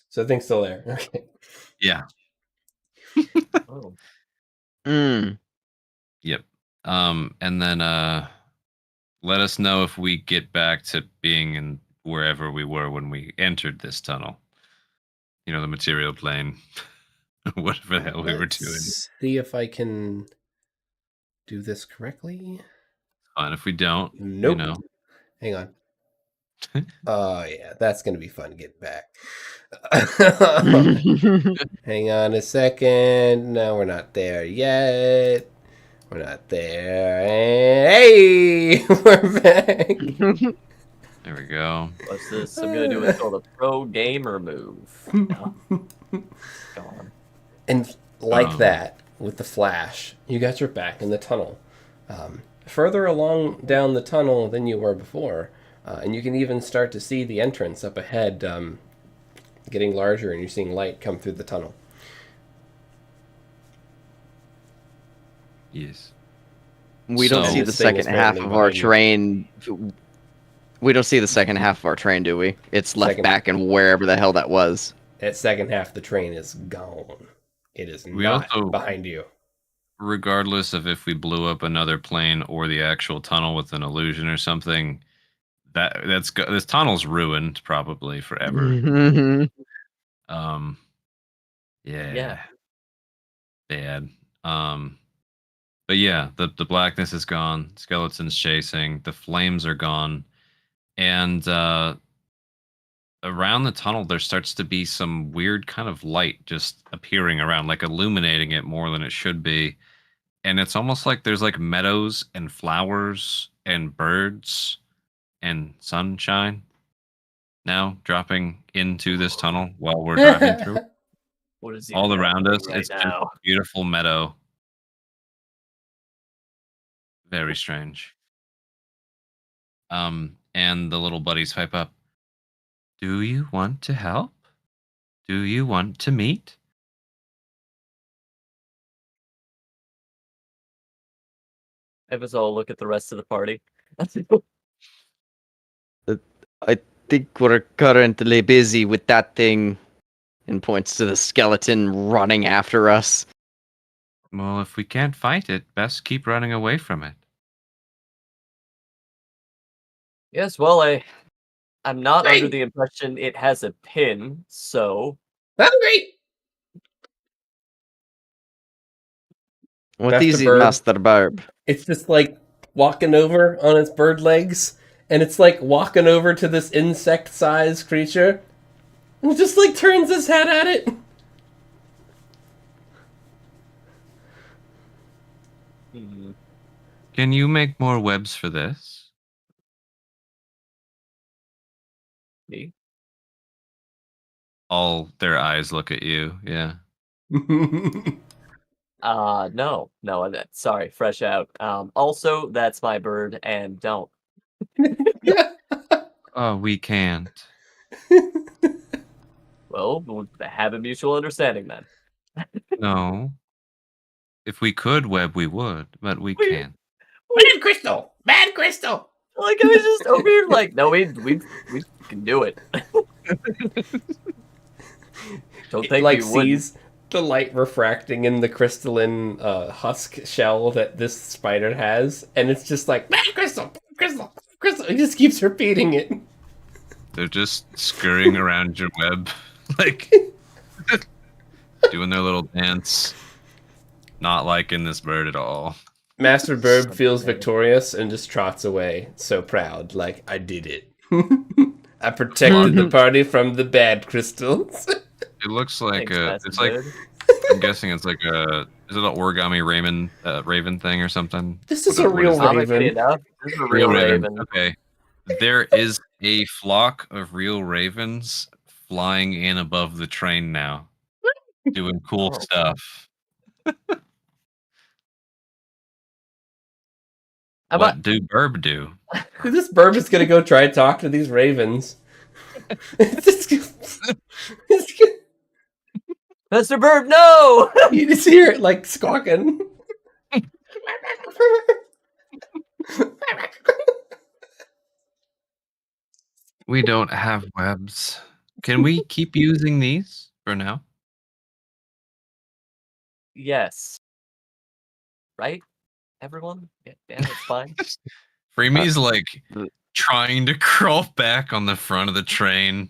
So the thing's still there. Okay. Yeah. Oh. Yep. And then let us know if we get back to being in wherever we were when we entered this tunnel. The material plane. Whatever the hell we were doing. See if I can do this correctly. Fine. If we don't, Nope. Hang on. Oh yeah, that's gonna be fun getting back. Hang on a second. No, we're not there yet. We're not there. And hey, we're back. There we go. What's this? I'm gonna do what's called a pro gamer move. Go on. And like that, with the flash, you guys are back in the tunnel. Further along down the tunnel than you were before. And you can even start to see the entrance up ahead getting larger, and you're seeing light come through the tunnel. Yes. We don't So- see And the this thing is second half apparently of our behind you. train. We don't see the second half of our train, do we? It's left Second- back in wherever the hell that was. That second half of the train is gone. It is We not also- behind you. Regardless of if we blew up another plane or the actual tunnel with an illusion or something, this tunnel's ruined probably forever. Mhm. Yeah. Bad. But yeah, the blackness is gone. Skeletons chasing. The flames are gone, and around the tunnel there starts to be some weird kind of light just appearing around, like illuminating it more than it should be. And it's almost like there's like meadows and flowers and birds and sunshine now dropping into this tunnel while we're driving through. What is All even around us, happening it's right just now? a beautiful meadow. Very strange. And the little buddies pipe up. Do you want to help? Do you want to meet? Evazol, look at the rest of the party. I think we're currently busy with that thing, and points to the skeleton running after us. Well, if we can't fight it, best keep running away from it. Yes, well, I'm not Great. under the impression it has a pin, so That's great. What Master is it, Bird. Master Barb? It's just like walking over on its bird legs, and it's like walking over to this insect-sized creature, and it just like turns its head at it. Can you make more webs for this? me. All their eyes look at you. Yeah. No, sorry, fresh out. Also, that's my bird, and don't. Oh, we can't. Well, we'll have a mutual understanding then. No. If we could web, we would, but we can't. Bad crystal! Bad crystal! Like I was just over here, like, no, we can do it. Don't It think like we wouldn't. sees the light refracting in the crystalline husk shell that this spider has, and it's just like, bad crystal! Bad crystal! Bad crystal! It just keeps repeating it. They're just scurrying around your web, like doing their little dance. Not liking this bird at all. Master Bird feels victorious and just trots away, so proud, like, I did it. I protected the party from the bad crystals. It looks like Thanks, Master it's like, Bird. I'm guessing it's like is it an origami raven thing or something? This is What a what real is that? Comically raven. enough, this is a real raven. Okay. There is a flock of real ravens flying in above the train now, doing cool Oh. stuff. How What about do Burb do? This Burb is gonna go try to talk to these ravens. Mr. Bird? No! You just hear it like squawking. We don't have webs. Can we keep using these for now? Yes. Right? Everyone? Yeah, it's fine. Freemie's like the- trying to crawl back on the front of the train,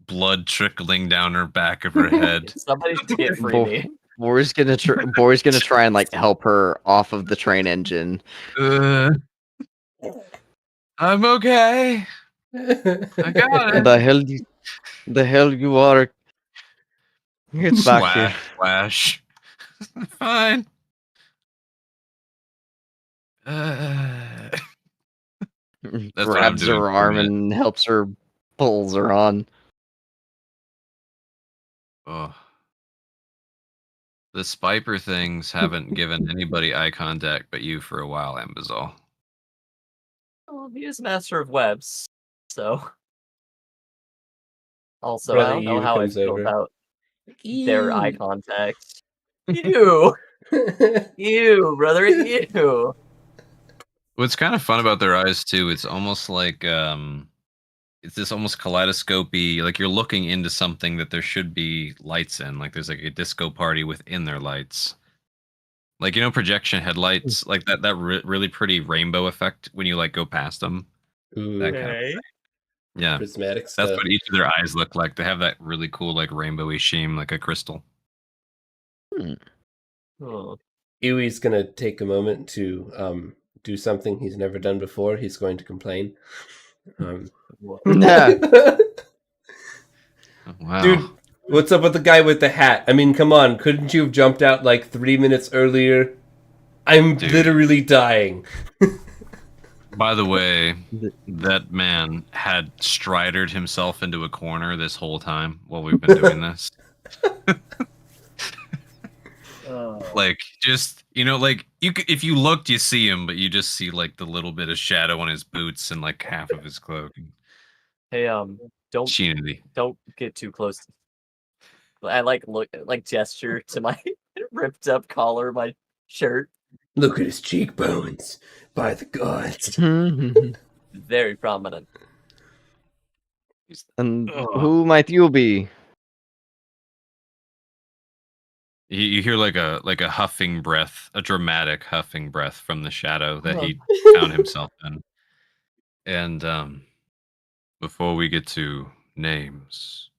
blood trickling down her back of her head. Somebody should get free me. Boris gonna try and like help her off of the train engine. I'm okay. I got it. The hell you are. Get back here. Flash. Fine. That's what I'm Grabs doing her for a arm minute. and helps her, pulls her on. Oh. The Spiper things haven't given anybody eye contact but you for a while, Ambazol. Well, he is master of webs, so. Also, Brother I don't know Yu how I comes feel over. about their eye contact. You. Ew, brother, ew. What's kind of fun about their eyes too, it's almost like it's this almost kaleidoscopy, like you're looking into something that there should be lights in, like there's like a disco party within their lights. Like, you know, projection headlights, like that really pretty rainbow effect when you like go past them. Ooh, That kind of thing. Yeah. prismatic That's stuff. what each of their eyes look like. They have that really cool, like rainbowy sheen, like a crystal. Oh. Iwi's gonna take a moment to do something he's never done before. He's going to complain. Yeah. Oh, wow. Dude, what's up with the guy with the hat? I mean, come on, couldn't you have jumped out like 3 minutes earlier? I'm Dude. literally dying. By the way, that man had stridered himself into a corner this whole time while we've been doing this. Like, just, you know, like, if you looked, you see him, but you just see, like, the little bit of shadow on his boots and, like, half of his cloak. Hey, don't Sheenity. get too close. I like gesture to my ripped up collar of my shirt. Look at his cheekbones. By the gods. Very prominent. And who might you be? You hear like a huffing breath, a dramatic huffing breath from the shadow that he found himself in. And before we get to names,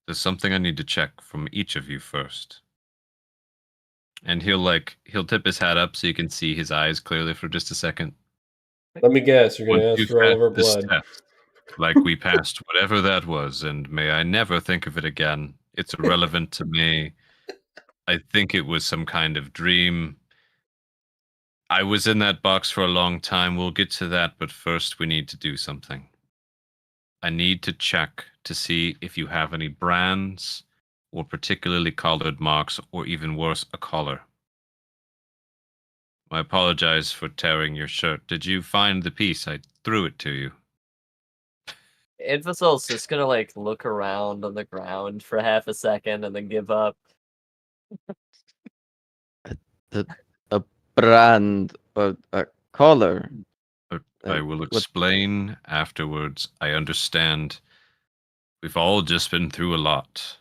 there's something I need to check from each of you first. And he'll tip his hat up so you can see his eyes clearly for just a second. Let me guess, you're gonna Once ask you've for all of our passed this blood. test, like we passed whatever that was, and may I never think of it again. It's irrelevant to me. I think it was some kind of dream. I was in that box for a long time. We'll get to that, but first we need to do something. I need to check to see if you have any brands or particularly colored marks, or even worse, a collar. I apologize for tearing your shirt. Did you find the piece? I threw it to you. Infasol's just gonna like look around on the ground for half a second and then give up. A brand or a color. I will what- explain afterwards. I understand. We've all just been through a lot.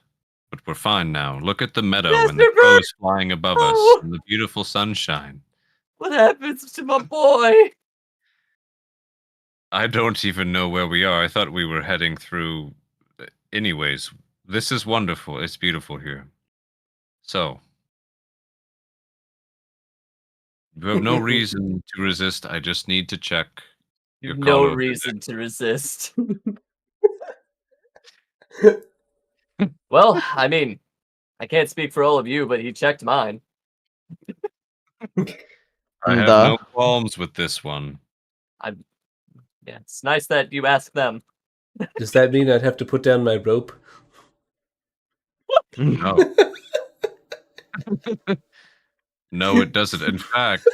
But we're fine now. Look at the meadow and the Master crows flying above Oh! us and the beautiful sunshine. What happens to my boy? I don't even know where we are. I thought we were heading through. Anyways, this is wonderful. It's beautiful here. So, you have no reason to resist. I just need to check your No collar of your reason neck. to resist. Well, I mean, I can't speak for all of you, but he checked mine. I have no qualms with this one. Yeah, it's nice that you asked them. Does that mean I'd have to put down my rope? No. No, it doesn't. In fact,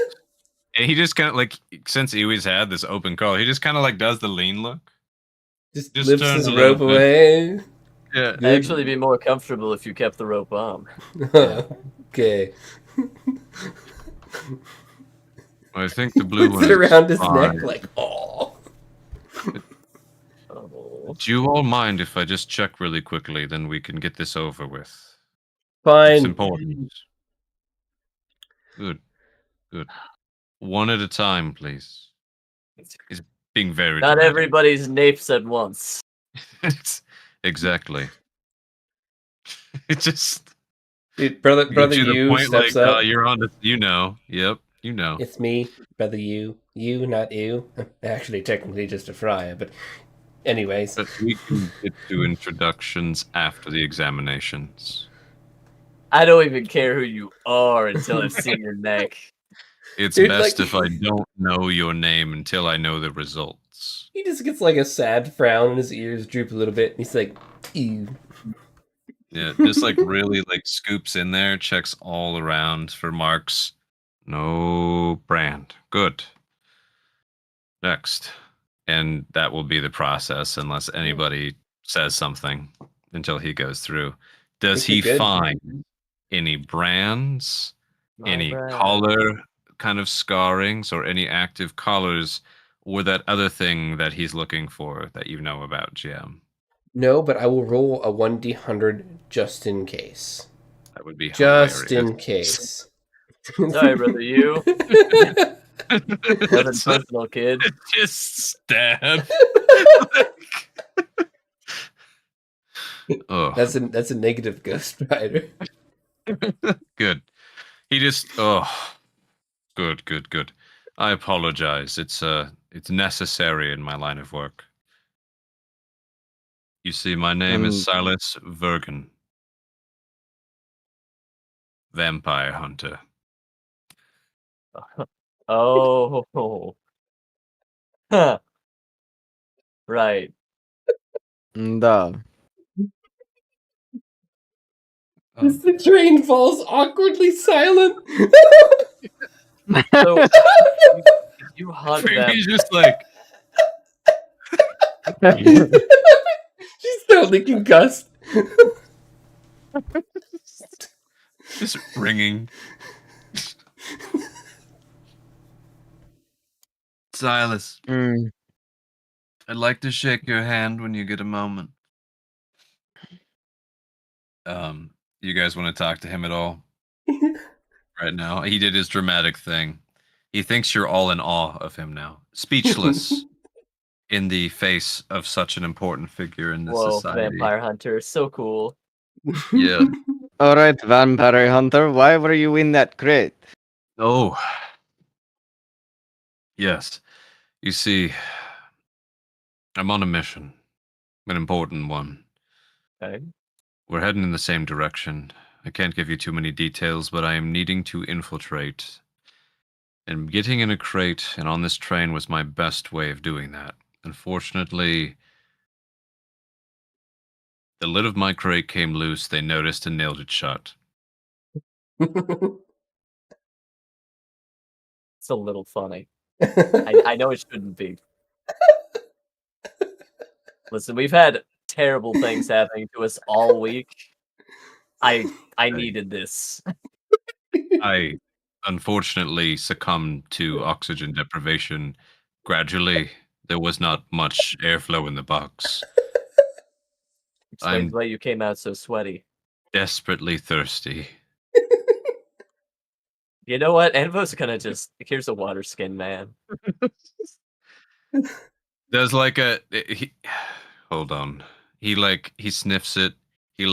and he just kind of like, since Iwi's had this open call, he just kind of like does the lean look. Just Just lifts turns his a little rope bit. away. Yeah. I'd actually be more comfortable if you kept the rope on. Okay. I think the blue Puts one it is around his fine. neck like, oh. Oh. Do you all mind if I just check really quickly? Then we can get this over with. It's Fine. important. Good. Good. One at a time, please. He's being very Not dramatic. everybody's napes at once. Exactly. It just Dude, brother to the you point steps like up. you're on the, you know. Yep, you know. It's me, brother you. You, not you. Actually, technically just a friar, but anyways. But we can get to introductions after the examinations. I don't even care who you are until I've seen your neck. It's Dude, best like- if I don't know your name until I know the results. He just gets like a sad frown and his ears droop a little bit, and he's like, ew. Yeah, just like really like scoops in there, checks all around for marks. No brand. Good. Next. And that will be the process unless anybody says something until he goes through. Does Think he we're good. find any brands, any Right. collar kind of scarrings or any active collars or that other thing that he's looking for that you know about, GM? No, but I will roll a 1d100 just in case. That would be Just hilarious. in case. Sorry, brother. You. Nothing So- personal, kid. Just stab. Oh, That's a negative Ghost Rider. good. He just good. I apologize. It's necessary in my line of work. You see, my name is Silas Vergen, vampire hunter. Oh. Huh. Right. Да. As the train falls awkwardly silent. So you hunt them. He's just like She's totally concussed. just ringing. Silas, Mm. I'd like to shake your hand when you get a moment. You guys want to talk to him at all? Right now, he did his dramatic thing. He thinks you're all in awe of him now, speechless in the face of such an important figure in this Whoa, society. vampire hunter, so cool. Yeah. All right, vampire hunter, why were you in that crate? Oh. Yes. You see, I'm on a mission, an important one. Okay. We're heading in the same direction. I can't give you too many details, but I am needing to infiltrate. And getting in a crate and on this train was my best way of doing that. Unfortunately, the lid of my crate came loose. They noticed and nailed it shut. It's a little funny. I know it shouldn't be. Listen, we've had terrible things happening to us all week. I needed this. I unfortunately succumbed to oxygen deprivation. Gradually, there was not much airflow in the box. Explains I'm why you came out so sweaty. desperately thirsty. You know what? Anvo's gonna just here's a water skin, man. There's like hold on. He sniffs it. He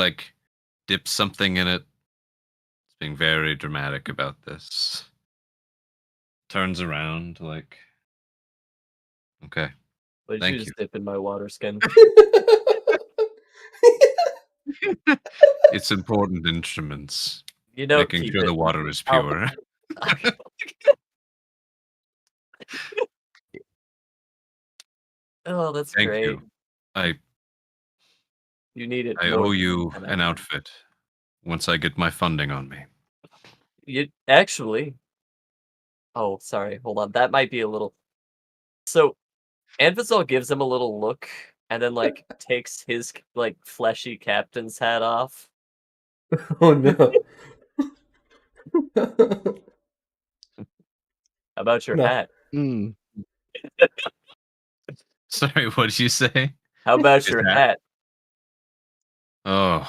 dips something in it. It's being very dramatic about this. Turns around okay. What did Thank you you. just dip in my water skin? It's important instruments. You know, Making keep sure it. the water is Oh. pure. Oh, that's Thank great. you. I You need it. I more owe than you an an outfit once I get my funding on me. You actually. Oh, sorry. Hold on. That might be a little. So, Anvizal gives him a little look, and then takes his fleshy captain's hat off. Oh no. How about your No. hat? Mm. Sorry, what did you say? How about His your hat? hat? Oh,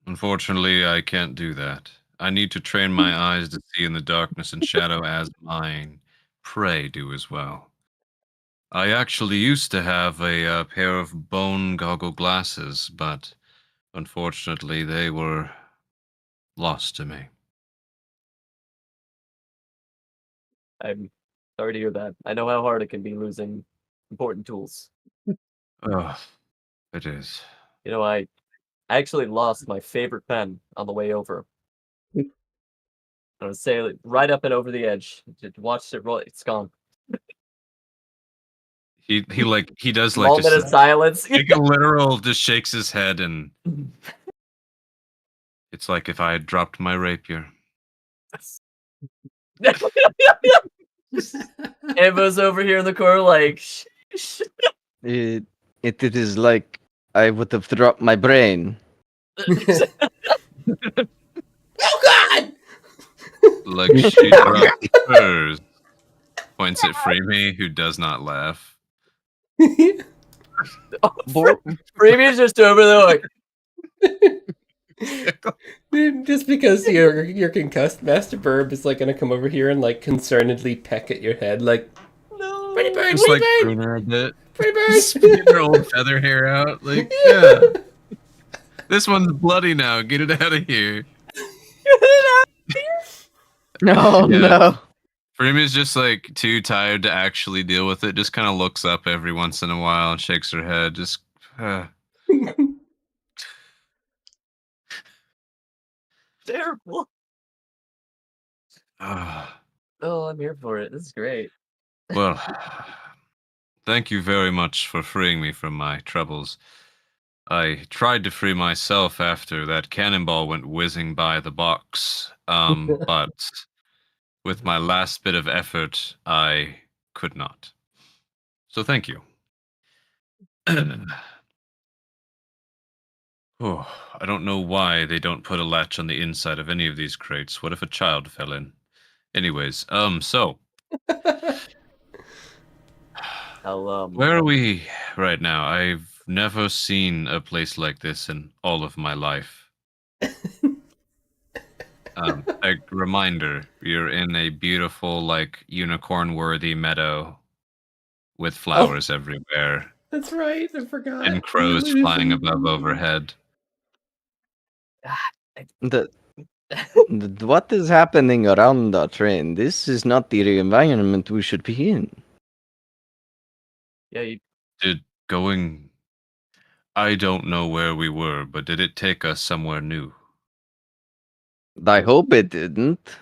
unfortunately, I can't do that. I need to train my eyes to see in the darkness and shadow as mine prey do as well. I actually used to have a pair of bone goggle glasses, but unfortunately, they were lost to me. I'm sorry to hear that. I know how hard it can be losing important tools. Oh, it is. You know, I actually lost my favorite pen on the way over. I would say right up and over the edge. Just watched it roll. It's gone. He does Moment of just silence. a literal just shakes his head and it's like if I had dropped my rapier. Ambo's over here in the corner, like. Shh. It is like I would have dropped my brain. Oh God! like she dropped hers. Points at Freemy, who does not laugh. Freeby's just over there like, Just because you're concussed, Master Burb is like gonna come over here and like concernedly peck at your head, like no. pretty bird, Just like pretty bird, prune her a bit. pretty Just bird. get her old feather hair out. Like, yeah. This one's bloody now. Get it out of here. No, Yeah. no. Freemy's just like too tired to actually deal with it. Just kind of looks up every once in a while and shakes her head. Just. Terrible. Oh, I'm here for it. This is great. Well, thank you very much for freeing me from my troubles. I tried to free myself after that cannonball went whizzing by the box, but with my last bit of effort, I could not. So thank you. Oh, I don't know why they don't put a latch on the inside of any of these crates. What if a child fell in? Anyways, so where are we right now? I've never seen a place like this in all of my life. A reminder, you're in a beautiful, like, unicorn-worthy meadow with flowers everywhere That's right, I forgot. and crows flying above overhead. What is happening around the train? This is not the environment we should be in. Yeah, I don't know where we were, but did it take us somewhere new? I hope it didn't.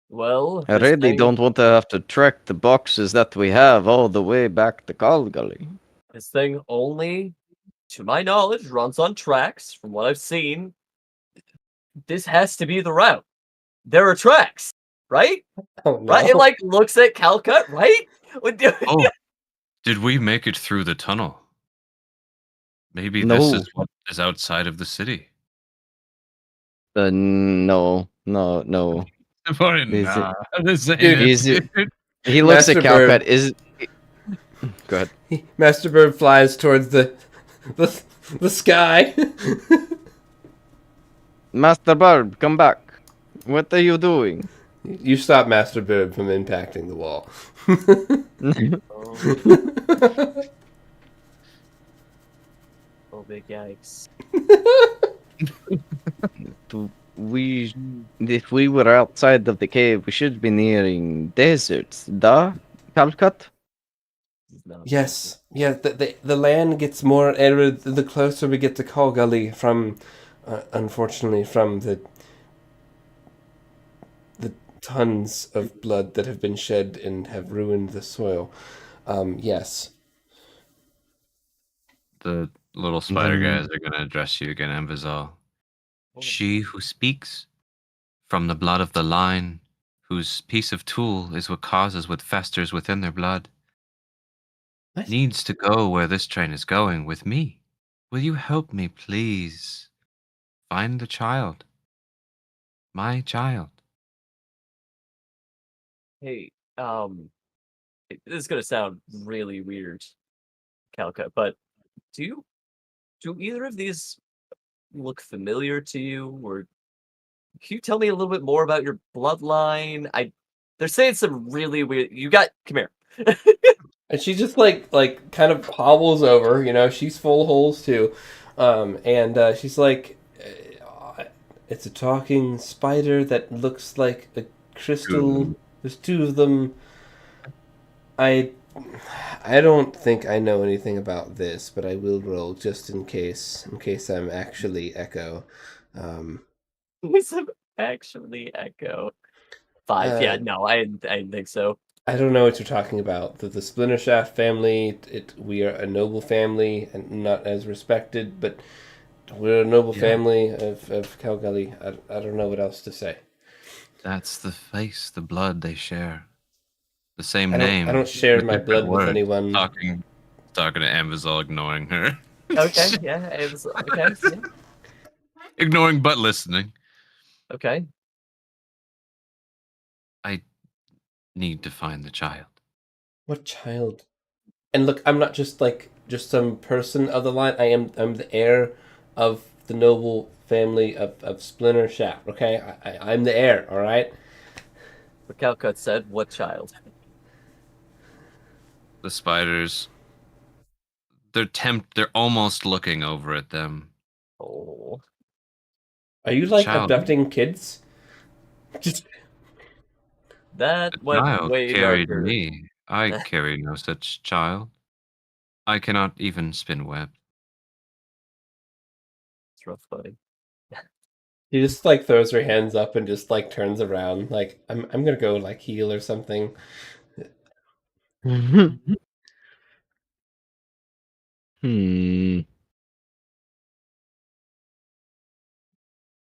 well, I really don't want to have to trek the boxes that we have all the way back to Calgary. This thing only, to my knowledge, runs on tracks. From what I've seen, this has to be the route. There are tracks, right? Oh, no. Right? It like looks at Calcut, right? Oh, did we make it through the tunnel? Maybe this No. is what is outside of the city. No. Boy, Is nah, this ain't Dude, it, is it- dude. He looks at Master Calcut. Bird. Go ahead. Master Bird flies towards the sky. Master Barb, come back. What are you doing? You stop Master Bird from impacting the wall. Oh, big yikes. If we were outside of the cave, we should be nearing deserts. Da, Calcut? No. Yes, yeah. The land gets more arid the closer we get to Call Gully. From, unfortunately, from the tons of blood that have been shed and have ruined the soil. Yes. The little spider guys are going to address you again, Envizal. She who speaks from the blood of the line, whose piece of tool is what causes what festers within their blood, What? needs to go where this train is going with me. Will you help me, please? Find the child. My child. Hey, this is gonna sound really weird, Calcut, but do either of these look familiar to you, or can you tell me a little bit more about your bloodline? They're saying some really weird. Come here. And she just like kind of hobbles over. You know, she's full of holes too, and she's like, "It's a talking spider that looks like a crystal. There's two of them. I don't think I know anything about this, but I will roll just in case I'm actually Echo." Is it actually Echo? 5. Yeah, no, I didn't think so. I don't know what you're talking about. The Splinter Shaft family, we are a noble family and not as respected, but we're a noble family of Calgully. I don't know what else to say. That's the face, the blood they share. The same I name. don't share with my different blood with words. anyone. Talking to Envizal, ignoring her. Okay, yeah, it was okay. Yeah. Ignoring but listening. Okay. need to find the child. What child? And look, I'm not just some person of the line. I'm the heir of the noble family of Splinter Shaft. Okay, I'm the heir. All right. But Calcut said, "What child?" The spiders, they're almost looking over at them. Oh, Are you The like child. abducting kids? Just that The went child way carried darker. me. I carry no such child. I cannot even spin web. It's rough, buddy. she just like throws her hands up and just like turns around. Like I'm gonna go like heal or something. Hmm.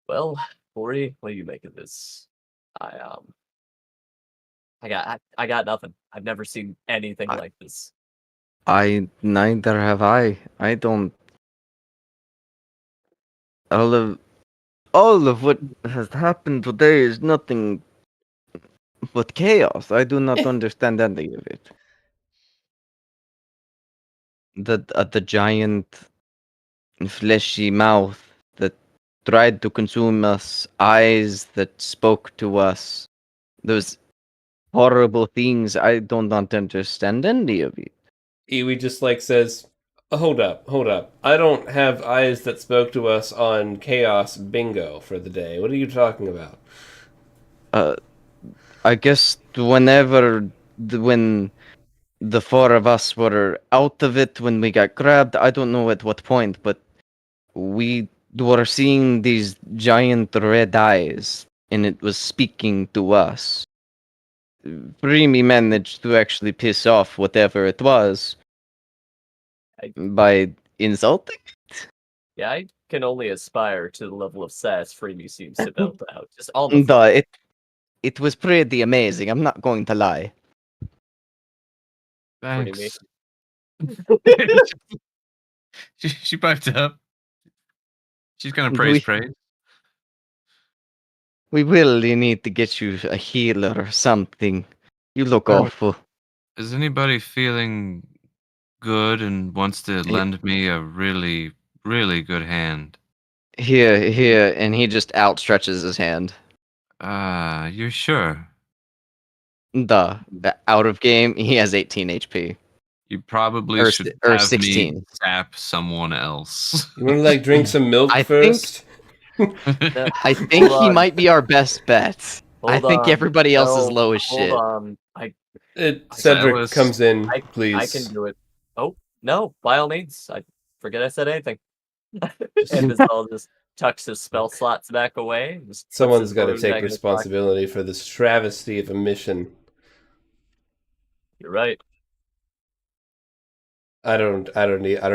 Well, Corey, what do you make of this? I I got nothing. I've never seen anything I- like this. Neither have I. I don't. All of what has happened today is nothing but chaos. I do not understand any of it. The giant fleshy mouth that tried to consume us, eyes that spoke to us, those horrible things. I do not understand any of it. Iwi just like says, hold up. I don't have eyes that spoke to us on Chaos Bingo for the day. What are you talking about? I guess when the four of us were out of it, when we got grabbed, I don't know at what point, but we were seeing these giant red eyes, and it was speaking to us. Remy managed to actually piss off whatever it was by insulting. Yeah, I can only aspire to the level of sass Freemy seems to belt out. Just on the fly. It was pretty amazing. I'm not going to lie. Thanks. she piped up. She's gonna praise. We really need to get you a healer or something. You look Well, awful. Is anybody feeling good and wants to lend me a really, really good hand? Here, and he just outstretches his hand. You're sure? Out of game, he has 18 HP. You probably Or should or have 16. me zap someone else. You want to like drink some milk I first? No, I think hold he on, might be our best bet. I hold think on. everybody else is No, low as hold shit. on. Cedric was- comes in, I please. can do it. Oh, no, by all means. I forget I said anything. And Vizal just tucks his spell slots back away. Just puts Someone's his got to balloon take back in his pocket. responsibility for this travesty of a mission. You're right. I don't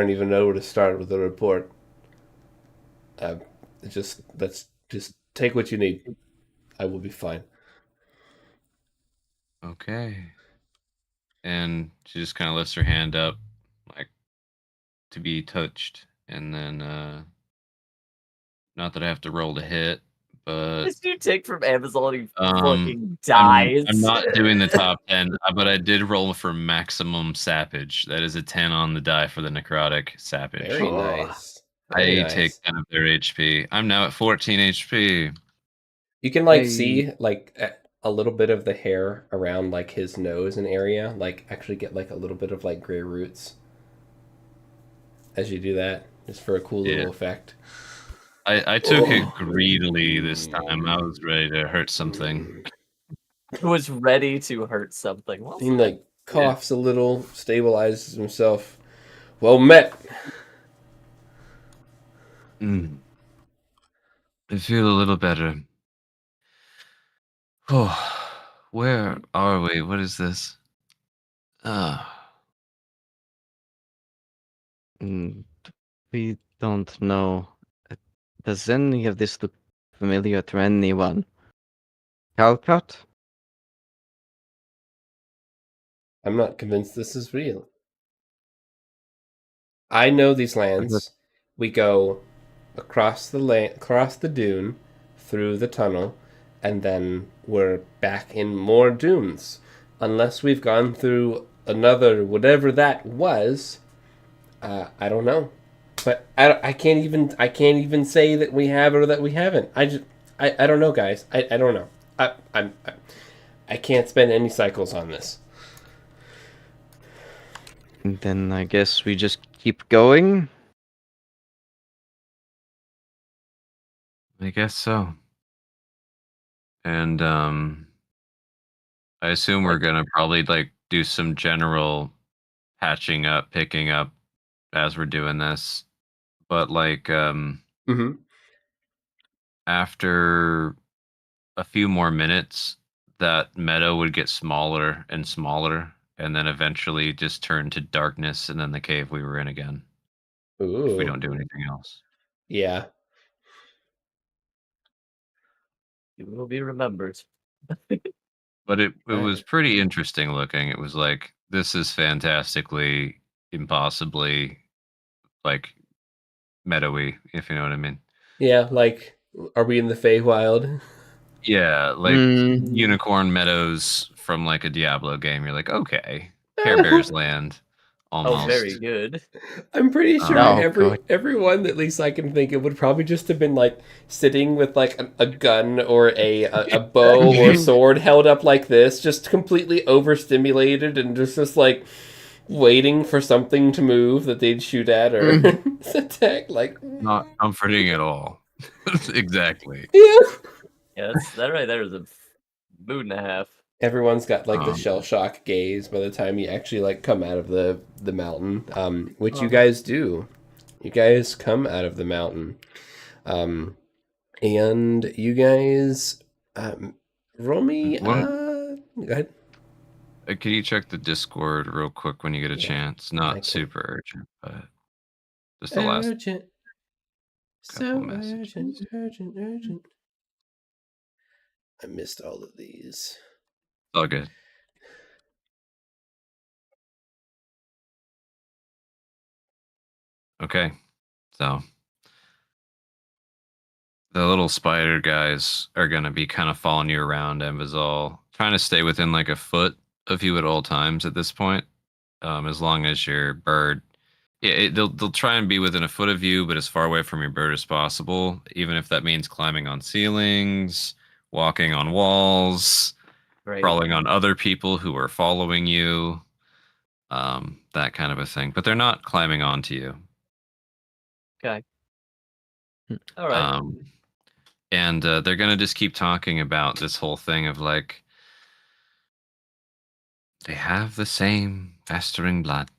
even know where to start with the report. Let's just take what you need. I will be fine. Okay. And she just kind of lifts her hand up, like to be touched, and then not that I have to roll to hit, but What did you take from Amazon? He Um, fucking dies. I'm not doing the top 10, but I did roll for maximum sappage. That is a 10 on the die for the necrotic sappage. Very nice. Very I nice. take 10 of their HP. I'm now at 14 HP. You can like I- see like a little bit of the hair around like his nose and area, like actually get like a little bit of like gray roots as you do that, just for a cool Yeah. little effect. I took it greedily this time. I was ready to hurt something. Was ready to hurt something. Well He said. like coughs a little, stabilizes himself. Well met. Mm. I feel a little better. Oh, where are we? What is this? Mm, we don't know. Does any of this look familiar to anyone? Calcut? I'm not convinced this is real. I know these lands. We go across the dune, through the tunnel, and then we're back in more dunes. unless we've gone through another whatever that was, I don't know. But I can't even say that we have or that we haven't. I don't know, guys. I don't know. I can't spend any cycles on this. And then I guess we just keep going. I guess so. And I assume we're gonna probably like do some general patching up, picking up as we're doing this. But like Mm-hmm. after a few more minutes, that meadow would get smaller and smaller, and then eventually just turn to darkness, and then the cave we were in again. If we don't do Ooh. anything else. Yeah. You will be remembered. But it was pretty interesting looking. It was like, this is fantastically, impossibly, like, meadowy, if you know what I mean. Yeah, like, are we in the Feywild? Yeah, like unicorn meadows from like a Diablo game. You're like, okay, Care Bear's land, almost. Oh, very good. I'm pretty sure Oh, God. everyone that at least I can think of would probably just have been like sitting with like a gun or a bow or sword held up like this, just completely overstimulated and just like waiting for something to move that they'd shoot at or attack. Like, Not comforting at all. Exactly. yeah. Yeah, that right there is a mood and a half. Everyone's got like the shell shock gaze by the time you actually like come out of the mountain, which you guys do. You guys come out of the mountain, and you guys roll me. Go ahead. Can you check the Discord real quick when you get a chance? Not super urgent, but just the last Urgent. couple So messages. urgent. I missed all of these. All good. Okay, so the little spider guys are gonna be kind of following you around, Envizal, trying to stay within like a foot of you at all times at this point. As long as your bird, yeah, they'll try and be within a foot of you, but as far away from your bird as possible. Even if that means climbing on ceilings, walking on walls, Great. crawling on other people who are following you, that kind of a thing. But they're not climbing onto you. Okay. All right. And they're gonna just keep talking about this whole thing of like, they have the same festering blood.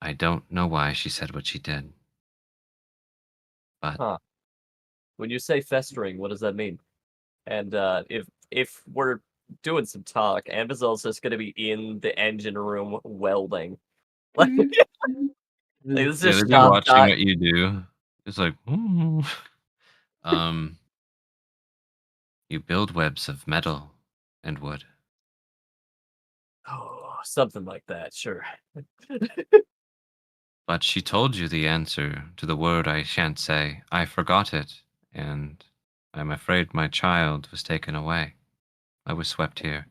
I don't know why she said what she did, but Huh. When you say festering, what does that mean? And if we're doing some talk, Ambazal's just gonna be in the engine room welding. Like, like this yeah, is they'd be shop watching talk. what you do. It's like, you build webs of metal and wood. Oh, something like that, sure. But she told you the answer to the word I shan't say. I forgot it, and I'm afraid my child was taken away. I was swept here.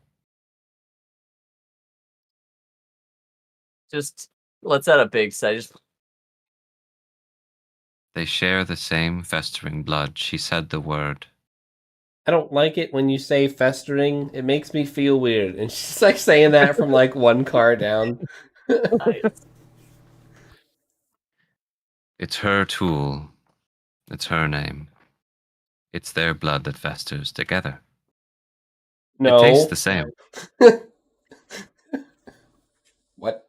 Just let's add a big side. Just They share the same festering blood. She said the word. I don't like it when you say festering. It makes me feel weird. And she's like saying that from like one car down. nice. It's her tool. It's her name. It's their blood that festers together. No. It tastes the same. What?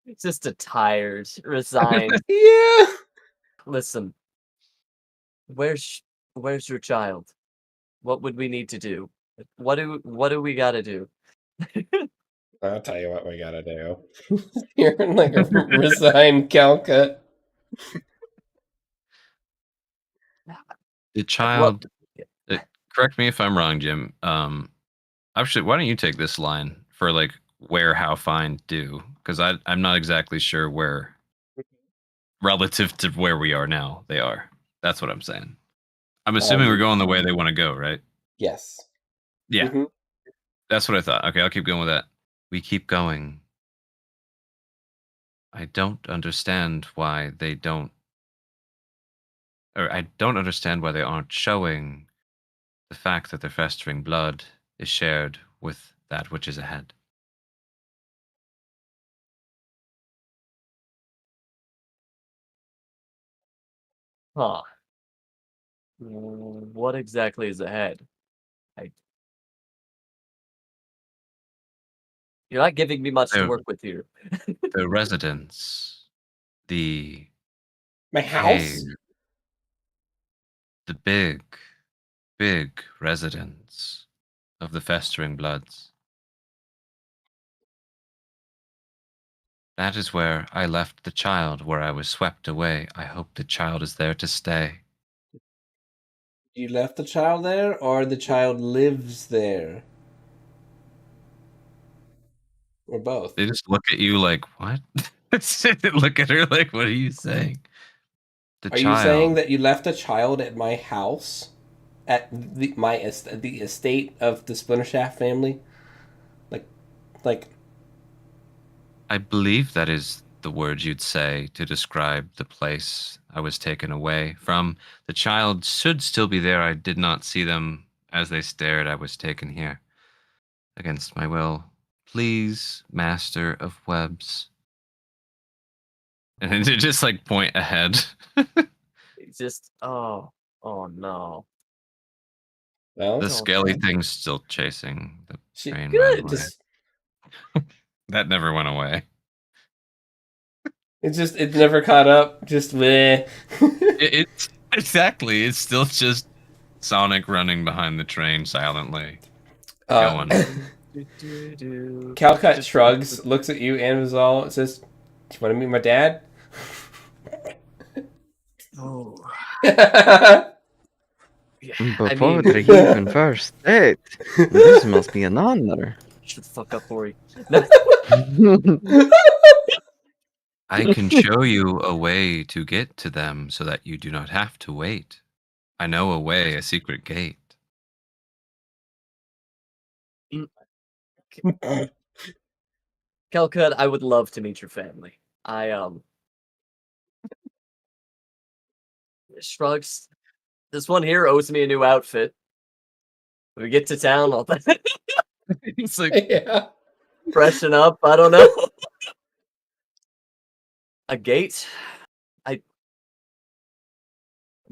It's just a tired, resigned. Yeah. Listen, where's your child? What would we need to do? What do we gotta do? I'll tell you what we gotta do. You're in like a resigned Calca. The child. Correct me if I'm wrong, Jim. Actually, why don't you take this line for like where, how, find, do? Because I'm not exactly sure where, relative to where we are now, they are. That's what I'm saying. I'm assuming we're going the way they want to go, right? Yes. Yeah, Mhm. that's what I thought. Okay, I'll keep going with that. We keep going. I don't understand why they don't, or I don't understand why they aren't showing the fact that their festering blood is shared with that which is ahead. Huh. What exactly is ahead? You're not giving me much to Their, work with here. their residence, the My cave, house? the big, big residence of the festering bloods. That is where I left the child, where I was swept away. I hope the child is there to stay. You left the child there, or the child lives there? Or both? They just look at you like, what? Look at her like, what are you saying? The Are you saying child. that you left a child at my house? At the estate of the Splintershaft family? Like, like, I believe that is the word you'd say to describe the place I was taken away from. The child should still be there. I did not see them as they stared. I was taken here against my will. Please, master of webs. And then to just like point ahead. It's just oh no. well, The Don't scaly touch thing's still chasing the she train right Good. away. just That never went away. it never caught up. Just meh. It's exactly. It's still just Sonic running behind the train silently. Uh, Going. Calcut shrugs, looks at you, Anvizal, and says, "Do you want to meet my dad?" Oh. Yeah, Before they even first date, this must be an honor. shut the fuck up, Ori. No. I can show you a way to get to them so that you do not have to wait. I know a way, a secret gate. Calcut, I would love to meet your family. I shrugs. This one here owes me a new outfit. When we get to town, I'll It's like, Yeah. freshen up. I don't know. A gate?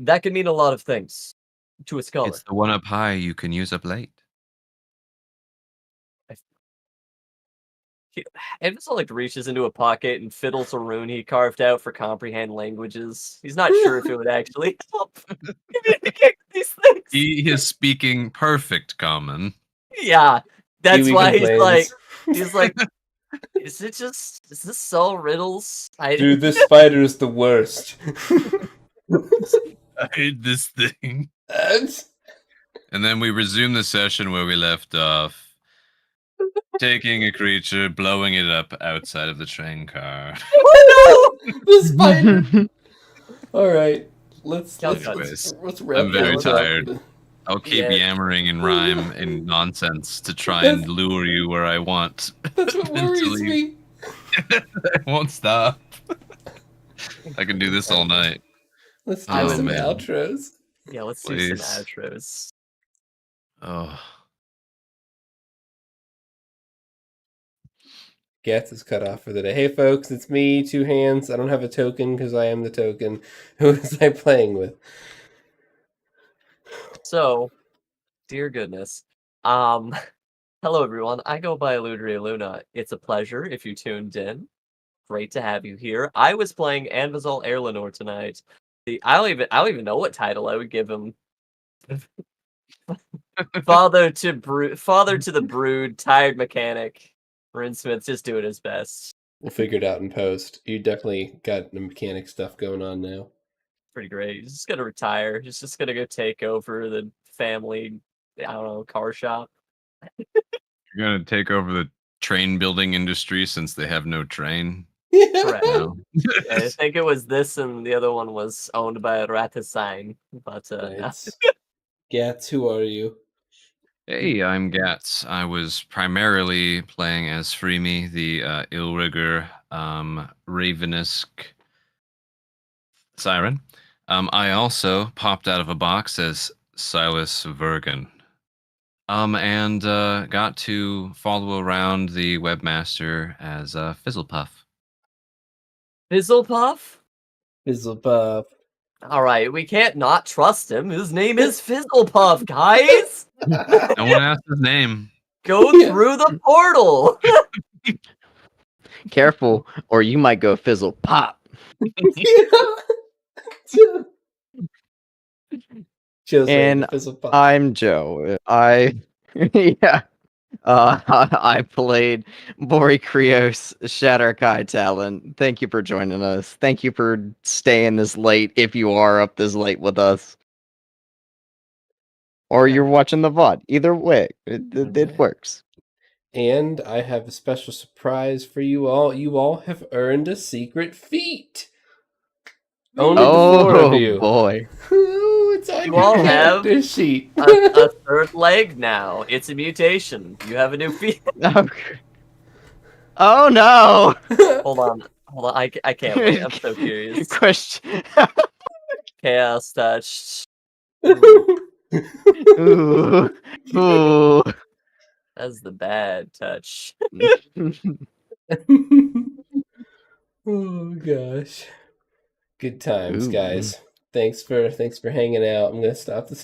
That could mean a lot of things to a scholar. it's the one up high you can use up late. And it's all like reaches into a pocket and fiddles a rune he carved out for comprehend languages. He's not sure if it would actually help communicate these things. He is speaking perfect common. Yeah, that's Kiwi why complains. he's like, is this all riddles? Dude, this spider is the worst. I hate this thing. And- And then we resume the session where we left off. Taking a creature, blowing it up outside of the train car. Oh no! The spider! Alright. Let's Anyways, wrap I'm very this up. tired. I'll keep Yeah. yammering in rhyme and nonsense to try and lure you where I want. That's what worries Until you- me. I won't stop. I can do this all night. Let's do Oh, some man. outros. Yeah, let's do Please. some outros. Oh, Gats is cut off for the day. Hey folks, it's me, Two Hands. I don't have a token because I am the token. Who is I playing with? So, dear goodness. Hello everyone. I go by Aludriea Luna. It's a pleasure if you tuned in. Great to have you here. I was playing Anvizal Erlenor tonight. I don't even know what title I would give him. Father to the brood, tired mechanic. Rinsmith just doing his best. We'll figure it out in post. You definitely got the mechanic stuff going on now. Pretty great. He's just gonna retire. He's just gonna go take over the family, I don't know, car shop. you're gonna take over the train building industry since they have no train. Correct. No. I think it was this, and the other one was owned by Ratisine. But Nice. Gats, who are you? Hey, I'm Gats. I was primarily playing as Freemy, the Illrigger Ravenesque Siren. I also popped out of a box as Silas Vergen. And got to follow around the webmaster as Fizzlepuff. Fizzlepuff? Fizzlepuff. All right, we can't not trust him. His name is Fizzlepuff, guys. No one asked his name. Go through the portal. Careful, or you might go fizzle pop. Joe's And Fizzlepuff. I'm Joe. Yeah. I played Bori Krios Shatterkai Talon. Thank you for joining us. Thank you for staying this late if you are up this late with us. Or you're watching the VOD. Either way, it works. And I have a special surprise for you all. You all have earned a secret feat. Only the four of you. Boy. Ooh, it's on You your all character have sheet. a third leg now. It's a mutation. You have a new feat. Okay. Oh no! Hold on. I can't wait. I'm so curious. Question. Chaos touch. Ooh. Ooh. That's the bad touch. Oh gosh. Good times, Ooh. guys. Thanks for hanging out. I'm gonna stop the